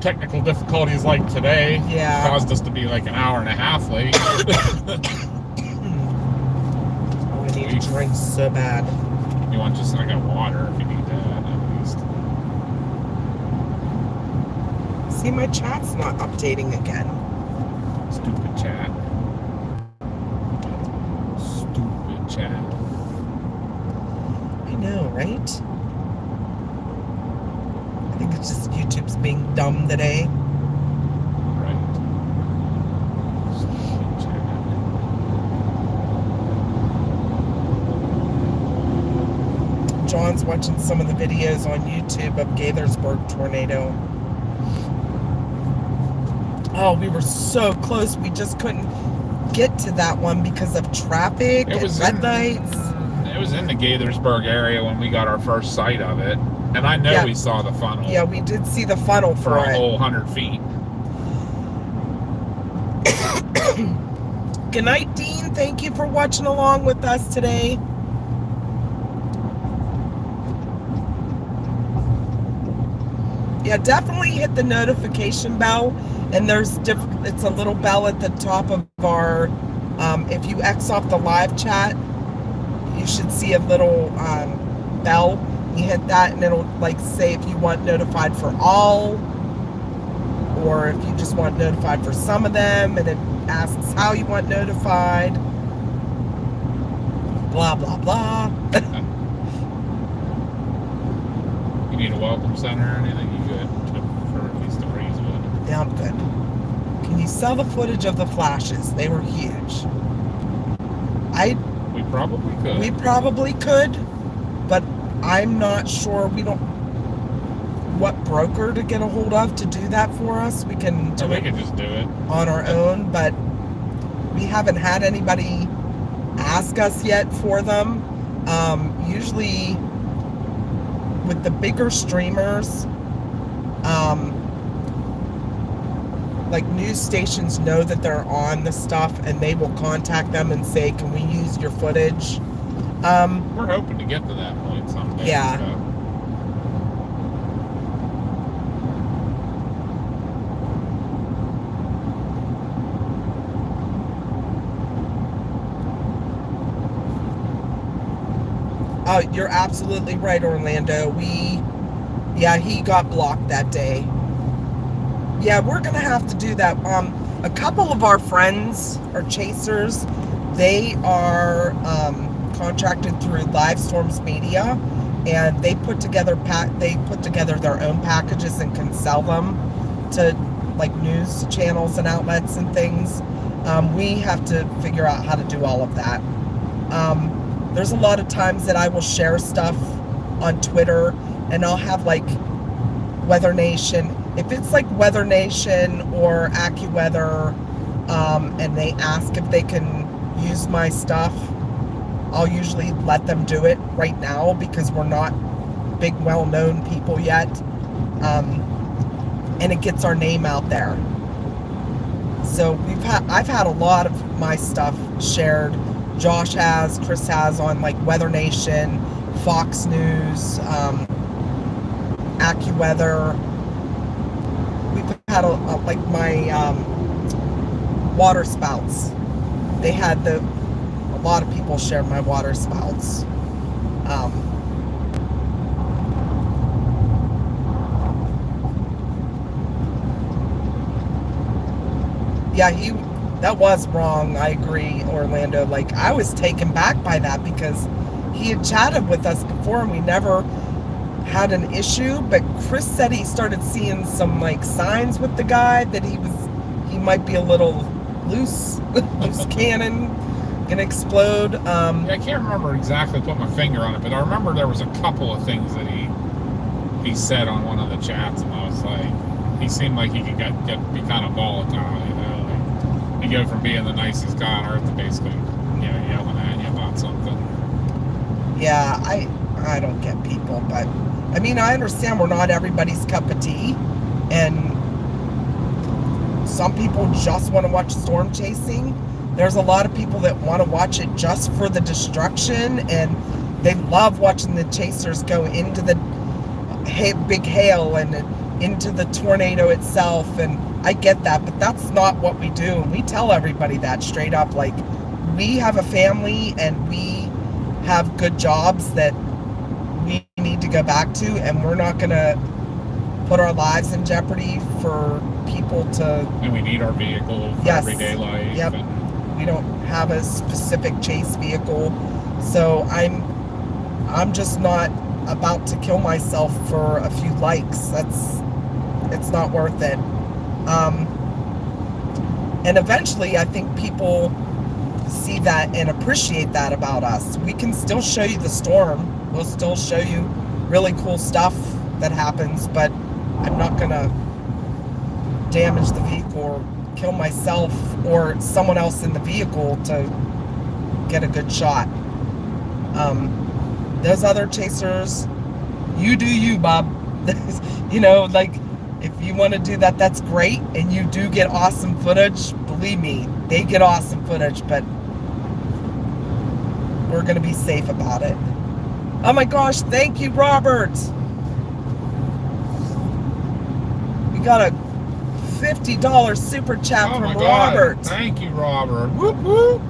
Technical difficulties like today caused us to be like an hour and a half late. Oh, I need a drink so bad. You want I got water if you need that at least. See, my chat's not updating again. Stupid chat. Stupid chat. I know, right? I think it's just YouTube's being dumb today. Right. Stupid chat. Sean's watching some of the videos on YouTube of Gaithersburg tornado. Oh, we were so close. We just couldn't get to that one because of traffic and red lights. It was in the Gaithersburg area when we got our first sight of it. And I know we saw the funnel. Yeah, we did see the funnel for a whole 100 feet. Good night, Dean. Thank you for watching along with us today. Yeah, definitely hit the notification bell. And there's it's a little bell at the top of our, if you X off the live chat, you should see a little bell. You hit that and it'll like say if you want notified for all, or if you just want notified for some of them, and it asks how you want notified. Blah, blah, blah. You need a welcome center or anything? You good for at least the Breezewood? Yeah, I'm good. Can you sell the footage of the flashes? They were huge. We probably could. We probably could, but I'm not sure. We don't. What broker to get a hold of to do that for us? We can do we can just do it on our own, but we haven't had anybody ask us yet for them. Usually with the bigger streamers, like news stations know that they're on the stuff and they will contact them and say, can we use your footage? We're hoping to get to that point someday. Yeah. So. Oh, you're absolutely right, Orlando. He got blocked that day. Yeah, we're gonna have to do that. A couple of our friends are chasers. They are contracted through Livestorms Media, and they put together their own packages and can sell them to like news channels and outlets and things. We have to figure out how to do all of that. There's a lot of times that I will share stuff on Twitter, and I'll have like Weather Nation. If it's like Weather Nation or AccuWeather, and they ask if they can use my stuff, I'll usually let them do it right now because we're not big, well-known people yet. And it gets our name out there. So I've had a lot of my stuff shared. Josh has, Chris has on like Weather Nation, Fox News, AccuWeather. We've had like my water spouts. They had a lot of people share my water spouts. Yeah, that was wrong. I agree, Orlando. Like, I was taken back by that because he had chatted with us before and we never had an issue. But Chris said he started seeing some like signs with the guy that he might be a little loose cannon, gonna explode. Yeah, I can't remember exactly, put my finger on it, but I remember there was a couple of things that he said on one of the chats, and I was like, he seemed like he could be kind of volatile, you know. You go from being the nicest guy on earth to basically, you know, yelling at you about something. Yeah, I don't get people, but I mean, I understand we're not everybody's cup of tea, and some people just want to watch storm chasing. There's a lot of people that want to watch it just for the destruction, and they love watching the chasers go into the big hail and into the tornado itself, and I get that, but that's not what we do. And we tell everybody that straight up, like, we have a family and we have good jobs that we need to go back to, and we're not gonna put our lives in jeopardy for people to... And we need our vehicle for everyday life. Yep. And we don't have a specific chase vehicle, so I'm just not about to kill myself for a few likes. It's not worth it. And eventually I think people see that and appreciate that about us. We can still show you the storm We'll still show you really cool stuff that happens, but I'm not gonna damage the vehicle or kill myself or someone else in the vehicle to get a good shot. Those other chasers, you do you, Bob. You know, like, if you want to do that, that's great, and you do get awesome footage. Believe me, they get awesome footage, but we're going to be safe about it. Oh my gosh, thank you, Robert. We got a $50 super chat from Robert. Thank you, Robert. Whoop, whoop.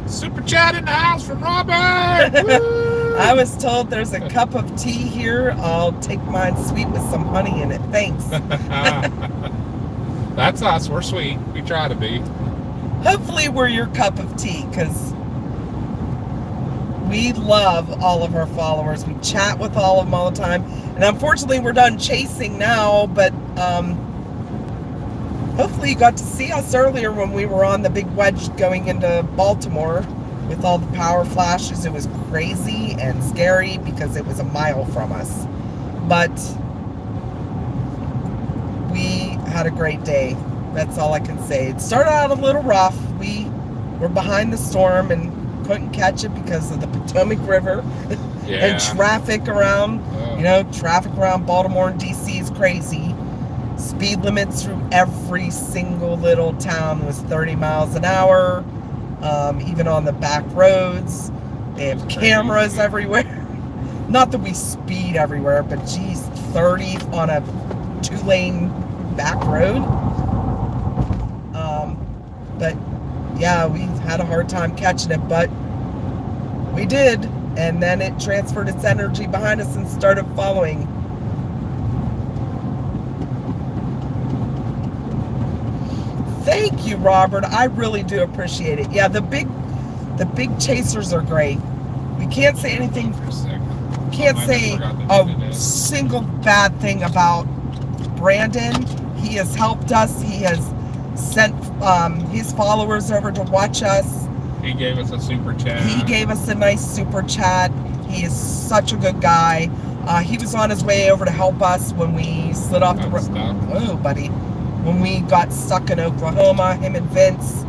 Super chat in the house from Robert. Woo. I was told there's a cup of tea here. I'll take mine sweet with some honey in it. Thanks. That's us. We're sweet. We try to be. Hopefully we're your cup of tea, because we love all of our followers. We chat with all of them all the time. And unfortunately, we're done chasing now, but hopefully you got to see us earlier when we were on the big wedge going into Baltimore with all the power flashes. It was crazy and scary because it was a mile from us. But we had a great day. That's all I can say. It started out a little rough. We were behind the storm and couldn't catch it because of the Potomac River and traffic around. You know, traffic around Baltimore and DC is crazy. Speed limits through every single little town was 30 miles an hour. Even on the back roads, they have cameras everywhere. Not that we speed everywhere, but geez, 30 on a 2-lane back road. But yeah, we had a hard time catching it, but we did. And then it transferred its energy behind us and started following. Thank you, Robert. I really do appreciate it. Yeah, the big chasers are great. We can't say anything. Can't say a single bad thing about Brandon. He has helped us. He has sent his followers over to watch us. He gave us a super chat. He gave us a nice super chat. He is such a good guy. He was on his way over to help us when we slid off the road. Oh, buddy. When we got stuck in Oklahoma, him and Vince.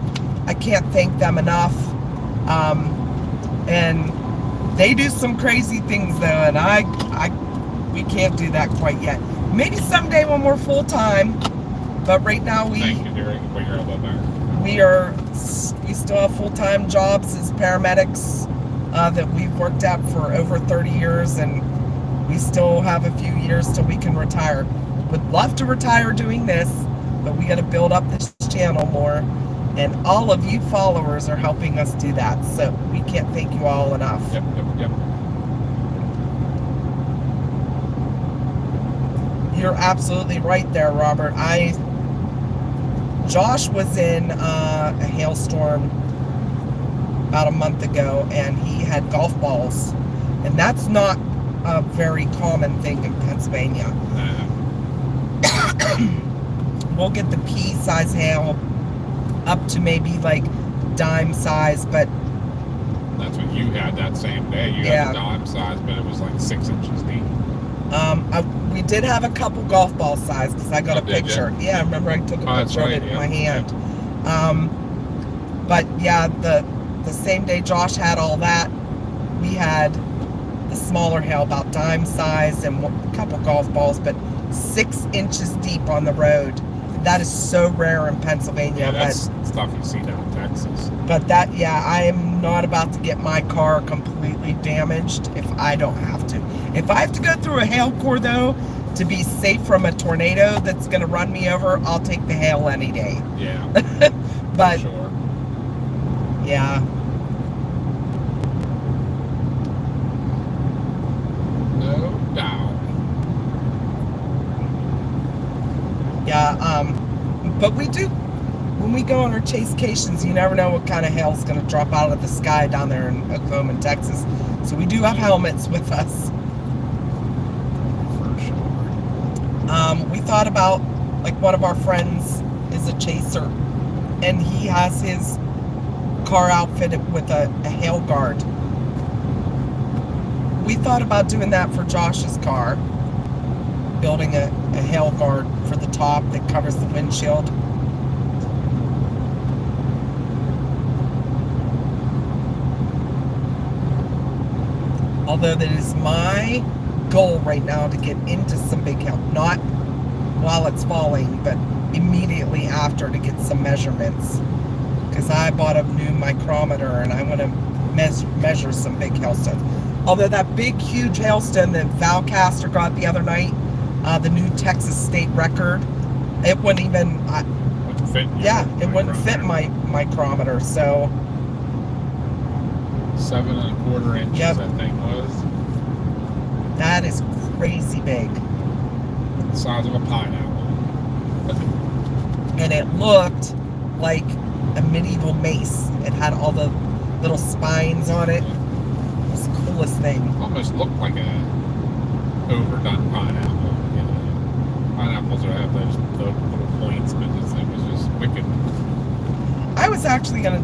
I can't thank them enough. And they do some crazy things though, and we can't do that quite yet. Maybe someday when we're full time. But right now we still have full-time jobs as paramedics that we've worked at for over 30 years, and we still have a few years till we can retire. Would love to retire doing this, but we got to build up this channel more, and all of you followers are helping us do that, so we can't thank you all enough. Yep. You're absolutely right there, Robert. Josh was in a hailstorm about a month ago, and he had golf balls, and that's not a very common thing in Pennsylvania. We'll get the pea-size hail up to maybe like dime size, but that's what you had that same day. You had the dime size, but it was like 6 inches deep. We did have a couple golf ball size because I got a picture. Yeah, I remember I took a picture of it in my hand. But yeah, the same day Josh had all that, we had the smaller hail, about dime size, and a couple golf balls, but 6 inches deep on the road. That is so rare in Pennsylvania. Yeah, that's stuff you see down in Texas. But that, yeah, I am not about to get my car completely damaged if I don't have to. If I have to go through a hail core, though, to be safe from a tornado that's going to run me over, I'll take the hail any day. Yeah. But, for sure. Yeah. No doubt. Yeah, but we do, when we go on our chasecations, you never know what kind of hail is going to drop out of the sky down there in Oklahoma and Texas. So we do have helmets with us. For sure. We thought about, like, one of our friends is a chaser, and he has his car outfitted with a hail guard. we thought about doing that for Josh's car. Building a hail guard for the top that covers the windshield. Although that is my goal right now to get into some big hail. Not while it's falling, but immediately after to get some measurements. Because I bought a new micrometer and I want to measure some big hailstones. Although that big, huge hailstone that Valcaster got the other night, the new Texas state record, it wouldn't even... it wouldn't fit my micrometer, so... 7 1/4 inches, Yep. that thing was. That is crazy big. The size of a pineapple. And it looked like a medieval mace. It had all the little spines on it. It was the coolest thing. Almost looked like a overdone pineapple. You know, pineapples have those little points, but this thing was just wicked. I was actually gonna.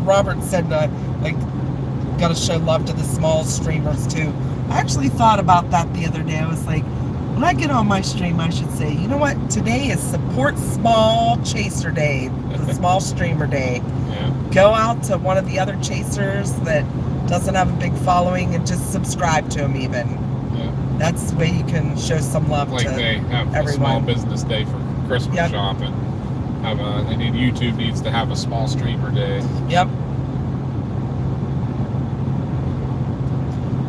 Robert said, gotta show love to the small streamers too. I actually thought about that the other day. I was like, when I get on my stream, I should say, you know what? Today is Support Small Chaser Day, the Small Streamer Day. Yeah. Go out to one of the other chasers that doesn't have a big following and just subscribe to them even. Yeah. That's the way you can show some love Like to they have everyone. a small business day for Christmas Yep. shopping. YouTube needs to have a small streamer day. Yep.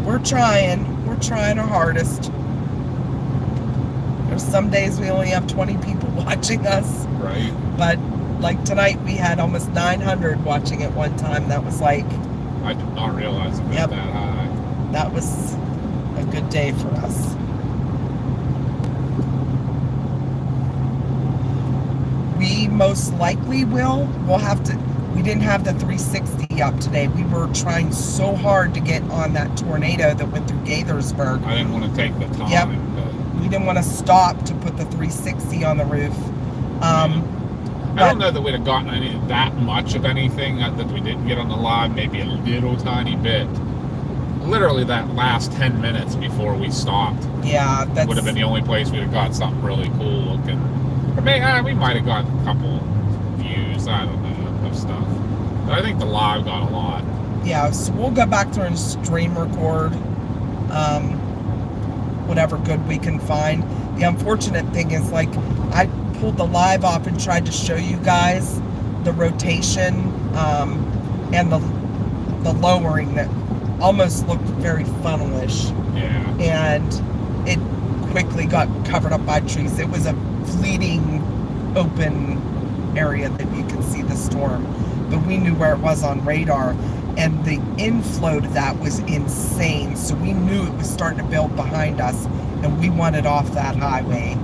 We're trying our hardest. There's some days we only have 20 people watching us. Right. But like tonight we had almost 900 watching at one time. That was like... I did not realize it was Yep. that high. That was a good day for us. We most likely will. We'll have to... We didn't have the 360 up today. We were trying so hard to get on that tornado that went through Gaithersburg. I didn't want to take the time. Yep. But We didn't want to stop to put the 360 on the roof. I don't know that we'd have gotten that much of anything that we didn't get on the live. Maybe a little tiny bit. Literally that last 10 minutes before we stopped Yeah, that's... would have been the only place we'd have got something really cool looking. Or maybe we might have got a couple views. I don't know, of stuff. But I think the live got a lot. Yeah, so we'll go back through and stream record whatever good we can find. The unfortunate thing is, like, I pulled the live off and tried to show you guys the rotation and the lowering that almost looked very funnelish. Yeah. And it quickly got covered up by trees. It was a fleeting open area that you could see the storm, but we knew where it was on radar, and the inflow to that was insane. So we knew it was starting to build behind us, and we wanted off that highway.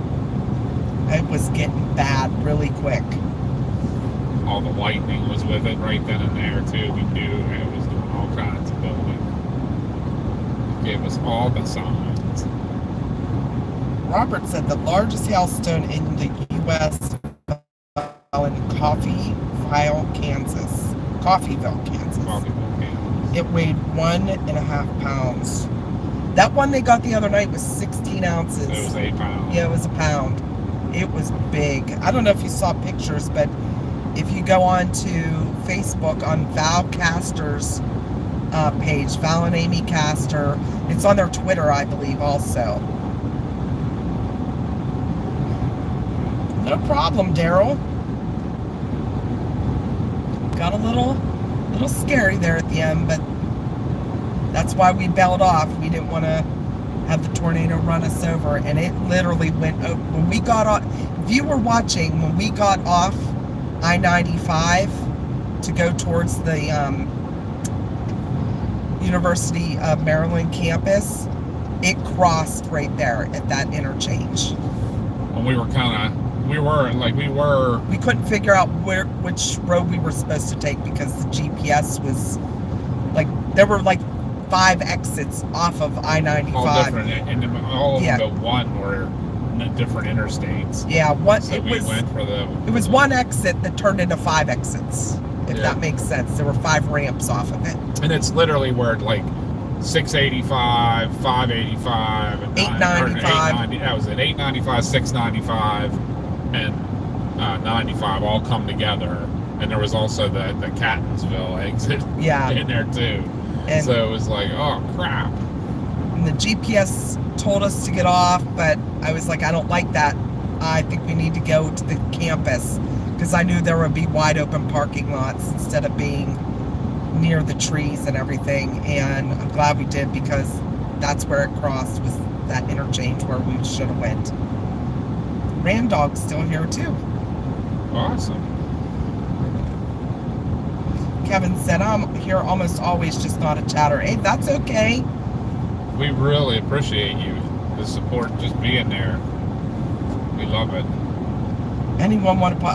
It was getting bad really quick. All the lightning was with it right then and there too. We knew it was doing all kinds of building. It gave us all the signs. Robert said the largest hailstone in the U.S. fell in Coffeyville, Kansas. It weighed 1.5 pounds. That one they got the other night was 16 ounces. It was 8 pounds. Yeah, it was a pound. It was big. I don't know if you saw pictures, but if you go on to Facebook on Val Caster's page, Val and Amy Caster, it's on their Twitter, I believe, also. No problem, Daryl. Got a little scary there at the end, but that's why we bailed off. We didn't want to have the tornado run us over, and it literally went over. When we got off, if you were watching, when we got off I-95 to go towards the University of Maryland campus, it crossed right there at that interchange. And we couldn't figure out which road we were supposed to take because the GPS was like, there were like 5 exits off of I-95. all different, and all of Yeah. the one were different interstates. Yeah, So we went for the... It was one exit that turned into 5 exits, if Yeah. that makes sense. There were 5 ramps off of it. And it's literally where, like, $685, $585, and $8.95. That was it. $8.95, $6.95, and $95 all come together. And there was also the Catonsville exit in there too. And so it was like, oh crap. And the GPS told us to get off, but I was like, I don't like that. I think we need to go to the campus, because I knew there would be wide open parking lots instead of being near the trees and everything. And I'm glad we did, because that's where it crossed, was that interchange where we should have went. Randog's still here too. Awesome. Kevin said, I'm here almost always, just not a chatter. Hey, that's okay. We really appreciate you, the support, just being there. We love it. Anyone want to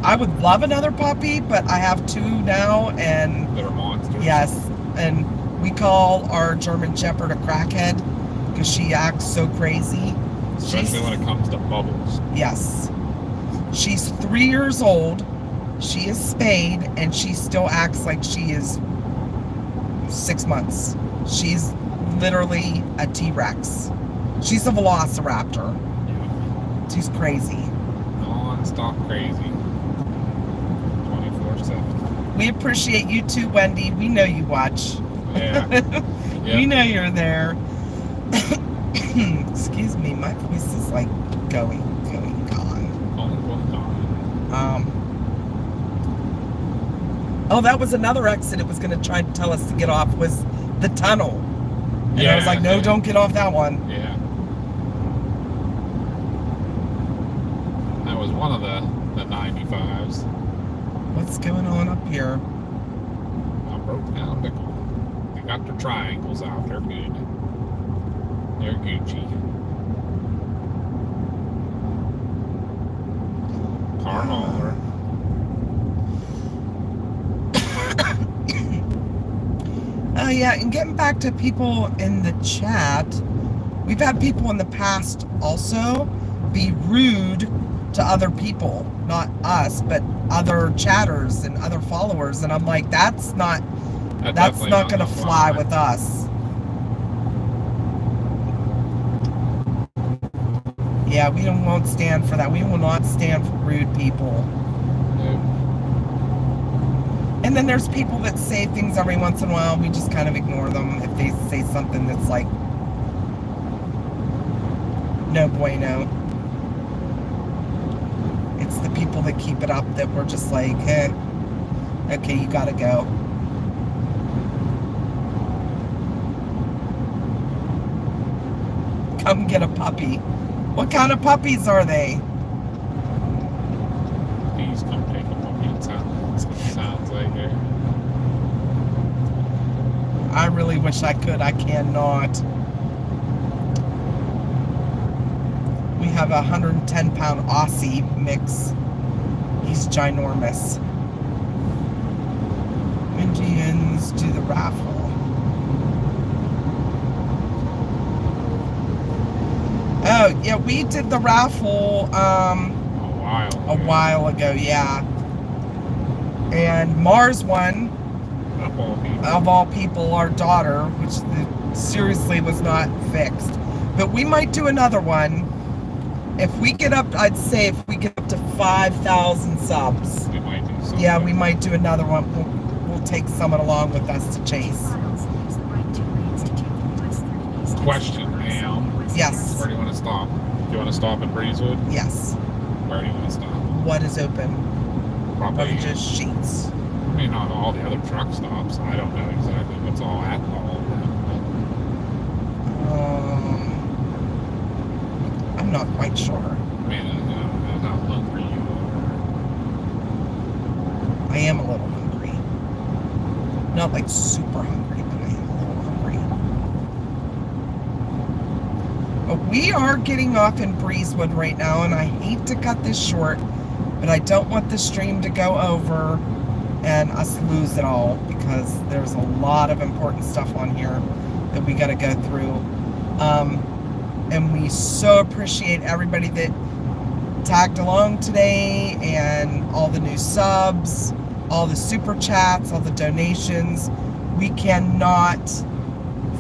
I would love another puppy, but I have 2 now, and they're monsters. Yes, and we call our German Shepherd a crackhead because she acts so crazy. Especially when it comes to Bubbles. Yes. She's 3 years old. She is spayed, and she still acts like she is 6 months. She's literally a T-Rex. She's a velociraptor. Yeah. She's crazy. Non-stop crazy. 24/7. We appreciate you too, Wendy. We know you watch. Yeah. Yep. We know you're there. Excuse me, my voice is like going gone. Oh, that was another exit it was going to try to tell us to get off, was the tunnel. And I was like, no, don't get off that one. Yeah. That was one of the 95s. What's going on up here? I broke down nickel. They got their triangles out. They're good. They're Gucci. Car hauler. Oh yeah, and getting back to people in the chat, we've had people in the past also be rude to other people, not us, but other chatters and other followers, and I'm like, that's not going to fly with us. Yeah, we won't stand for that. We will not stand for rude people. Nope. And then there's people that say things every once in a while. We just kind of ignore them if they say something that's like, no bueno. It's the people that keep it up that we're just like, okay, you gotta go. Come get a puppy. What kind of puppies are they? Please come take a puppy. It sounds like it. I really wish I could. I cannot. We have a 110-pound Aussie mix. He's ginormous. Indians do the raffle. Oh, yeah, we did the raffle a while ago, yeah. And Mars won, of all people, our daughter, which seriously was not fixed. But we might do another one. If we get up, I'd say if we get up to 5,000 subs. We might do something. Yeah, we might do another one. We'll take someone along with us to chase. Question, ma'am. Yes. Where do you want to stop? Do you want to stop at Breezewood? Yes. Where do you want to stop? What is open? Probably just Sheets. I mean, not all the other truck stops. I don't know exactly what's all at all. I'm not quite sure. I mean, I don't know how hungry you I am a little hungry. Not like super hungry, but I am a little hungry. But we are getting off in Breezewood right now, and I hate to cut this short, but I don't want the stream to go over and us lose it all, because there's a lot of important stuff on here that we got to go through. And we so appreciate everybody that tagged along today, and all the new subs, all the super chats, all the donations. We cannot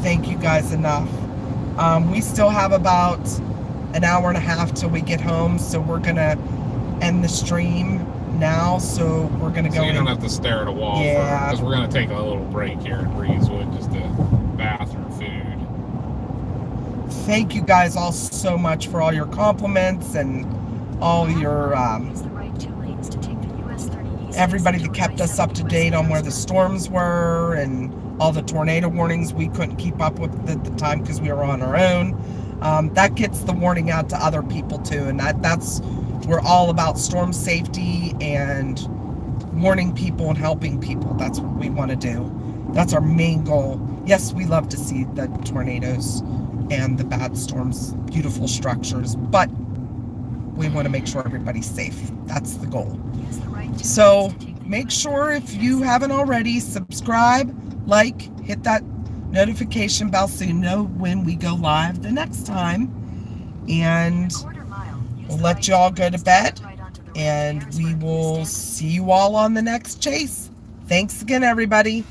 thank you guys enough. We still have about an hour and a half till we get home, so we're gonna end the stream now. So we're gonna go. So you don't have to stare at a wall, Yeah. because we're gonna take a little break here in Breezewood, just to bathroom food. Thank you guys all so much for all your compliments and all your Use the right 2 lanes to take the US 30 east everybody exit that to kept us up to I-70 date on where the West storms were and all the tornado warnings we couldn't keep up with at the time because we were on our own. That gets the warning out to other people too, and that's we're all about storm safety and warning people and helping people. That's what we want to do. That's our main goal. Yes, we love to see the tornadoes and the bad storms, beautiful structures, but we want to make sure everybody's safe. That's the goal. Use the right 2 So lanes to take the make US sure 30 if east you exit. haven't already, subscribe, like, hit that notification bell so you know when we go live the next time. And Quarter mile, use we'll the let right you all 2 go to lanes bed, turn right onto the road to and we Gaithersburg, will East Hampton. see you all on the next chase. Thanks again, everybody.